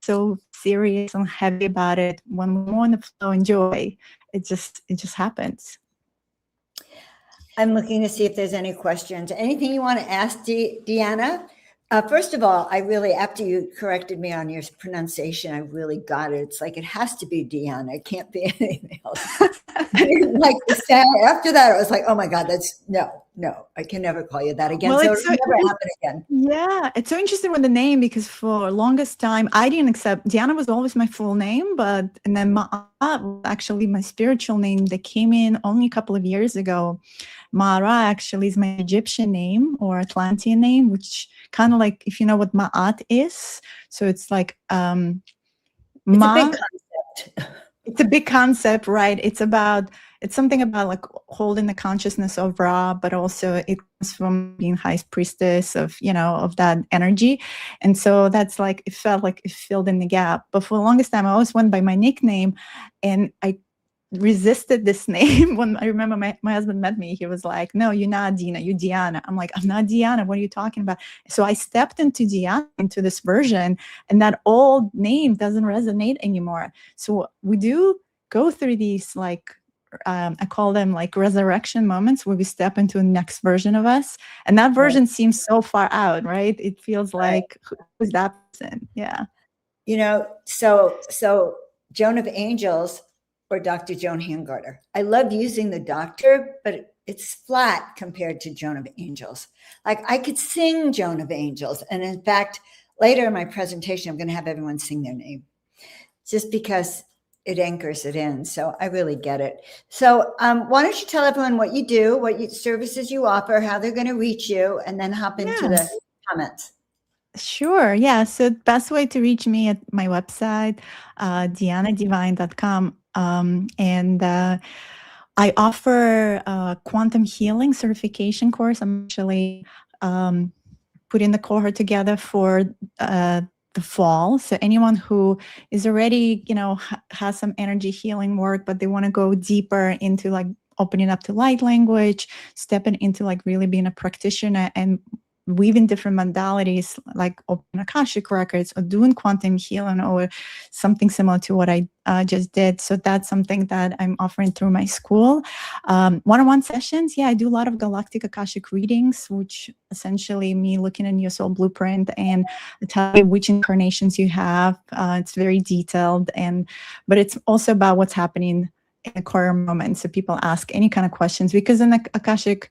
so serious and heavy about it. When we're more in the flow and joy, it just happens. I'm looking to see if there's any questions. Anything you want to ask, Deanna? First of all, I really, after you corrected me on your pronunciation, I really got it. It's like, it has to be Deanna. It can't be anything else. I didn't like the sound. After that, I was like, oh my God, that's no, I can never call you that again. Well, so it's it'll never happen again. Yeah, it's so interesting with the name, because for longest time, I didn't accept, Diana was always my full name, and then Ma'at was actually my spiritual name that came in only a couple of years ago. Ma'ara actually is my Egyptian name or Atlantean name, which kind of like, if you know what Ma'at is. So it's like, It's a big concept. It's a big concept, right? It's something about like holding the consciousness of Ra, but also it comes from being high priestess of, of that energy. And so that's like, it felt like it filled in the gap. But for the longest time, I always went by my nickname, and I resisted this name. When I remember my husband met me, he was like, no, you're not Dina, you're Diana. I'm like, I'm not Diana. What are you talking about? So I stepped into Diana, into this version, and that old name doesn't resonate anymore. So we do go through these, like, I call them like resurrection moments, where we step into the next version of us. And that version seems so far out, right? It feels like, who's that person? Yeah. So Joan of Angels, or Dr. Joan Hangarter. I love using the doctor, but it's flat compared to Joan of Angels. Like, I could sing Joan of Angels. And in fact, later in my presentation, I'm going to have everyone sing their name, just because it anchors it in. So I really get it. So why don't you tell everyone what you do, services you offer, how they're going to reach you, and then hop into the comments. Sure. Yeah. So the best way to reach me at my website, dianadivine.com. And I offer a quantum healing certification course. I'm actually putting the cohort together for the fall. So anyone who is already, has some energy healing work, but they want to go deeper into like opening up to light language, stepping into like really being a practitioner and weaving different modalities like open Akashic records or doing quantum healing or something similar to what I just did. So that's something that I'm offering through my school. One-on-one sessions. Yeah, I do a lot of galactic Akashic readings, which essentially me looking in your soul blueprint and tell you which incarnations you have. It's very detailed, but it's also about what's happening in the current moment. So people ask any kind of questions, because in the Akashic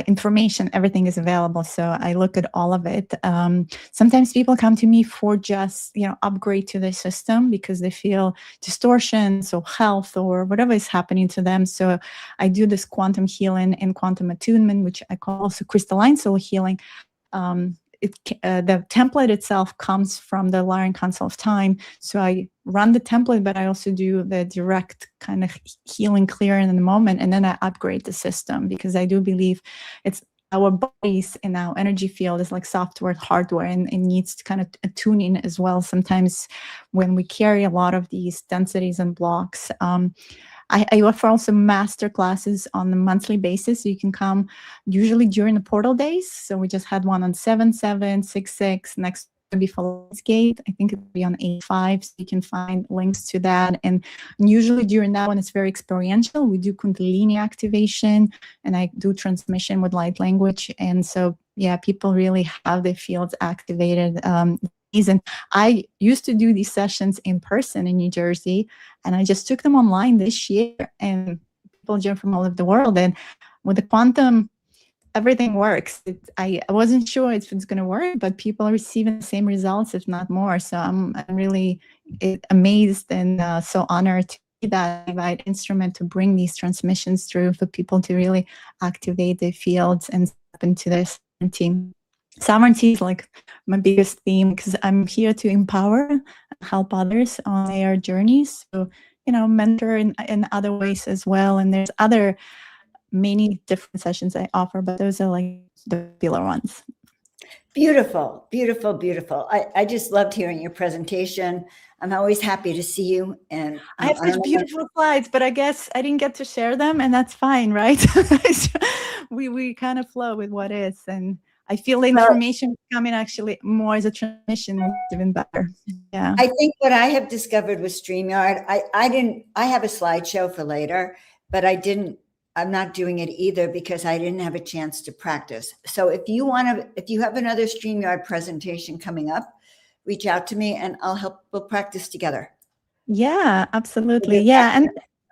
information, everything is available. So I look at all of it. Sometimes people come to me for just, upgrade to the system because they feel distortions or health or whatever is happening to them. So I do this quantum healing and quantum attunement, which I call also crystalline soul healing. The template itself comes from the Lyran Council of Time. So I run the template, but I also do the direct kind of healing, clearing in the moment, and then I upgrade the system, because I do believe it's our bodies and our energy field is like software, hardware, and it needs to kind of tuning as well. Sometimes when we carry a lot of these densities and blocks, I offer also master classes on a monthly basis. So you can come usually during the portal days. So we just had one on 7/7, 6/6. Next will be for Gate. I think it'll be on 8/5. So you can find links to that. And usually during that one, it's very experiential. We do Kundalini activation, and I do transmission with light language. And so, yeah, people really have their fields activated. And I used to do these sessions in person in New Jersey, and I just took them online this year, and people join from all over the world. And with the quantum, everything works. I wasn't sure if it's going to work, but people are receiving the same results, if not more. So I'm really amazed and so honored to be that right instrument to bring these transmissions through for people to really activate their fields and step into their sovereignty. Sovereignty is like my biggest theme, because I'm here to empower and help others on their journeys. So, mentor in other ways as well. And there's many different sessions I offer, but those are like the popular ones. Beautiful, beautiful, beautiful. I just loved hearing your presentation. I'm always happy to see you. And I have such beautiful slides, but I guess I didn't get to share them, and that's fine, right? We kind of flow with what is. And I feel the Well, information coming actually more as a transmission, which is even better. Yeah. I think what I have discovered with StreamYard, I have a slideshow for later, but I'm not doing it either because I didn't have a chance to practice. So if you have another StreamYard presentation coming up, reach out to me and we'll practice together. Yeah, absolutely. Yeah. And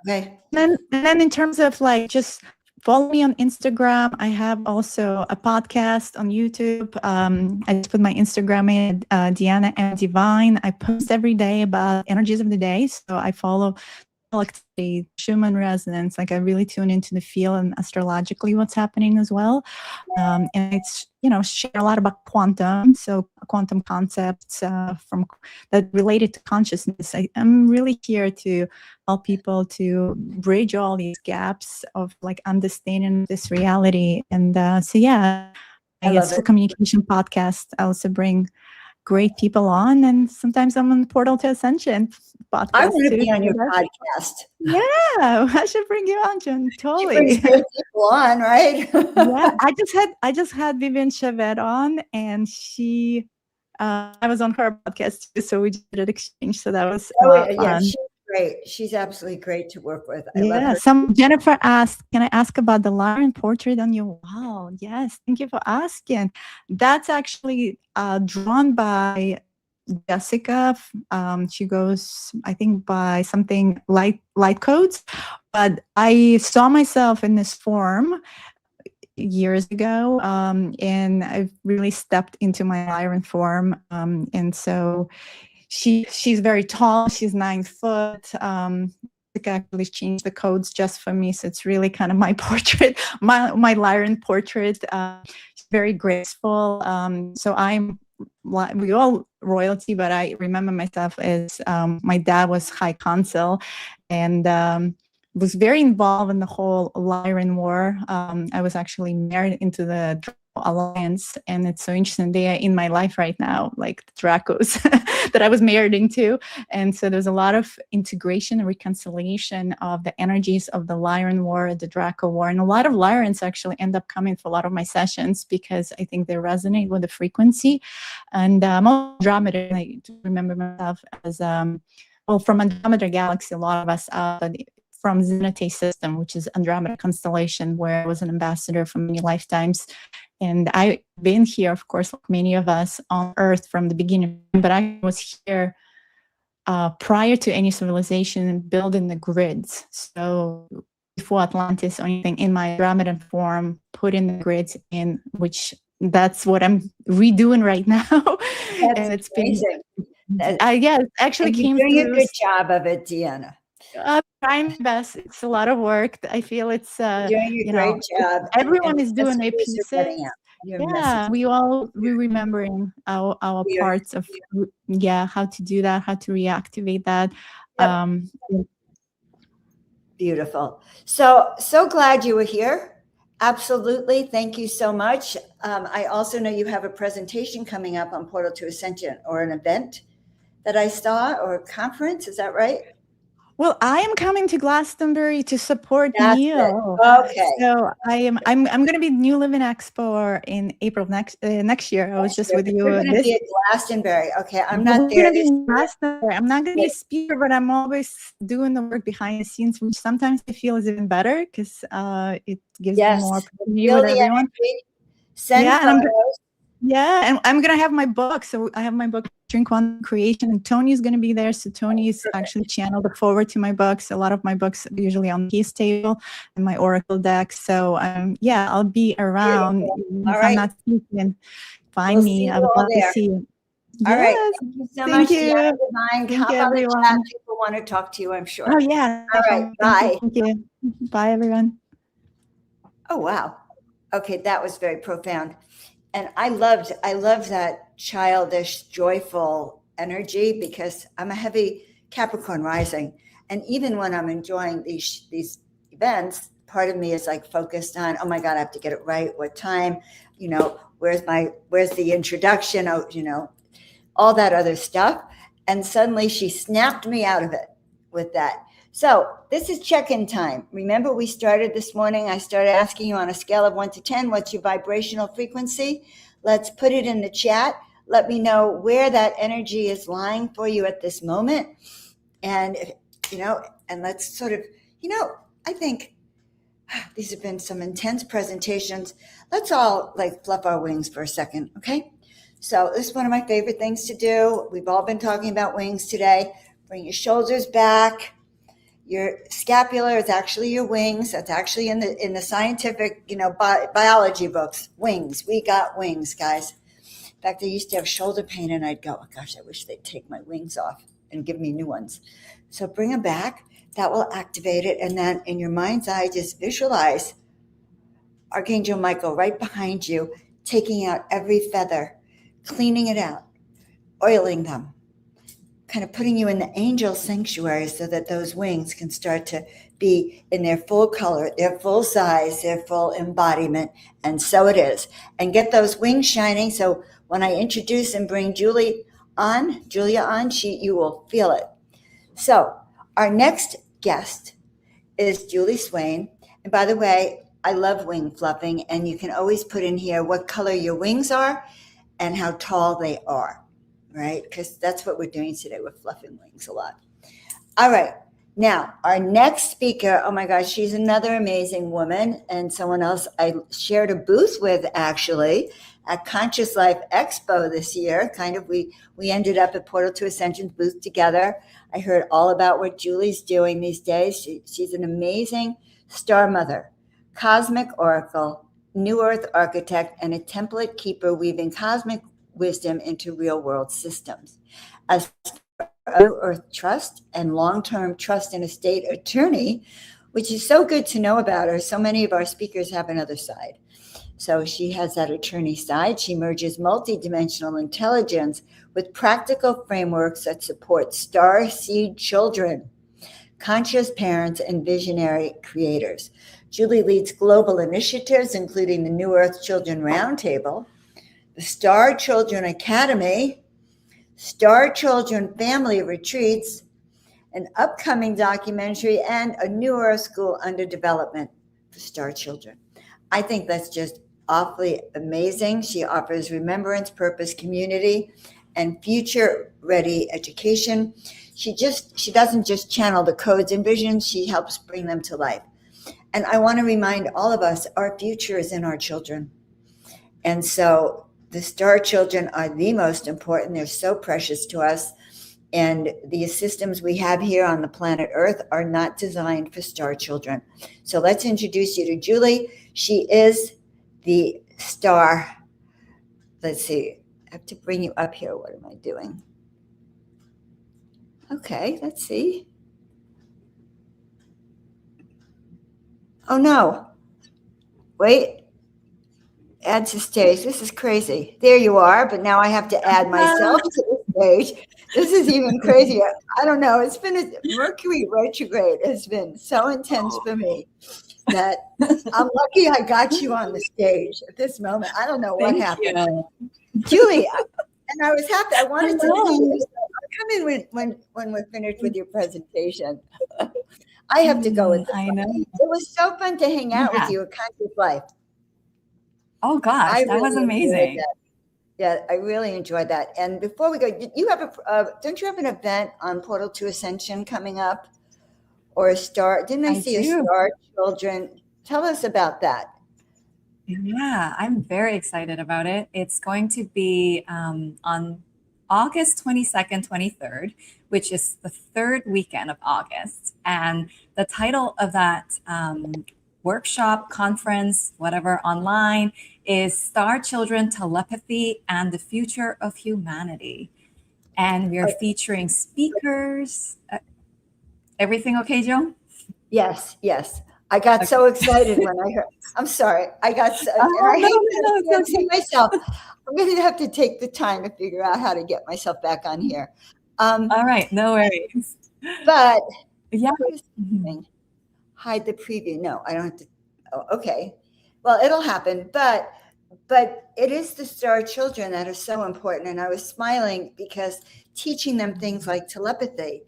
okay. then in terms of like, just follow me on Instagram. I have also a podcast on YouTube. I just put my Instagram in, Deanna M. Divine. I post every day about energies of the day. So I follow the Schumann resonance. Like I really tune into the field and astrologically what's happening as well. And it's, share a lot about quantum. So quantum concepts from that related to consciousness. I'm really here to help people to bridge all these gaps of like understanding this reality. And so, yeah, it's a communication podcast. I also bring great people on, and sometimes I'm on the Portal to Ascension podcast. I want to be on your podcast. Yeah, I should bring you on, Jen. Totally. She brings great people on, right? Yeah, I just had Vivian Chavette on, and she, I was on her podcast too, so we did an exchange. So that was yeah, fun. she's great. She's absolutely great to work with. I love her. Jennifer asked, can I ask about the Lyran portrait on your wall? Yes, thank you for asking. That's actually drawn by Jessica. She goes, I think, by something light codes, but I saw myself in this form years ago, and I've really stepped into my Lyran form, and so she's very tall. She's 9 foot. Actually changed the codes just for me, so it's really kind of my portrait, my Lyran portrait. She's very graceful. So we all royalty, but I remember myself as my dad was High Consul, and was very involved in the whole Lyran war. I was actually married into the Alliance, and it's so interesting. They are in my life right now, like the Dracos that I was married into. And so there's a lot of integration and reconciliation of the energies of the Lyran war, the Draco war, and a lot of Lyrans actually end up coming for a lot of my sessions because I think they resonate with the frequency. And I'm Andromeda. I remember myself as from Andromeda Galaxy. A lot of us from Zenate system, which is Andromeda constellation, where I was an ambassador for many lifetimes. And I've been here, of course, like many of us on Earth from the beginning, but I was here prior to any civilization and building the grids. So before Atlantis or anything, in my Andromedan form, putting the grids in, which that's what I'm redoing right now. That's and it's amazing. It actually came doing through. a good job of it, Deanna. Trying my best. It's a lot of work. I feel it's doing a great job. Everyone is doing their pieces. We're remembering our parts of how to do that, how to reactivate that. Yep. Beautiful. So glad you were here. Absolutely. Thank you so much. I also know you have a presentation coming up on Portal to Ascension, or an event that I saw, or a conference. Is that right? Well, I am coming to Glastonbury to support Neil. Okay. So I'm going to be New Living Expo in April next year. I was just with you. You're going to be at Glastonbury. Okay, I'm not there. Going to be in Glastonbury. I'm not going to be a speaker, but I'm always doing the work behind the scenes, which sometimes I feel is even better because it gives me more opportunity with everyone. Send photos. And I'm going to have my book. So I have my book, Drink Quantum Creation, and Tony's going to be there. So Tony's actually channeled the forward to my books. A lot of my books are usually on his table and my Oracle deck. So I'll be around. If I'm not speaking, find me. I would love to see you. All right. Thank you so much. Divine. Thank you, everyone. People want to talk to you, I'm sure. Oh, yeah. All right. Bye. Thank you. Bye, everyone. Oh, wow. Okay. That was very profound. And I loved that childish, joyful energy, because I'm a heavy Capricorn rising. And even when I'm enjoying these events, part of me is like focused on, oh my God, I have to get it right. What time, where's the introduction? Oh, all that other stuff. And suddenly she snapped me out of it with that. So this is check-in time. Remember, we started this morning. I started asking you on a scale of 1 to 10, what's your vibrational frequency? Let's put it in the chat. Let me know where that energy is lying for you at this moment. And, and let's sort of, I think these have been some intense presentations. Let's all fluff our wings for a second, okay? So this is one of my favorite things to do. We've all been talking about wings today. Bring your shoulders back. Your scapula is actually your wings. That's actually in the scientific, biology books. Wings. We got wings, guys. In fact, I used to have shoulder pain, and I'd go, oh gosh, I wish they'd take my wings off and give me new ones. So bring them back. That will activate it. And then in your mind's eye, just visualize Archangel Michael right behind you, taking out every feather, cleaning it out, oiling them, kind of putting you in the angel sanctuary so that those wings can start to be in their full color, their full size, their full embodiment. And so it is. And get those wings shining. So when I introduce and bring Julia on, you will feel it. So our next guest is Julie Swain. And by the way, I love wing fluffing. And you can always put in here what color your wings are and how tall they are, right? Because that's what we're doing today. We're fluffing wings a lot. All right. Now, our next speaker, oh my gosh, she's another amazing woman and someone else I shared a booth with actually at Conscious Life Expo this year. We ended up at Portal to Ascension's booth together. I heard all about what Julie's doing these days. She's an amazing star mother, cosmic oracle, New Earth architect, and a template keeper weaving cosmic wisdom into real world systems. As New Earth trust and long-term trust and estate attorney, which is so good to know about her. So many of our speakers have another side. So she has that attorney side. She merges multidimensional intelligence with practical frameworks that support starseed children, conscious parents, and visionary creators. Julie leads global initiatives, including the New Earth Children Roundtable, the Star Children Academy, Star Children Family Retreats, an upcoming documentary, and a New Earth school under development for Star Children. I think that's just awfully amazing. She offers remembrance, purpose, community, and future-ready education. She doesn't just channel the codes and visions, she helps bring them to life. And I want to remind all of us, our future is in our children. And so the star children are the most important. They're so precious to us. And the systems we have here on the planet Earth are not designed for star children. So let's introduce you to Julie. She is the star. Let's see. I have to bring you up here. What am I doing? Okay, let's see. Oh, no. Wait. Add to stage. This is crazy. There you are. But now I have to add myself to the stage. This is even crazier. I don't know. It's been a Mercury retrograde. It's been so intense for me that I'm lucky I got you on the stage at this moment. I don't know what happened. Julie, and I was happy. I wanted to see you. Come in when we're finished with your presentation. I have to go with this. I know. It was so fun to hang out with you at Conscious Life. Oh gosh, that was amazing. Yeah, I really enjoyed that. And before we go, you have don't you have an event on Portal to Ascension coming up, or a star? Didn't I see a Star Children? Tell us about that. Yeah, I'm very excited about it. It's going to be on August 22nd, 23rd, which is the third weekend of August. And the title of that workshop, conference, whatever, online is Star Children Telepathy and the Future of Humanity. And we are featuring speakers. Everything okay, Joan? Yes. I got so excited when I heard. I'm sorry. I got so. I hate myself. I'm going to have to take the time to figure out how to get myself back on here. All right, no worries. But yeah, hide the preview. No, I don't have to. Oh, okay. Well, it'll happen. But it is the star children that are so important. And I was smiling because teaching them things like telepathy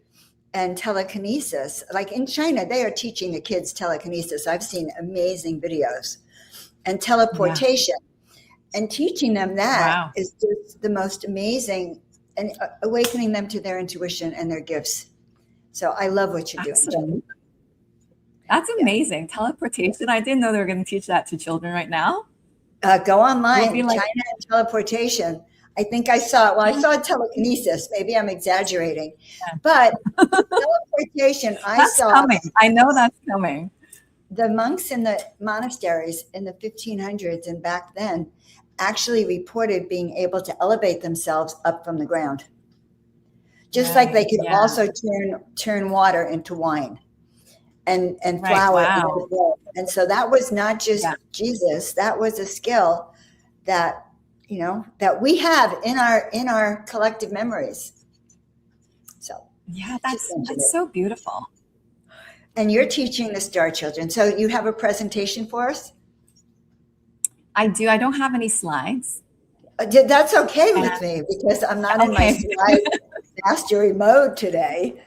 and telekinesis. Like in China, they are teaching the kids telekinesis. I've seen amazing videos, and teleportation. And teaching them that Wow. is just the most amazing, and awakening them to their intuition and their gifts. So I love what you're doing, Jen. That's amazing. Teleportation. I didn't know they were going to teach that to children right now. Go online, We'll be like- China and teleportation. I think I saw it. Well, I saw telekinesis. Maybe I'm exaggerating, but teleportation, I That's saw coming. I know that's coming. the monks in the monasteries in the 1500s and back then actually reported being able to elevate themselves up from the ground. Just like they could also turn water into wine and flour. Wow. And so that was not just Jesus. That was a skill that, you know, that we have in our collective memories. So yeah, that's so beautiful. And you're teaching the Star Children. So you have a presentation for us? I do. I don't have any slides. That's okay with me because I'm not in my slide mastery mode today.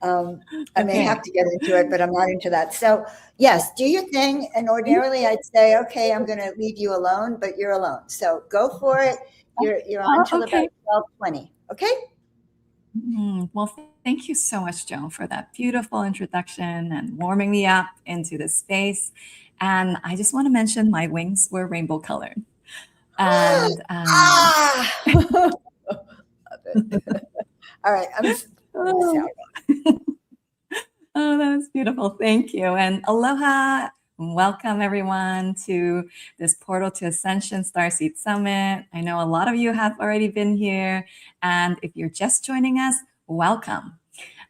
I may have to get into it, but I'm not into that. So yes, do your thing. And ordinarily I'd say, okay, I'm going to leave you alone, but you're alone. So go for it. You're on till about 12:20. Okay. Well, thank you so much, Joan, for that beautiful introduction and warming me up into this space. And I just want to mention my wings were rainbow colored. And all right. Oh, that was beautiful. Thank you. And aloha. Welcome, everyone, to this Portal to Ascension Starseed Summit. I know a lot of you have already been here. And if you're just joining us, welcome.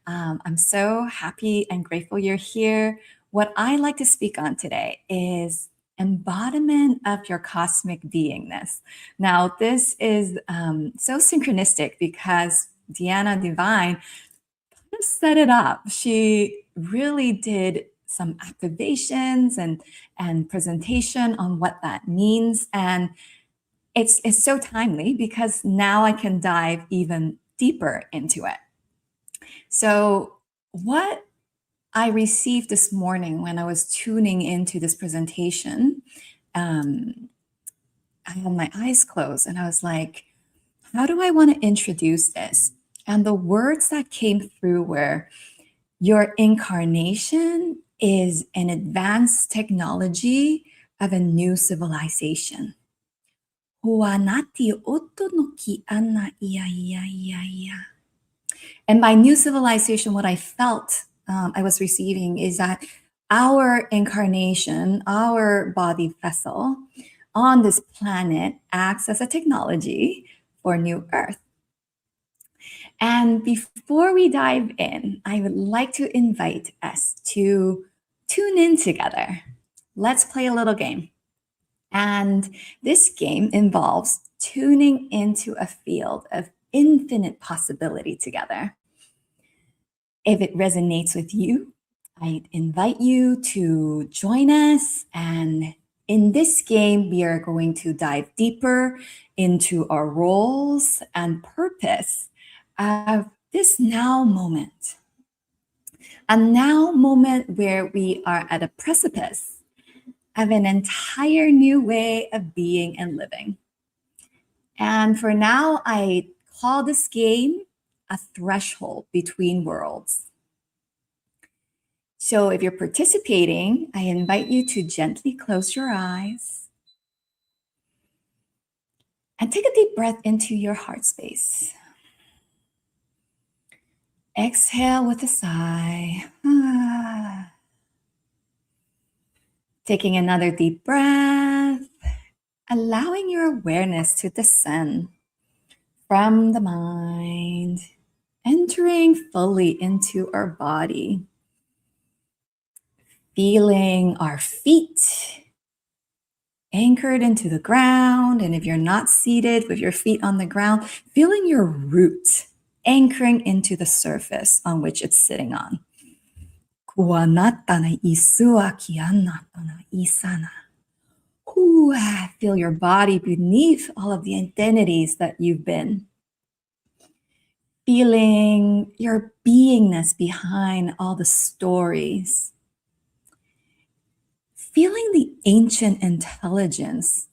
I'm so happy and grateful you're here. What I like to speak on today is embodiment of your cosmic beingness. Now, this is so synchronistic because Deanna Divine set it up. She really did some activations and presentation on what that means. And it's so timely because now I can dive even deeper into it. So what I received this morning when I was tuning into this presentation, I had my eyes closed and I was like, how do I want to introduce this? And the words that came through were, your incarnation is an advanced technology of a new civilization. And by new civilization, what I felt I was receiving is that our incarnation, our body vessel on this planet acts as a technology for new Earth. And before we dive in, I would like to invite us to tune in together. Let's play a little game. And this game involves tuning into a field of infinite possibility together. If it resonates with you, I invite you to join us. And in this game, we are going to dive deeper into our roles and purpose of this now moment. A now moment where we are at a precipice of an entire new way of being and living. And for now, I call this game a threshold between worlds. So if you're participating, I invite you to gently close your eyes and take a deep breath into your heart space. Exhale with a sigh. Taking another deep breath, allowing your awareness to descend from the mind, entering fully into our body. Feeling our feet anchored into the ground. And if you're not seated with your feet on the ground, feeling your root anchoring into the surface on which it's sitting on. Feel your body beneath all of the identities that you've been. feeling your beingness behind all the stories, feeling the ancient intelligence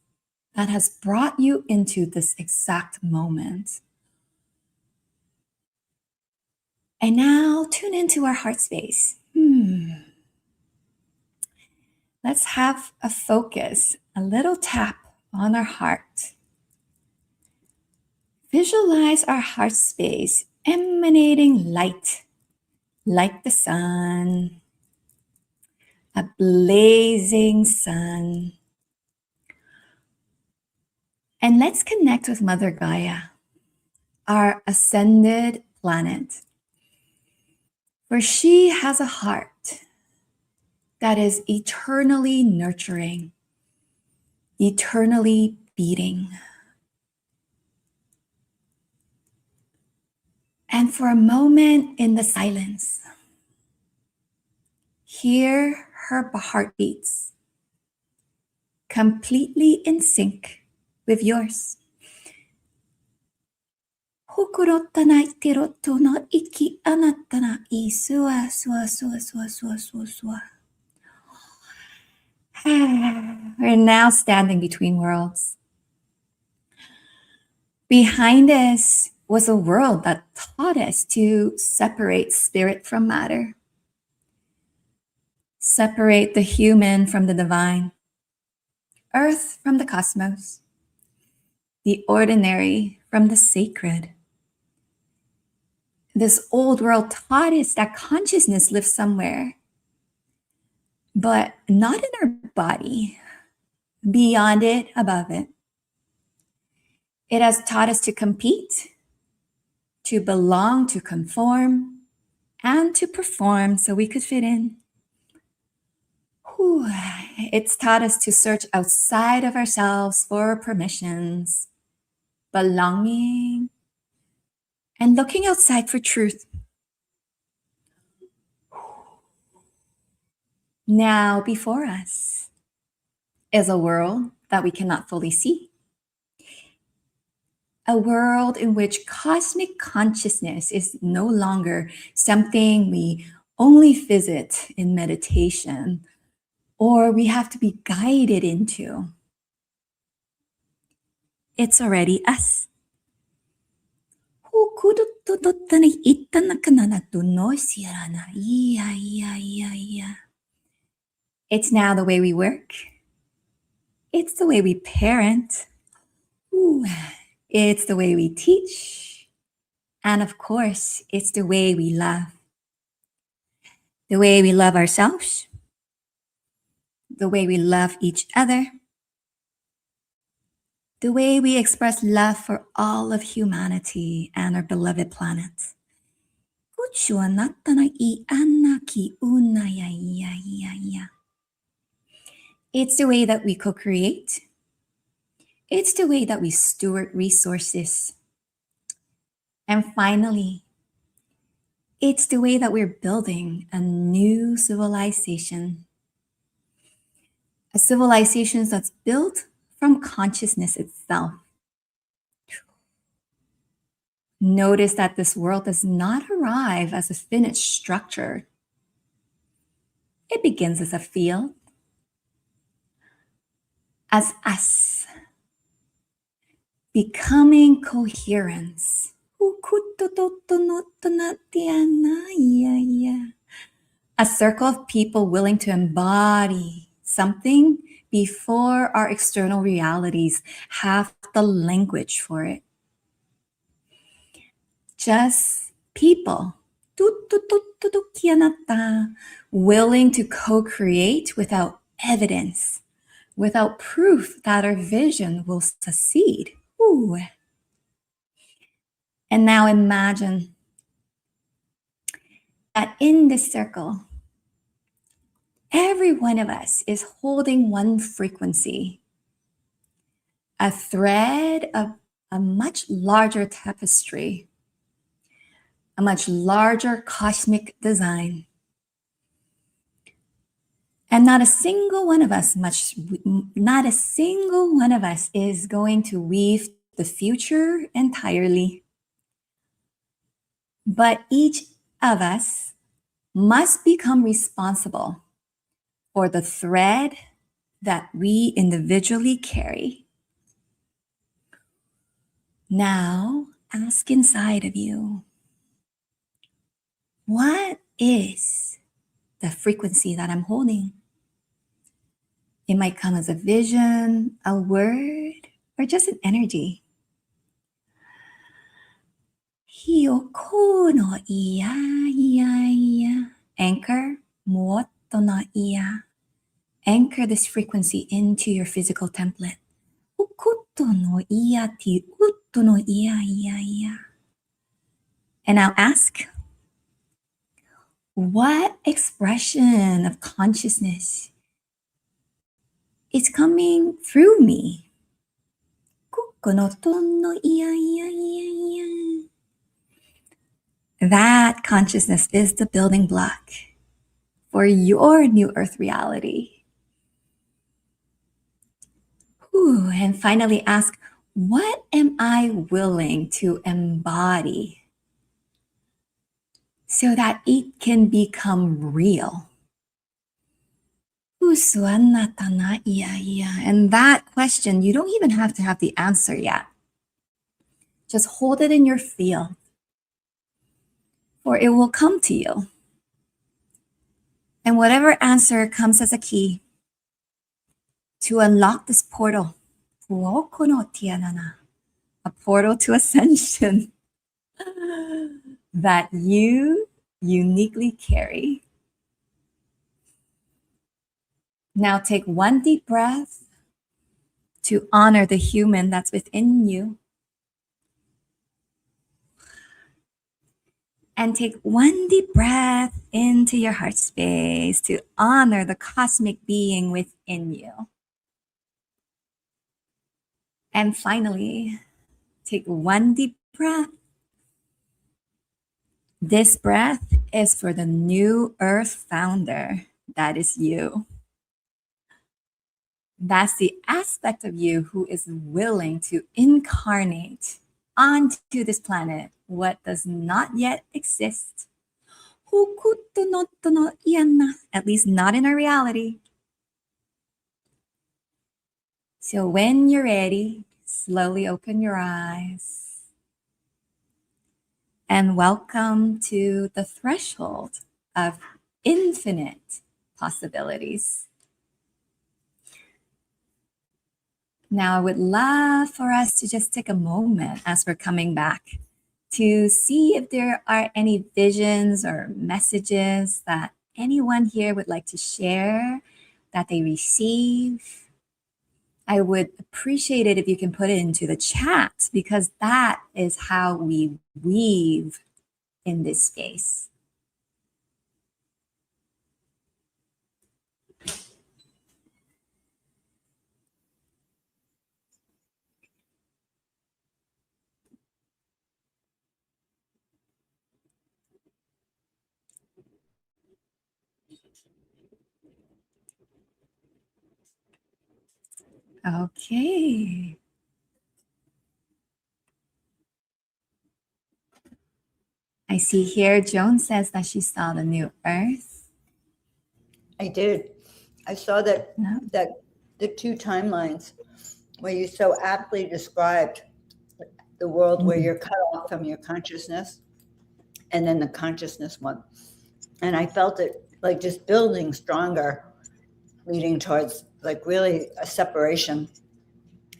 that has brought you into this exact moment. And now tune into our heart space. Let's have a focus, a little tap on our heart. Visualize our heart space emanating light, like the sun, a blazing sun. And let's connect with Mother Gaia, our ascended planet, for she has a heart that is eternally nurturing, eternally beating. And for a moment in the silence, hear her heartbeats, completely in sync with yours. We're now standing between worlds. Behind us was a world that taught us to separate spirit from matter, separate the human from the divine, earth from the cosmos, the ordinary from the sacred. This old world taught us that consciousness lives somewhere, but not in our body, beyond it, above it. It has taught us to compete, to belong, to conform, and to perform so we could fit in. It's taught us to search outside of ourselves for permissions, belonging, and looking outside for truth. Now before us is a world that we cannot fully see. A world in which cosmic consciousness is no longer something we only visit in meditation or we have to be guided into. It's already us. It's now the way we work. It's the way we parent. It's the way we teach. And of course, it's the way we love. The way we love ourselves. The way we love each other. The way we express love for all of humanity and our beloved planet. It's the way that we co-create. It's the way that we steward resources. And finally, it's the way that we're building a new civilization. A civilization that's built from consciousness itself. Notice that this world does not arrive as a finished structure. It begins as a field, as us, becoming coherence. A circle of people willing to embody something before our external realities have the language for it. Just people willing to co-create without evidence, without proof that our vision will succeed. And now imagine that in this circle, every one of us is holding one frequency, a thread of a much larger tapestry, a much larger cosmic design. And not a single one of us is going to weave the future entirely. But each of us must become responsible for the thread that we individually carry. Now, ask inside of you, what is the frequency that I'm holding? It might come as a vision, a word, or just an energy. Hiyoko no iya, iya, iya. Anchor, muoto no iya. Anchor this frequency into your physical template. Ukuto no iya ti uto no iya, iya, iya. And now ask, what expression of consciousness is coming through me? Kuko no tono iya, iya, iya, iya. That consciousness is the building block for your new earth reality. Ooh, and finally ask, what am I willing to embody so that it can become real? And that question, you don't even have to have the answer yet. Just hold it in your field, or it will come to you. And whatever answer comes as a key to unlock this portal, a portal to ascension that you uniquely carry. Now take one deep breath to honor the human that's within you. And take one deep breath into your heart space to honor the cosmic being within you. And finally, take one deep breath. This breath is for the new earth founder. That is you. That's the aspect of you who is willing to incarnate onto this planet what does not yet exist. At least not in our reality. So when you're ready, slowly open your eyes and welcome to the threshold of infinite possibilities. Now, I would love for us to just take a moment as we're coming back to see if there are any visions or messages that anyone here would like to share that they receive. I would appreciate it if you can put it into the chat, because that is how we weave in this space. Okay. I see here Joan says that she saw the new earth. I did. I saw that Yeah. that the two timelines where you so aptly described the world where you're cut off from your consciousness, and then the consciousness one. And I felt it like just building stronger, leading towards like really a separation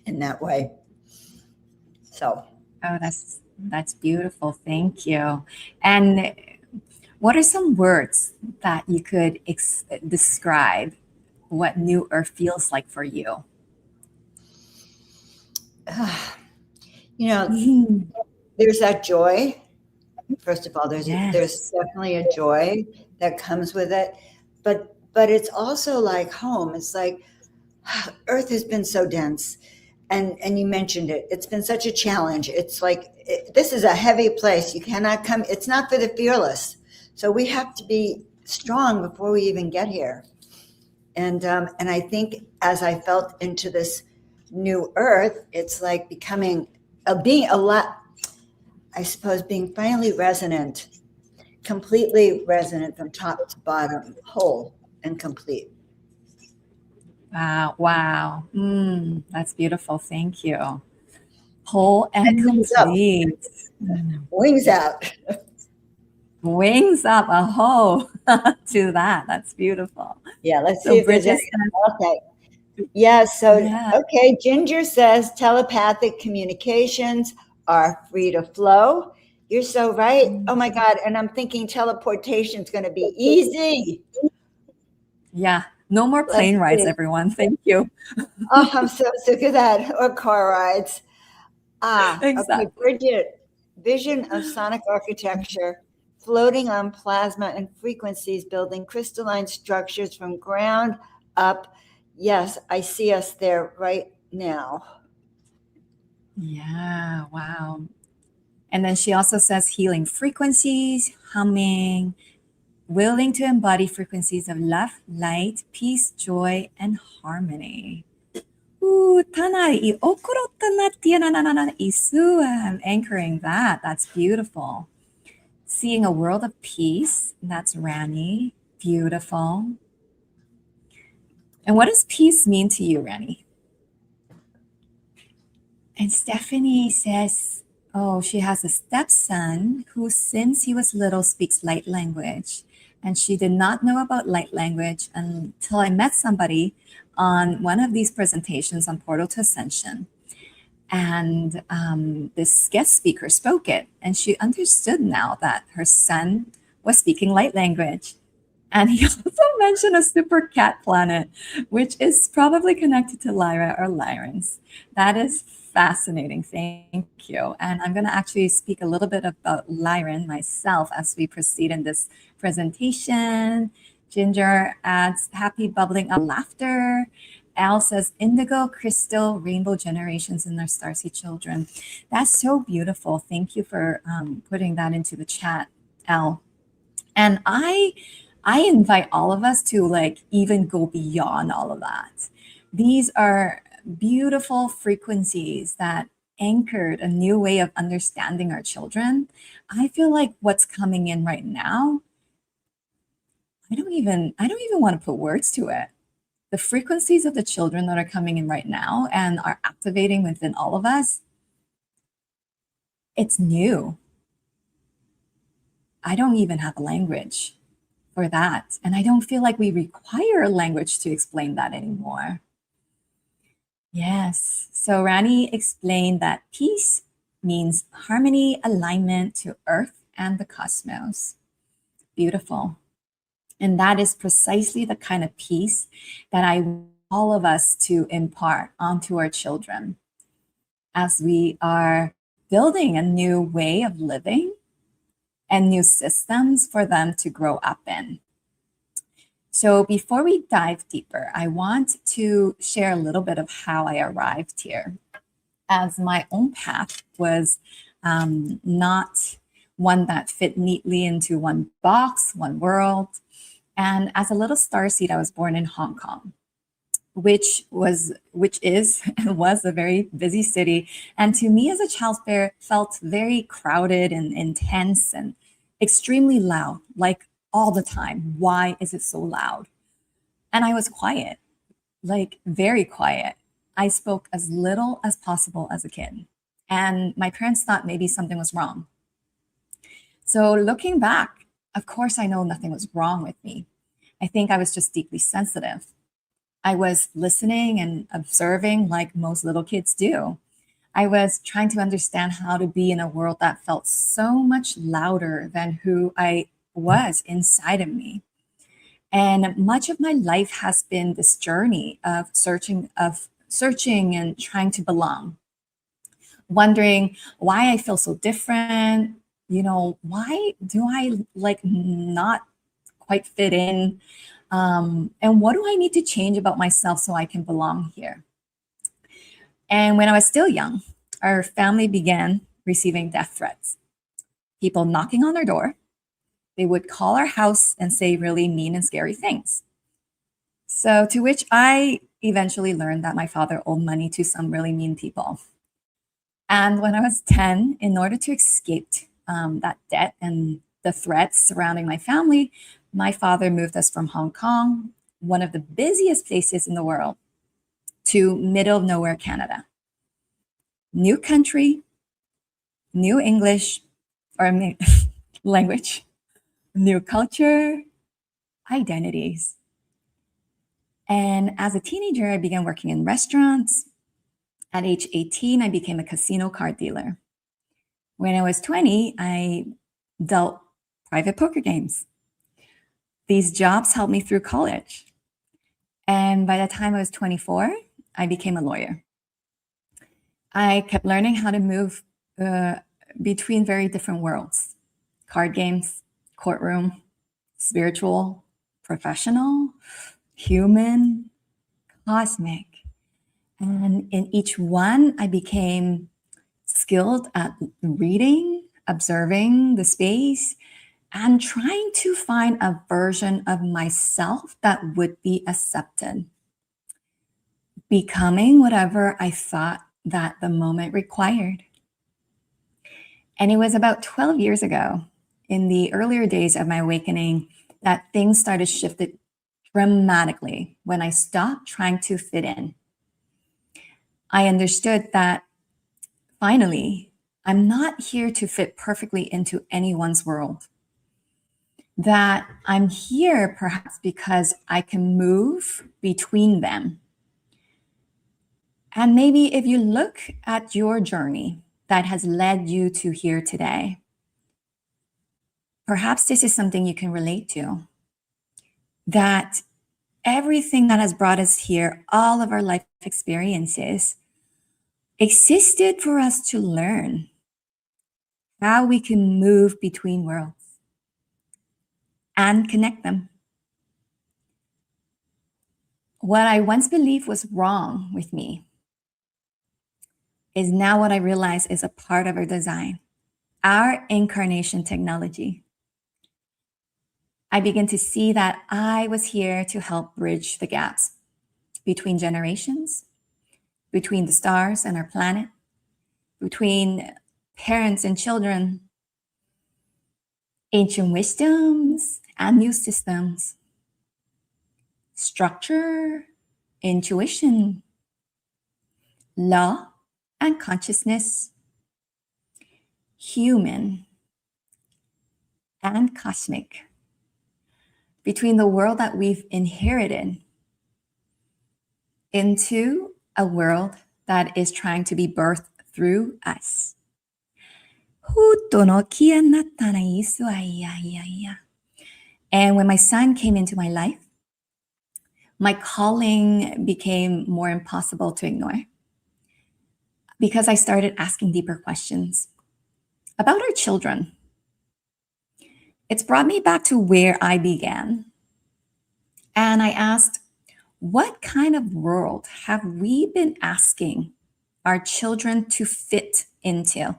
in that way. So, Oh, that's beautiful. Thank you. And what are some words that you could describe what New Earth feels like for you? you know, there's that joy. First of all, there's definitely a joy that comes with it, but it's also like home. It's like Earth has been so dense, and you mentioned it. It's been such a challenge. It's like this is a heavy place. You cannot come. It's not for the fearless. So we have to be strong before we even get here. And I think as I felt into this new Earth, it's like becoming being a lot. I suppose, being finally resonant, completely resonant from top to bottom, whole and complete. Wow. Wow. That's beautiful. Thank you. Whole and Wings up, complete. wings out. Wings up a hoe to that. That's beautiful. Yeah, let's So see if there's Bridget any. says, Okay. Yeah, so, yeah. okay, Ginger says telepathic communications are free to flow. You're so right. Oh my God. And I'm thinking teleportation is going to be easy. Yeah. No more Let's plane rides, see. everyone. Thank you. Oh, I'm so sick of that. Or car rides. Okay, Exactly. Bridget, vision of sonic architecture, floating on plasma and frequencies, building crystalline structures from ground up. Yes, I see us there right now. Yeah. Wow. And then she also says healing frequencies, humming, willing to embody frequencies of love, light, peace, joy, and harmony. Ooh, tana I okoro tana tia na na na na isu. I'm anchoring that. That's beautiful. Seeing a world of peace. That's Rani. Beautiful. And what does peace mean to you, Rani? And Stephanie says, oh, she has a stepson who, since he was little, speaks light language. And she did not know about light language until I met somebody on one of these presentations on Portal to Ascension. And this guest speaker spoke it. And she understood now that her son was speaking light language. And he also mentioned a super cat planet, which is probably connected to Lyra or Lyrans. That is fascinating. Thank you. And I'm going to actually speak a little bit about Lyran myself as we proceed in this presentation. Ginger adds happy bubbling up laughter. Al says indigo, crystal, rainbow generations in their starseed children. That's so beautiful. Thank you for putting that into the chat, Al. And I invite all of us to like even go beyond all of that. These are beautiful frequencies that anchored a new way of understanding our children. I feel like what's coming in right now, I don't even want to put words to it. The frequencies of the children that are coming in right now and are activating within all of us, it's new. I don't even have a language for that. And I don't feel like we require a language to explain that anymore. Yes. So Rani explained that peace means harmony, alignment to Earth and the cosmos. Beautiful. And that is precisely the kind of peace that I want all of us to impart onto our children as we are building a new way of living and new systems for them to grow up in. So before we dive deeper, I want to share a little bit of how I arrived here, as my own path was not one that fit neatly into one box, one world. And as a little starseed, I was born in Hong Kong, which is and was a very busy city. And to me as a child, felt very crowded and intense and extremely loud, like all the time. Why is it so loud? And I was quiet, like very quiet. I spoke as little as possible as a kid. And my parents thought maybe something was wrong. So looking back, of course, I know nothing was wrong with me. I think I was just deeply sensitive. I was listening and observing like most little kids do. I was trying to understand how to be in a world that felt so much louder than who I was inside of me. And much of my life has been this journey of searching and trying to belong, wondering why I feel so different. Why do I like not quite fit in? And what do I need to change about myself so I can belong here? And when I was still young, our family began receiving death threats. People knocking on our door. They would call our house and say really mean and scary things. So to which I eventually learned that my father owed money to some really mean people. And when I was 10, in order to escape that debt and the threats surrounding my family, my father moved us from Hong Kong, one of the busiest places in the world, to middle of nowhere, Canada. New country, new English, or language, new culture, identities. And as a teenager, I began working in restaurants. At age 18, I became a casino card dealer. When I was 20, I dealt private poker games. These jobs helped me through college. And by the time I was 24, I became a lawyer. I kept learning how to move between very different worlds: card games, courtroom, spiritual, professional, human, cosmic. And in each one, I became skilled at reading, observing the space, and trying to find a version of myself that would be accepted, becoming whatever I thought that the moment required. And it was about 12 years ago, in the earlier days of my awakening, that things started shifting dramatically when I stopped trying to fit in. I understood that finally, I'm not here to fit perfectly into anyone's world. That I'm here perhaps because I can move between them. And maybe if you look at your journey that has led you to here today, perhaps this is something you can relate to. That everything that has brought us here, all of our life experiences, existed for us to learn how we can move between worlds and connect them. What I once believed was wrong with me is now what I realize is a part of our design, our incarnation technology. I begin to see that I was here to help bridge the gaps between generations, between the stars and our planet, between parents and children, ancient wisdoms and new systems, structure, intuition, law and consciousness, human and cosmic, between the world that we've inherited into a world that is trying to be birthed through us. And when my son came into my life, my calling became more impossible to ignore because I started asking deeper questions about our children. It's brought me back to where I began. And I asked, what kind of world have we been asking our children to fit into?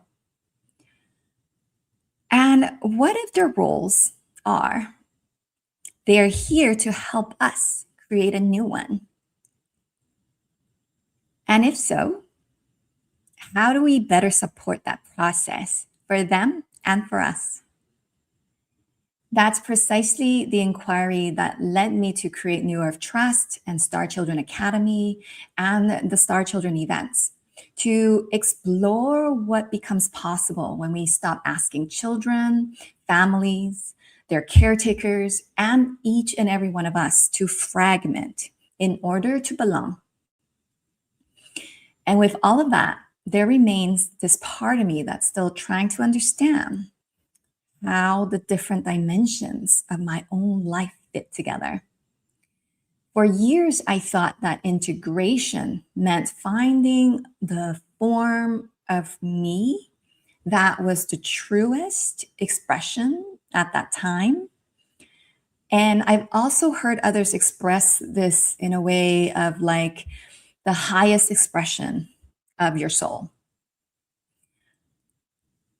And what if their roles are, they are here to help us create a new one? And if so, how do we better support that process for them and for us? That's precisely the inquiry that led me to create New Earth Trust and Star Children Academy and the Star Children events, to explore what becomes possible when we stop asking children, families, their caretakers, and each and every one of us to fragment in order to belong. And with all of that, there remains this part of me that's still trying to understand how the different dimensions of my own life fit together. For years, I thought that integration meant finding the form of me that was the truest expression at that time. And I've also heard others express this in a way of like the highest expression of your soul.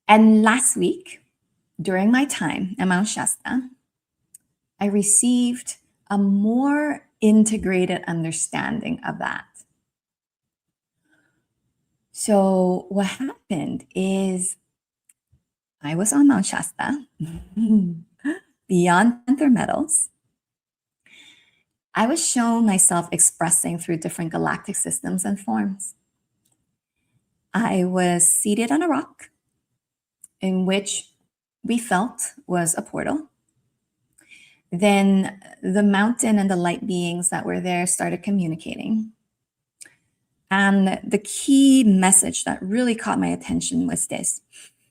And last week, during my time at Mount Shasta, I received a more integrated understanding of that. So what happened is I was on Mount Shasta, beyond Panther Metals. I was shown myself expressing through different galactic systems and forms. I was seated on a rock in which we felt was a portal. Then the mountain and the light beings that were there started communicating. And the key message that really caught my attention was this: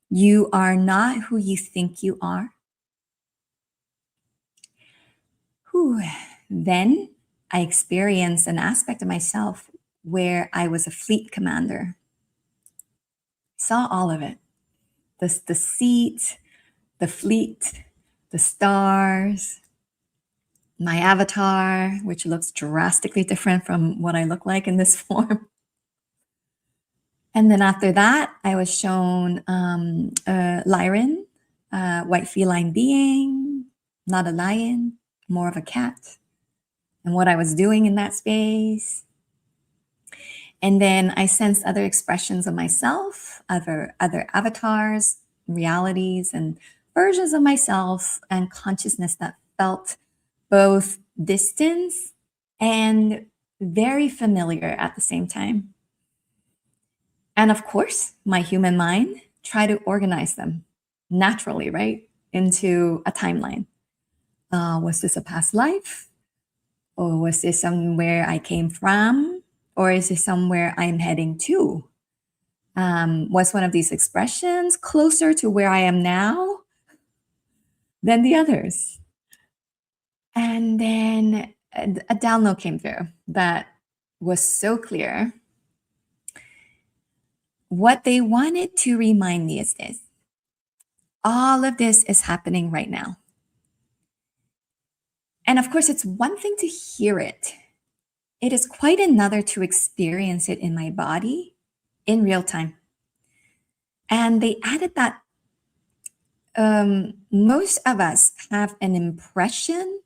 you are not who you think you are. Whew. Then I experienced an aspect of myself where I was a fleet commander. Saw all of it. The seat, the fleet, the stars, my avatar, which looks drastically different from what I look like in this form. And then after that, I was shown Lyran, white feline being, not a lion, more of a cat, and what I was doing in that space. And then I sensed other expressions of myself, other avatars, realities, and versions of myself and consciousness that felt both distance and very familiar at the same time. And of course, my human mind tried to organize them naturally, right, into a timeline. Was this a past life? Or was this somewhere I came from? Or is this somewhere I'm heading to? Was one of these expressions closer to where I am now than the others? And then a download came through that was so clear. What they wanted to remind me is this: all of this is happening right now. And of course, it's one thing to hear it. It is quite another to experience it in my body in real time. And they added that most of us have an impression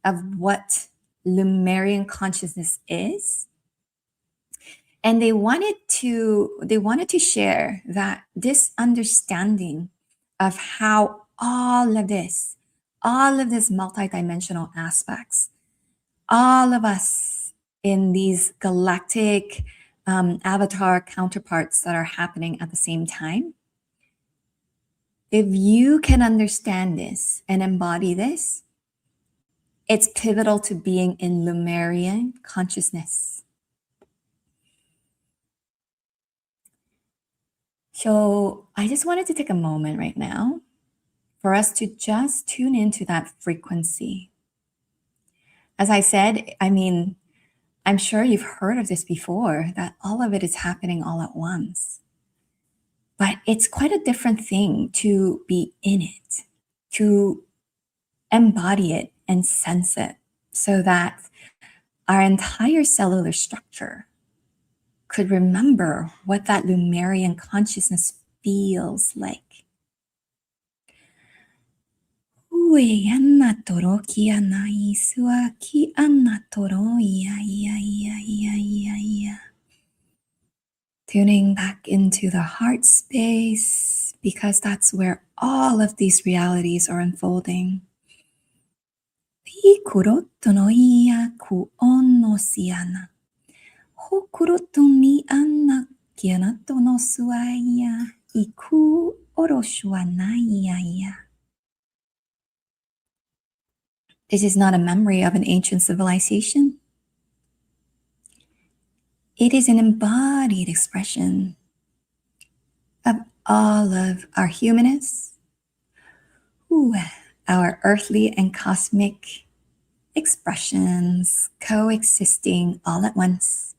of what Lemurian consciousness is. And they wanted to share that this understanding of how all of this multidimensional aspects, all of us in these galactic avatar counterparts that are happening at the same time, if you can understand this and embody this, it's pivotal to being in Lemurian consciousness. So I just wanted to take a moment right now for us to just tune into that frequency. As I said, I'm sure you've heard of this before, that all of it is happening all at once. But it's quite a different thing to be in it, to embody it and sense it, so that our entire cellular structure could remember what that Lemurian consciousness feels like. Tuning back into the heart space, because that's where all of these realities are unfolding. This is not a memory of an ancient civilization. It is an embodied expression of all of our humanness, our earthly and cosmic expressions coexisting all at once.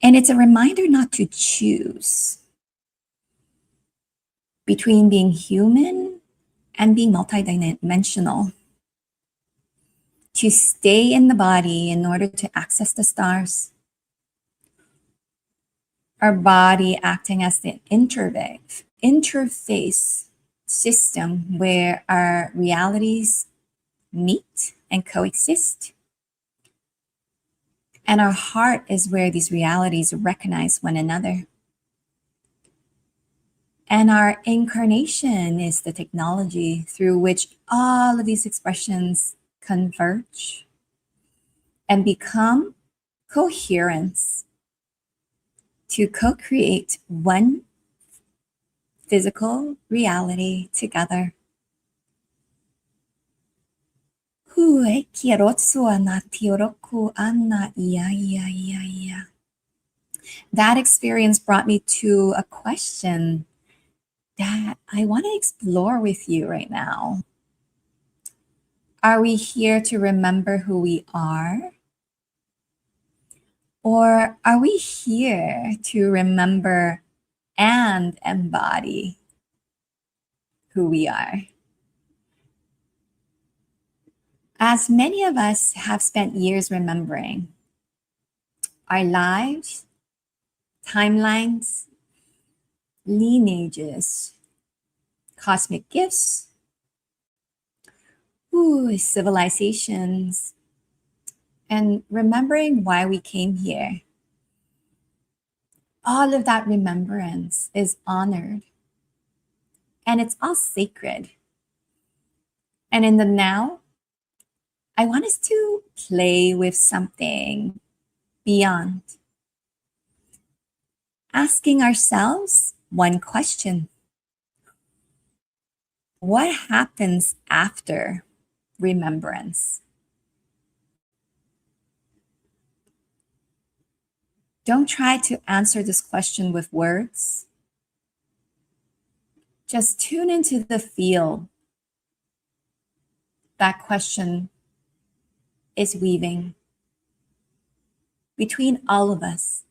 And it's a reminder not to choose between being human and being multidimensional, to stay in the body in order to access the stars. Our body acting as the interface system where our realities meet and coexist. And our heart is where these realities recognize one another. And our incarnation is the technology through which all of these expressions converge and become coherence to co-create one physical reality together. That experience brought me to a question that I want to explore with you right now. Are we here to remember who we are? Or are we here to remember and embody who we are? As many of us have spent years remembering our lives, timelines, lineages, cosmic gifts, civilizations, and remembering why we came here. All of that remembrance is honored, and it's all sacred. And in the now, I want us to play with something beyond. Asking ourselves one question. What happens after remembrance? Don't try to answer this question with words. Just tune into the feel that question is weaving between all of us.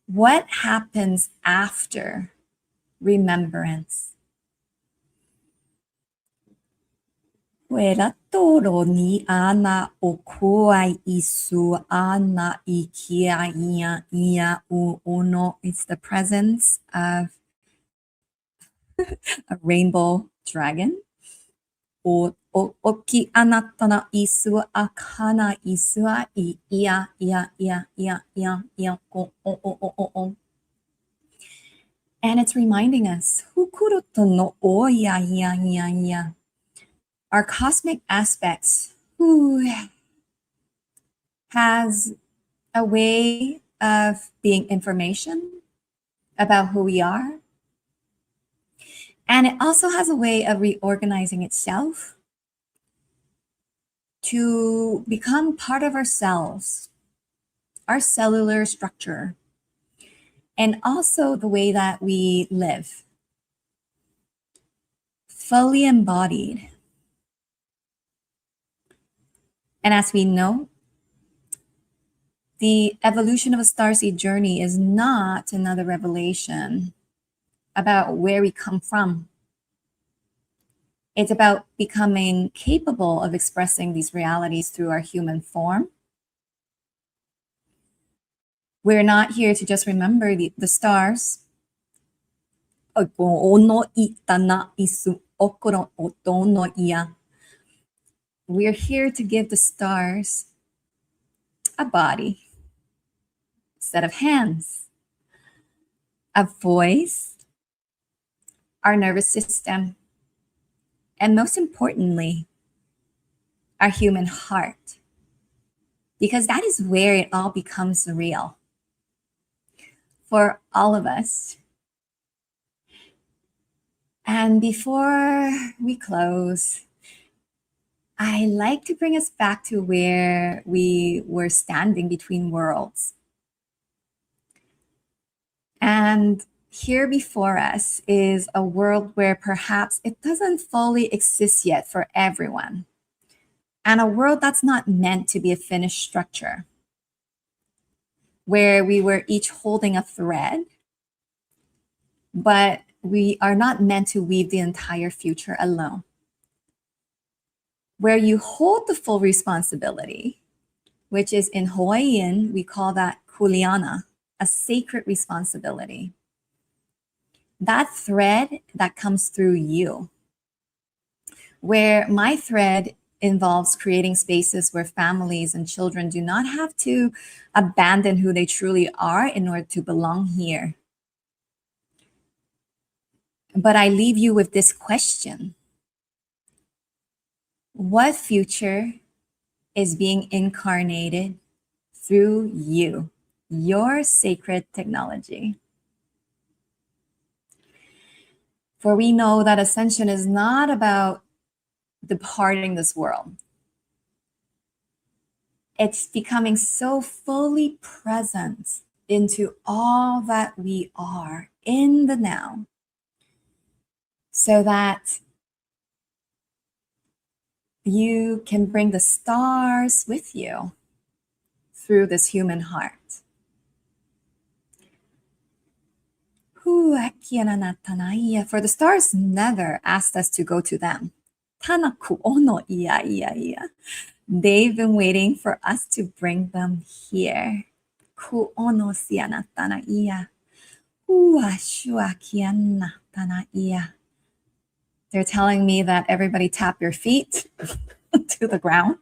What happens after remembrance? Toro ni ana o kuai isu ana ikia ia u uno. It's the presence of a rainbow dragon. O oki anata na isu akana isua I ia o. And it's reminding us, hukuroto no o ia. Our cosmic aspects, who has a way of being information about who we are. And it also has a way of reorganizing itself to become part of ourselves, our cellular structure, and also the way that we live, fully embodied. And as we know, the evolution of a starseed journey is not another revelation about where we come from. It's about becoming capable of expressing these realities through our human form. We're not here to just remember the stars. We're here to give the stars a body, a set of hands, a voice, our nervous system, and most importantly, our human heart, because that is where it all becomes real for all of us. And before we close, I like to bring us back to where we were standing between worlds. And here before us is a world where perhaps it doesn't fully exist yet for everyone, and a world that's not meant to be a finished structure, where we were each holding a thread, but we are not meant to weave the entire future alone. Where you hold the full responsibility, which is in Hawaiian, we call that kuleana, a sacred responsibility. That thread that comes through you, where my thread involves creating spaces where families and children do not have to abandon who they truly are in order to belong here. But I leave you with this question. What future is being incarnated through you, your sacred technology? For we know that ascension is not about departing this world. It's becoming so fully present into all that we are in the now, so that you can bring the stars with you through this human heart. For the stars never asked us to go to them. They've been waiting for us to bring them here. They're telling me that everybody tap your feet to the ground.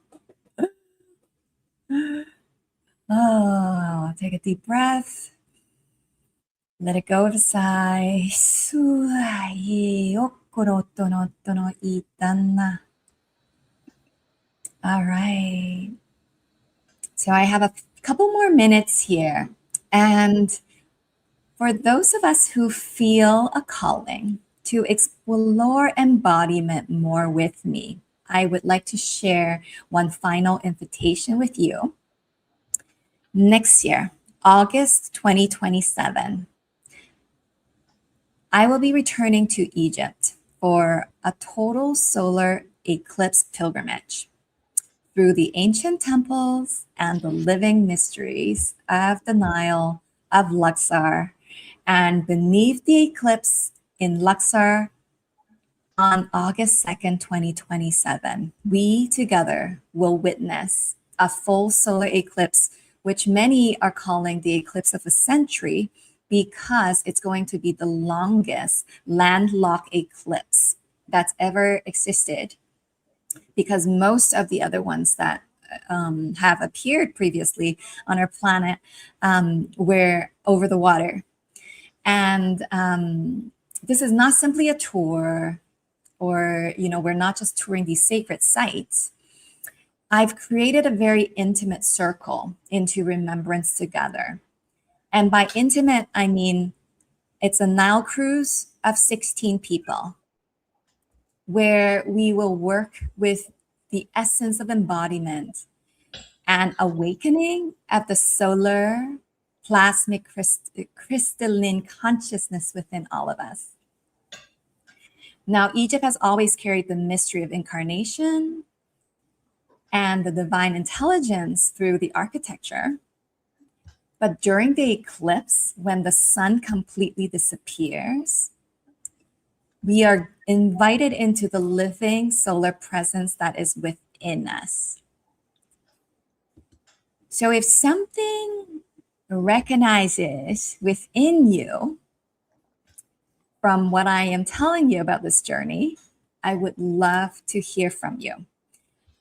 Oh, take a deep breath. Let it go with a sigh. All right. So I have a couple more minutes here. And for those of us who feel a calling to explore embodiment more with me, I would like to share one final invitation with you. Next year, August 2027, I will be returning to Egypt for a total solar eclipse pilgrimage through the ancient temples and the living mysteries of the Nile, of Luxor, and beneath the eclipse in Luxor on August 2nd, 2027, we together will witness a full solar eclipse, which many are calling the eclipse of a century, because it's going to be the longest landlocked eclipse that's ever existed. Because most of the other ones that have appeared previously on our planet were over the water. And this is not simply a tour, or, we're not just touring these sacred sites. I've created a very intimate circle into remembrance together. And by intimate, I mean it's a Nile cruise of 16 people, where we will work with the essence of embodiment and awakening of the solar plasmic crystalline consciousness within all of us. Now, Egypt has always carried the mystery of incarnation and the divine intelligence through the architecture. But during the eclipse, when the sun completely disappears, we are invited into the living solar presence that is within us. So if something recognizes within you from what I am telling you about this journey, I would love to hear from you.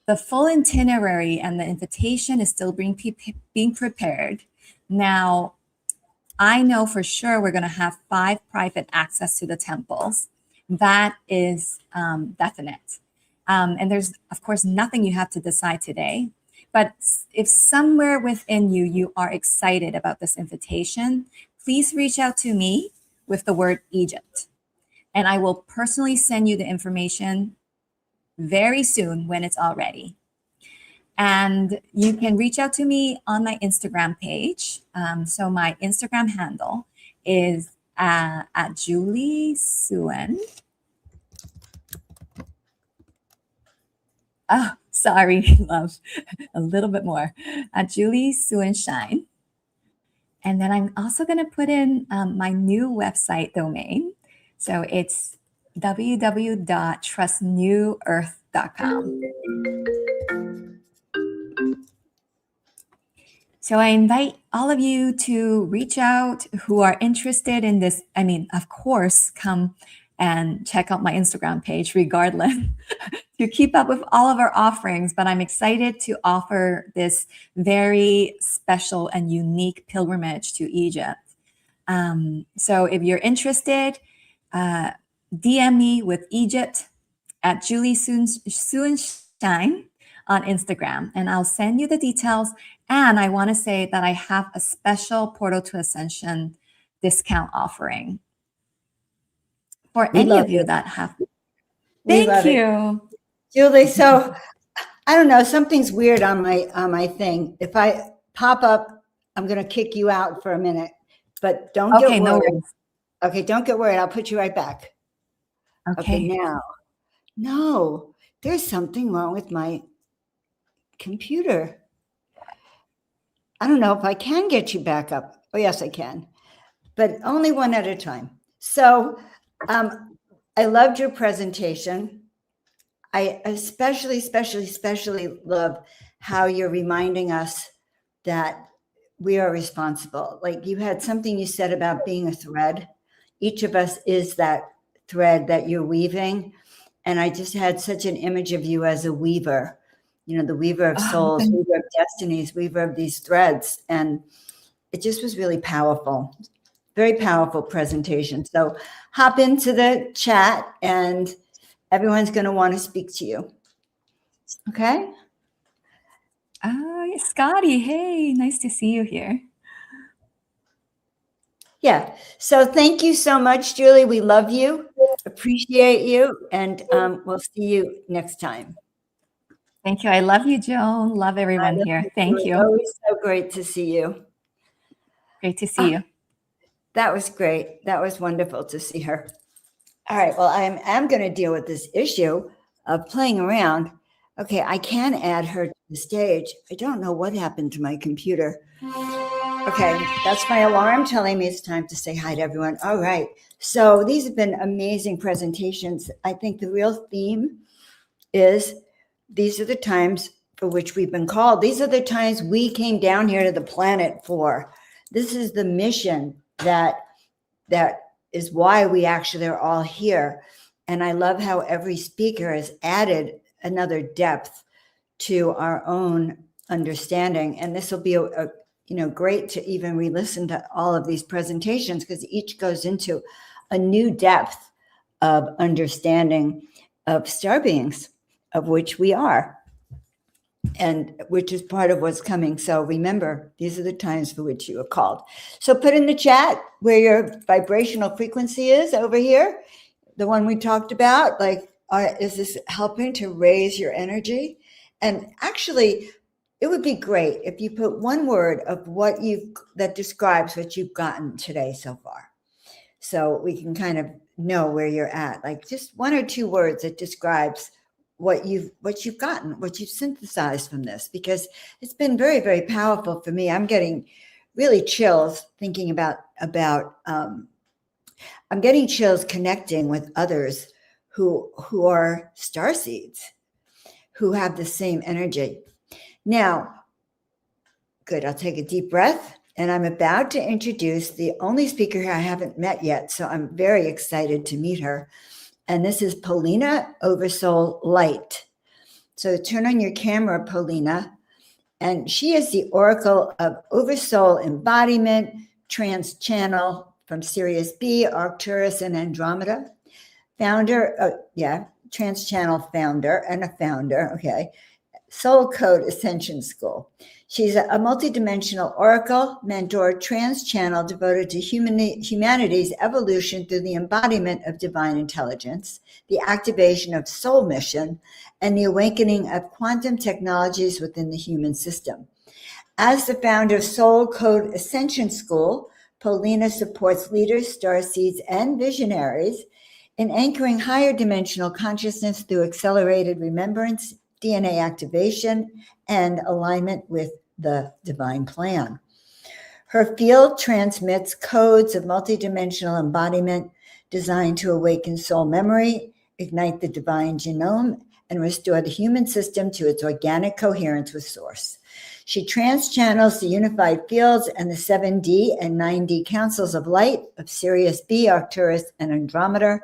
The full itinerary and the invitation is still being prepared. Now, I know for sure we're going to have 5 private access to the temples. That is definite. And there's, of course, nothing you have to decide today. But if somewhere within you, you are excited about this invitation, please reach out to me with the word Egypt. And I will personally send you the information very soon when it's all ready. And you can reach out to me on my Instagram page. So my Instagram handle is at Julie Suen. Oh, sorry, love. A little bit more. At Julie Suen Shine. And then I'm also going to put in my new website domain. So it's www.trustnewearth.com. So I invite all of you to reach out who are interested in this. I mean, of course, come and check out my Instagram page regardless to keep up with all of our offerings. But I'm excited to offer this very special and unique pilgrimage to Egypt. So if you're interested, DM me with Egypt at Julie Suenstein on Instagram, and I'll send you the details. And I want to say that I have a special Portal to Ascension discount offering for any of you that have. Thank you, Julie. So I don't know, something's weird on my thing. If I pop up, I'm going to kick you out for a minute, but don't get worried. No worries. Okay, don't get worried. I'll put you right back. Okay, now. No, there's something wrong with my computer. I don't know if I can get you back up. Oh, yes, I can, but only one at a time. So I loved your presentation. I especially love how you're reminding us that we are responsible. Like you had something you said about being a thread. Each of us is that thread that you're weaving. And I just had such an image of you as a weaver, you know, the weaver of souls, weaver of destinies, weaver of these threads. And it just was really powerful, very powerful presentation. So hop into the chat and everyone's going to want to speak to you. Okay. Scotty, hey, nice to see you here. Yeah. So thank you so much, Julie. We love you, appreciate you, and we'll see you next time. Thank you. I love you, Joan. Love everyone here. Thank you. Always so great to see you. Great to see you. That was great. That was wonderful to see her. All right. Well, I am going to deal with this issue of playing around. Okay. I can add her to the stage. I don't know what happened to my computer. Okay. That's my alarm telling me it's time to say hi to everyone. All right. So these have been amazing presentations. I think the real theme is these are the times for which we've been called. These are the times we came down here to the planet for. This is the mission that is why we actually are all here. And I love how every speaker has added another depth to our own understanding. And this will be great to even re-listen to all of these presentations because each goes into a new depth of understanding of star beings, of which we are, and which is part of what's coming. So remember, these are the times for which you are called. So put in the chat where your vibrational frequency is over here, the one we talked about, like, is this helping to raise your energy? And actually, it would be great if you put one word of that describes what you've gotten today so far. So we can kind of know where you're at, like just one or two words that describes what you've gotten, what you've synthesized from this, because it's been very, very powerful for me. I'm getting really chills thinking about I'm getting chills connecting with others who are starseeds, who have the same energy. Now, good, I'll take a deep breath, and I'm about to introduce the only speaker here I haven't met yet, so I'm very excited to meet her. And this is Paulina Oversoul Light. So turn on your camera, Paulina. And she is the Oracle of Oversoul Embodiment, Trans-Channel from Sirius B, Arcturus, and Andromeda. Trans-Channel founder and a founder, okay. Soul Code Ascension School. She's a multidimensional oracle, mentor, trans-channel devoted to humanity's evolution through the embodiment of divine intelligence, the activation of soul mission, and the awakening of quantum technologies within the human system. As the founder of Soul Code Ascension School, Paulina supports leaders, starseeds, and visionaries in anchoring higher dimensional consciousness through accelerated remembrance, DNA activation, and alignment with the divine plan. Her field transmits codes of multidimensional embodiment designed to awaken soul memory, ignite the divine genome, and restore the human system to its organic coherence with source. She trans-channels the unified fields and the 7D and 9D councils of light of Sirius B, Arcturus, and Andromeda,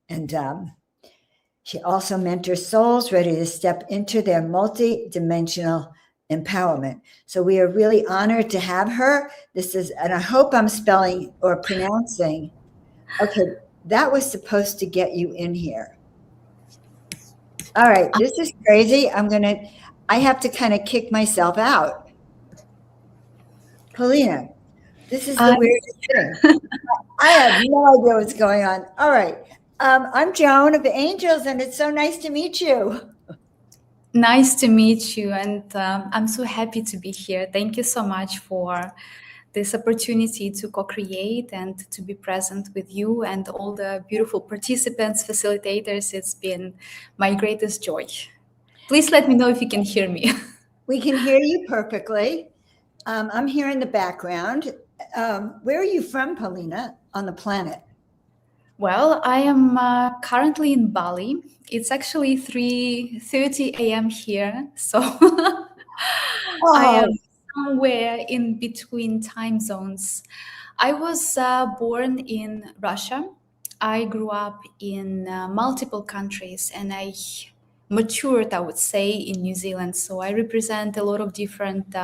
And she also mentors souls ready to step into their multidimensional empowerment. So we are really honored to have her. This is, and I hope I'm spelling or pronouncing. Okay, that was supposed to get you in here. All right, this is crazy. I have to kind of kick myself out. Paulina, this is the weirdest thing. I have no idea what's going on. All right. I'm Joan of the Angels, and it's so nice to meet you. Nice to meet you, and I'm so happy to be here. Thank you so much for this opportunity to co-create and to be present with you and all the beautiful participants, facilitators. It's been my greatest joy. Please let me know if you can hear me. We can hear you perfectly. I'm here in the background. Where are you from, Paulina, on the planet? Well, I am currently in Bali. It's actually 3:30 a.m. here, so I am somewhere in between time zones. I was born in Russia. I grew up in multiple countries, and I matured, I would say, in New Zealand. So I represent a lot of different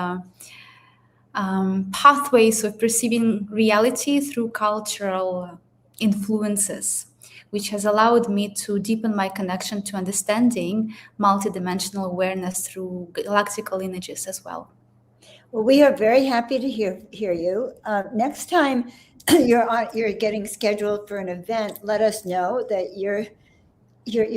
pathways of perceiving reality through cultural influences, which has allowed me to deepen my connection to understanding multidimensional awareness through galactical lineages as well. Well, we are very happy to hear you. Next time you're getting scheduled for an event, let us know that you're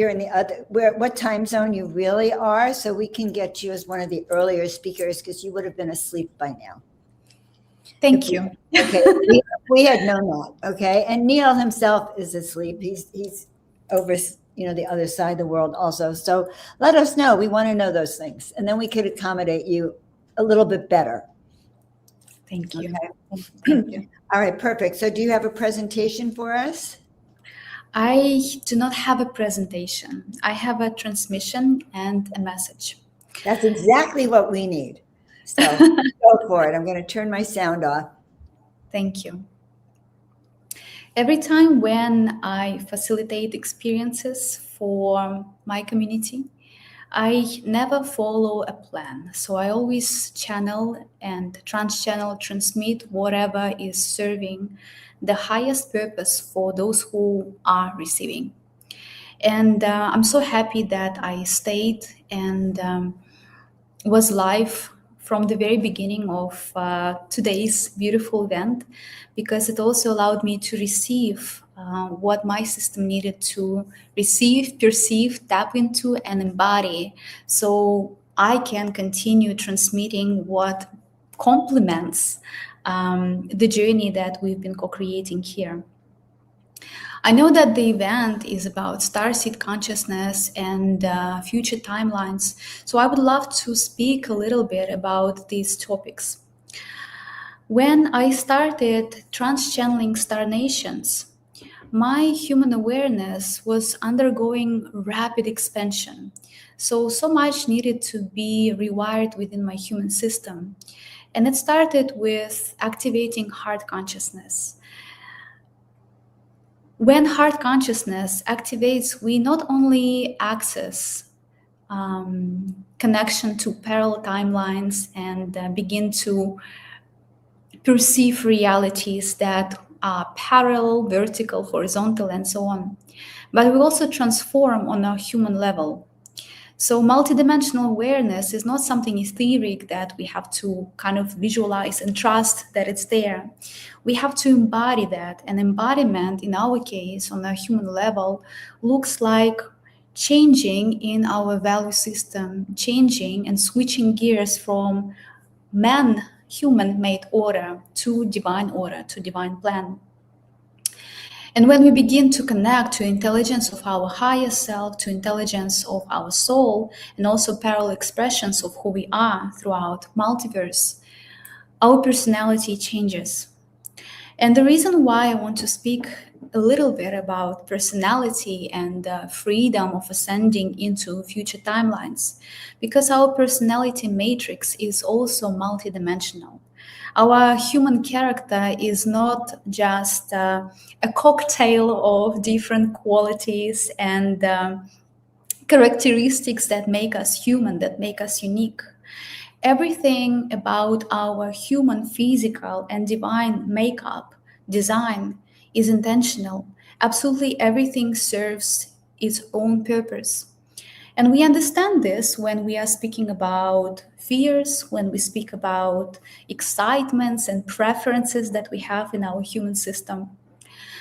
in the other, what time zone you really are, so we can get you as one of the earlier speakers, because you would have been asleep by now. Thank you. Okay, we had known that. Okay, and Neil himself is asleep. He's over, the other side of the world also. So let us know. We want to know those things, and then we could accommodate you a little bit better. Thank you. Okay. Thank you. All right, perfect. So do you have a presentation for us? I do not have a presentation. I have a transmission and a message. That's exactly what we need. So go for it. I'm going to turn my sound off. Thank you. Every time when I facilitate experiences for my community, I never follow a plan. So I always channel and transmit whatever is serving the highest purpose for those who are receiving. And I'm so happy that I stayed and was live from the very beginning of today's beautiful event, because it also allowed me to receive what my system needed to receive, perceive, tap into, and embody, so I can continue transmitting what complements the journey that we've been co-creating here. I know that the event is about starseed consciousness and future timelines, so I would love to speak a little bit about these topics. When I started trans-channeling star nations, my human awareness was undergoing rapid expansion. So much needed to be rewired within my human system. And it started with activating heart consciousness. When heart consciousness activates, we not only access connection to parallel timelines and begin to perceive realities that are parallel, vertical, horizontal, and so on, but we also transform on a human level. So multidimensional awareness is not something etheric that we have to kind of visualize and trust that it's there. We have to embody that. And embodiment, in our case, on a human level, looks like changing in our value system, changing and switching gears from human-made order to divine order, to divine plan. And when we begin to connect to intelligence of our higher self, to intelligence of our soul, and also parallel expressions of who we are throughout multiverse, our personality changes. And the reason why I want to speak a little bit about personality and freedom of ascending into future timelines, because our personality matrix is also multidimensional. Our human character is not just a cocktail of different qualities and characteristics that make us human, that make us unique. Everything about our human physical and divine makeup, design is intentional. Absolutely everything serves its own purpose. And we understand this when we are speaking about fears, when we speak about excitements and preferences that we have in our human system.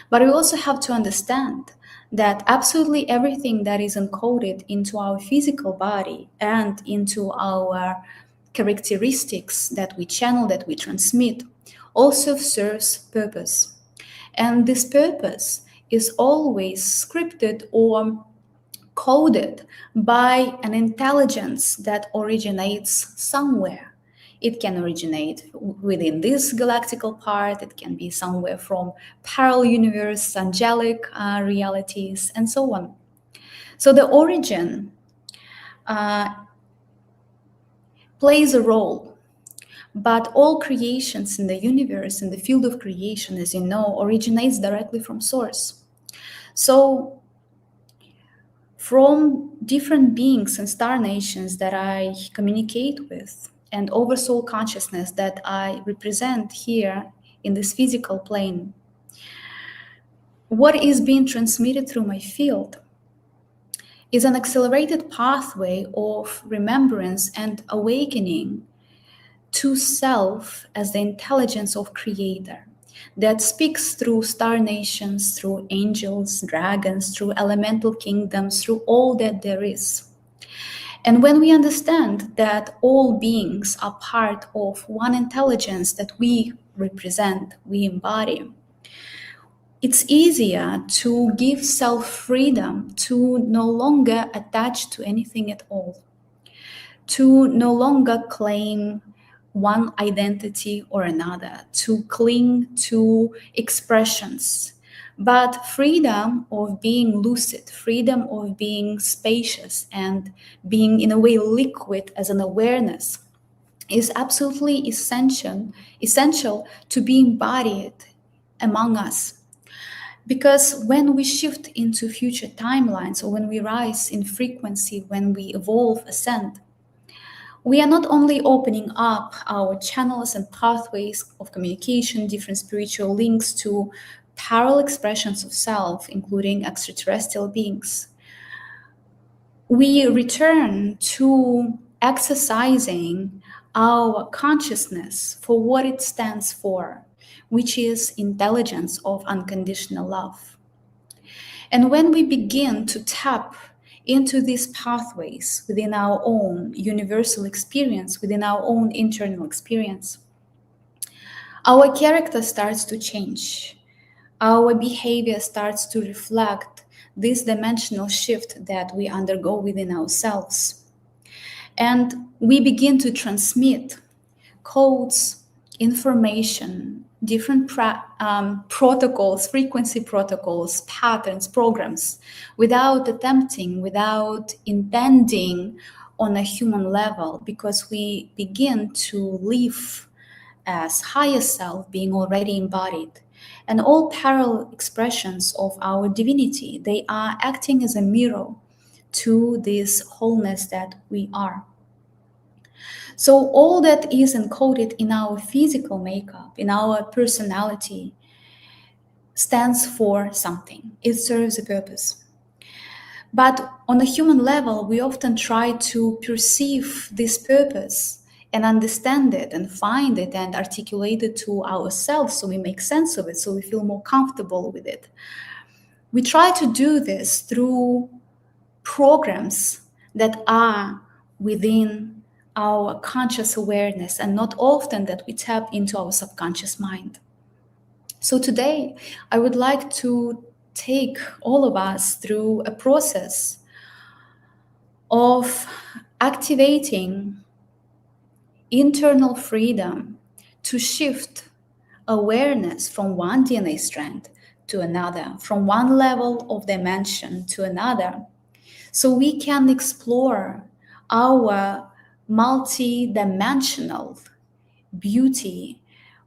But we also have to understand that absolutely everything that is encoded into our physical body and into our characteristics that we channel, that we transmit, also serves purpose. And this purpose is always scripted or coded by an intelligence that originates somewhere. It can originate within this galactical part, it can be somewhere from parallel universe, angelic realities, and so on. So the origin plays a role, but all creations in the universe, in the field of creation, as you know, originates directly from source. So from different beings and star nations that I communicate with, and oversoul consciousness that I represent here in this physical plane, what is being transmitted through my field is an accelerated pathway of remembrance and awakening to self as the intelligence of creator that speaks through star nations, through angels, dragons, through elemental kingdoms, through all that there is. And when we understand that all beings are part of one intelligence that we represent, we embody, it's easier to give self-freedom, to no longer attach to anything at all, to no longer claim one identity or another, to cling to expressions, but freedom of being lucid, freedom of being spacious and being in a way liquid as an awareness is absolutely essential to be embodied among us. Because when we shift into future timelines, or when we rise in frequency, when we evolve, ascend, we are not only opening up our channels and pathways of communication, different spiritual links to parallel expressions of self, including extraterrestrial beings. We return to exercising our consciousness for what it stands for, which is intelligence of unconditional love. And when we begin to tap into these pathways within our own universal experience, within our own internal experience, our character starts to change. Our behavior starts to reflect this dimensional shift that we undergo within ourselves. And we begin to transmit codes, information, different protocols, frequency protocols, patterns, programs, without attempting, without intending on a human level, because we begin to live as higher self, being already embodied. And all parallel expressions of our divinity, they are acting as a mirror to this wholeness that we are. So all that is encoded in our physical makeup, in our personality, stands for something. It serves a purpose. But on a human level, we often try to perceive this purpose and understand it and find it and articulate it to ourselves so we make sense of it, so we feel more comfortable with it. We try to do this through programs that are within our conscious awareness, and not often that we tap into our subconscious mind. So today, I would like to take all of us through a process of activating internal freedom to shift awareness from one DNA strand to another, from one level of dimension to another. So we can explore our multi-dimensional beauty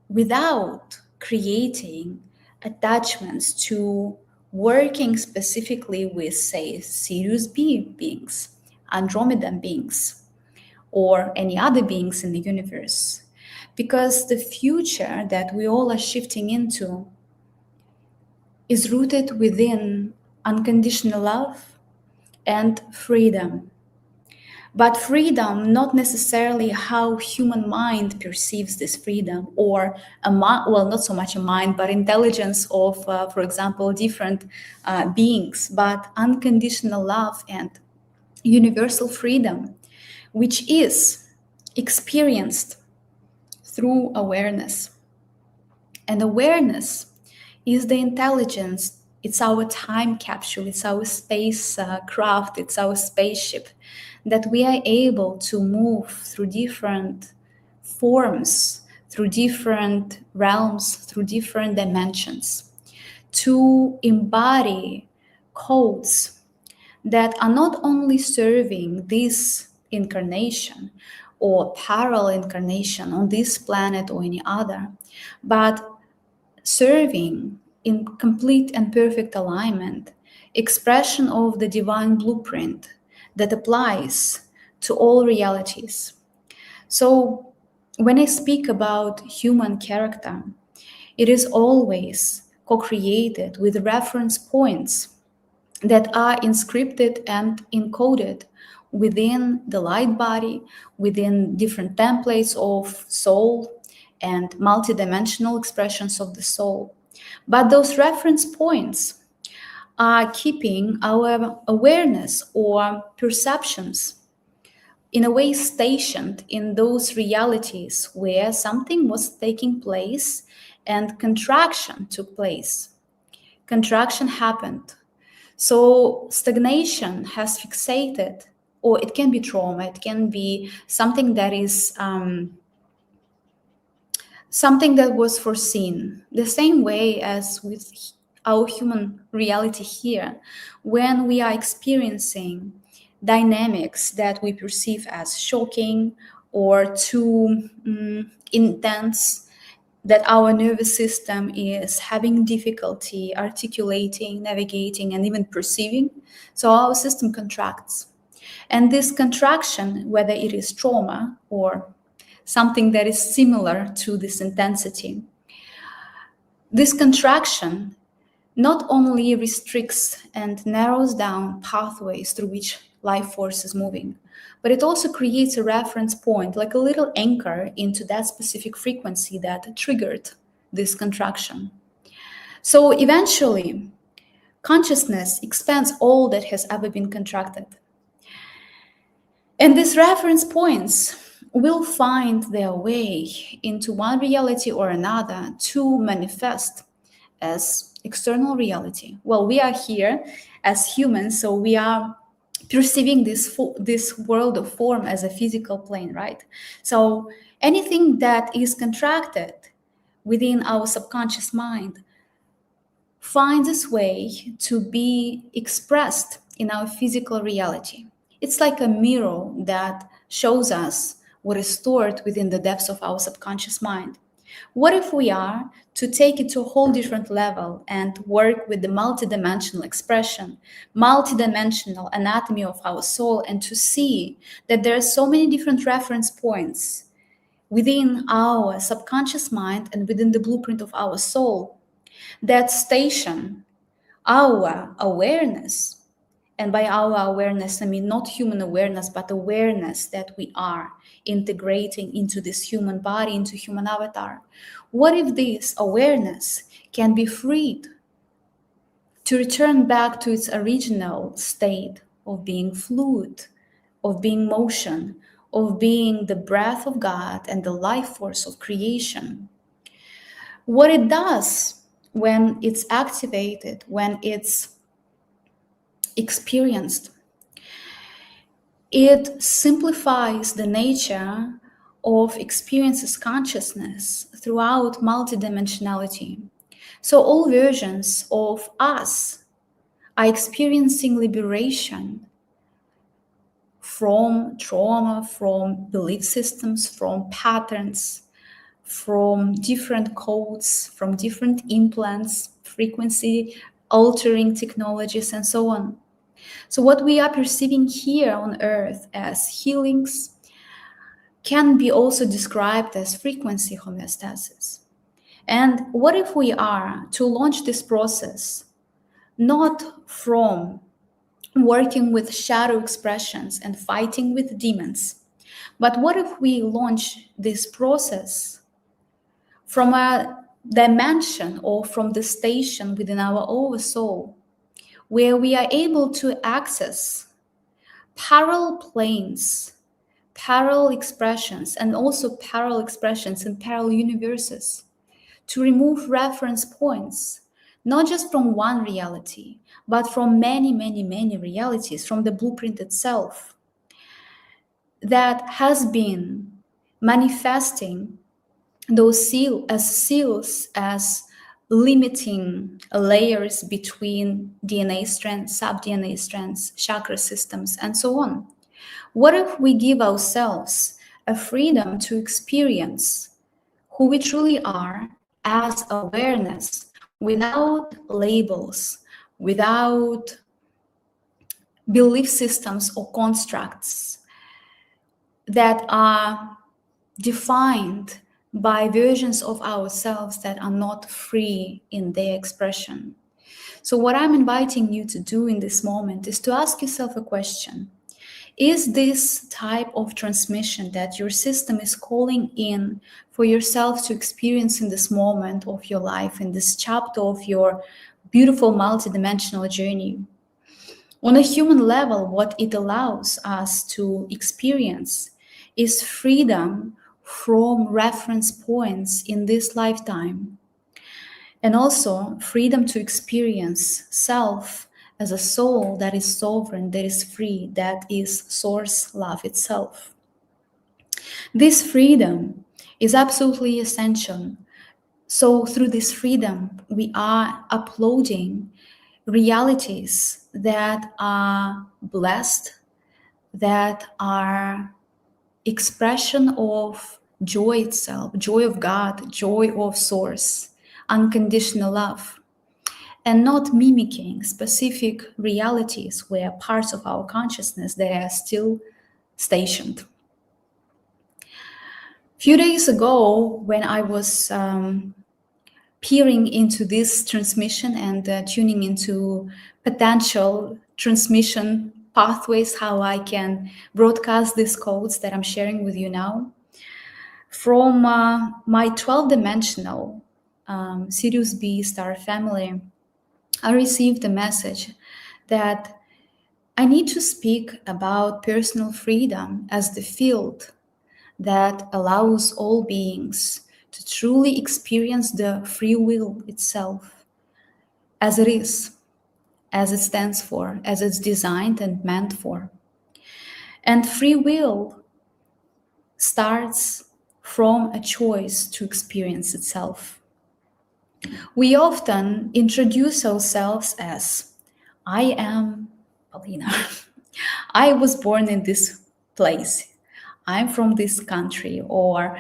without creating attachments to working specifically with, say, Sirius B beings, Andromedan beings, or any other beings in the universe. Because the future that we all are shifting into is rooted within unconditional love and freedom. But freedom, not necessarily how human mind perceives this freedom, or well, not so much a mind, but intelligence of, for example, different beings, but unconditional love and universal freedom, which is experienced through awareness. And awareness is the intelligence. It's our time capsule, it's our space craft, it's our spaceship, that we are able to move through different forms, through different realms, through different dimensions, to embody codes that are not only serving this incarnation or parallel incarnation on this planet or any other, but serving in complete and perfect alignment, expression of the divine blueprint that applies to all realities. So when I speak about human character, it is always co-created with reference points that are inscripted and encoded within the light body, within different templates of soul and multidimensional expressions of the soul. But those reference points are keeping our awareness or perceptions in a way stationed in those realities where something was taking place and contraction took place. Contraction happened. So stagnation has fixated, or it can be trauma, it can be something that is something that was foreseen. The same way as with our human reality here, when we are experiencing dynamics that we perceive as shocking or too intense, that our nervous system is having difficulty articulating, navigating, and even perceiving. So our system contracts. And this contraction, whether it is trauma or something that is similar to this intensity, this contraction not only restricts and narrows down pathways through which life force is moving, but it also creates a reference point, like a little anchor into that specific frequency that triggered this contraction. So eventually, consciousness expands all that has ever been contracted. And these reference points will find their way into one reality or another to manifest as external reality. Well, we are here as humans, so we are perceiving this world of form as a physical plane, right? So anything that is contracted within our subconscious mind finds its way to be expressed in our physical reality. It's like a mirror that shows us what is stored within the depths of our subconscious mind. What if we are to take it to a whole different level and work with the multidimensional expression, multidimensional anatomy of our soul, and to see that there are so many different reference points within our subconscious mind and within the blueprint of our soul that station our awareness. And by our awareness, I mean not human awareness, but awareness that we are integrating into this human body, into human avatar. What if this awareness can be freed to return back to its original state of being fluid, of being motion, of being the breath of God and the life force of creation? What it does when it's activated, when it's experienced, it simplifies the nature of experiences consciousness throughout multidimensionality. So all versions of us are experiencing liberation from trauma, from belief systems, from patterns, from different codes, from different implants, frequency altering technologies, and so on. So what we are perceiving here on Earth as healings can be also described as frequency homeostasis. And what if we are to launch this process not from working with shadow expressions and fighting with demons, but what if we launch this process from a dimension or from the station within our oversoul, where we are able to access parallel planes, parallel expressions, and also parallel expressions in parallel universes, to remove reference points, not just from one reality, but from many, many, many realities, from the blueprint itself that has been manifesting those seals as limiting layers between DNA strands, sub-DNA strands, chakra systems, and so on. What if we give ourselves a freedom to experience who we truly are as awareness, without labels, without belief systems or constructs that are defined by versions of ourselves that are not free in their expression? So what I'm inviting you to do in this moment is to ask yourself a question. Is this type of transmission that your system is calling in for yourself to experience in this moment of your life, in this chapter of your beautiful multidimensional journey? On a human level, what it allows us to experience is freedom from reference points in this lifetime, and also freedom to experience self as a soul that is sovereign, that is free, that is source love itself. This freedom is absolutely essential. So through this freedom, we are uploading realities that are blessed, that are expression of joy itself, joy of God, joy of source, unconditional love, and not mimicking specific realities where parts of our consciousness that are still stationed. A few days ago, when I was peering into this transmission and tuning into potential transmission pathways, how I can broadcast these codes that I'm sharing with you now, from my 12-dimensional Sirius B star family, I received a message that I need to speak about personal freedom as the field that allows all beings to truly experience the free will itself as it is, as it stands for, as it's designed and meant for. And free will starts from a choice to experience itself. We often introduce ourselves as, I am Paulina. I was born in this place. I'm from this country, or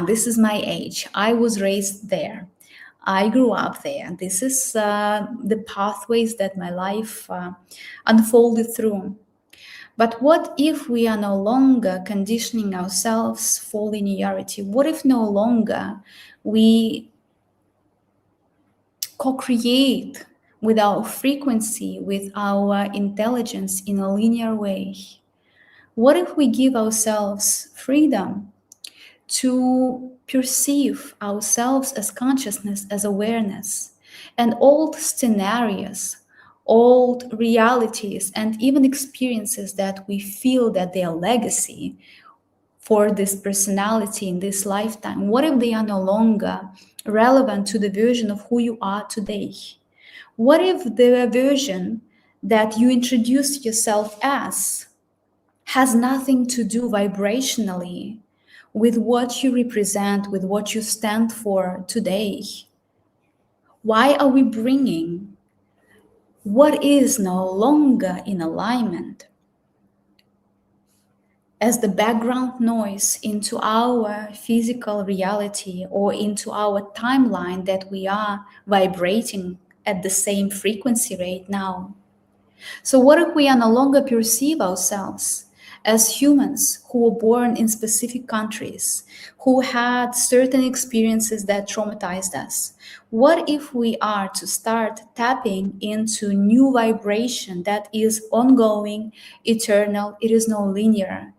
this is my age. I was raised there. I grew up there. This is the pathways that my life unfolded through. But what if we are no longer conditioning ourselves for linearity? What if no longer we co-create with our frequency, with our intelligence in a linear way? What if we give ourselves freedom to perceive ourselves as consciousness, as awareness, and old scenarios, old realities, and even experiences that we feel that they are legacy for this personality in this lifetime? What if they are no longer relevant to the version of who you are today? What if the version that you introduced yourself as has nothing to do vibrationally with what you represent, with what you stand for today? Why are we bringing what is no longer in alignment as the background noise into our physical reality or into our timeline that we are vibrating at the same frequency rate now? So what if we are no longer perceive ourselves as humans who were born in specific countries, who had certain experiences that traumatized us? What if we are to start tapping into new vibration that is ongoing, eternal, it is no linear?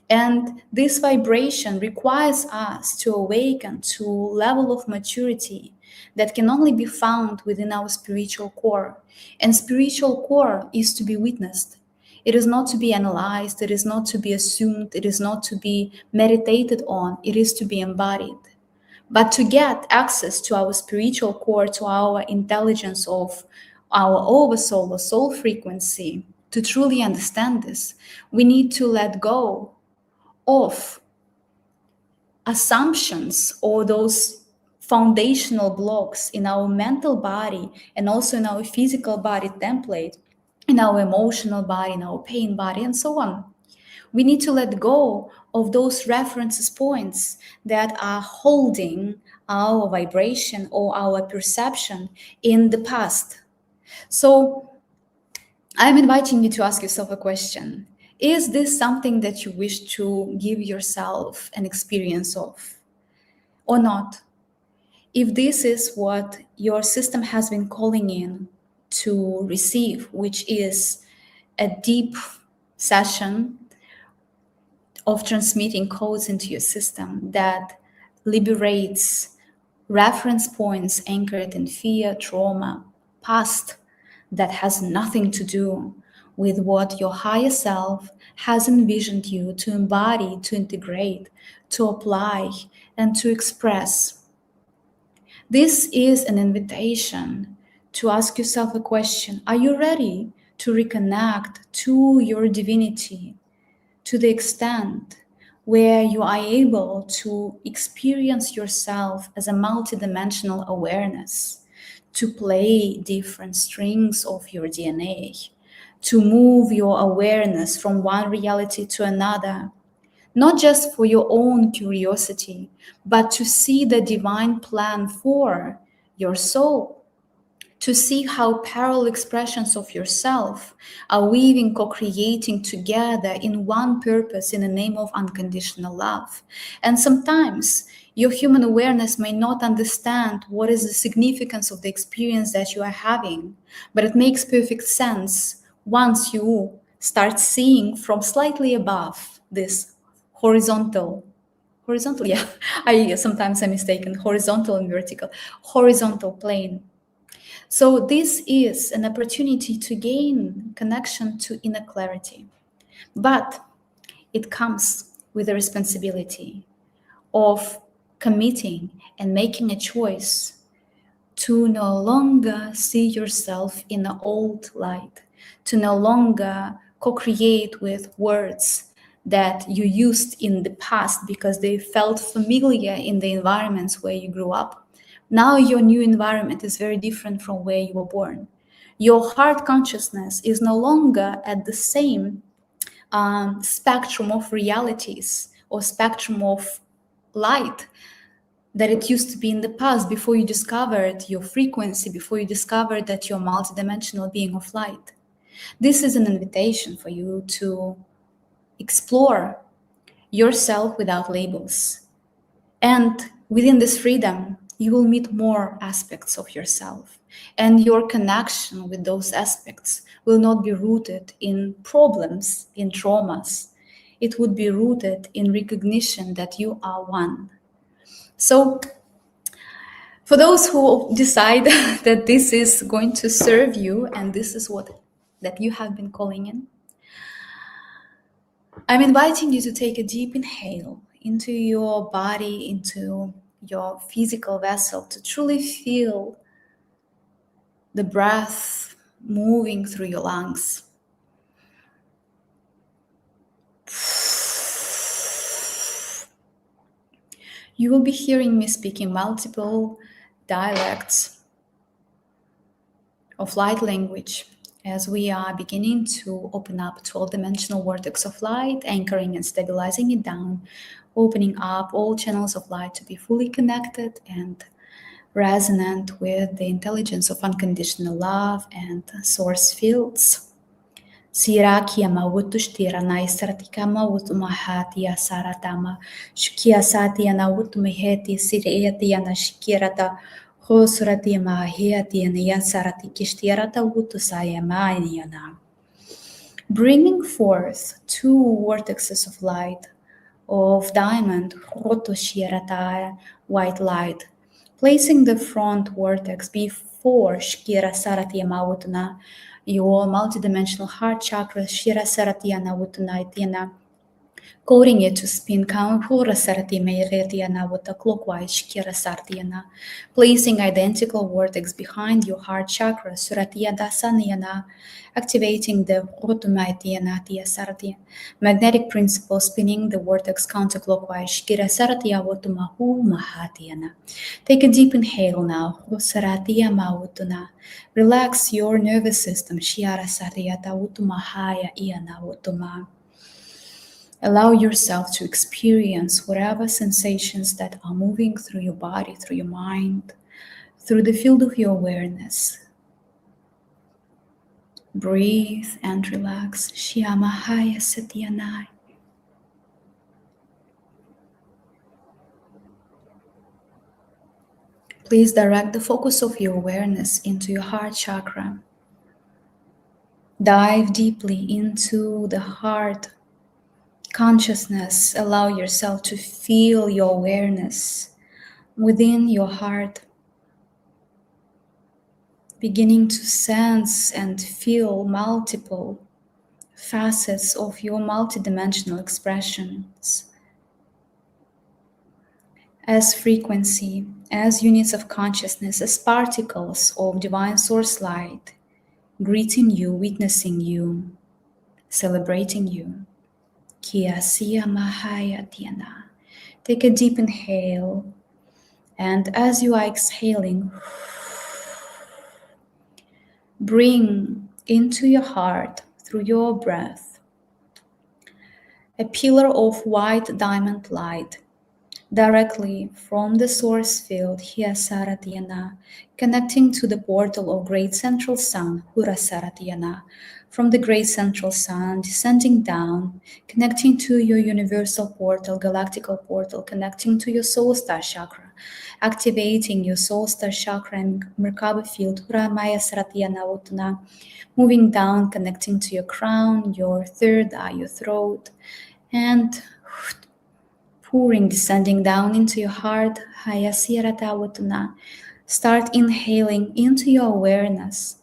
And this vibration requires us to awaken to a level of maturity that can only be found within our spiritual core. And spiritual core is to be witnessed. It is not to be analyzed, it is not to be assumed, it is not to be meditated on, it is to be embodied. But to get access to our spiritual core, to our intelligence of our oversoul or soul frequency, to truly understand this, we need to let go of assumptions or those foundational blocks in our mental body and also in our physical body template, in our emotional body, in our pain body, and so on. We need to let go of those references points that are holding our vibration or our perception in the past. So I'm inviting you to ask yourself a question. Is this something that you wish to give yourself an experience of or not? If this is what your system has been calling in to receive, which is a deep session of transmitting codes into your system that liberates reference points anchored in fear, trauma, past, that has nothing to do with what your higher self has envisioned you to embody, to integrate, to apply, and to express. This is an invitation to ask yourself a question. Are you ready to reconnect to your divinity to the extent where you are able to experience yourself as a multidimensional awareness, to play different strings of your DNA, to move your awareness from one reality to another, not just for your own curiosity, but to see the divine plan for your soul, to see how parallel expressions of yourself are weaving, co-creating together in one purpose in the name of unconditional love. And sometimes your human awareness may not understand what is the significance of the experience that you are having, but it makes perfect sense once you start seeing from slightly above this horizontal, yeah, sometimes I'm mistaken, horizontal and vertical, horizontal plane. So this is an opportunity to gain connection to inner clarity, but it comes with a responsibility of committing and making a choice to no longer see yourself in the old light, to no longer co-create with words that you used in the past because they felt familiar in the environments where you grew up. Now your new environment is very different from where you were born. Your heart consciousness is no longer at the same spectrum of realities or spectrum of light that it used to be in the past, before you discovered your frequency, before you discovered that you're a multidimensional being of light. This is an invitation for you to explore yourself without labels. And within this freedom, you will meet more aspects of yourself. And your connection with those aspects will not be rooted in problems, in traumas. It would be rooted in recognition that you are one. So for those who decide that this is going to serve you and this is what that you have been calling in, I'm inviting you to take a deep inhale into your body, into your physical vessel, to truly feel the breath moving through your lungs. You will be hearing me speaking multiple dialects of light language as we are beginning to open up 12-dimensional vortex of light, anchoring and stabilizing it down, opening up all channels of light to be fully connected and resonant with the intelligence of unconditional love and source fields. Sirakia mawutushtira naisaratika mawutumahatia saratama shkia satia na wutumeheti siriatia na shikirata hosratia mahiatia na yasarati kishtirata wutusaya maaniana. Bringing forth two vortexes of light, of diamond, rotoshirata, white light, placing the front vortex before Shkira Saratia Mawutuna, your multidimensional heart chakra, Shira Saratia Nawutunaitina, coding it to spin Kampura Sarati Meiretiana with a clockwise Shkira Sartiana, placing identical vortex behind your heart chakra, Suratia Dasaniana, activating the Rotumaitiana Tia Sartia, magnetic principle spinning the vortex counterclockwise, Shkira Sartia Wotumahu Mahatiana. Take a deep inhale now, Rosaratia Mawutuna. Relax your nervous system, Shiara Sariata Wutumahaya Iana Wutuma. Allow yourself to experience whatever sensations that are moving through your body, through your mind, through the field of your awareness. Breathe and relax. Shiamahaya Satyanai. Please direct the focus of your awareness into your heart chakra. Dive deeply into the heart consciousness. Allow yourself to feel your awareness within your heart, beginning to sense and feel multiple facets of your multidimensional expressions as frequency, as units of consciousness, as particles of divine source light, greeting you, witnessing you, celebrating you. Kia Sia Mahaya Tiana. Take a deep inhale, and as you are exhaling, bring into your heart, through your breath, a pillar of white diamond light directly from the source field, Hiasaratiana, connecting to the portal of Great Central Sun, Hurasaratiana, from the Great Central Sun, descending down, connecting to your universal portal, galactical portal, connecting to your soul star chakra, activating your soul star chakra and Merkaba field, Huramaya Saratiana Utana, moving down, connecting to your crown, your third eye, your throat, and pouring, descending down into your heart, Hayasirata. Start inhaling into your awareness,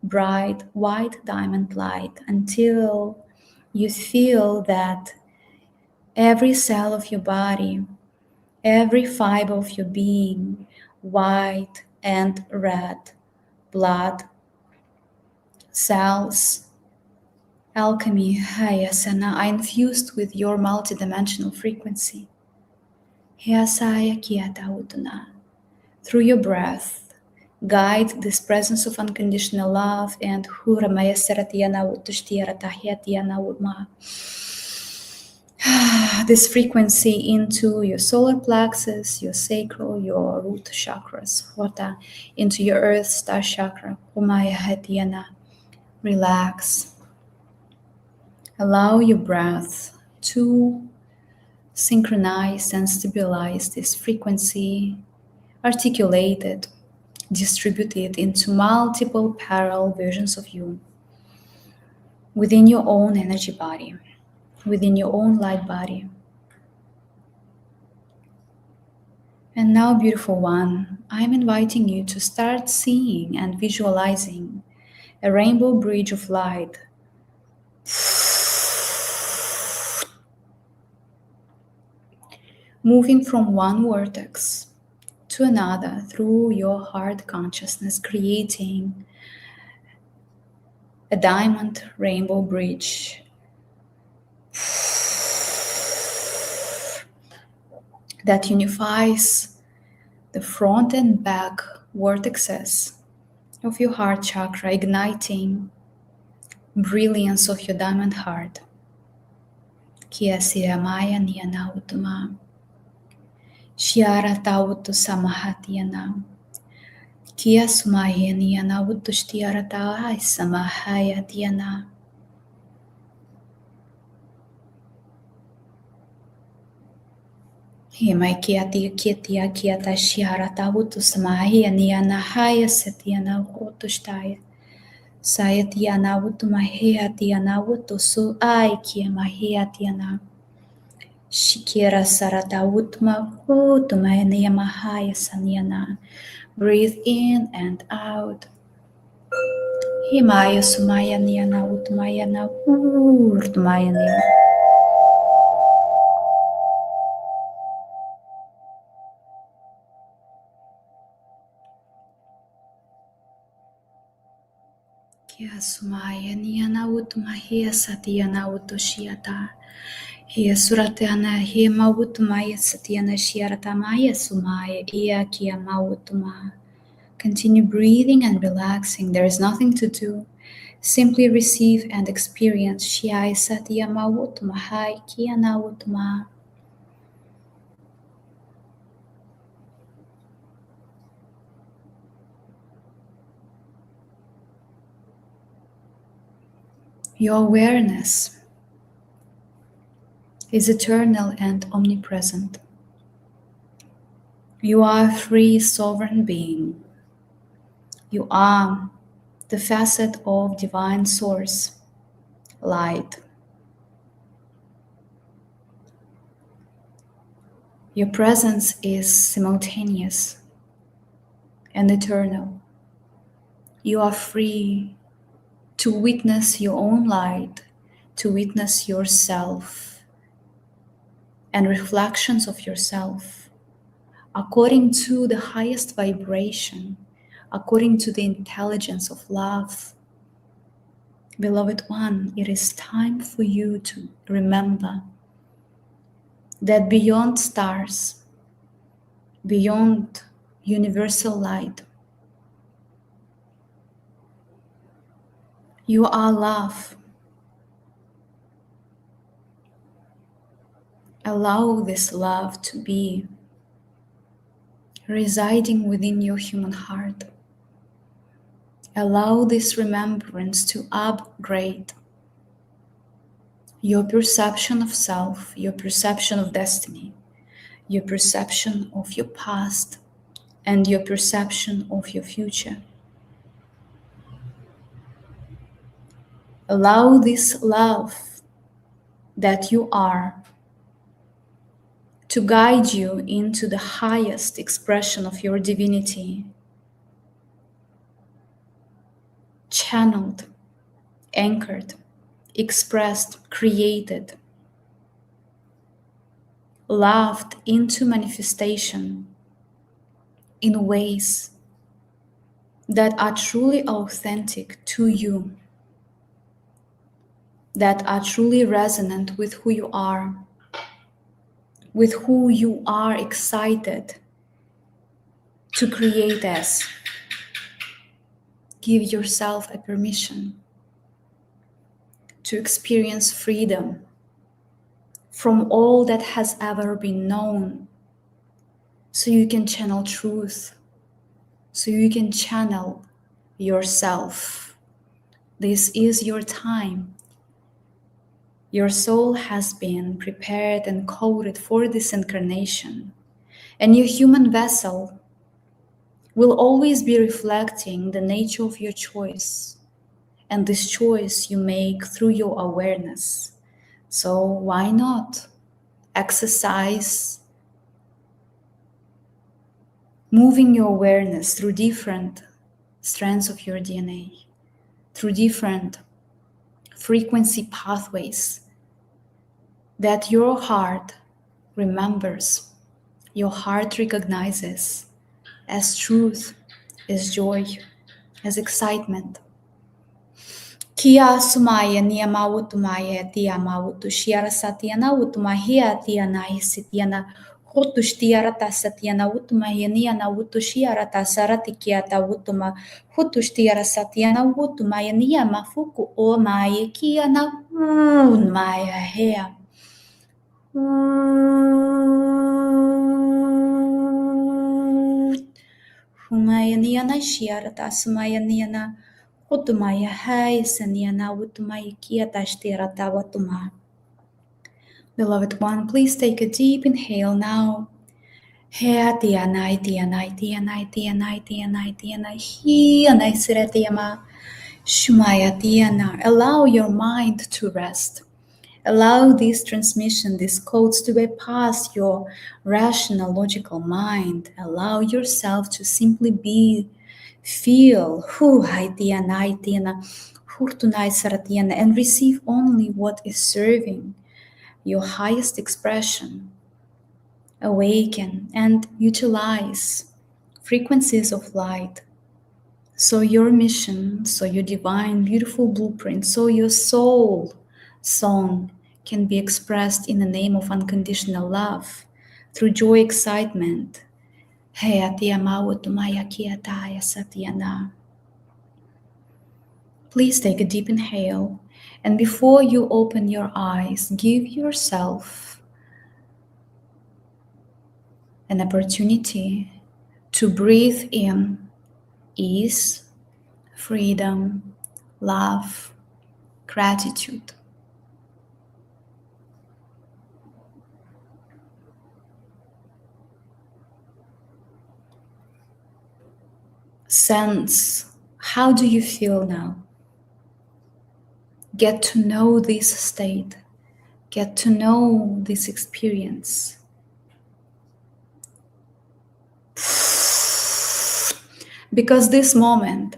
bright white diamond light, until you feel that every cell of your body, every fiber of your being, white and red, blood, cells, alchemy, Hayasana, are infused with your multidimensional frequency. Hyasaya Kiata Utuna. Through your breath, guide this presence of unconditional love and Huramaya Saratiana Utushtiara Tahiatiana Udma. This frequency into your solar plexus, your sacral, your root chakras, Hota, into your earth star chakra, Humaya Hatiana. Relax. Allow your breath to synchronize and stabilize this frequency, articulate it, distribute it into multiple parallel versions of you within your own energy body, within your own light body. And now, beautiful one, I'm inviting you to start seeing and visualizing a rainbow bridge of light moving from one vortex to another through your heart consciousness, creating a diamond rainbow bridge that unifies the front and back vortexes of your heart chakra, igniting brilliance of your diamond heart. Kia siamaya niana utuma. Shiara tautu samahatiana. Kia sumaya niana utushtiara tawai samahaya tiana. Himai kia tia kia kia ta shiara tautu samahia niana haya setiana utushtaya. Saya tiana utu mahia tiana utu su ai kia mahia tiana. Shikira sarata utma utumaya mahaya saniana. Breathe in and out. Himaya sumaya niana utmaya na urtumaya niana. Kia sumaya niana utmahia satiana utoshiata. Hia suratana hia mautumaya satiana shiarata maya sumaya ia kia mautuma. Continue breathing and relaxing. There is nothing to do. Simply receive and experience Shiai Satya Mawutuma Hai Kia Nawutuma. Your awareness is eternal and omnipresent. You are a free sovereign being. You are the facet of divine source, light. Your presence is simultaneous and eternal. You are free to witness your own light, to witness yourself and reflections of yourself according to the highest vibration, according to the intelligence of love. Beloved one, it is time for you to remember that beyond stars, beyond universal light, you are love. Allow this love to be residing within your human heart. Allow this remembrance to upgrade your perception of self, your perception of destiny, your perception of your past, and your perception of your future. Allow this love that you are to guide you into the highest expression of your divinity, channeled, anchored, expressed, created, loved into manifestation in ways that are truly authentic to you, that are truly resonant with who you are, with who you are excited to create as. Give yourself a permission to experience freedom from all that has ever been known, so you can channel truth, so you can channel yourself. This is your time. Your soul has been prepared and coded for this incarnation, and your human vessel will always be reflecting the nature of your choice, and this choice you make through your awareness. So why not exercise moving your awareness through different strands of your DNA, through different frequency pathways that your heart remembers, your heart recognizes as truth, as joy, as excitement. Kia sumaya niyamawutumaya tiyamawutu shiara satiana utumahia tiana isitiana Hutushtiarata Satyana Utuma Yaniana Utushiarata Saratikiata Utuma Hutushtiara Satyana Utuma Yania Mafuku O Maya Kiana Maya Hea Humayaniana Shiarata Sumayaniana Utumaya Hai Saniana Utumaya Kiata Shtirata Watuma. Beloved one, please take a deep inhale now. Hea tianai tianai tianai tianai tianai tianai hianai siretiyama shumaya tiana. Allow your mind to rest. Allow this transmission, these codes to bypass your rational, logical mind. Allow yourself to simply be, feel, hu hai tianai tiana, hurtunai saratiana, and receive only what is serving your highest expression. Awaken and utilize frequencies of light. So your mission, so your divine, beautiful blueprint, so your soul song can be expressed in the name of unconditional love through joy, excitement. Please take a deep inhale, and before you open your eyes, give yourself an opportunity to breathe in ease, freedom, love, gratitude. Sense, how do you feel now? Get to know this state. Get to know this experience. Because this moment,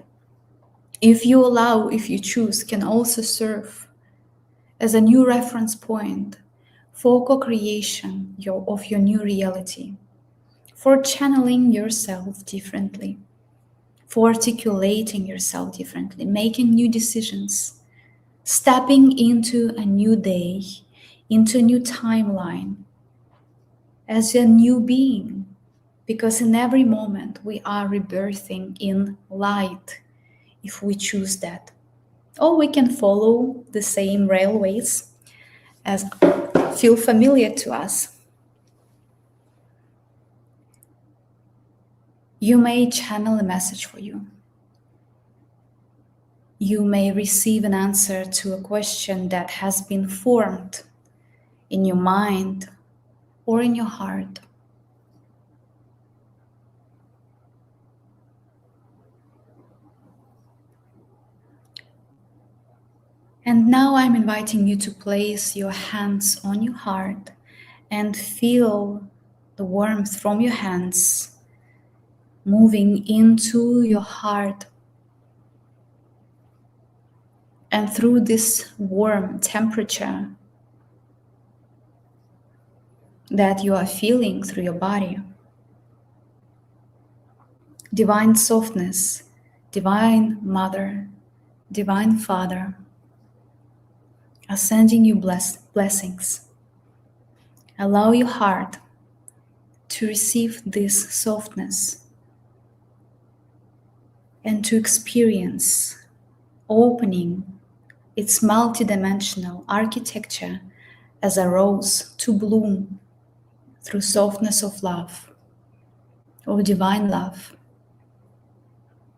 if you allow, if you choose, can also serve as a new reference point for co-creation of your new reality, for channeling yourself differently, for articulating yourself differently, making new decisions, stepping into a new day, into a new timeline, as a new being. Because in every moment we are rebirthing in light, if we choose that. Or we can follow the same railways as feel familiar to us. You may channel a message for you. You may receive an answer to a question that has been formed in your mind or in your heart. And now I'm inviting you to place your hands on your heart and feel the warmth from your hands moving into your heart. And through this warm temperature that you are feeling through your body, divine softness, divine mother, divine father are sending you blessings. Allow your heart to receive this softness and to experience opening its multidimensional architecture as a rose to bloom through softness of love, of divine love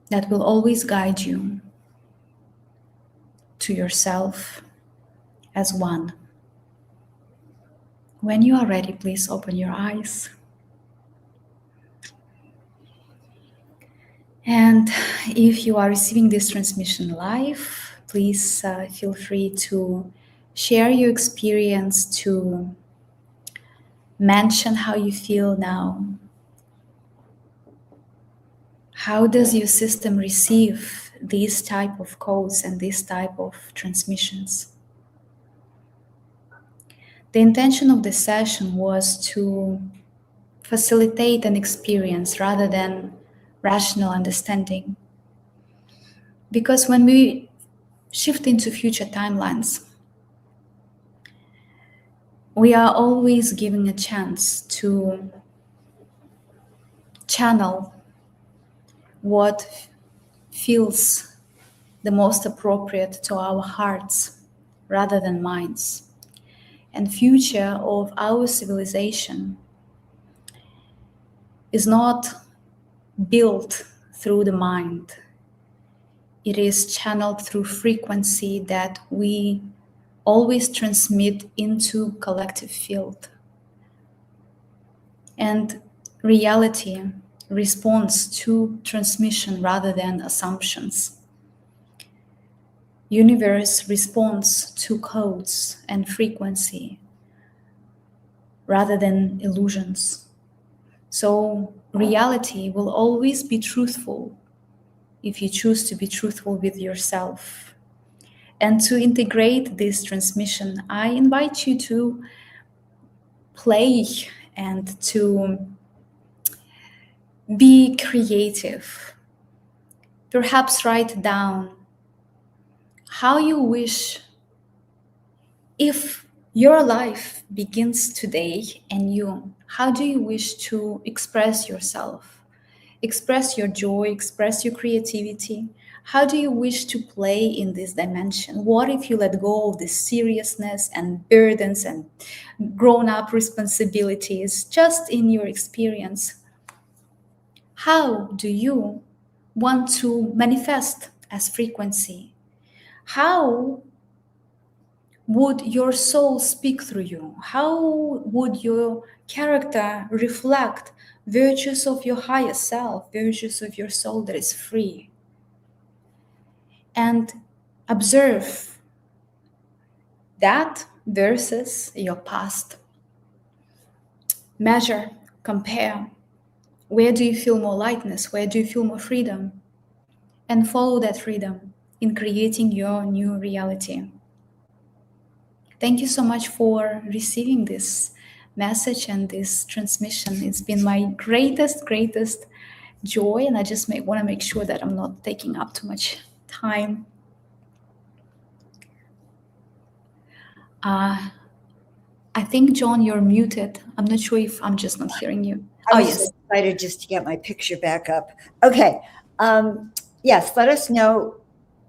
that will always guide you to yourself as one. When you are ready, please open your eyes. And if you are receiving this transmission live, please feel free to share your experience, to mention how you feel now. How does your system receive these type of codes and these type of transmissions? The intention of this session was to facilitate an experience rather than rational understanding. Because when we shift into future timelines, we are always given a chance to channel what feels the most appropriate to our hearts rather than minds. And future of our civilization is not built through the mind. It is channeled through frequency that we always transmit into collective field. And reality responds to transmission rather than assumptions. Universe responds to codes and frequency rather than illusions. So reality will always be truthful if you choose to be truthful with yourself. And to integrate this transmission, I invite you to play and to be creative. Perhaps write down how you wish, if your life begins today and you, how do you wish to express yourself? Express your joy, express your creativity. How do you wish to play in this dimension? What if you let go of the seriousness and burdens and grown-up responsibilities just in your experience? How do you want to manifest as frequency? How would your soul speak through you? How would your character reflect virtues of your higher self, virtues of your soul that is free? And observe that versus your past. Measure, compare. Where do you feel more lightness? Where do you feel more freedom? And follow that freedom in creating your new reality. Thank you so much for receiving this message and this transmission. It's been my greatest joy, and I just want to make sure that I'm not taking up too much time. I think, John, you're muted. I'm not sure if I'm just not hearing you. I was so excited just to get my picture back up. Okay. Yes, let us know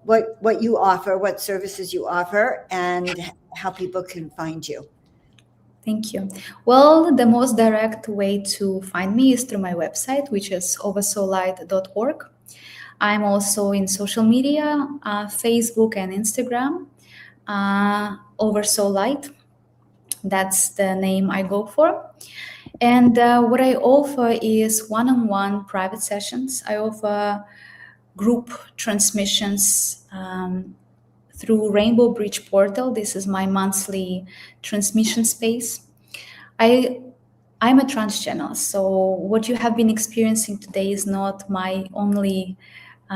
what you offer, what services you offer, and how people can find you. Thank you. Well, the most direct way to find me is through my website, which is oversoullight.org. I'm also in social media, Facebook and Instagram, Oversoullight. That's the name I go for. And what I offer is one-on-one private sessions. I offer group transmissions through Rainbow Bridge Portal. This is my monthly transmission space. I'm a trance channel, so what you have been experiencing today is not my only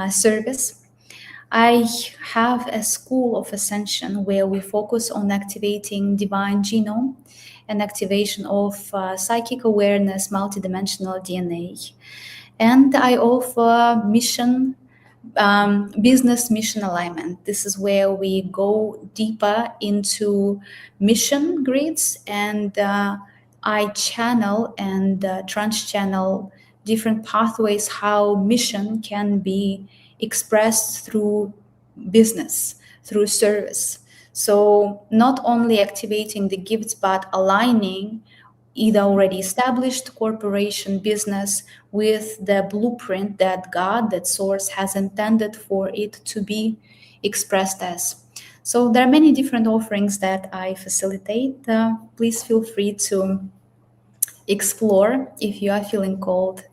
service. I have a school of ascension where we focus on activating divine genome and activation of psychic awareness, multidimensional DNA. And I offer mission business mission alignment. This is where we go deeper into mission grids, and I channel and trans channel different pathways how mission can be expressed through business, through service. So not only activating the gifts, but aligning either already established corporation business with the blueprint that God, that source has intended for it to be expressed as. So there are many different offerings that I facilitate. Please feel free to explore if you are feeling called.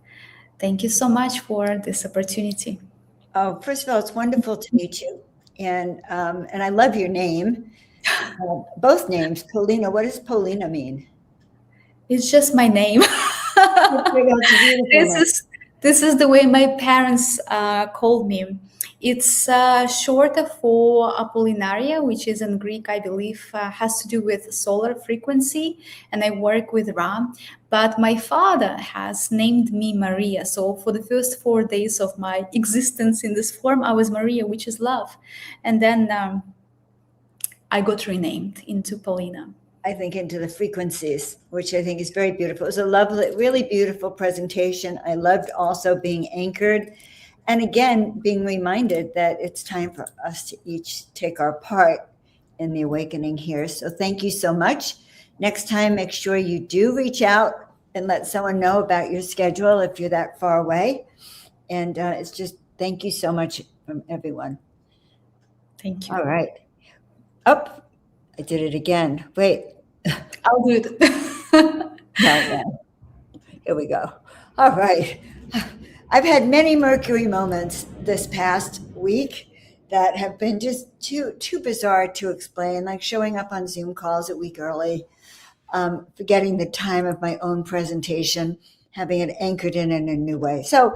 Thank you so much for this opportunity. Oh, first of all, it's wonderful to meet you. And I love your name. Both names, Polina. What does Polina mean? It's just my name. This is the way my parents called me. It's shorter for Apollinaria, which is in Greek, I believe, has to do with solar frequency, and I work with Ra. But my father has named me Maria. So for the first 4 days of my existence in this form, I was Maria, which is love. And then I got renamed into Polina. I think, into the frequencies, which I think is very beautiful. It was a lovely, really beautiful presentation. I loved also being anchored. And again, being reminded that it's time for us to each take our part in the awakening here. So thank you so much. Next time, make sure you do reach out and let someone know about your schedule if you're that far away. And it's just, thank you so much from everyone. Thank you. All right. Oh, I did it again. Wait. I'll do it. No. Here we go. All right. I've had many Mercury moments this past week that have been just too bizarre to explain, like showing up on Zoom calls a week early, forgetting the time of my own presentation, having it anchored in a new way. So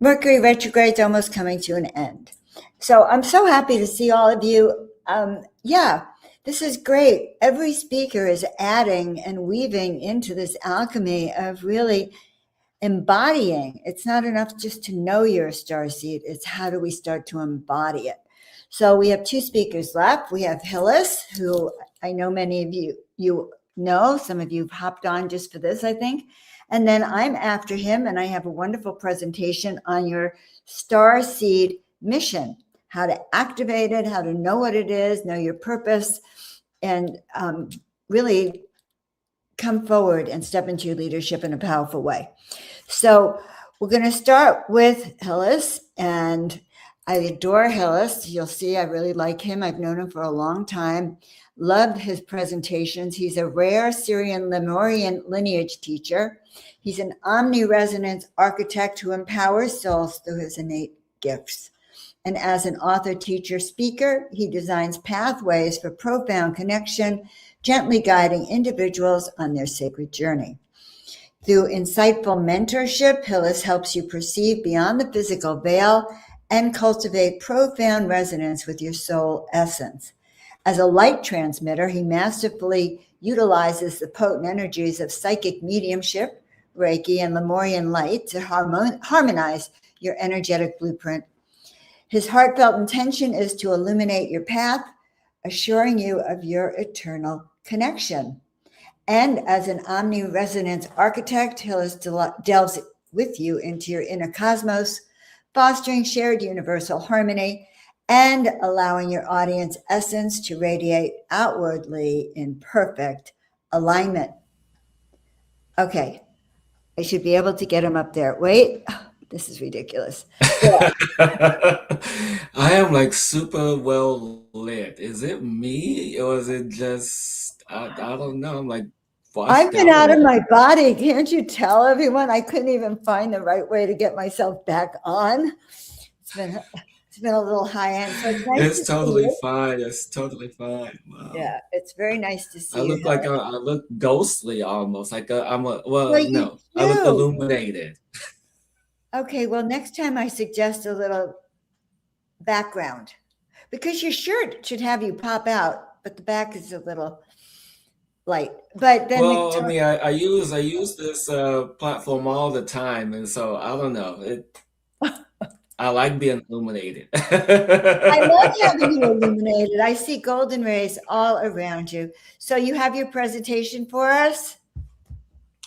Mercury retrograde is almost coming to an end. So I'm so happy to see all of you. Yeah, this is great. Every speaker is adding and weaving into this alchemy of really embodying. It's not enough just to know you're a starseed. It's how do we start to embody it? So we have two speakers left. We have Hillis, who I know many of you know. Some of you have hopped on just for this, I think. And then I'm after him, and I have a wonderful presentation on your starseed mission, how to activate it, how to know what it is, know your purpose, and really come forward and step into your leadership in a powerful way. So we're going to start with Hillis, and I adore Hillis. You'll see I really like him. I've known him for a long time. Loved his presentations. He's a rare Syrian Lemurian lineage teacher. He's an omni-resonance architect who empowers souls through his innate gifts. And as an author, teacher, speaker, he designs pathways for profound connection, gently guiding individuals on their sacred journey. Through insightful mentorship, Hillis helps you perceive beyond the physical veil and cultivate profound resonance with your soul essence. As a light transmitter, he masterfully utilizes the potent energies of psychic mediumship, Reiki, and Lemurian light to harmonize your energetic blueprint. His heartfelt intention is to illuminate your path, assuring you of your eternal connection. And as an omni-resonance architect, Hillis delves with you into your inner cosmos, fostering shared universal harmony and allowing your audience essence to radiate outwardly in perfect alignment. Okay, I should be able to get him up there. Wait, this is ridiculous. Yeah. I am like super well lit. Is it me or is it just I don't know. I'm like I've been out of my body. Can't you tell everyone? I couldn't even find the right way to get myself back on. It's been a little high end. So it's nice It's totally fine. It's totally fine. Wow. Yeah, it's very nice to see I look you. like I look ghostly almost. Like I'm a no, I look illuminated. Okay, well, next time I suggest a little background because your shirt should have you pop out, but the back is a little light. But then I mean, I use this platform all the time, and so I don't know. I like being illuminated. I love having you illuminated. I see golden rays all around you. So you have your presentation for us?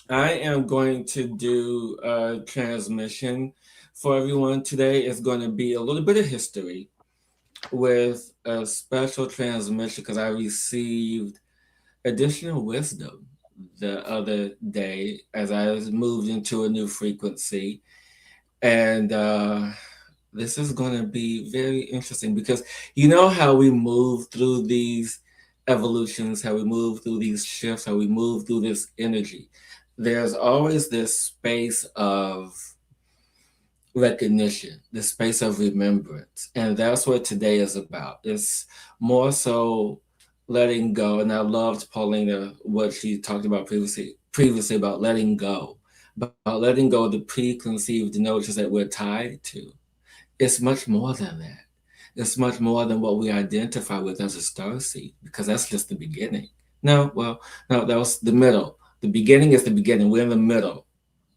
I am going to do a transmission for everyone today. It's going to be a little bit of history with a special transmission because I received additional wisdom the other day as I was moved into a new frequency. And this is going to be very interesting because you know how we move through these evolutions, how we move through these shifts, how we move through this energy. There's always this space of recognition, this space of remembrance. And that's what today is about. It's more so letting go. And I loved Paulina, what she talked about previously about letting go, about letting go of the preconceived notions that we're tied to. It's much more than that. It's much more than what we identify with as a starseed, because that's just the beginning. No, that was the middle. The beginning is the beginning. We're in the middle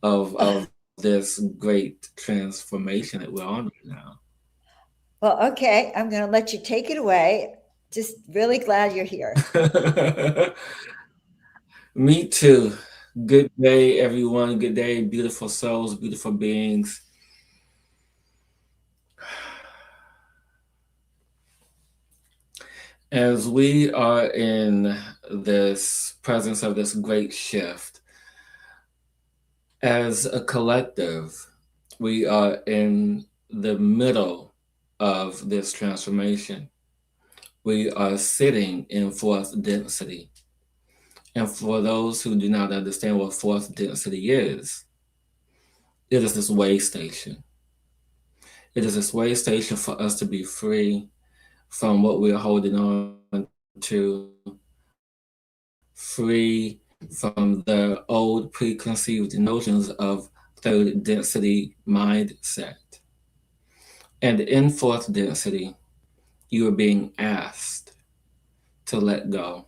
of this great transformation that we're on right now. Well, okay, I'm going to let you take it away. Just really glad you're here. Me too. Good day, everyone. Good day, beautiful souls, beautiful beings. As we are in this presence of this great shift, as a collective, we are in the middle of this transformation. We are sitting in fourth density. And for those who do not understand what fourth density is, it is this way station. It is this way station for us to be free from what we're holding on to, free from the old preconceived notions of third density mindset. And in fourth density, you are being asked to let go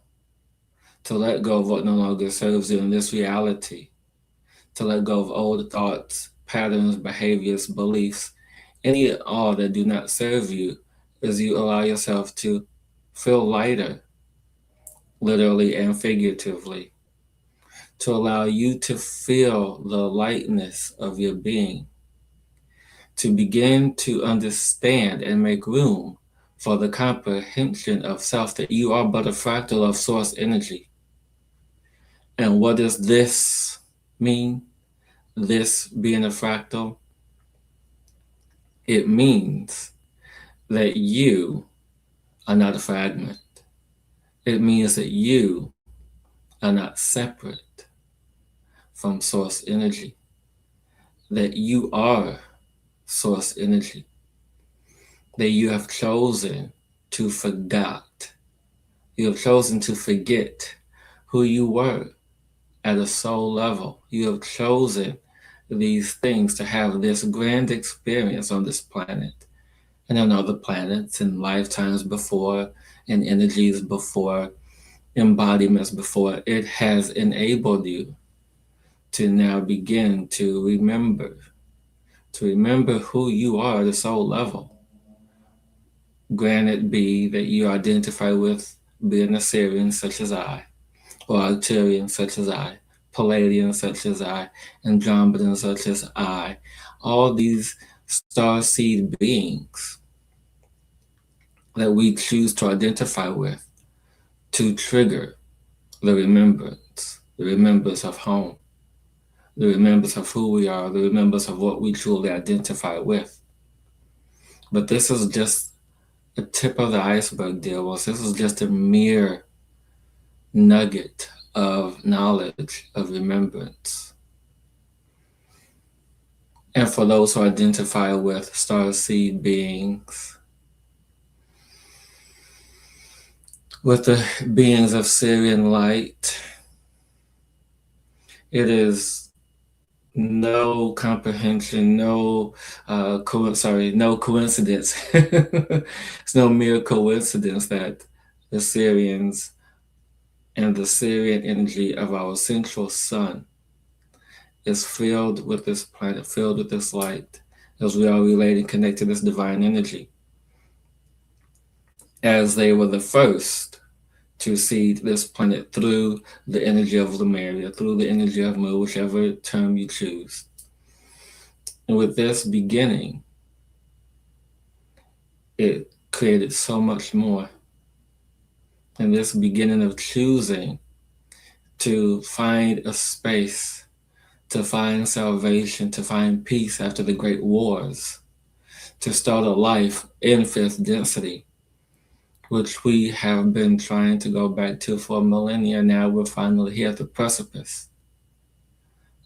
of what no longer serves you in this reality, to let go of old thoughts, patterns, behaviors, beliefs, any and all that do not serve you, as you allow yourself to feel lighter, literally and figuratively, to allow you to feel the lightness of your being, to begin to understand and make room for the comprehension of self that you are but a fractal of source energy. And what does this mean? This being a fractal? It means that you are not a fragment. It means that you are not separate from source energy, that you are source energy, that you have chosen to forget. You have chosen to forget who you were at a soul level. You have chosen these things to have this grand experience on this planet and on other planets and lifetimes before and energies before, embodiments before. It has enabled you to now begin to remember who you are at a soul level. Granted be that you identify with being a Syrian such as I, or Arcturian such as I, Palladian such as I, Andromedan such as I, all these starseed beings that we choose to identify with to trigger the remembrance of home, the remembrance of who we are, the remembrance of what we truly identify with. But this is just a tip of the iceberg, dear ones. This is just a mere nugget of knowledge, of remembrance. And for those who identify with starseed beings, with the beings of Syrian light, it is no comprehension, no coincidence. It's no mere coincidence that the Syrians and the Syrian energy of our central sun is filled with this planet, filled with this light, as we are related, connected to this divine energy, as they were the first to see this planet through the energy of Lemuria, through the energy of Mu, whichever term you choose. And with this beginning, it created so much more. And this beginning of choosing to find a space, to find salvation, to find peace after the great wars, to start a life in fifth density, which we have been trying to go back to for millennia. Now we're finally here at the precipice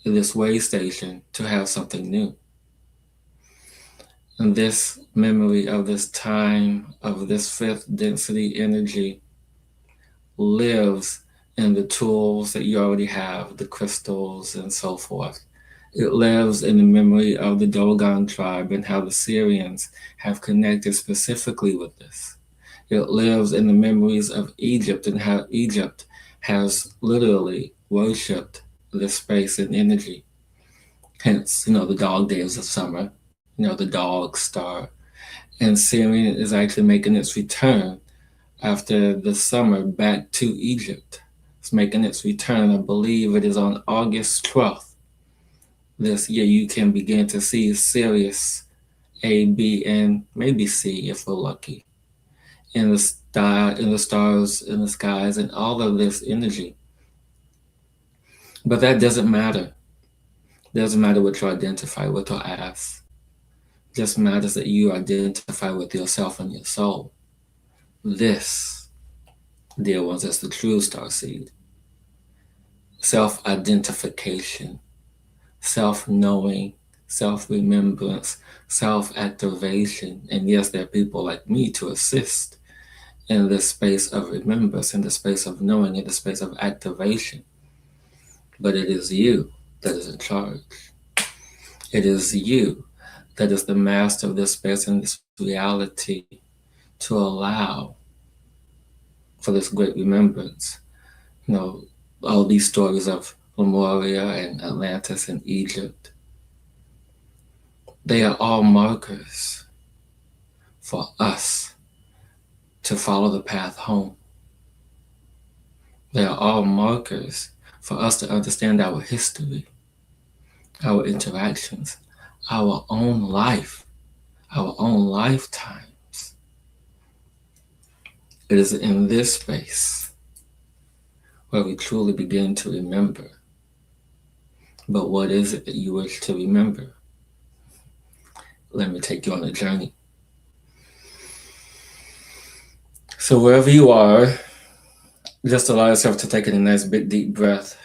of this way station to have something new. And this memory of this time, of this fifth density energy, lives in the tools that you already have, the crystals and so forth. It lives in the memory of the Dogon tribe and how the Syrians have connected specifically with this. It lives in the memories of Egypt and how Egypt has literally worshipped this space and energy. Hence, the dog days of summer, the dog star. And Syrian is actually making its return after the summer back to Egypt It's making its return. I believe it is on August 12th this year. You can begin to see Sirius A, B, and maybe C if we're lucky in the in the stars, in the skies, and all of this energy. But that doesn't matter. It doesn't matter what you identify with or as. It just matters that you identify with yourself and your soul. This, dear ones, is the true starseed. Self-identification, self-knowing, self-remembrance, self-activation. And yes, there are people like me to assist in this space of remembrance, in the space of knowing, in the space of activation. But it is you that is in charge. It is you that is the master of this space and this reality to allow for this great remembrance. You know, all these stories of Lemuria and Atlantis and Egypt, they are all markers for us to follow the path home. They are all markers for us to understand our history, our interactions, our own life, our own lifetimes. It is in this space where we truly begin to remember. But what is it that you wish to remember? Let me take you on a journey. So wherever you are, just allow yourself to take in a nice big deep breath.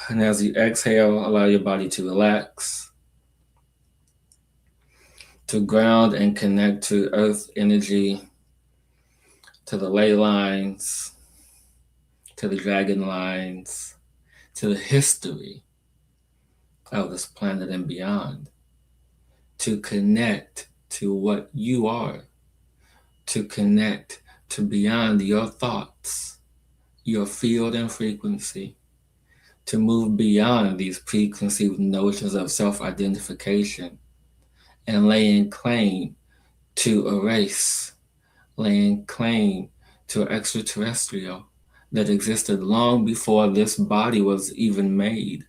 And as you exhale, allow your body to relax, to ground and connect to earth energy, to the ley lines, to the dragon lines, to the history of this planet and beyond, to connect to what you are, to connect to beyond your thoughts, your field and frequency, to move beyond these preconceived notions of self-identification and laying claim to a race, laying claim to an extraterrestrial that existed long before this body was even made.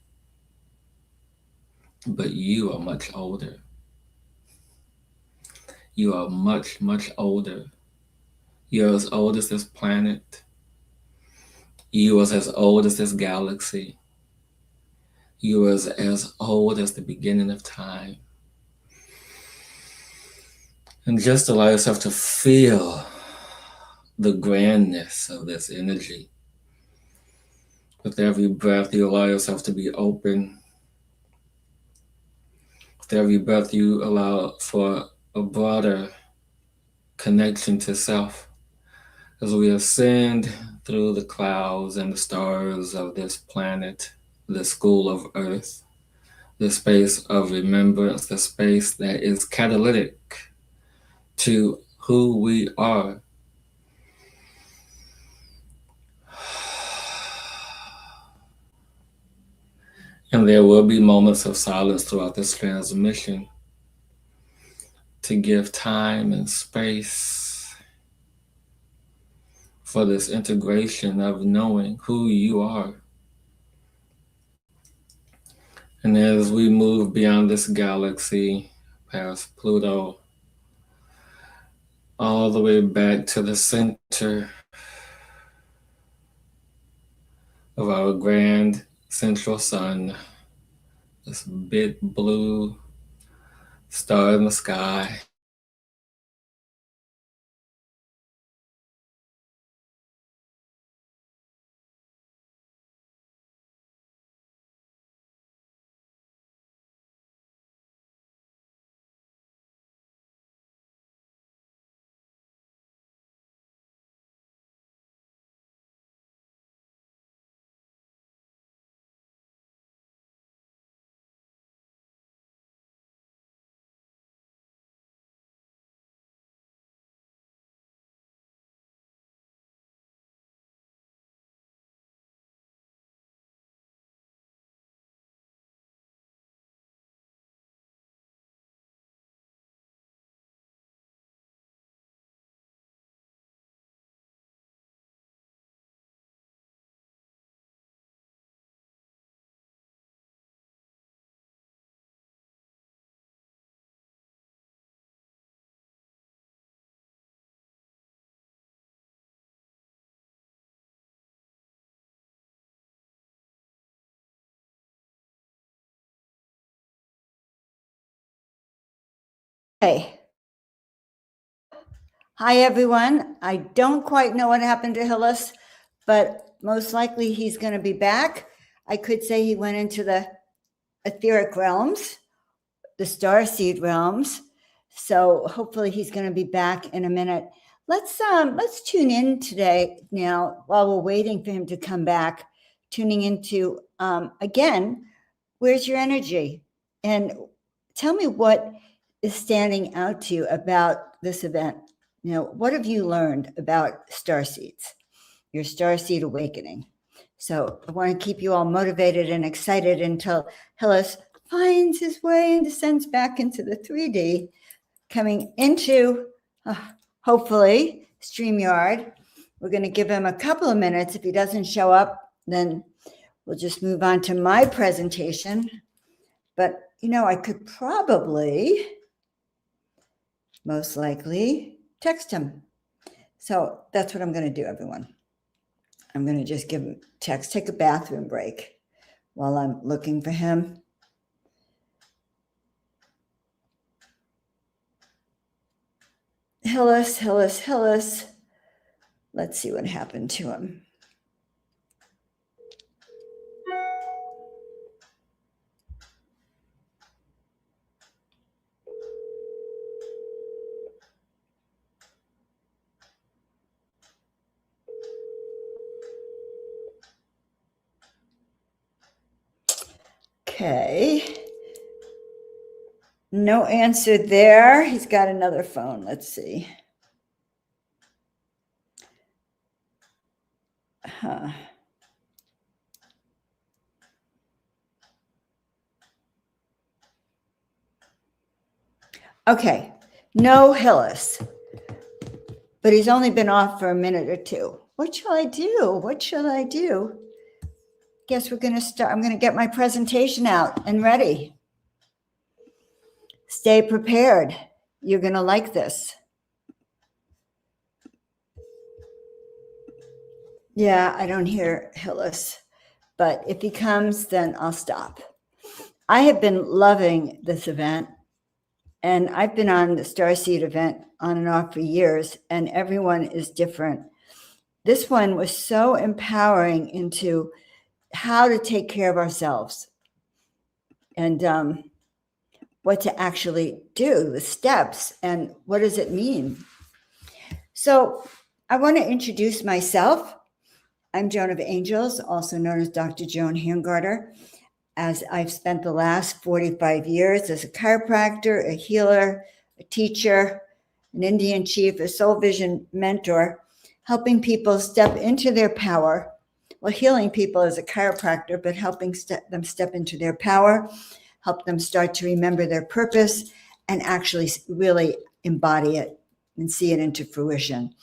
But you are much older. You are much, much older. You're as old as this planet. You are as old as this galaxy. You are as old as the beginning of time. And just allow yourself to feel the grandness of this energy. With every breath, you allow yourself to be open. With every breath, you allow for a broader connection to self. As we ascend through the clouds and the stars of this planet, the school of Earth, the space of remembrance, the space that is catalytic to who we are. And there will be moments of silence throughout this transmission to give time and space for this integration of knowing who you are. And as we move beyond this galaxy, past Pluto, all the way back to the center of our grand central sun, this big blue star in the sky, Hey. Hi, everyone. I don't quite know what happened to Hillis, but most likely he's going to be back. I could say he went into the etheric realms, the starseed realms. So hopefully he's going to be back in a minute. Let's tune in today now while we're waiting for him to come back, tuning into, again, where's your energy? And tell me what is standing out to you about this event. You know, what have you learned about starseeds, your starseed awakening? So I want to keep you all motivated and excited until Hillis finds his way and descends back into the 3D, coming into, hopefully, StreamYard. We're going to give him a couple of minutes. If he doesn't show up, then we'll just move on to my presentation. But, you know, I could probably, most likely, text him. So that's what I'm going to do, everyone. I'm going to just give him text, take a bathroom break while I'm looking for him. Hillis. Let's see what happened to him. Okay. No answer there. He's got another phone. Let's see. Okay. No Hillis. But he's only been off for a minute or two. What shall I do? Guess we're going to start. I'm going to get my presentation out and ready. Stay prepared. You're going to like this. Yeah, I don't hear Hillis, but if he comes, then I'll stop. I have been loving this event, and I've been on the Starseed event on and off for years, and everyone is different. This one was so empowering into how to take care of ourselves and what to actually do, the steps, and what does it mean. So I want to introduce myself. I'm Joan of Angels, also known as Dr. Joan Hangarter, as I've spent the last 45 years as a chiropractor, a healer, a teacher, an Indian chief, a soul vision mentor, helping people step into their power. Well, healing people as a chiropractor, but helping them step into their power, help them start to remember their purpose and actually really embody it and see it into fruition.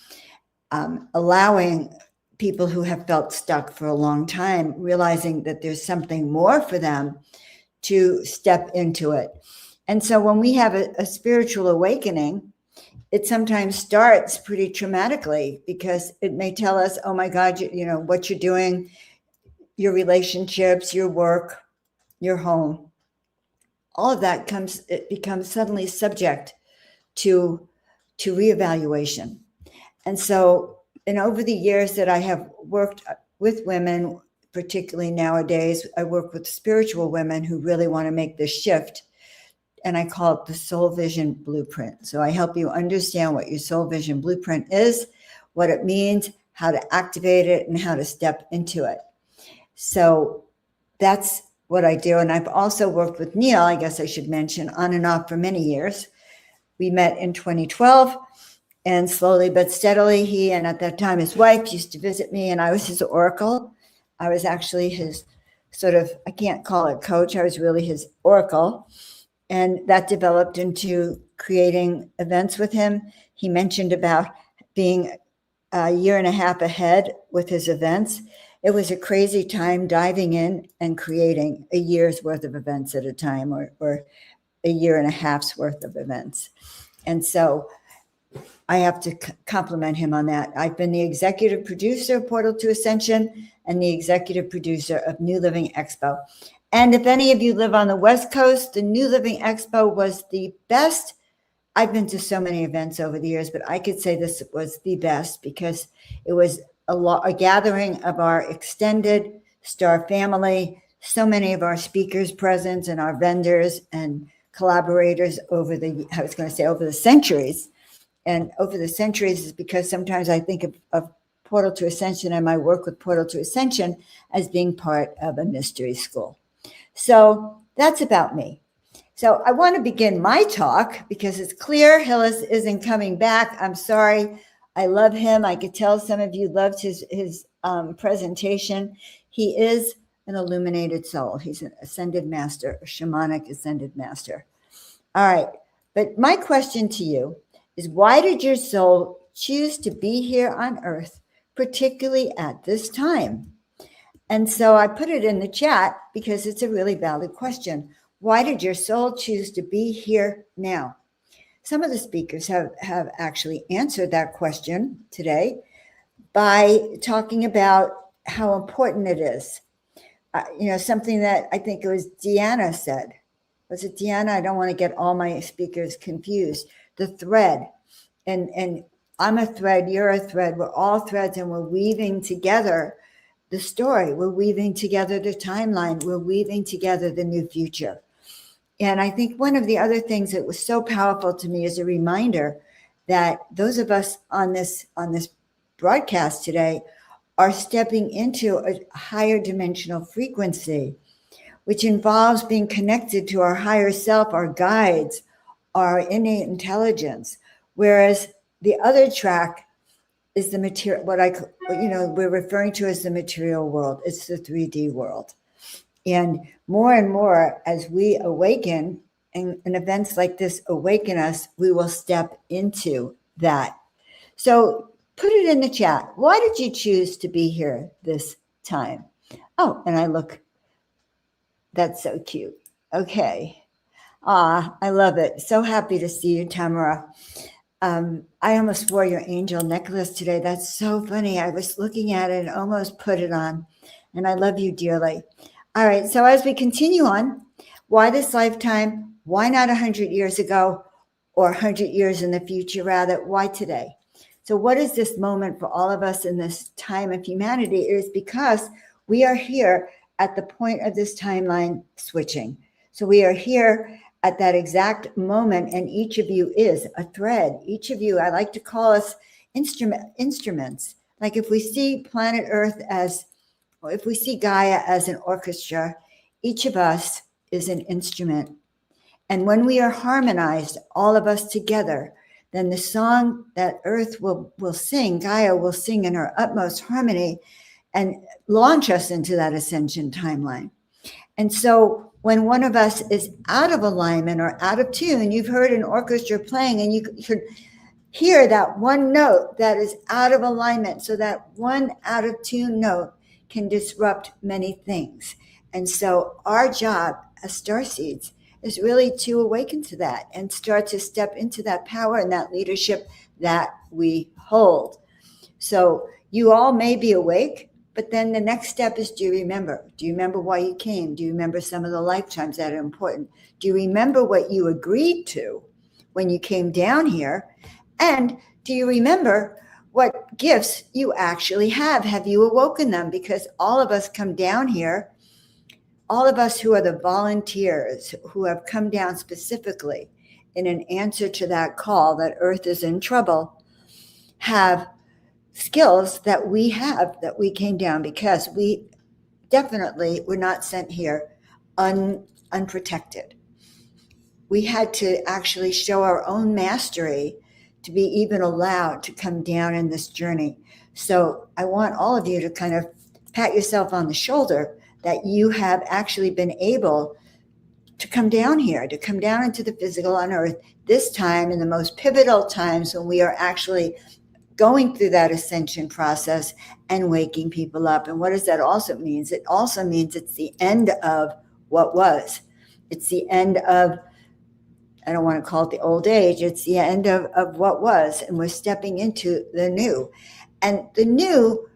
Allowing people who have felt stuck for a long time, realizing that there's something more for them to step into it. And so when we have a spiritual awakening, it sometimes starts pretty traumatically because it may tell us, oh my God, you know, what you're doing, your relationships, your work, your home, all of that it becomes suddenly subject to reevaluation. And so, and over the years that I have worked with women, particularly nowadays, I work with spiritual women who really want to make this shift. And I call it the Soul Vision Blueprint. So I help you understand what your Soul Vision Blueprint is, what it means, how to activate it, and how to step into it. So that's what I do. And I've also worked with Neil, I guess I should mention, on and off for many years. We met in 2012. And slowly but steadily, he and at that time his wife used to visit me, and I was his oracle. I was actually his sort of, I can't call it coach, I was really his oracle. And that developed into creating events with him. He mentioned about being a year and a half ahead with his events. It was a crazy time diving in and creating a year's worth of events at a time, or a year and a half's worth of events. And so I have to compliment him on that. I've been the executive producer of Portal to Ascension and the executive producer of New Living Expo. And if any of you live on the West Coast, the New Living Expo was the best I've been to so many events over the years, but I could say this was the best because it was a gathering of our extended Star family, so many of our speakers present and our vendors and collaborators over the centuries. And over the centuries is because sometimes I think of Portal to Ascension and my work with Portal to Ascension as being part of a mystery school. So that's about me. So I want to begin my talk because it's clear Hillis isn't coming back. I'm sorry. I love him. I could tell some of you loved his presentation. He is an illuminated soul. He's an ascended master, a shamanic ascended master. All right. But my question to you is, why did your soul choose to be here on Earth, particularly at this time? And so I put it in the chat because it's a really valid question. Why did your soul choose to be here now? Some of the speakers have actually answered that question today by talking about how important it is. Something that I think it was Deanna said. Was it Deanna? I don't want to get all my speakers confused. The thread. And I'm a thread, you're a thread, we're all threads, and we're weaving together the story. We're weaving together the timeline. We're weaving together the new future. And I think one of the other things that was so powerful to me is a reminder that those of us on this broadcast today are stepping into a higher dimensional frequency, which involves being connected to our higher self, our guides, our innate intelligence. Whereas the other track is the material, we're referring to as the material world. It's the 3D world. And more as we awaken, and events like this awaken us, we will step into that. So put it in the chat. Why did you choose to be here this time? Oh, and that's so cute. Okay. I love it. So happy to see you, Tamara. I almost wore your angel necklace today. That's so funny. I was looking at it and almost put it on. And I love you dearly. All right. So as we continue on, why this lifetime? Why not 100 years ago or 100 years in the future, rather? Why today? So what is this moment for all of us in this time of humanity? It is because we are here at the point of this timeline switching. So we are here at that exact moment, and each of you is a thread. Each of you, I like to call us instruments. Like if we see planet Earth if we see Gaia as an orchestra, each of us is an instrument. And when we are harmonized, all of us together, then the song that Earth will sing, Gaia will sing in her utmost harmony and launch us into that ascension timeline. And so when one of us is out of alignment or out of tune, you've heard an orchestra playing and you could hear that one note that is out of alignment. So that one out of tune note can disrupt many things. And so our job as starseeds is really to awaken to that and start to step into that power and that leadership that we hold. So you all may be awake, but then the next step is, do you remember? Do you remember why you came? Do you remember some of the lifetimes that are important? Do you remember what you agreed to when you came down here? And do you remember what gifts you actually have? Have you awoken them? Because all of us come down here, all of us who are the volunteers who have come down specifically in an answer to that call that Earth is in trouble, have skills that we came down because we definitely were not sent here unprotected. We had to actually show our own mastery to be even allowed to come down in this journey. So I want all of you to kind of pat yourself on the shoulder that you have actually been able to come down here, to come down into the physical on Earth, this time in the most pivotal times when we are actually going through that ascension process and waking people up. And what does that also mean? It also means it's the end of what was. It's the end of, I don't want to call it the old age, it's the end of what was, and we're stepping into the new. And the new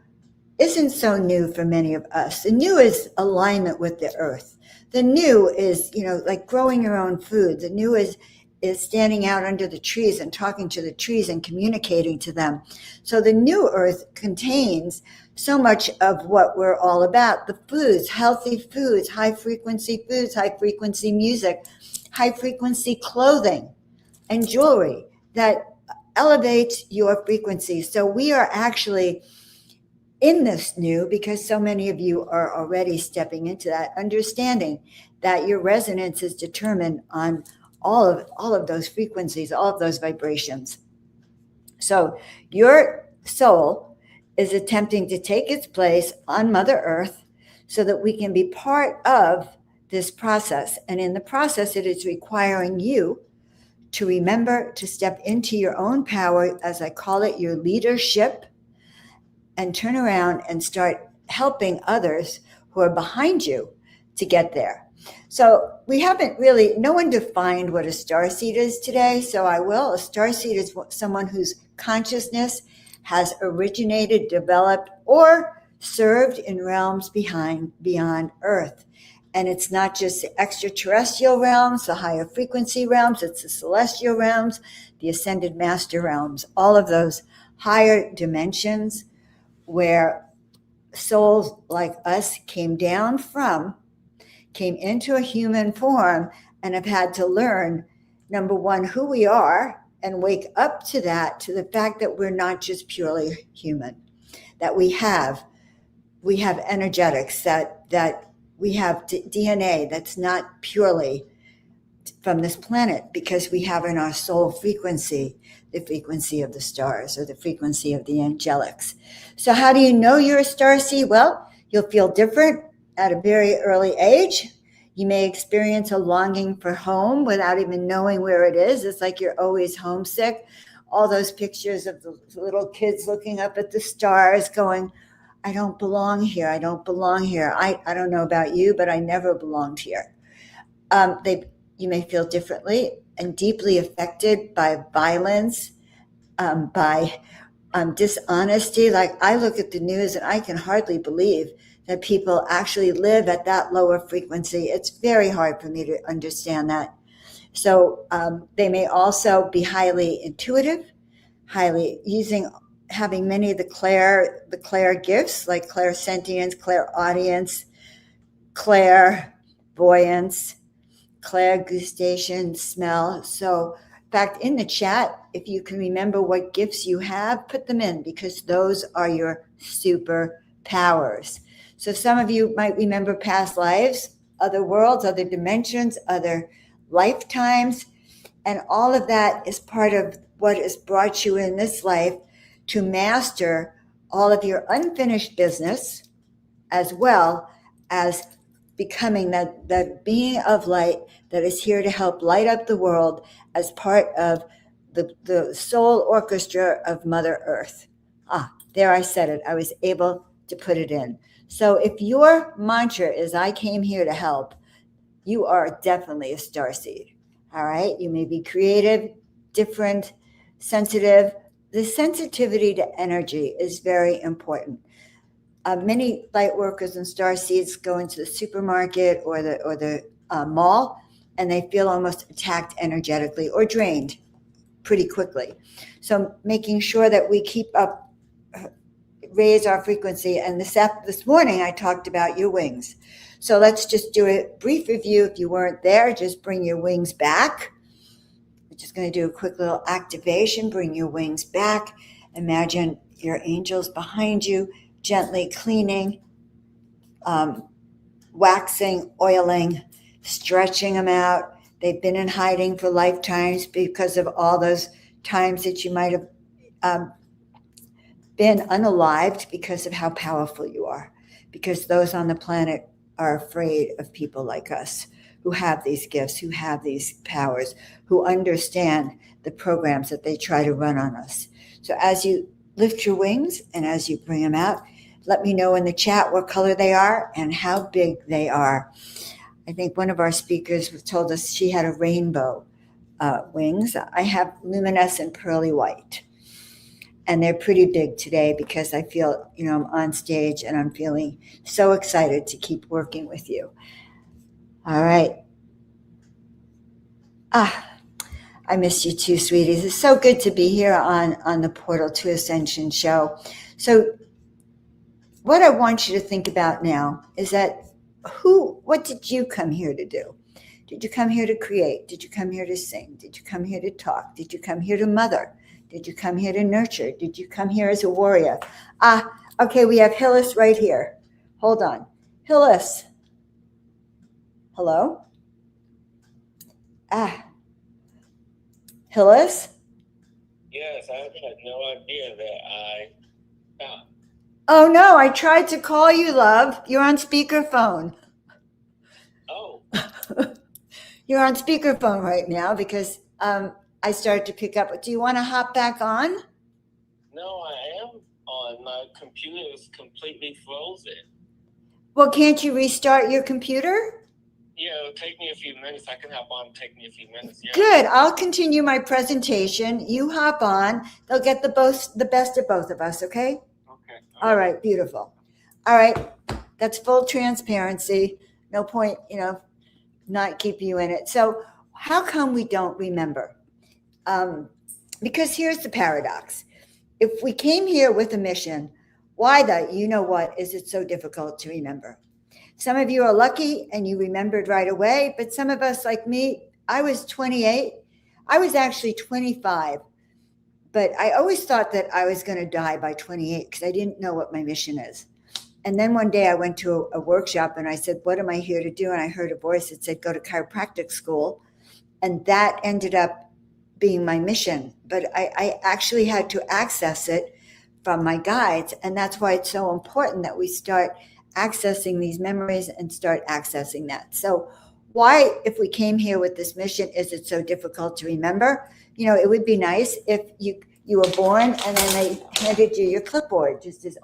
isn't so new for many of us. The new is alignment with the earth. The new is, like growing your own food. The new is is standing out under the trees and talking to the trees and communicating to them. So the new earth contains so much of what we're all about. The foods, healthy foods, high frequency music, high frequency clothing and jewelry that elevates your frequency. So we are actually in this new, because so many of you are already stepping into that, understanding that your resonance is determined on all of those frequencies, all of those vibrations. So your soul is attempting to take its place on Mother Earth so that we can be part of this process. And in the process, it is requiring you to remember to step into your own power, as I call it, your leadership, and turn around and start helping others who are behind you to get there. So we haven't really, no one defined what a starseed is today, so I will. A starseed is someone whose consciousness has originated, developed, or served in realms beyond Earth. And it's not just the extraterrestrial realms, the higher frequency realms, it's the celestial realms, the ascended master realms, all of those higher dimensions where souls like us came into a human form and have had to learn, number one, who we are, and wake up to the fact that we're not just purely human, that we have energetics, that we have DNA that's not purely from this planet, because we have in our soul frequency, the frequency of the stars or the frequency of the angelics. So how do you know you're a starseed? Well, you'll feel different at a very early age. You may experience a longing for home without even knowing where it is. It's like you're always homesick. All those pictures of the little kids looking up at the stars going, I don't belong here. I don't belong here. I don't know about you, but I never belonged here. You may feel differently and deeply affected by violence, by dishonesty. Like, I look at the news and I can hardly believe that people actually live at that lower frequency. It's very hard for me to understand that. So they may also be highly intuitive, having many of the clair gifts, like clairsentience, clairaudience, clairvoyance, clairgustation, smell. So in fact, in the chat, if you can remember what gifts you have, put them in, because those are your superpowers. So some of you might remember past lives, other worlds, other dimensions, other lifetimes, and all of that is part of what has brought you in this life to master all of your unfinished business, as well as becoming that being of light that is here to help light up the world as part of the soul orchestra of Mother Earth. There, I said it. I was able to put it in. So if your mantra is, I came here to help, you are definitely a starseed. All right? You may be creative, different, sensitive. The sensitivity to energy is very important. Many light workers and starseeds go into the supermarket or the mall, and they feel almost attacked energetically or drained pretty quickly. So making sure that we keep up, raise our frequency. And this morning I talked about your wings. So let's just do a brief review. If you weren't there, just bring your wings back. We're just going to do a quick little activation. Bring your wings back. Imagine your angels behind you, gently cleaning, waxing, oiling, stretching them out. They've been in hiding for lifetimes because of all those times that you might have been unalived because of how powerful you are, because those on the planet are afraid of people like us who have these gifts, who have these powers, who understand the programs that they try to run on us. So as you lift your wings and as you bring them out, let me know in the chat what color they are and how big they are. I think one of our speakers told us she had a rainbow wings. I have luminescent pearly white. And they're pretty big today because I feel, I'm on stage and I'm feeling so excited to keep working with you. All right. I miss you too, sweeties. It's so good to be here on the Portal to Ascension show. So what I want you to think about now is that what did you come here to do? Did you come here to create? Did you come here to sing? Did you come here to talk? Did you come here to mother? Did you come here to nurture? Did you come here as a warrior? Okay, we have Hillis right here. Hold on. Hillis. Hello? Hillis? Yes, I had no idea that Oh no, I tried to call you, love. You're on speakerphone. Oh. You're on speakerphone right now because I started to pick up. Do you want to hop back on? No, I am on. My computer is completely frozen. Well, can't you restart your computer? Yeah, it'll take me a few minutes. I can hop on, take me a few minutes. Yeah. Good. I'll continue my presentation. You hop on. They'll get the best of both of us, okay? Okay. All right, beautiful. All right, that's full transparency. No point, not keep you in it. So how come we don't remember? Because here's the paradox. If we came here with a mission, why is it so difficult to remember? Some of you are lucky and you remembered right away, but some of us, like me, I was 28. I was actually 25, but I always thought that I was going to die by 28 because I didn't know what my mission is. And then one day I went to a workshop and I said, what am I here to do? And I heard a voice that said, go to chiropractic school. And that ended up being my mission. But I actually had to access it from my guides. And that's why it's so important that we start accessing these memories and start accessing that. So why, if we came here with this mission, is it so difficult to remember? It would be nice if you were born and then they handed you your clipboard just as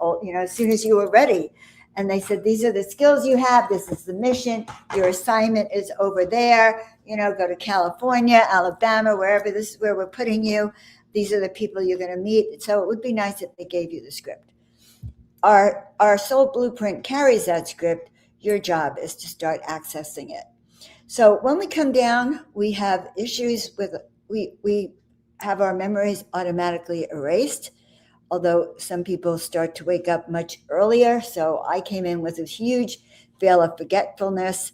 soon as you were ready. And they said, these are the skills you have. This is the mission. Your assignment is over there. Go to California, Alabama, wherever. This is where we're putting you. These are the people you're going to meet. So it would be nice if they gave you the script. Our soul blueprint carries that script. Your job is to start accessing it. So when we come down, we have issues with, we have our memories automatically erased, although some people start to wake up much earlier. So I came in with a huge veil of forgetfulness,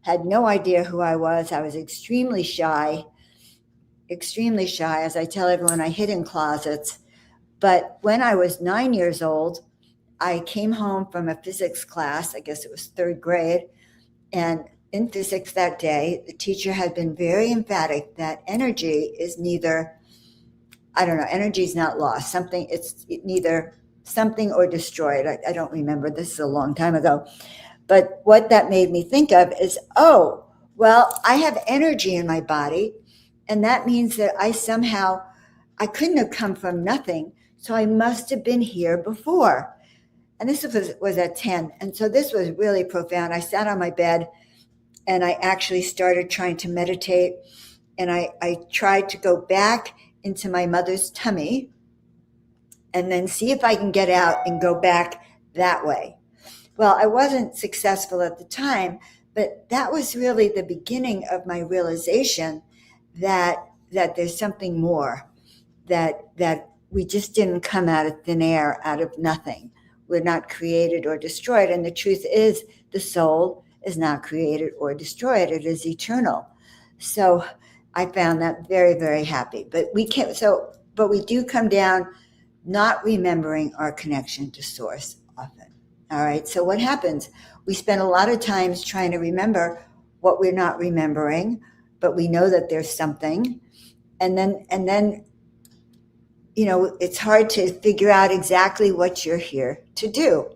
had no idea who I was. I was extremely shy. As I tell everyone, I hid in closets. But when I was 9 years old, I came home from a physics class, I guess it was third grade, and in physics that day, the teacher had been very emphatic that energy is neither, energy is not lost. It's neither something or destroyed. I don't remember. This is a long time ago. But what that made me think of is, I have energy in my body, and that means that I couldn't have come from nothing, so I must have been here before. And this was at 10. And so this was really profound. I sat on my bed and I actually started trying to meditate. And I tried to go back into my mother's tummy and then see if I can get out and go back that way. Well, I wasn't successful at the time, but that was really the beginning of my realization that there's something more, that we just didn't come out of thin air, out of nothing. We're not created or destroyed. And the truth is, the soul is not created or destroyed. It is eternal. So I found that very, very happy. But we do come down not remembering our connection to source often. All right. So what happens? We spend a lot of times trying to remember what we're not remembering, but we know that there's something. And then it's hard to figure out exactly what you're here to do.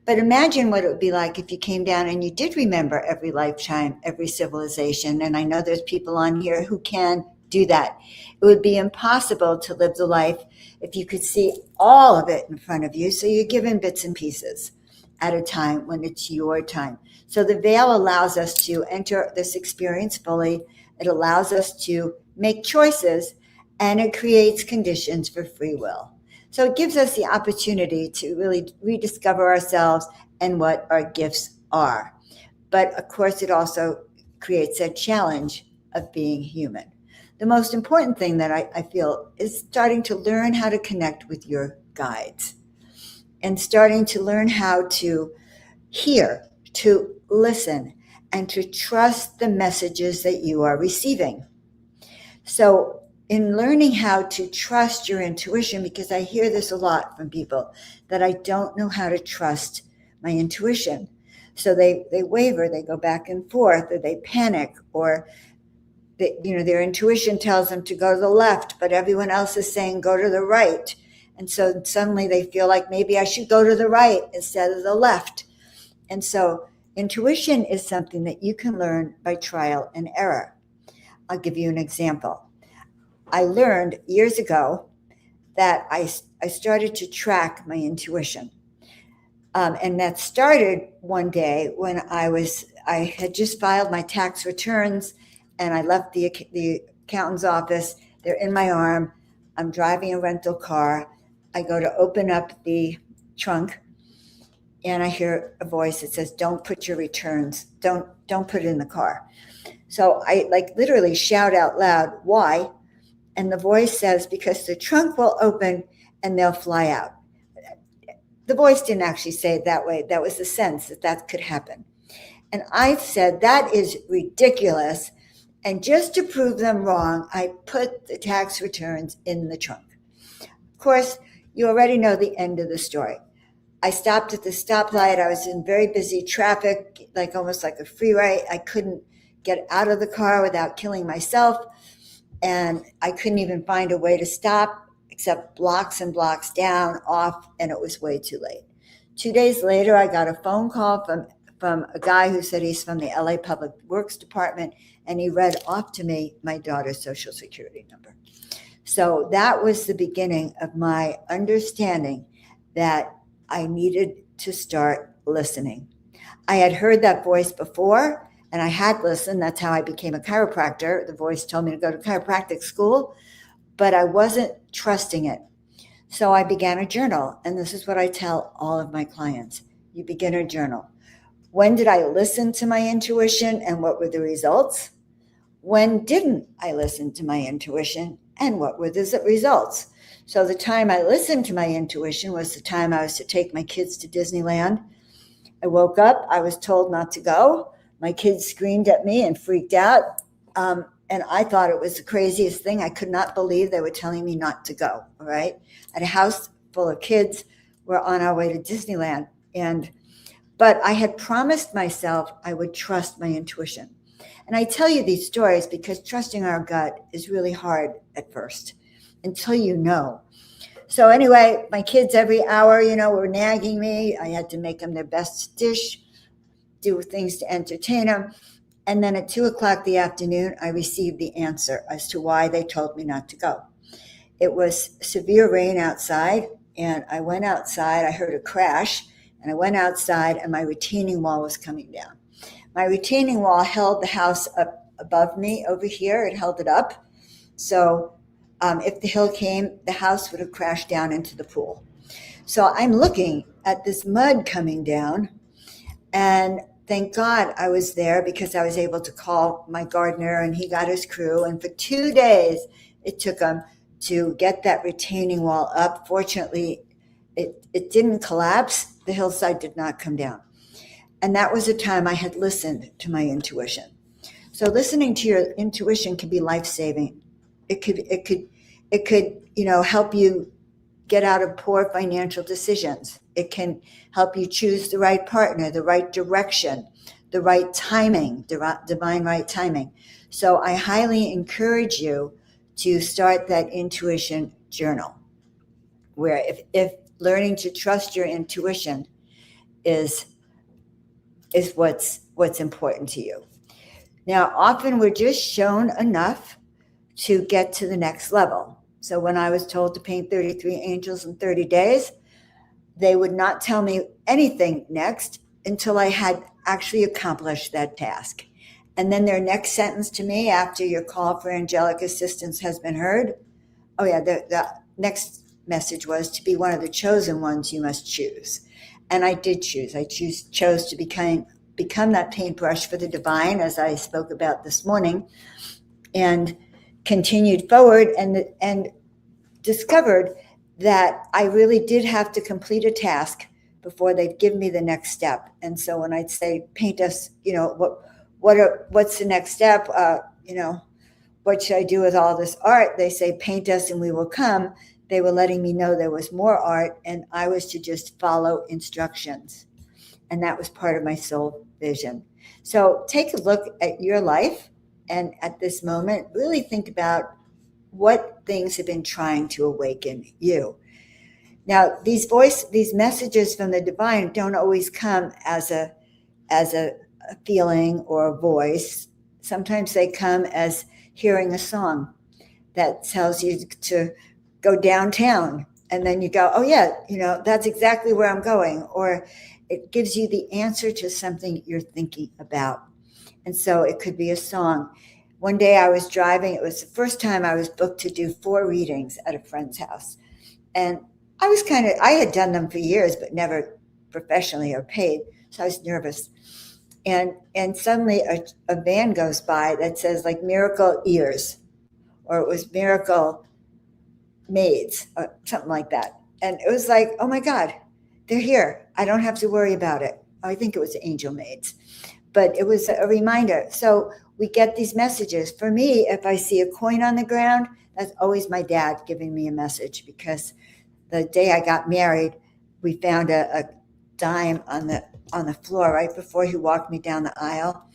But imagine what it would be like if you came down and you did remember every lifetime, every civilization. And I know there's people on here who can do that. It would be impossible to live the life if you could see all of it in front of you. So you're given bits and pieces at a time when it's your time. So the veil allows us to enter this experience fully. It allows us to make choices, and it creates conditions for free will. So it gives us the opportunity to really rediscover ourselves and what our gifts are. But of course, it also creates a challenge of being human. the most important thing that I feel is starting to learn how to connect with your guides and starting to learn how to hear, to listen, and to trust the messages that you are receiving. So in learning how to trust your intuition, because I hear this a lot from people, that I don't know how to trust my intuition. So they waver, they go back and forth, or they panic, or their intuition tells them to go to the left, but everyone else is saying go to the right. And so suddenly they feel like maybe I should go to the right instead of the left. And so intuition is something that you can learn by trial and error. I'll give you an example. I learned years ago that I started to track my intuition. And that started one day when I had just filed my tax returns, and I left the accountant's office. They're in my arm. I'm driving a rental car. I go to open up the trunk, and I hear a voice that says, "Don't put your returns. Don't put it in the car." So I literally shout out loud, "Why?" And the voice says, "Because the trunk will open and they'll fly out." The voice didn't actually say it that way. That was the sense that could happen. And I said, "That is ridiculous." And just to prove them wrong, I put the tax returns in the trunk. Of course, you already know the end of the story. I stopped at the stoplight. I was in very busy traffic, almost like a freeway. I couldn't get out of the car without killing myself. And I couldn't even find a way to stop except blocks and blocks down, off, and it was way too late. 2 days later, I got a phone call from a guy who said he's from the LA Public Works Department, and he read off to me my daughter's Social Security number. So that was the beginning of my understanding that I needed to start listening. I had heard that voice before, and I had listened. That's how I became a chiropractor. The voice told me to go to chiropractic school, but I wasn't trusting it. So I began a journal, and this is what I tell all of my clients. You begin a journal. When did I listen to my intuition, and what were the results? When didn't I listen to my intuition, and what were the results? So the time I listened to my intuition was the time I was to take my kids to Disneyland. I woke up, I was told not to go. My kids screamed at me and freaked out. And I thought it was the craziest thing. I could not believe they were telling me not to go, all right? At a house full of kids, we're on our way to Disneyland. But I had promised myself I would trust my intuition. And I tell you these stories because trusting our gut is really hard at first until you know. So anyway, my kids every hour, were nagging me. I had to make them their best dish, do things to entertain them. And then at 2:00 the afternoon, I received the answer as to why they told me not to go. It was severe rain outside, and I went outside. I heard a crash, and I went outside, and my retaining wall was coming down. My retaining wall held the house up above me over here. It held it up. So if the hill came, the house would have crashed down into the pool. So I'm looking at this mud coming down, and thank God I was there because I was able to call my gardener, and he got his crew. And for 2 days, it took them to get that retaining wall up. Fortunately, it didn't collapse. The hillside did not come down. And that was a time I had listened to my intuition. So listening to your intuition can be life-saving. It could, help you get out of poor financial decisions. It can help you choose the right partner, the right direction, the right timing, divine right timing. So I highly encourage you to start that intuition journal, where if learning to trust your intuition is what's important to you. Now, often we're just shown enough to get to the next level. So when I was told to paint 33 angels in 30 days, they would not tell me anything next until I had actually accomplished that task. And then their next sentence to me after your call for angelic assistance has been heard, the next message was, to be one of the chosen ones, you must choose. And I did choose. I chose to become that paintbrush for the divine, as I spoke about this morning. And continued forward and discovered that I really did have to complete a task before they'd give me the next step. And so when I'd say, paint us, what's the next step? What should I do with all this art? They say, paint us and we will come. They were letting me know there was more art, and I was to just follow instructions. And that was part of my soul vision. So take a look at your life, and at this moment, really think about what things have been trying to awaken you. Now, these messages from the divine don't always come as a feeling or a voice. Sometimes they come as hearing a song that tells you to go downtown, and then you go, oh yeah, that's exactly where I'm going, or it gives you the answer to something you're thinking about. And so it could be a song. One day I was driving. It was the first time I was booked to do 4 readings at a friend's house. And I had done them for years, but never professionally or paid. So I was nervous. And suddenly a van goes by that says like miracle ears, or it was miracle maids, or something like that. And it was like, oh my God, they're here. I don't have to worry about it. I think it was angel maids, but it was a reminder. So we get these messages. For me, if I see a coin on the ground, that's always my dad giving me a message, because the day I got married, we found a dime on the floor right before he walked me down the aisle.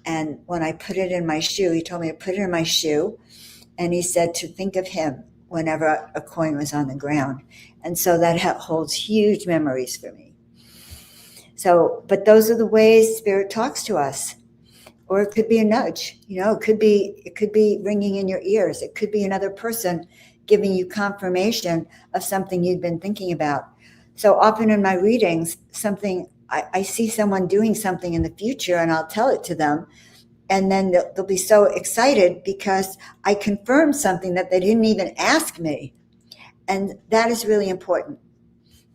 And when I put it in my shoe, he told me to put it in my shoe. And he said to think of him whenever a coin was on the ground. And so that holds huge memories for me. So, but those are the ways Spirit talks to us. Or it could be a nudge, it could be ringing in your ears. It could be another person giving you confirmation of something you've been thinking about. So often in my readings, I see someone doing something in the future, and I'll tell it to them. And then they'll be so excited because I confirmed something that they didn't even ask me. And that is really important,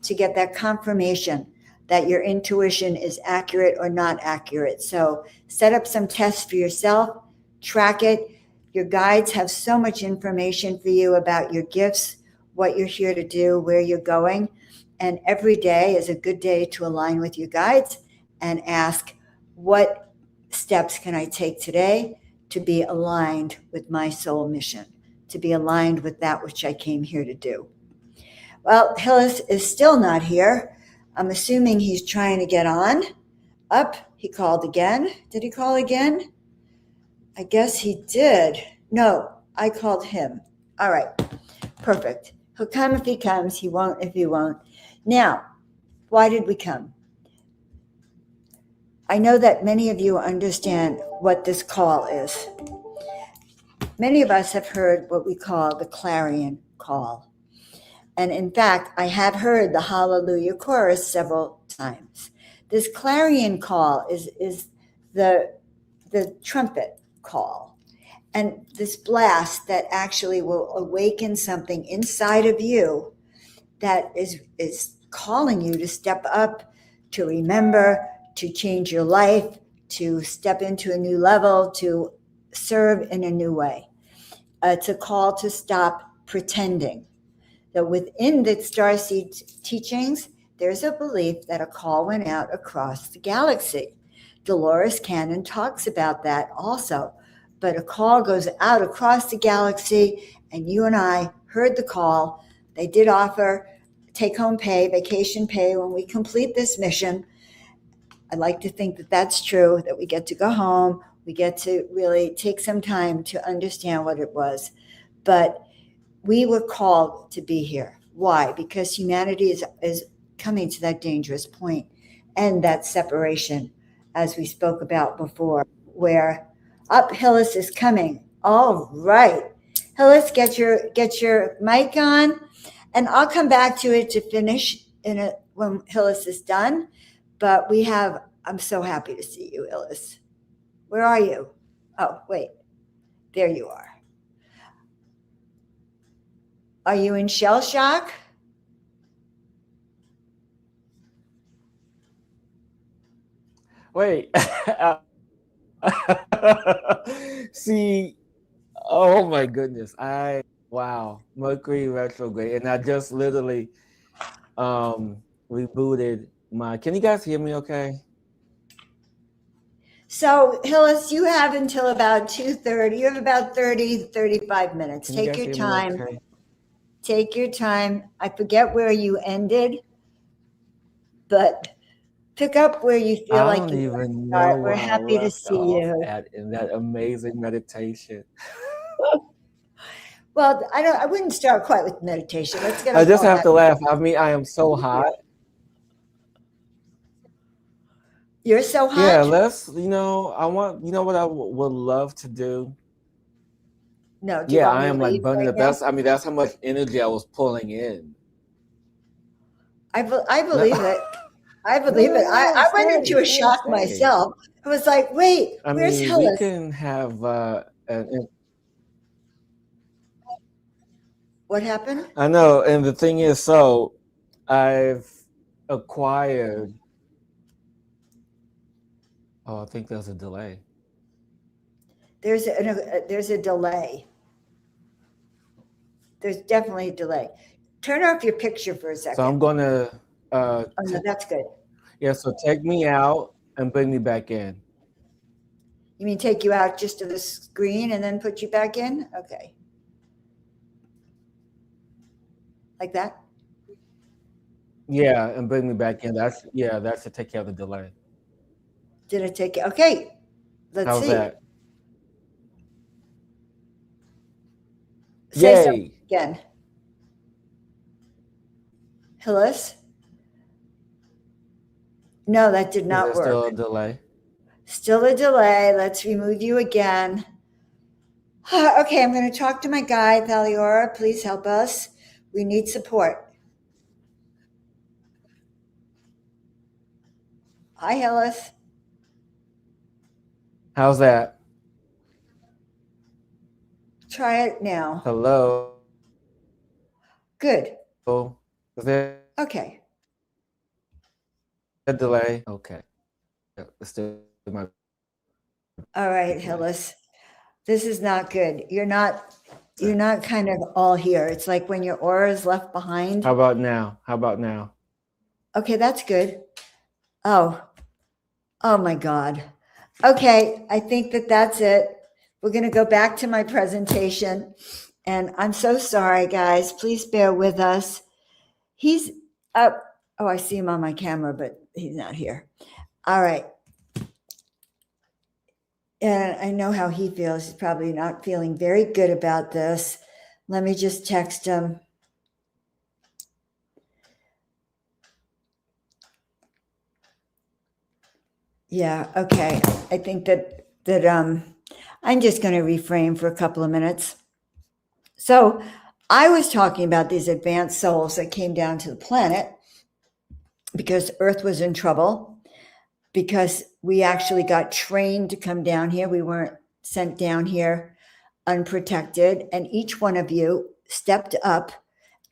to get that confirmation that your intuition is accurate or not accurate. So set up some tests for yourself, track it. Your guides have so much information for you about your gifts, what you're here to do, where you're going. And every day is a good day to align with your guides and ask, what steps can I take today to be aligned with my soul mission, to be aligned with that which I came here to do? Well, Hillis is still not here. I'm assuming he's trying to get on. Up, he called again. Did he call again? I guess he did. No, I called him. All right, perfect. He'll come if he comes. He won't if he won't. Now, why did we come? I know that many of you understand what this call is. Many of us have heard what we call the clarion call. And in fact, I have heard the Hallelujah chorus several times. This clarion call is the trumpet call. And this blast that actually will awaken something inside of you that is calling you to step up, to remember, to change your life, to step into a new level, to serve in a new way. It's a call to stop pretending. That within the Starseed teachings, there's a belief that a call went out across the galaxy. Dolores Cannon talks about that also. But a call goes out across the galaxy, and you and I heard the call. They did offer take-home pay, vacation pay when we complete this mission. I'd like to think that that's true, that we get to go home. We get to really take some time to understand what it was. But we were called to be here. Why? Because humanity is coming to that dangerous point and that separation, as we spoke about before, where Hillis is coming. All right. Hillis, get your mic on, and I'll come back to it to finish when Hillis is done. But I'm so happy to see you, Hillis. Where are you? Oh, wait. There you are. Are you in shell shock? Wait. See, Oh my goodness. Wow. Mercury retrograde. And I just literally rebooted my, can you guys hear me okay? So, Hillis, you have until about 2:30. You have about 30, 35 minutes. Can you Take guys your hear me time. okay? Take your time. I forget where you ended, but pick up where you feel I like don't you even start. know We're where I happy to left see off you. at in that amazing meditation. Well, I wouldn't start quite with meditation. Let's get I us just all have back. to laugh. I mean, I am so hot. You're so hot. Yeah, let's, you know what I would love to do? No, do you Yeah, want I me to am like leave burning right up. now? That's how much energy I was pulling in. I believe it. I believe it. I went into a shock myself. I was like, wait, I where's mean, we Hillis? can have What happened? I know, and the thing is, so I've acquired. Oh, I think there's a delay. There's a delay. There's definitely a delay. Turn off your picture for a second. So I'm gonna. Oh no, that's good. Yeah, so take me out and bring me back in. You mean take you out just to the screen and then put you back in? Okay. Like that? Yeah, and bring me back in. That should take care of the delay. Did it take it? Okay. Let's see. How's that? Say Yay. something again. Hillis? No, that did not Is there work. still a delay? Still a delay. Let's remove you again. Okay, I'm going to talk to my guide, Valiora. Please help us. We need support. Hi, Hillis. How's that? Try it now. Hello. Good. Is there Okay. a delay? Okay. Yeah, it's still my. All right, Hillis. This is not good. You're not kind of all here. It's like when your aura is left behind. How about now? How about now? Okay, that's good. Oh my God. Okay, I think that's it. We're going to go back to my presentation. And I'm so sorry, guys. Please bear with us. He's up. Oh, I see him on my camera, but he's not here. All right. And I know how he feels. He's probably not feeling very good about this. Let me just text him. Yeah, okay. I think that I'm just going to refrain for a couple of minutes. So I was talking about these advanced souls that came down to the planet because Earth was in trouble, because we actually got trained to come down here. We weren't sent down here unprotected. And each one of you stepped up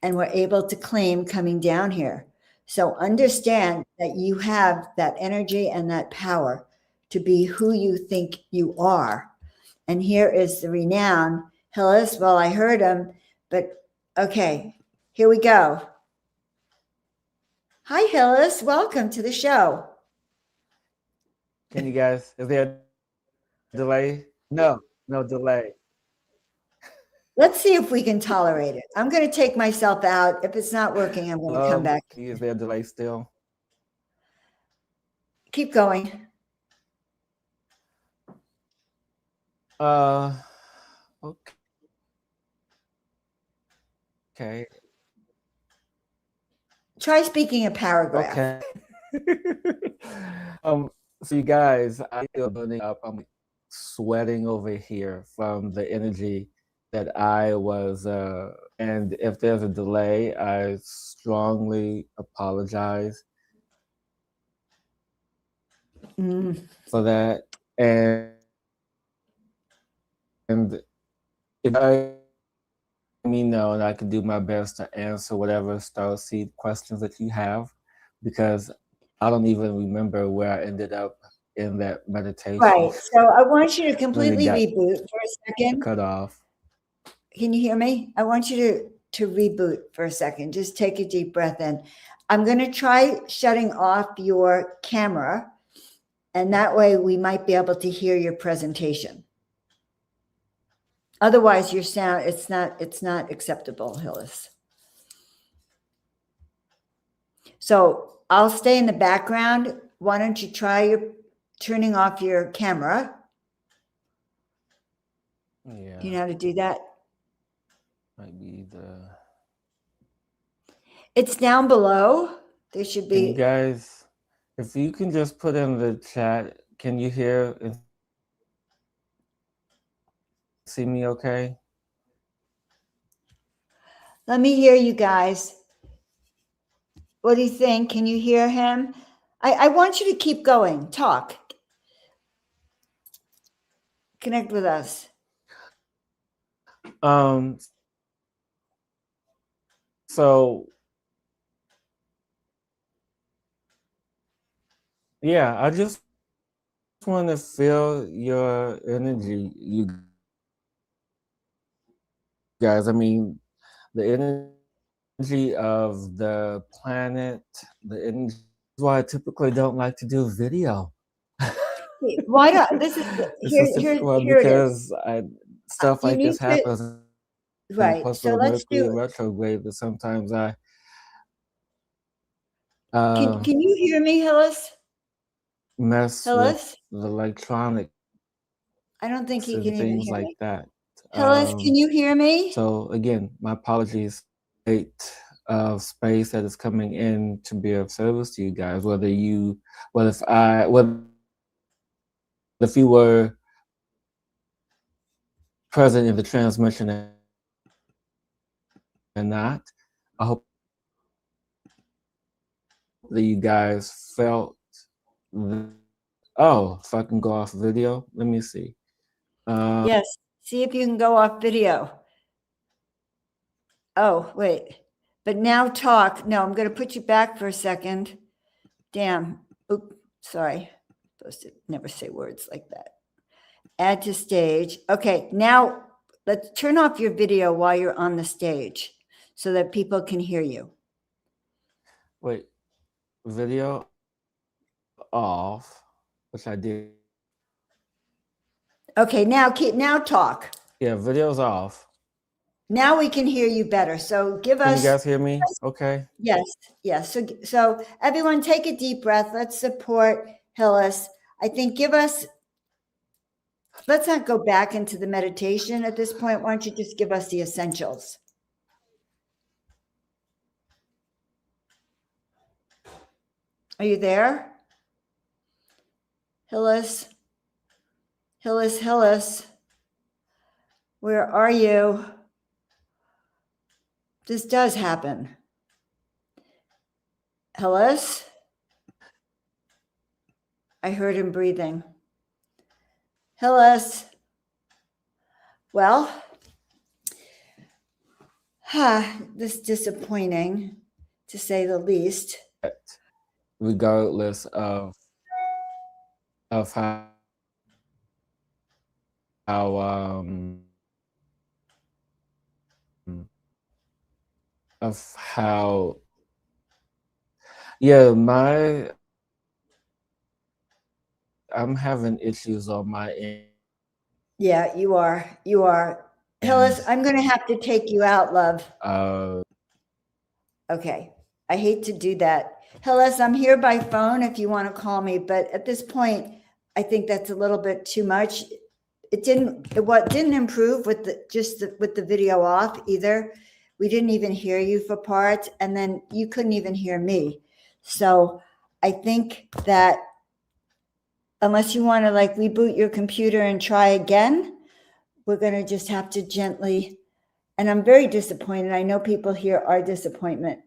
and were able to claim coming down here. So understand that you have that energy and that power to be who you think you are. And here is the renown. Hillis, well, I heard him, but okay, here we go. Hi, Hillis. Welcome to the show. Can you guys, is there a delay? No delay. Let's see if we can tolerate it. I'm going to take myself out. If it's not working, I'm going to come back. Is there a delay still? Keep going. Okay. Try speaking a paragraph. Okay. So you guys, I feel burning up. I'm sweating over here from the energy that I was, and if there's a delay, I strongly apologize for that. And if I let me know, and I can do my best to answer whatever Starseed questions that you have, because I don't even remember where I ended up in that meditation. Right. So I want you to When it completely got reboot for a second. cut off. Can you hear me? I want you to reboot for a second. Just take a deep breath in. I'm going to try shutting off your camera, and that way we might be able to hear your presentation. Otherwise, your sound, it's not acceptable, Hillis. So I'll stay in the background. Why don't you try turning off your camera? Yeah. You know how to do that? Might be the. It's down below. There should Can you be. guys, if you can just put in the chat, can you hear and see me okay? Let me hear you guys. What do you think? Can you hear him? I want you to keep going. Talk. Connect with us. So yeah, I just want to feel your energy, you guys. I mean, the energy of the planet, the energy. That's why I typically don't like to do video. Why not? This is here because stuff You like this need to- happens. right. Plus, So with let's Mercury do. retrograde, that sometimes I. Can you hear me, Hillis? Mess Hillis? with the electronics I don't think he and can even things hear like me. that. Hillis, can you hear me? So again, my apologies. State of space that is coming in to be of service to you guys. Whether if you were present in the transmission and not, I hope that you guys felt. If I can go off video, let me see. Yes. See if you can go off video. Oh, wait. But now talk. No, I'm going to put you back for a second. Damn. Oops. Sorry. Supposed to never say words like that. Add to stage. Okay. Now let's turn off your video while you're on the stage so that people can hear you. Wait. Video off, which I did. Okay. Now talk. Yeah, video's off. Now we can hear you better. So give us. Can you guys hear me? Okay. Yes. So everyone take a deep breath. Let's support Hillis. I think let's not go back into the meditation at this point. Why don't you just give us the essentials? Are you there? Hillis. Where are you? This does happen. Hillis? I heard him breathing. Hillis? Well, this is disappointing, to say the least. Regardless of how I'm having issues on my end. Yeah, you are. Hillis, I'm going to have to take you out, love. Okay. I hate to do that. Hillis, I'm here by phone if you want to call me, but at this point, I think that's a little bit too much. It didn't improve with the video off either. We didn't even hear you for parts, and then you couldn't even hear me. So I think that unless you want to like reboot your computer and try again, we're going to just have to gently, and I'm very disappointed. I know people here are disappointed.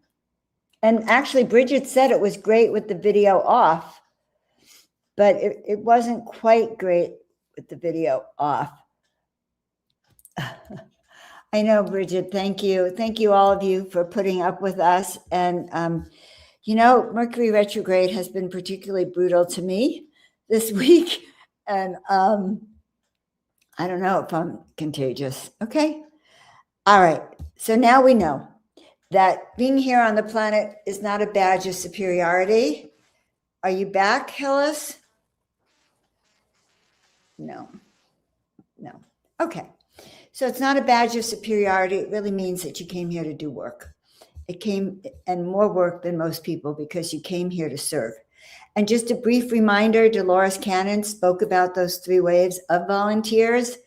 And actually, Bridget said it was great with the video off, but it wasn't quite great with the video off. I know, Bridget. Thank you. Thank you, all of you, for putting up with us. And, Mercury retrograde has been particularly brutal to me this week. And I don't know if I'm contagious. Okay. All right. So now we know that being here on the planet is not a badge of superiority. Are you back, Hillis? No. Okay. So it's not a badge of superiority. It really means that you came here to do work. It came, and more work than most people, because you came here to serve. And just a brief reminder, Dolores Cannon spoke about those 3 waves of volunteers,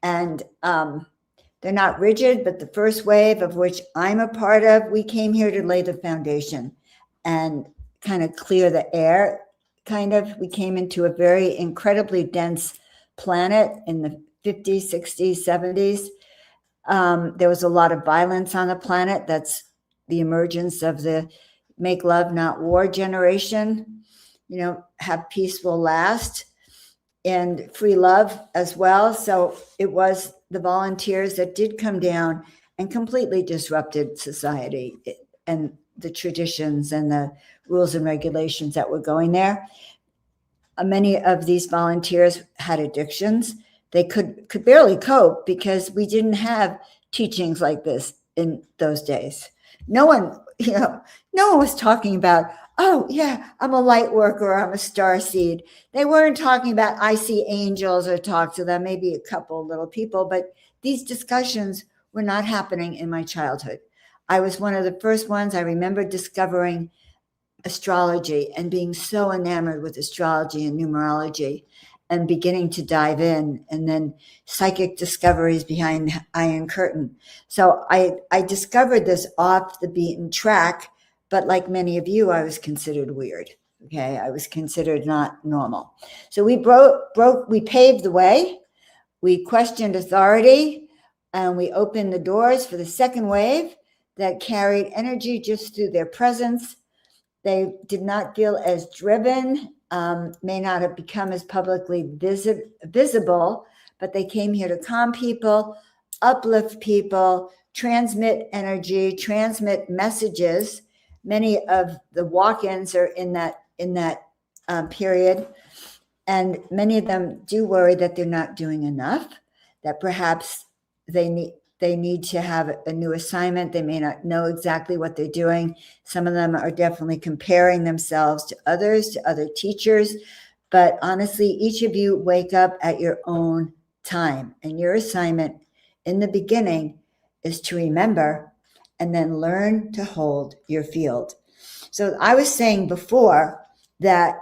and they're not rigid, but the first wave, of which I'm a part of, we came here to lay the foundation and kind of clear the air. We came into a very incredibly dense planet in the 50s, 60s, 70s. There was a lot of violence on the planet. That's the emergence of the make love, not war generation. Have peace will last, and free love as well. So it was the volunteers that did come down and completely disrupted society and the traditions and the rules and regulations that were going there. Many of these volunteers had addictions. They could barely cope because we didn't have teachings like this in those days. No one was talking about, oh yeah, I'm a light worker, or I'm a starseed. They weren't talking about, I see angels, or talk to them, maybe a couple little people, but these discussions were not happening in my childhood. I was one of the first ones. I remember discovering astrology and being so enamored with astrology and numerology and beginning to dive in, and then psychic discoveries behind Iron Curtain. So I discovered this off the beaten track, but like many of you, I was considered weird. Okay. I was considered not normal. So we we paved the way, we questioned authority, and we opened the doors for the second wave that carried energy just through their presence. They did not feel as driven, may not have become as publicly visible, but they came here to calm people, uplift people, transmit energy, transmit messages. Many of the walk-ins are in that period, and many of them do worry that they're not doing enough, that perhaps they need to have a new assignment. They may not know exactly what they're doing. Some of them are definitely comparing themselves to others, to other teachers. But honestly, each of you wake up at your own time. And your assignment in the beginning is to remember and then learn to hold your field. So I was saying before that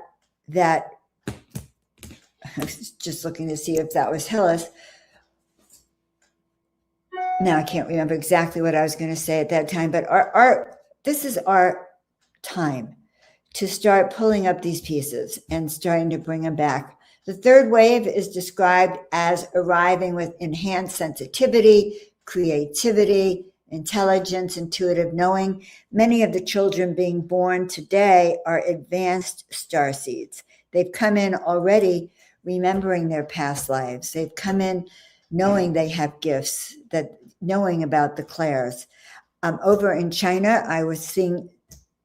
I was just looking to see if that was Hillis. Now I can't remember exactly what I was going to say at that time, but this is our time to start pulling up these pieces and starting to bring them back. The third wave is described as arriving with enhanced sensitivity, creativity, intelligence, intuitive knowing. Many of the children being born today are advanced starseeds. They've come in already remembering their past lives. They've come in knowing they have gifts, that knowing about the clairs. Over in China, I was seeing,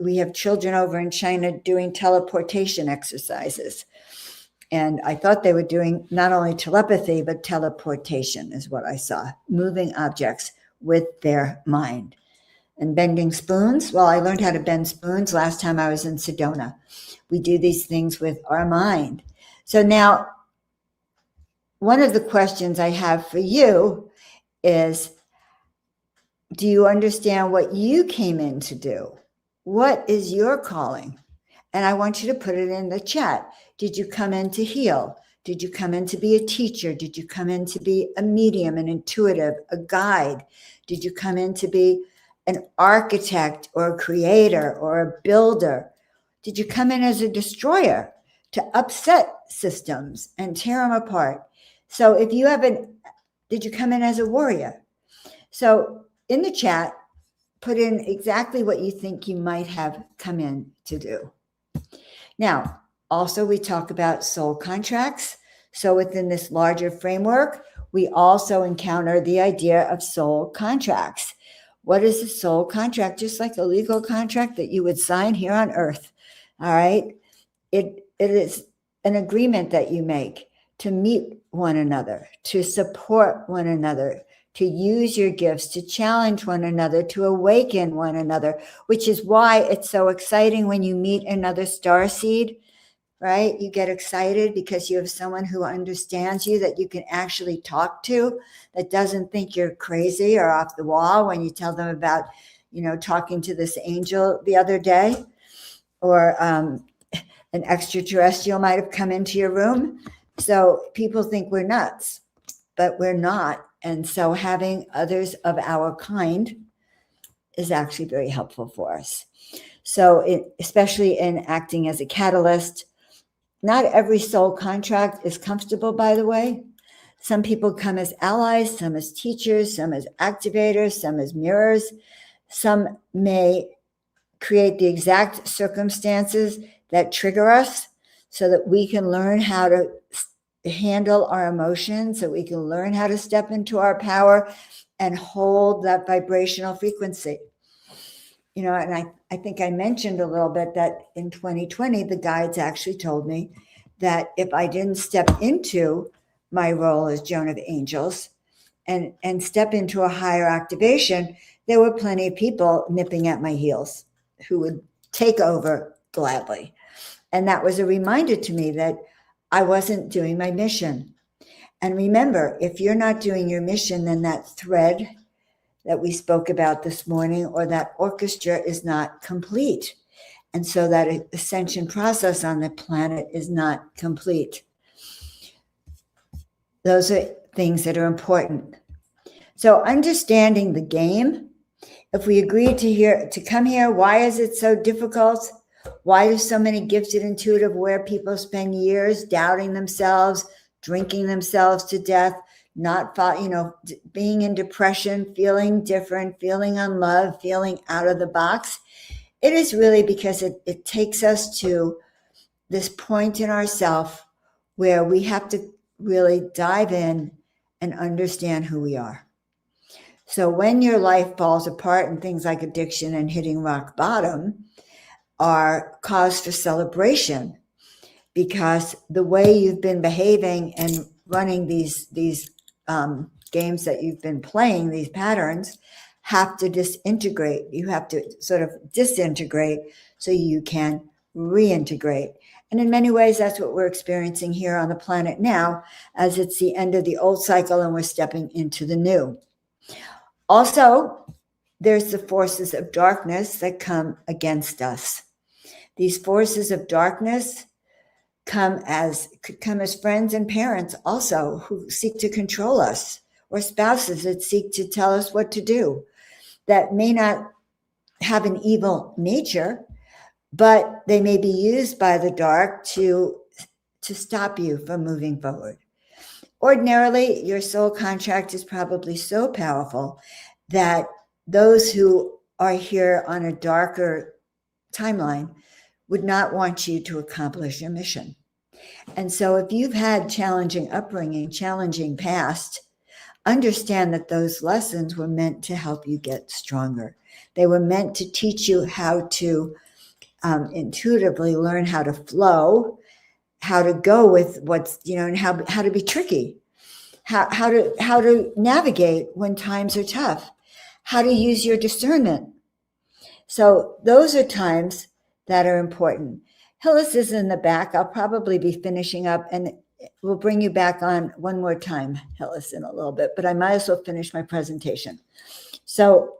we have children over in China doing teleportation exercises. And I thought they were doing not only telepathy, but teleportation is what I saw, moving objects with their mind. And bending spoons, well, I learned how to bend spoons last time I was in Sedona. We do these things with our mind. So now, one of the questions I have for you is, do you understand what you came in to do? What is your calling? And I want you to put it in the chat. Did you come in to heal? Did you come in to be a teacher? Did you come in to be a medium, an intuitive, a guide? Did you come in to be an architect or a creator or a builder? Did you come in as a destroyer to upset systems and tear them apart? So if you haven't, did you come in as a warrior? So in the chat, put in exactly what you think you might have come in to do. Now, also we talk about soul contracts. So within this larger framework, we also encounter the idea of soul contracts. What is a soul contract? Just like a legal contract that you would sign here on Earth. All right. It is an agreement that you make to meet one another, to support one another, to use your gifts, to challenge one another, to awaken one another, which is why it's so exciting when you meet another starseed, right? You get excited because you have someone who understands you, that you can actually talk to, that doesn't think you're crazy or off the wall when you tell them about, talking to this angel the other day, or an extraterrestrial might have come into your room. So people think we're nuts, but we're not. And so having others of our kind is actually very helpful for us. So especially in acting as a catalyst, not every soul contract is comfortable, by the way. Some people come as allies, some as teachers, some as activators, some as mirrors. Some may create the exact circumstances that trigger us so that we can learn how to handle our emotions, so we can learn how to step into our power and hold that vibrational frequency. And I think I mentioned a little bit that in 2020, the guides actually told me that if I didn't step into my role as Joan of Angels and step into a higher activation, there were plenty of people nipping at my heels who would take over gladly. And that was a reminder to me that I wasn't doing my mission. And remember, if you're not doing your mission, then that thread that we spoke about this morning, or that orchestra, is not complete. And so that ascension process on the planet is not complete. Those are things that are important. So understanding the game, if we agreed to come here, why is it so difficult? Why do so many gifted intuitive aware people spend years doubting themselves, drinking themselves to death, being in depression, feeling different, feeling unloved, feeling out of the box? It is really because it takes us to this point in ourself where we have to really dive in and understand who we are. So when your life falls apart and things like addiction and hitting rock bottom are cause for celebration, because the way you've been behaving and running these games that you've been playing, these patterns, have to disintegrate. You have to sort of disintegrate so you can reintegrate. And in many ways, that's what we're experiencing here on the planet now, as it's the end of the old cycle and we're stepping into the new. Also, there's the forces of darkness that come against us. These forces of darkness could come as friends and parents also, who seek to control us, or spouses that seek to tell us what to do, that may not have an evil nature, but they may be used by the dark to stop you from moving forward. Ordinarily, your soul contract is probably so powerful that those who are here on a darker timeline would not want you to accomplish your mission. And so if you've had challenging upbringing, challenging past, understand that those lessons were meant to help you get stronger. They were meant to teach you how to intuitively learn how to flow, how to go with what's, and how to be tricky, how to navigate when times are tough, how to use your discernment. So those are times that are important. Hillis is in the back. I'll probably be finishing up, and we'll bring you back on one more time, Hillis, in a little bit, but I might as well finish my presentation. So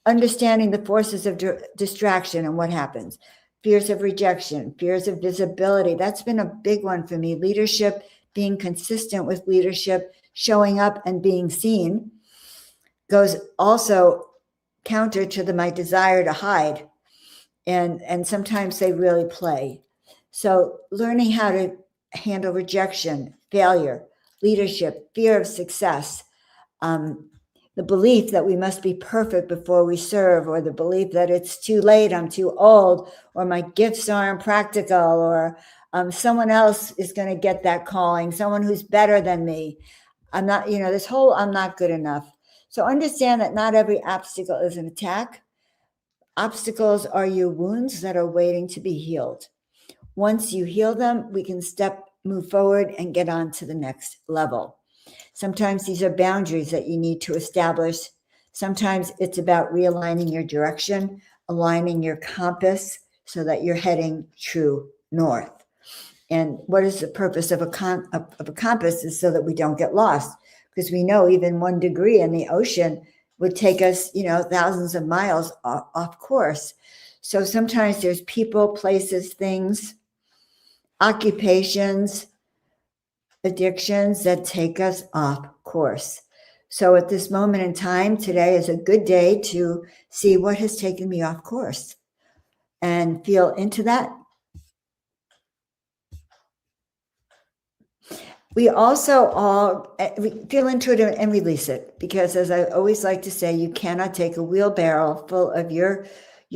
understanding the forces of distraction and what happens. Fears of rejection, fears of visibility. That's been a big one for me. Leadership, being consistent with leadership, showing up and being seen, goes also counter to my desire to hide. And sometimes they really play. So learning how to handle rejection, failure, leadership, fear of success, the belief that we must be perfect before we serve, or the belief that it's too late, I'm too old, or my gifts aren't practical, or someone else is going to get that calling, someone who's better than me. I'm not, this whole I'm not good enough. So understand that not every obstacle is an attack. Obstacles are your wounds that are waiting to be healed. Once you heal them, we can move forward and get on to the next level. Sometimes these are boundaries that you need to establish. Sometimes it's about realigning your direction, aligning your compass so that you're heading true north. And what is the purpose of a compass is so that we don't get lost, because we know even 1 degree in the ocean would take us, thousands of miles off course. So sometimes there's people, places, things, occupations, addictions that take us off course. So at this moment in time, today is a good day to see what has taken me off course and feel into that. We also all feel into it and release it, because as I always like to say, you cannot take a wheelbarrow full of your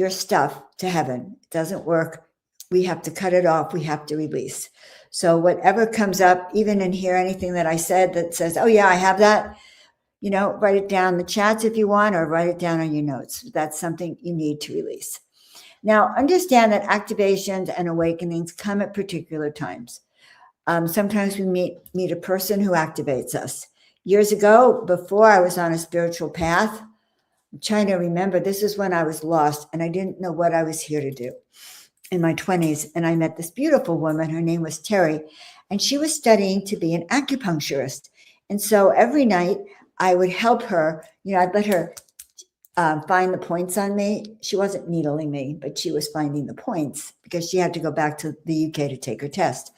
stuff to heaven. It doesn't work. We have to cut it off. We have to release. So whatever comes up, even in here, anything that I said that says, oh yeah, I have that, write it down in the chats if you want, or write it down on your notes. That's something you need to release. Now, understand that activations and awakenings come at particular times. Sometimes we meet a person who activates us. Years ago, before I was on a spiritual path, I'm trying to remember, this is when I was lost and I didn't know what I was here to do in my 20s. And I met this beautiful woman. Her name was Terry, and she was studying to be an acupuncturist. And so every night I would help her, I'd let her find the points on me. She wasn't needling me, but she was finding the points because she had to go back to the UK to take her test.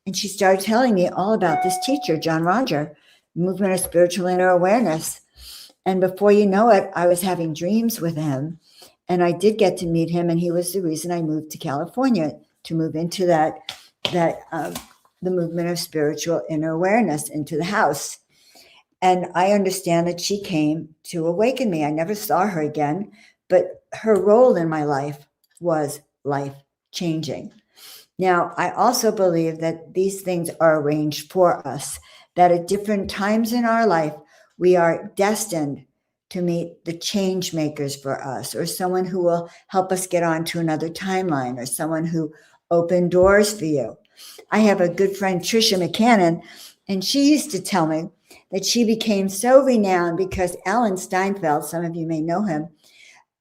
And she started telling me all about this teacher, John Roger, Movement of Spiritual Inner Awareness. And before you know it, I was having dreams with him. And I did get to meet him. And he was the reason I moved to California, to move into the Movement of Spiritual Inner Awareness, into the house. And I understand that she came to awaken me. I never saw her again, but her role in my life was life-changing. Now, I also believe that these things are arranged for us, that at different times in our life, we are destined to meet the change makers for us, or someone who will help us get on to another timeline, or someone who opened doors for you. I have a good friend, Trisha McCannon, and she used to tell me that she became so renowned because Alan Steinfeld, some of you may know him,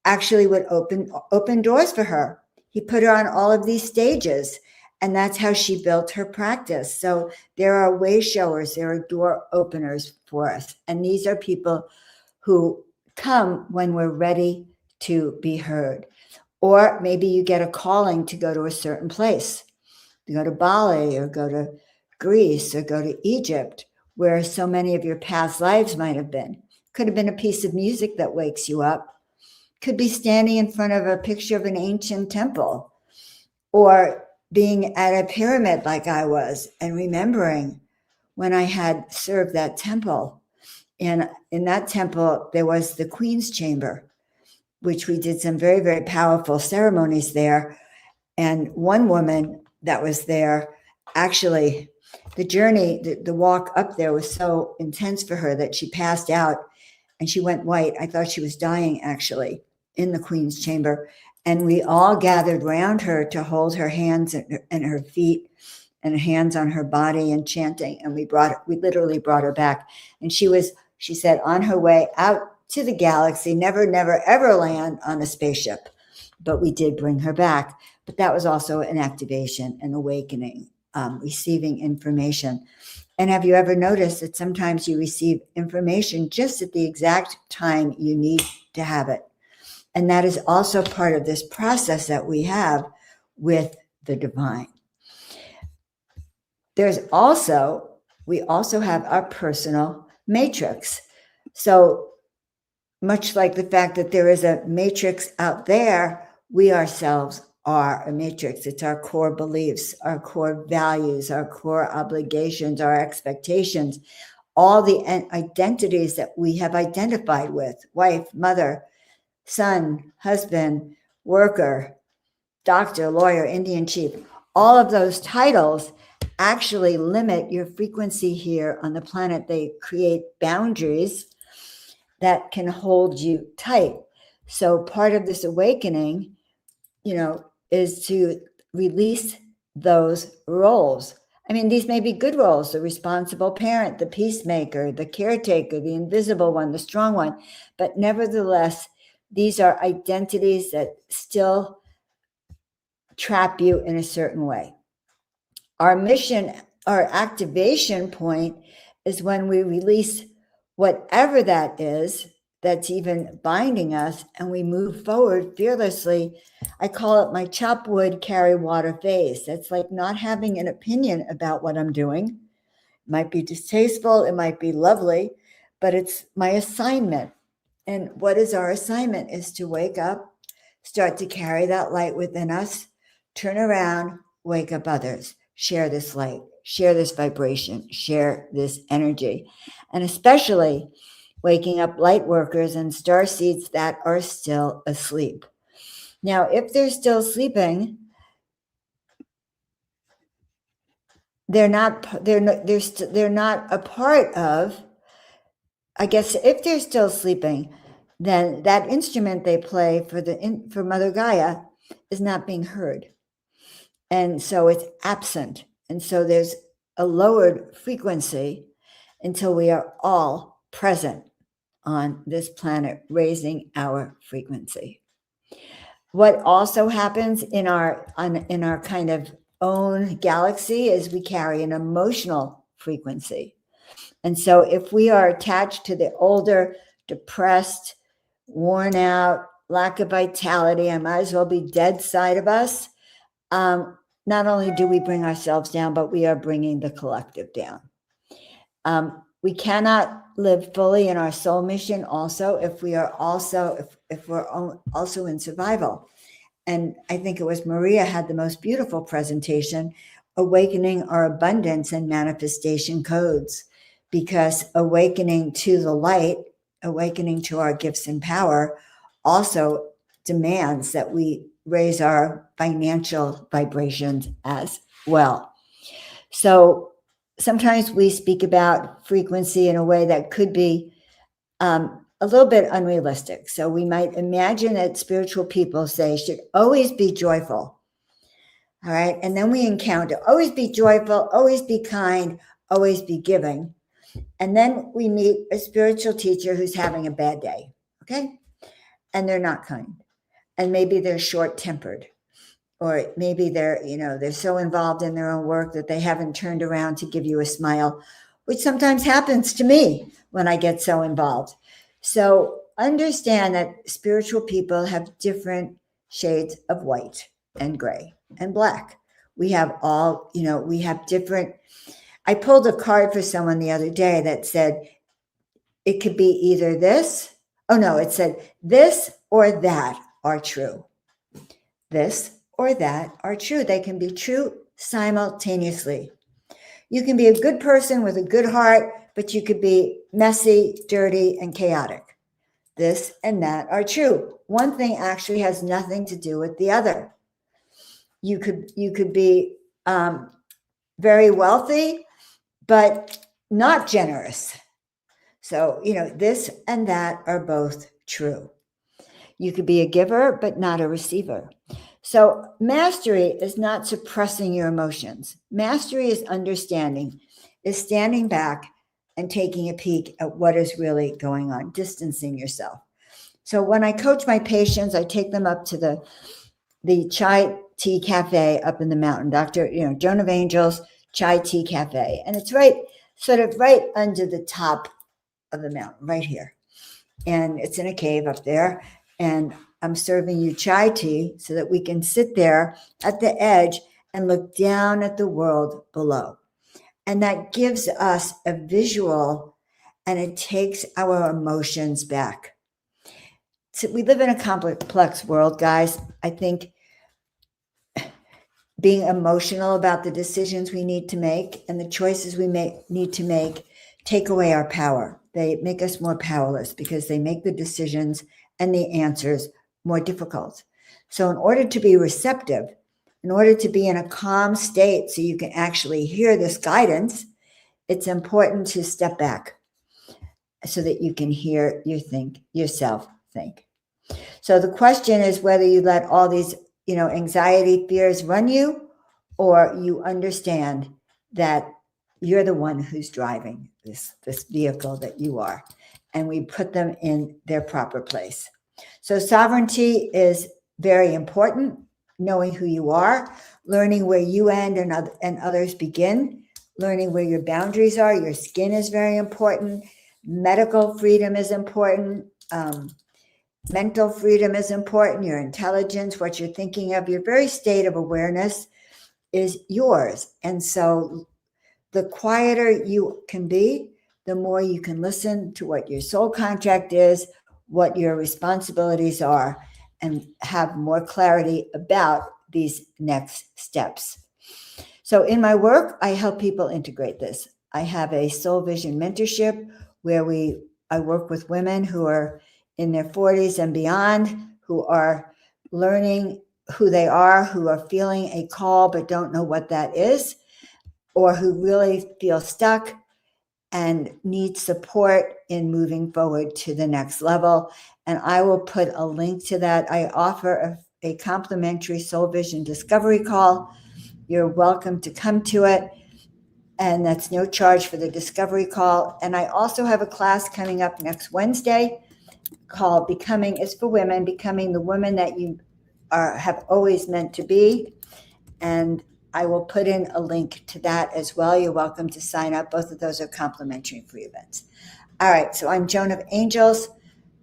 actually would open doors for her. He put her on all of these stages, and that's how she built her practice. So there are way showers, there are door openers for us. And these are people who come when we're ready to be heard. Or maybe you get a calling to go to a certain place, to go to Bali, or go to Greece, or go to Egypt, where so many of your past lives might have been. Could have been a piece of music that wakes you up. Could be standing in front of a picture of an ancient temple, or being at a pyramid like I was and remembering when I had served that temple. And in that temple, there was the Queen's Chamber, which we did some very, very powerful ceremonies there. And one woman that was there, actually, the journey, the walk up there was so intense for her that she passed out and she went white. I thought she was dying, actually, in the Queen's Chamber. And we all gathered around her to hold her hands and her feet and hands on her body and chanting. And we literally brought her back. And she said, on her way out to the galaxy, never, ever land on a spaceship. But we did bring her back. But that was also an activation, an awakening, receiving information. And have you ever noticed that sometimes you receive information just at the exact time you need to have it? And that is also part of this process that we have with the divine. We also have our personal matrix. So much like the fact that there is a matrix out there, we ourselves are a matrix. It's our core beliefs, our core values, our core obligations, our expectations, all the identities that we have identified with: wife, mother, son, husband, worker, doctor, lawyer, Indian chief. All of those titles actually limit your frequency here on the planet. They create boundaries that can hold you tight. So part of this awakening, is to release those roles. I mean, these may be good roles, the responsible parent, the peacemaker, the caretaker, the invisible one, the strong one. But nevertheless, these are identities that still trap you in a certain way. Our mission, our activation point is when we release whatever that is that's even binding us, and we move forward fearlessly. I call it my chop wood, carry water phase. That's like not having an opinion about what I'm doing. It might be distasteful, it might be lovely, but it's my assignment. And what is our assignment is to wake up, start to carry that light within us, turn around, wake up others, share this light, share this vibration, share this energy. And especially waking up light workers and star seeds that are still asleep. Now, if they're still sleeping, they're not a part of, I guess, if they're still sleeping, then that instrument they play for Mother Gaia is not being heard. And so it's absent. And so there's a lowered frequency until we are all present on this planet, raising our frequency. What also happens in our kind of own galaxy is we carry an emotional frequency. And so if we are attached to the older, depressed, worn out, lack of vitality, I might as well be dead side of us, not only do we bring ourselves down, but we are bringing the collective down. We cannot live fully in our soul mission also if we're also in survival. And I think it was Maria had the most beautiful presentation, awakening our abundance and manifestation codes, because awakening to the light, awakening to our gifts and power also demands that we raise our financial vibrations as well. So sometimes we speak about frequency in a way that could be a little bit unrealistic. So we might imagine that spiritual people say should always be joyful. All right. And then we encounter always be joyful, always be kind, always be giving. And then we meet a spiritual teacher who's having a bad day. Okay. And they're not kind. And maybe they're short-tempered. Or maybe they're so involved in their own work that they haven't turned around to give you a smile, which sometimes happens to me when I get so involved. So understand that spiritual people have different shades of white and gray and black. We have we have different. I pulled a card for someone the other day that said it could be either this. Oh no, it said this or that are true. This or that are true. They can be true simultaneously. You can be a good person with a good heart, but you could be messy, dirty, and chaotic. This and that are true. One thing actually has nothing to do with the other. You could be very wealthy, but not generous. So, this and that are both true. You could be a giver, but not a receiver. So mastery is not suppressing your emotions. Mastery is understanding, is standing back and taking a peek at what is really going on, distancing yourself. So when I coach my patients, I take them up to the chai tea cafe up in the mountain, Dr. Joan of Angels chai tea cafe. And it's right under the top of the mountain, right here. And it's in a cave up there. And I'm serving you chai tea so that we can sit there at the edge and look down at the world below. And that gives us a visual, and it takes our emotions back. So we live in a complex world, guys. I think being emotional about the decisions we need to make and the choices we need to make take away our power. They make us more powerless because they make the decisions and the answers more difficult. So in order to be receptive, in order to be in a calm state so you can actually hear this guidance, it's important to step back so that you can hear yourself think. So the question is whether you let all these, anxiety, fears run you, or you understand that you're the one who's driving this vehicle that you are, and we put them in their proper place. So sovereignty is very important, knowing who you are, learning where you end and others begin, learning where your boundaries are. Your skin is very important. Medical freedom is important. Mental freedom is important. Your intelligence, what you're thinking of, your very state of awareness is yours. And so the quieter you can be, the more you can listen to what your soul contract is, what your responsibilities are, and have more clarity about these next steps. So in my work, I help people integrate this. I have a soul vision mentorship where I work with women who are in their 40s and beyond, who are learning who they are, who are feeling a call but don't know what that is, or who really feel stuck and need support in moving forward to the next level. And I will put a link to that. I offer a complimentary soul vision discovery call. You're welcome to come to it. And that's no charge for the discovery call. And I also have a class coming up next Wednesday called Becoming, is for women, becoming the woman that you have always meant to be. And I will put in a link to that as well. You're welcome to sign up. Both of those are complimentary free events. All right, so I'm Joan of Angels.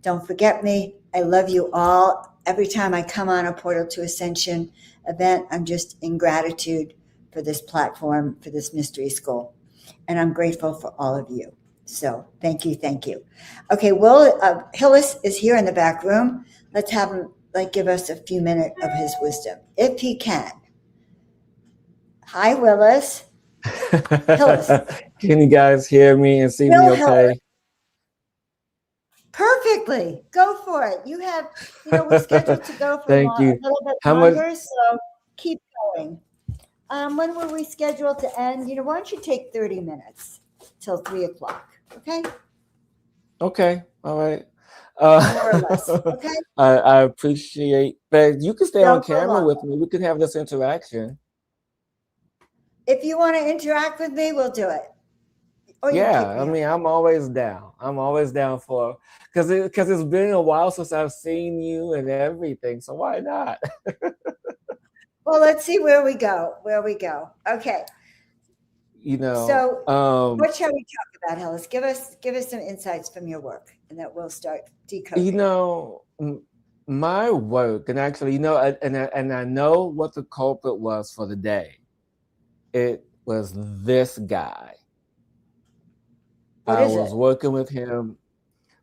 Don't forget me. I love you all. Every time I come on a Portal to Ascension event, I'm just in gratitude for this platform, for this mystery school. And I'm grateful for all of you. So thank you, thank you. Okay, Will Hillis is here in the back room. Let's have him give us a few minutes of his wisdom, if he can. Hi, Willis. Hillis. Can you guys hear me and see me okay? Hillis. Perfectly. Go for it. You have, we're scheduled to go for a little bit longer, so keep going. When were we scheduled to end? Why don't you take 30 minutes till 3 o'clock, okay? Okay, all right. More or less, okay? I appreciate, but you can stay on camera with me. We can have this interaction. If you want to interact with me, we'll do it. Or yeah, I mean, I'm always down. I'm always down for, because it's been a while since I've seen you and everything. So why not? Well, let's see where we go. Okay. So what shall we talk about, Hillis? Give us some insights from your work, and that we'll start decoding. My work, and actually, and I know what the culprit was for the day. It was this guy. I was working with him.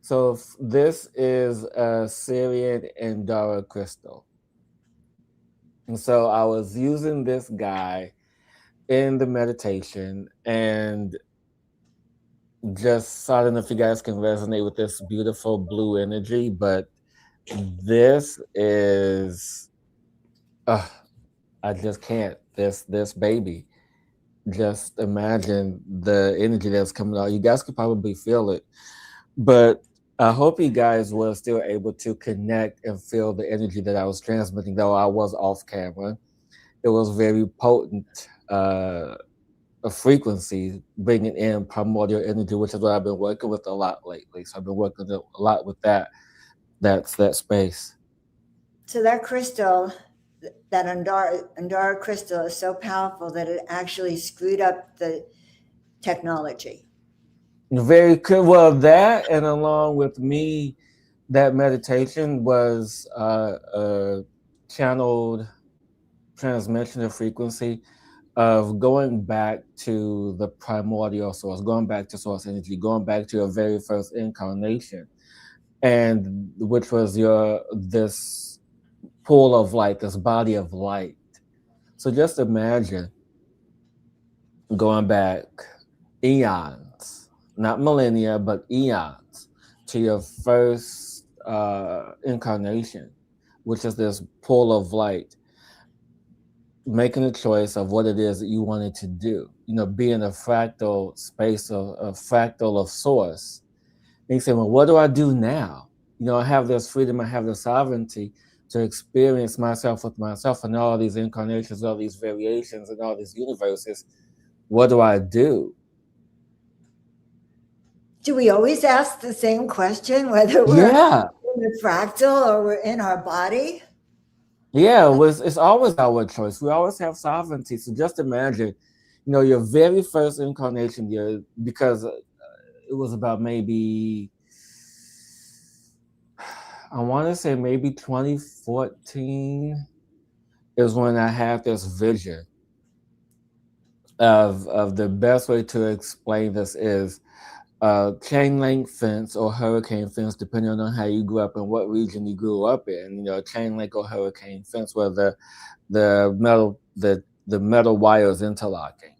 So this is a Syrian Andorra crystal. And so I was using this guy in the meditation, and just I don't know if you guys can resonate with this beautiful blue energy, but this is, I just can't. This baby. Just imagine the energy that's coming out. You guys could probably feel it, but I hope you guys were still able to connect and feel the energy that I was transmitting, though I was off camera. It was very potent, a frequency bringing in primordial energy, which is what I've been working with a lot lately. So I've been working a lot with that space. So that crystal, that Andorra crystal, is so powerful that it actually screwed up the technology. Very good. Well, that, and along with me, that meditation was a channeled transmission of frequency of going back to the primordial source, going back to source energy, going back to your very first incarnation, and which was this pool of light, this body of light. So just imagine going back eons, not millennia, but eons, to your first incarnation, which is this pool of light, making a choice of what it is that you wanted to do, being a fractal space, a fractal of source. And you say, well, what do I do now? I have this freedom, I have this sovereignty, to experience myself with myself and all these incarnations, all these variations, and all these universes, what do I do? Do we always ask the same question, whether we're in the fractal or we're in our body? Yeah, it's always our choice. We always have sovereignty. So just imagine, your very first incarnation, because it was about maybe, I want to say maybe 2014 is when I had this vision of the best way to explain this is chain link fence or hurricane fence, depending on how you grew up and what region you grew up in. Chain link or hurricane fence where the metal wire is interlocking.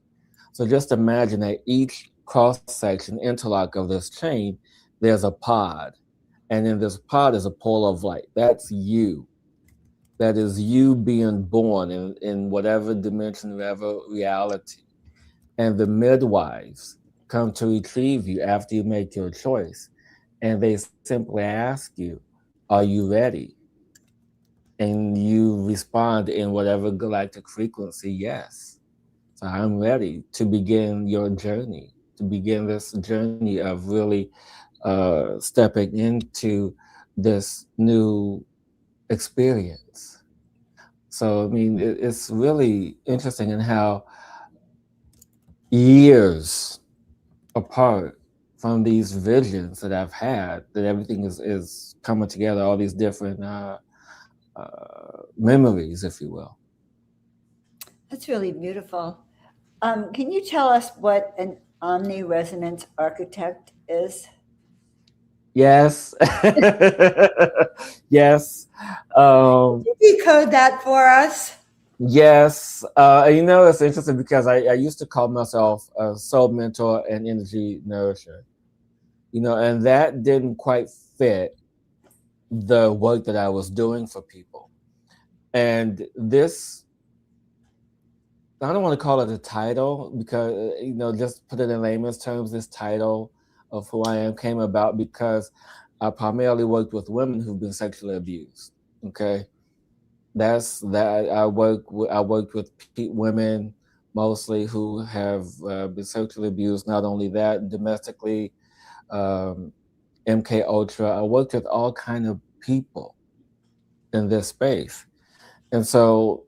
So just imagine that each cross section interlock of this chain, there's a pod, and in this pod is a pole of light. That's you. That is you being born in whatever dimension, whatever reality. And the midwives come to retrieve you after you make your choice. And they simply ask you, are you ready? And you respond in whatever galactic frequency, yes. So I'm ready to begin your journey, to begin this journey of really stepping into this new experience. So, I mean, it's really interesting in how years apart from these visions that I've had, that everything is coming together, all these different memories, if you will. That's really beautiful. Can you tell us what an omni-resonance architect is? Yes. Yes. Can you decode that for us? Yes. It's interesting because I used to call myself a soul mentor and energy nourisher, and that didn't quite fit the work that I was doing for people. And this, I don't want to call it a title because, just put it in layman's terms, this title of who I am came about because I primarily worked with women who've been sexually abused. Okay. That's that. I worked with women mostly who have been sexually abused. Not only that, domestically, MK Ultra. I worked with all kind of people in this space, and so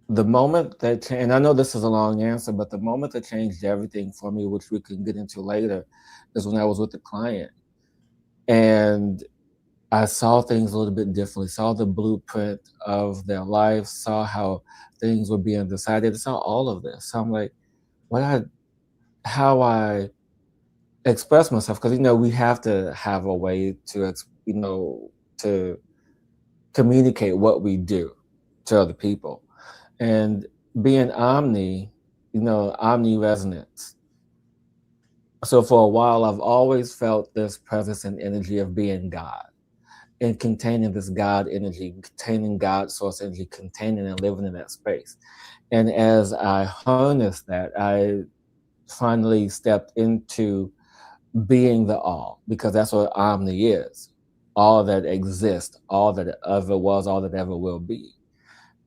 the moment that and I know this is a long answer, but the moment that changed everything for me, which we can get into later, is when I was with the client, and I saw things a little bit differently, saw the blueprint of their life, saw how things were being decided, saw all of this. So I'm like, how I express myself, because, we have to have a way to, to communicate what we do to other people. And being omni resonance. So for a while, I've always felt this presence and energy of being God. And containing this God energy, containing God source energy, containing and living in that space. And as I harnessed that, I finally stepped into being the all, because that's what omni is. All that exists, all that ever was, all that ever will be.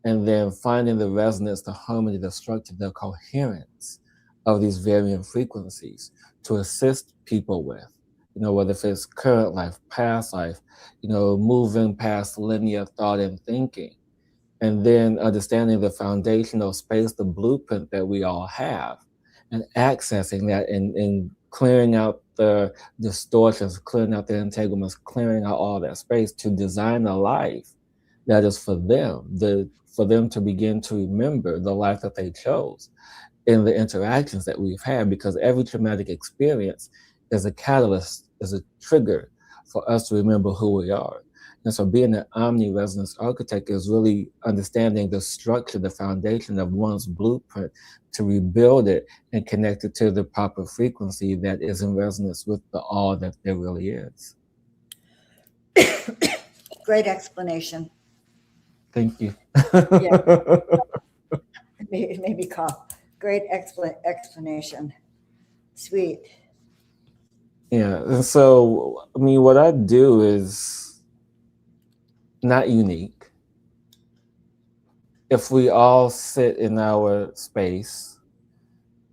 And then finding the resonance, the harmony, the structure, the coherence of these varying frequencies to assist people with. Whether if it's current life, past life, moving past linear thought and thinking, and then understanding the foundational space, the blueprint that we all have, and accessing that and clearing out the distortions, clearing out the entanglements, clearing out all that space to design a life that is for them to begin to remember the life that they chose in the interactions that we've had, because every traumatic experience is a catalyst, is a trigger for us to remember who we are. And so being an omni-resonance architect is really understanding the structure, the foundation of one's blueprint to rebuild it and connect it to the proper frequency that is in resonance with the all that there really is. Great explanation. Thank you. Yeah. It made me cough. Great explanation. Sweet. Yeah. And so, what I do is not unique. If we all sit in our space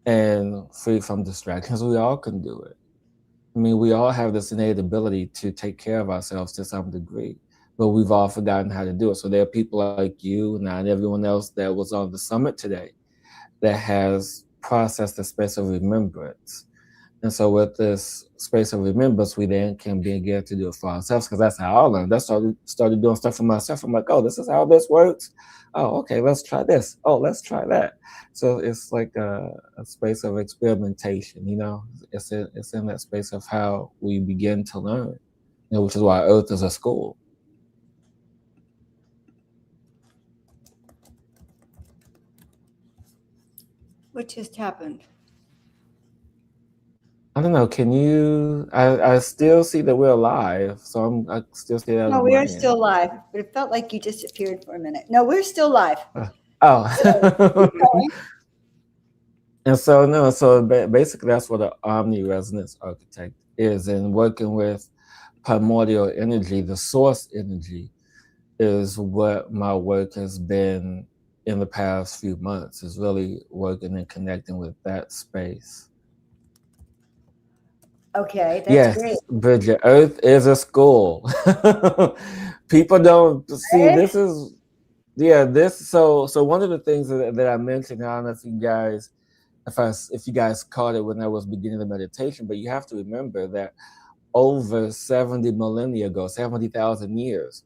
and free from distractions, we all can do it. I mean, we all have this innate ability to take care of ourselves to some degree, but we've all forgotten how to do it. So there are people like you and I and everyone else that was on the summit today that has processed the space of remembrance. And so with this space of remembrance, we then can begin to do it for ourselves, because that's how I learned. I started doing stuff for myself. I'm like, oh, this is how this works. Oh, okay, let's try this. Oh, let's try that. So it's like a space of experimentation, you know? It's in that space of how we begin to learn, you know, which is why Earth is a school. What just happened? I don't know. Can you? I still see that we're live, so I still see that. No, on we my are end. still live, but it felt like you disappeared for a minute. No, we're still live. Oh. And so no, so basically that's what an omni-resonance architect is, and working with primordial energy, the source energy, is what my work has been in the past few months. Is really working and connecting with that space. Okay, that's Yes, great. Bridget, Earth is a school. People don't see Right? this is this. So one of the things that I mentioned, I don't know if you guys if you guys caught it when I was beginning the meditation, but you have to remember that over 70 millennia ago, 70,000 years,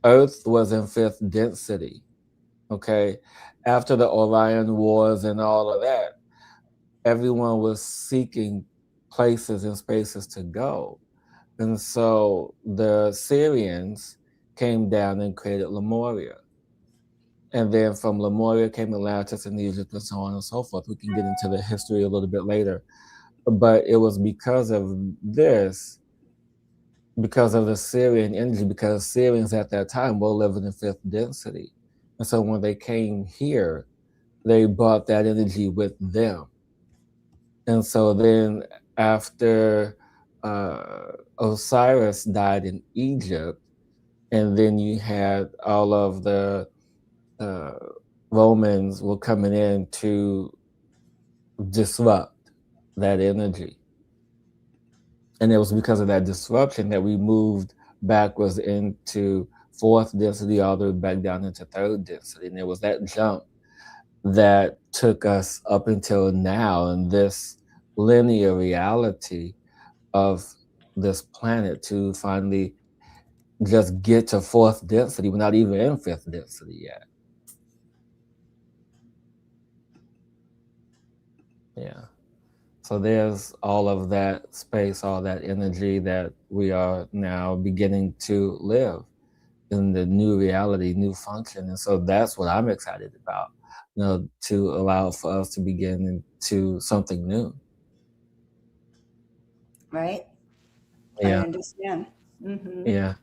Earth was in fifth density. Okay, after the Orion Wars and all of that, everyone was seeking places and spaces to go. And so the Syrians came down and created Lemuria. And then from Lemuria came Atlantis and Egypt and so on and so forth. We can get into the history a little bit later. But it was because of this, because of the Syrian energy, because Syrians at that time were living in fifth density. And so when they came here, they brought that energy with them. And so then after Osiris died in Egypt, and then you had all of the Romans were coming in to disrupt that energy. And it was because of that disruption that we moved backwards into fourth density, all the way back down into third density. And it was that jump that took us up until now in this linear reality of this planet to finally just get to fourth density. We're not even in fifth density yet. Yeah. So there's all of that space, all that energy that we are now beginning to live in the new reality, new function. And so that's what I'm excited about, you know, to allow for us to begin into something new. Right? Yeah. I understand. Mm-hmm. Yeah.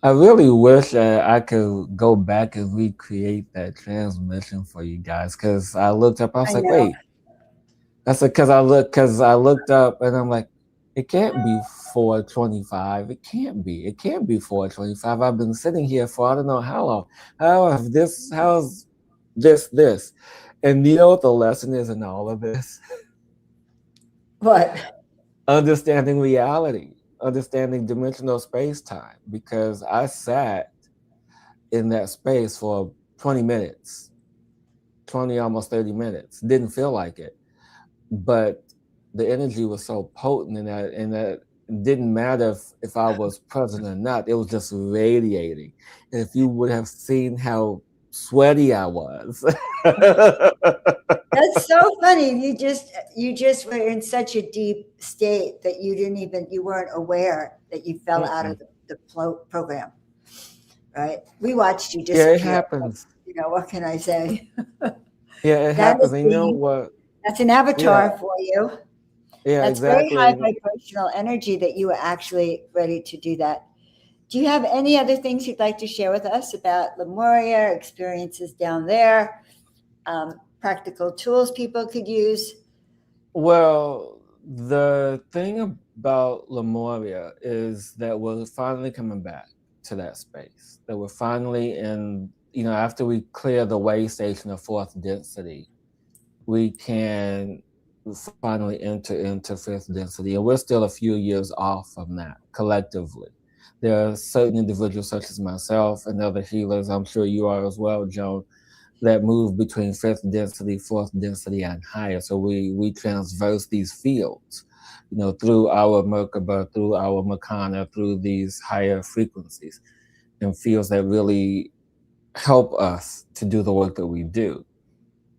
I really wish I could go back and recreate that transmission for you guys, because I looked up, I was like, know. wait. I said, because I looked up and I'm like, it can't be 425. It can't be. It can't be 425. I've been sitting here for I don't know how long. How's this? And you know what the lesson is in all of this? What? Understanding reality, understanding dimensional space-time, because I sat in that space for 20 minutes, 20, almost 30 minutes. Didn't feel like it. But the energy was so potent in that it didn't matter if I was present or not. It was just radiating. And if you would have seen how sweaty I was. That's so funny. You just were in such a deep state that you weren't aware that you fell out of the program. Right? We watched you disappear. Yeah, it happens. You know, what can I say? Yeah, it happens. And you know what? That's an avatar for you. Yeah, that's exactly. Very high vibrational energy that you were actually ready to do that. Do you have any other things you'd like to share with us about Lemuria, experiences down there, practical tools people could use? Well, the thing about Lemuria is that we're finally coming back. to that space, that we're finally in, after we clear the way station of fourth density, we can finally enter into fifth density. And we're still a few years off from that collectively. There are certain individuals, such as myself and other healers, I'm sure you are as well, Joan, that move between fifth density, fourth density, and higher. So we transverse these fields, through our Merkaba, through our Makana, through these higher frequencies and fields that really help us to do the work that we do.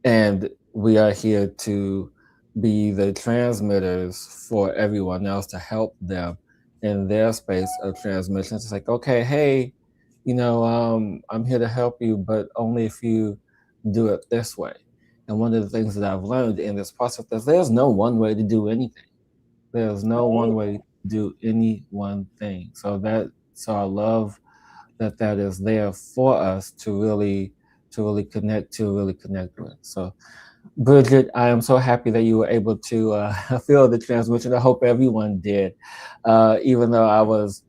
And we are here to be the transmitters for everyone else to help them in their space of transmission. It's like, okay, hey, I'm here to help you, but only if you do it this way. And one of the things that I've learned in this process is there's no one way to do anything. There's no one way to do any one thing. So I love that is there for us to really connect with. So Bridget, I am so happy that you were able to feel the transmission. I hope everyone did, even though I was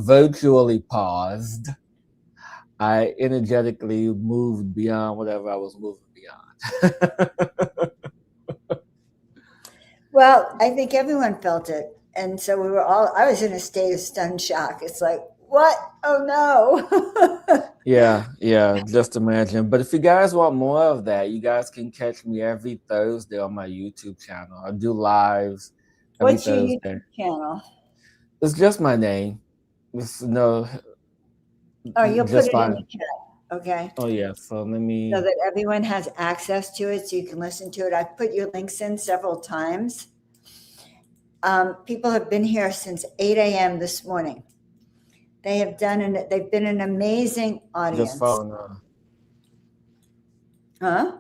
virtually paused. I energetically moved beyond whatever I was moving beyond. Well, I think everyone felt it. And so I was in a state of stunned shock. It's like, what? Oh no. Yeah, just imagine. But if you guys want more of that, you guys can catch me every Thursday on my YouTube channel. I do lives every What's your Thursday. YouTube channel? It's just my name. It's you'll put it in the chat. Okay. Oh yeah. So let me. So that everyone has access to it, so you can listen to it. I've put your links in several times. People have been here since 8 a.m. this morning. They've been an amazing audience. Just phone. Huh?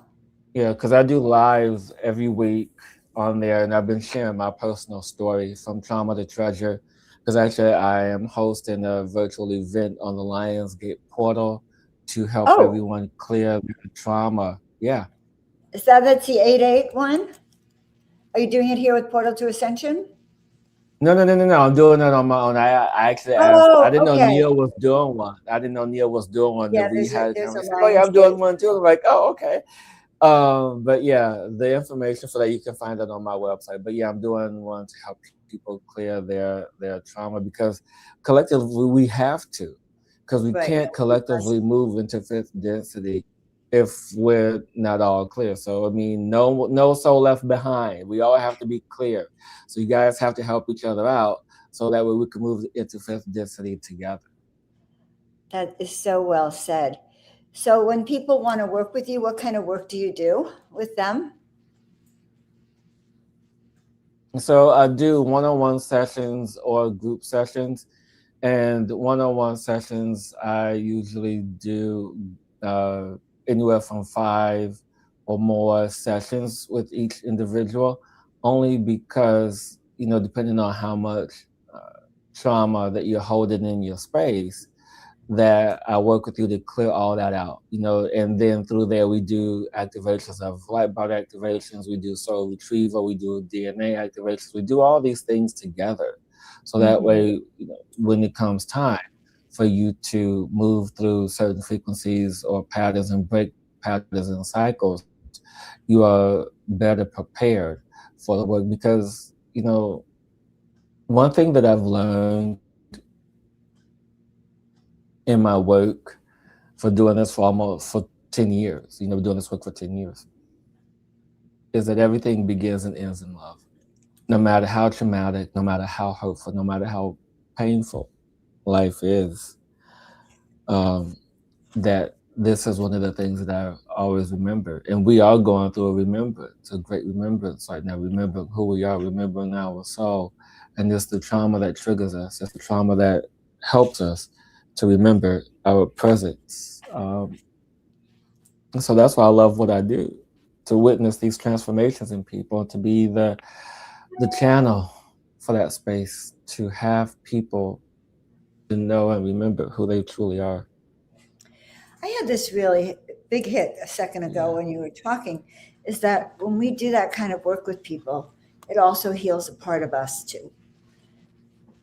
Yeah, because I do lives every week on there, and I've been sharing my personal story from trauma to treasure. Because actually, I am hosting a virtual event on the Lionsgate portal to help everyone clear their trauma. Yeah. Is that's the 8/8 one? Are you doing it here with Portal to Ascension? No. I'm doing it on my own. I actually asked. I didn't know Neil was doing one. Yeah, we had there's a oh yeah, I'm doing one too. I'm like, oh, okay. But yeah, the information for that you can find it on my website. But yeah, I'm doing one to help people clear their trauma, because collectively we have to, because we can't collectively move into fifth density if we're not all clear. So I mean, no soul left behind. We all have to be clear. So you guys have to help each other out, so that way we can move into fifth density together. That is so well said. So when people want to work with you, what kind of work do you do with them? So I do one-on-one sessions or group sessions. And one-on-one sessions, I usually do anywhere from 5 or more sessions with each individual, only because, depending on how much trauma that you're holding in your space, that I work with you to clear all that out, and then through there we do activations of light body activations, we do soul retrieval, we do DNA activations, we do all these things together. So that way, when it comes time for you to move through certain frequencies or patterns and break patterns and cycles, you are better prepared for the work. Because, one thing that I've learned in my work for doing this for 10 years, doing this work for 10 years, is that everything begins and ends in love. No matter how traumatic, no matter how hurtful, no matter how painful life is, that this is one of the things that I always remember. And we are going through a great remembrance right now, remembering who we are, remembering our soul. And it's the trauma that triggers us. It's the trauma that helps us to remember our presence. So that's why I love what I do, to witness these transformations in people, to be the channel for that space, to have people to know and remember who they truly are. I had this really big hit a second ago when you were talking, is that when we do that kind of work with people, it also heals a part of us too.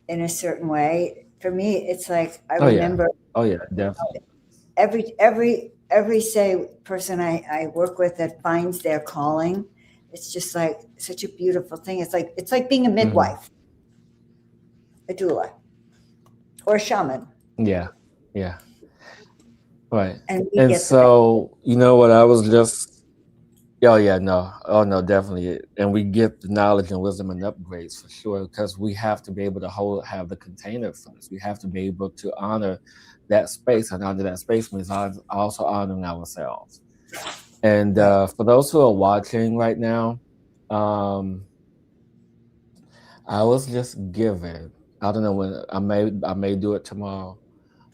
in a certain way. For me, it's like I Oh yeah. remember Oh yeah, definitely. every say person I work with that finds their calling. It's just like such a beautiful thing. It's like being a midwife, a doula, or a shaman, Yeah. Yeah. Right. and we And get the so, you know what I was just oh yeah, no. Oh no, definitely. And we get the knowledge and wisdom and upgrades for sure, because we have to be able to have the container for this. We have to be able to honor that space, and honor that space means also honoring ourselves. And right. for those who are watching right now, um, I was just given. I don't know when I may do it tomorrow.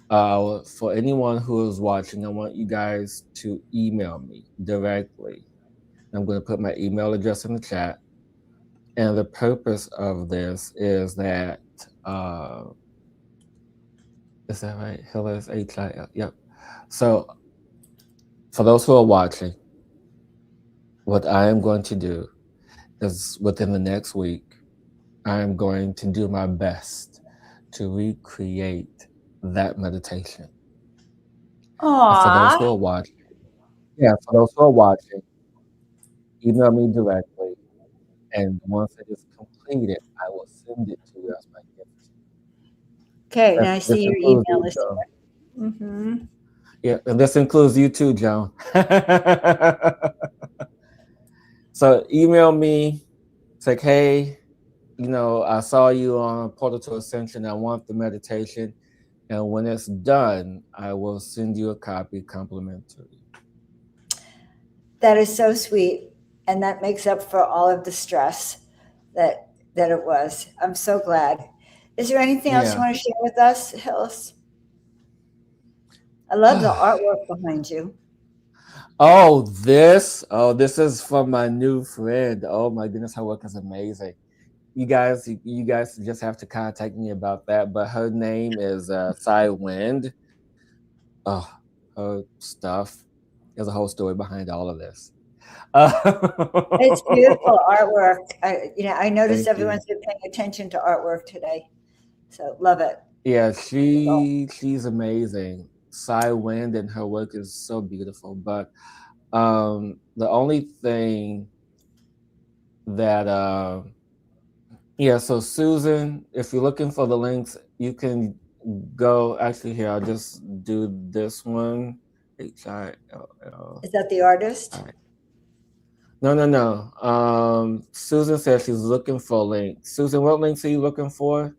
For anyone who is watching, I want you guys to email me directly. I'm going to put my email address in the chat. And the purpose of this is that, is that right? Hillis, H-I-L. Yep. So for those who are watching, what I am going to do is within the next week, I am going to do my best to recreate that meditation. And for those who Aww. are watching, for those who are watching, email me directly. And once it is completed, I will send it to you as my gift. Okay, now I This see your includes email you, is Joan. there. Mm-hmm. Yeah, and this includes you too, Joan. So email me, it's like, hey, I saw you on Portal to Ascension. I want the meditation. And when it's done, I will send you a copy complimentary. That is so sweet, and that makes up for all of the stress that it was. I'm so glad. Is there anything else you want to share with us, Hills? I love the artwork behind you. Oh, this is from my new friend. Oh my goodness, her work is amazing. You guys just have to contact me about that. But her name is Cy Wind. Oh, her stuff. There's a whole story behind all of this. It's beautiful artwork. I noticed Thank you. everyone's been paying attention to artwork today, so love it. Yeah, she's amazing. Cy Wind, and her work is so beautiful. But the only thing that so Susan, if you're looking for the links, you can go. Actually, here, I'll just do this one. HILL. Is that the artist? Right. No. Susan says she's looking for links. Susan, what links are you looking for?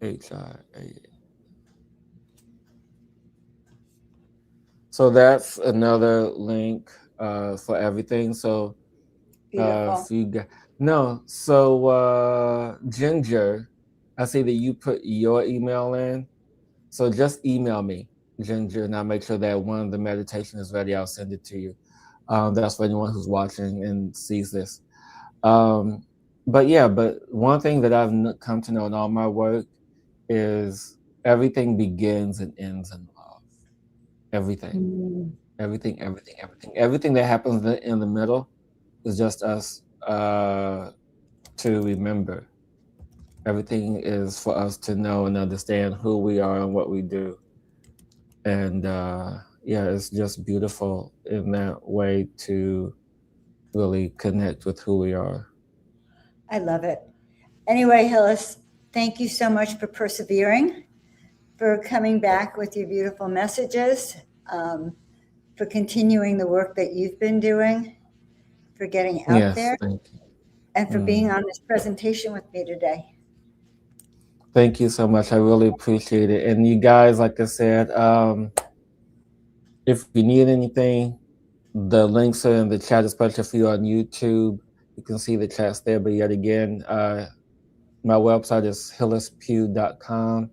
HILL. So that's another link for everything. So Beautiful. Ginger, I see that you put your email in. So just email me, Ginger, and I'll make sure that when the meditation is ready, I'll send it to you. That's for anyone who's watching and sees this. But one thing that I've come to know in all my work is everything begins and ends in love. Everything. Everything that happens in the middle is just us to remember. Everything is for us to know and understand who we are and what we do. And it's just beautiful in that way to really connect with who we are. I love it. Anyway, Hillis, thank you so much for persevering, for coming back with your beautiful messages, for continuing the work that you've been doing, for getting out there, thank you. and for being on this presentation with me today. Thank you so much. I really appreciate it. And you guys, like I said, if you need anything, the links are in the chat, especially if you're on YouTube. You can see the chats there. But yet again, my website is hillispew.com.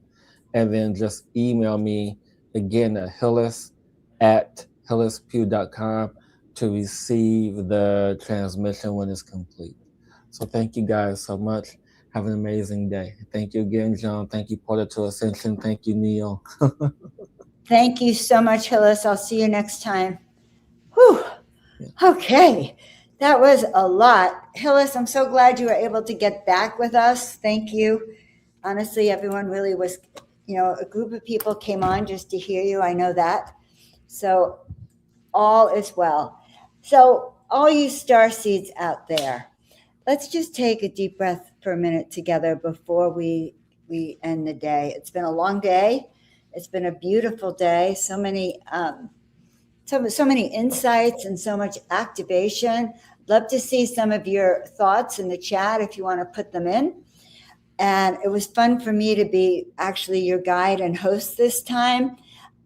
And then just email me again at hillis@hillispew.com to receive the transmission when it's complete. So thank you guys so much. Have an amazing day. Thank you again, John. Thank you, Portal to Ascension. Thank you, Neil. Thank you so much, Hillis. I'll see you next time. Whew. Okay, that was a lot. Hillis, I'm so glad you were able to get back with us. Thank you. Honestly, everyone really was, a group of people came on just to hear you. I know that. So all is well. So all you star seeds out there, let's just take a deep breath for a minute together before we end the day. It's been a long day. It's been a beautiful day. So many so many insights and so much activation. Love to see some of your thoughts in the chat if you want to put them in. And it was fun for me to be actually your guide and host this time.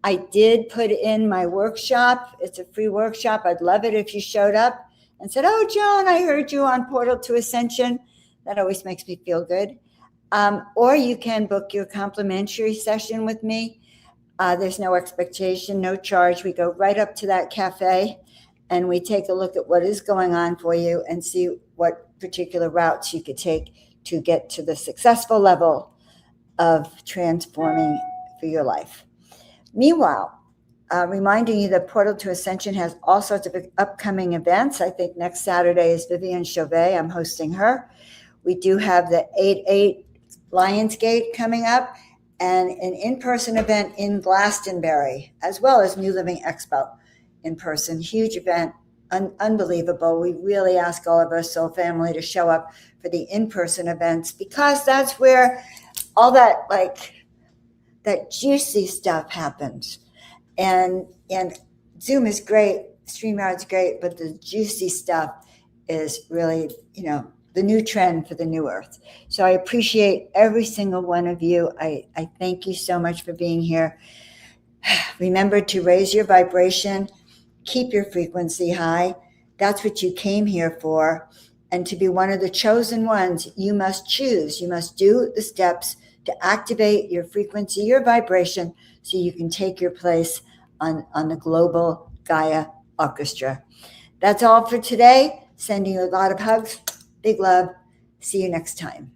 I did put in my workshop. It's a free workshop. I'd love it if you showed up and said, "Oh, Joan, I heard you on Portal to Ascension." That always makes me feel good. Or you can book your complimentary session with me. There's no expectation, no charge. We go right up to that cafe and we take a look at what is going on for you and see what particular routes you could take to get to the successful level of transforming for your life. Meanwhile, reminding you that Portal to Ascension has all sorts of upcoming events. I think next Saturday is Vivian Chauvet. I'm hosting her. We do have the 8/8 Lionsgate coming up and an in-person event in Glastonbury, as well as New Living Expo in person. Huge event, unbelievable. We really ask all of our soul family to show up for the in-person events because that's where all that juicy stuff happens. And Zoom is great, StreamYard's great, but the juicy stuff is really, the new trend for the new earth. So I appreciate every single one of you. I thank you so much for being here. Remember to raise your vibration, keep your frequency high. That's what you came here for. And to be one of the chosen ones, you must choose. You must do the steps to activate your frequency, your vibration, so you can take your place on the global Gaia orchestra. That's all for today. Sending you a lot of hugs. Big love. See you next time.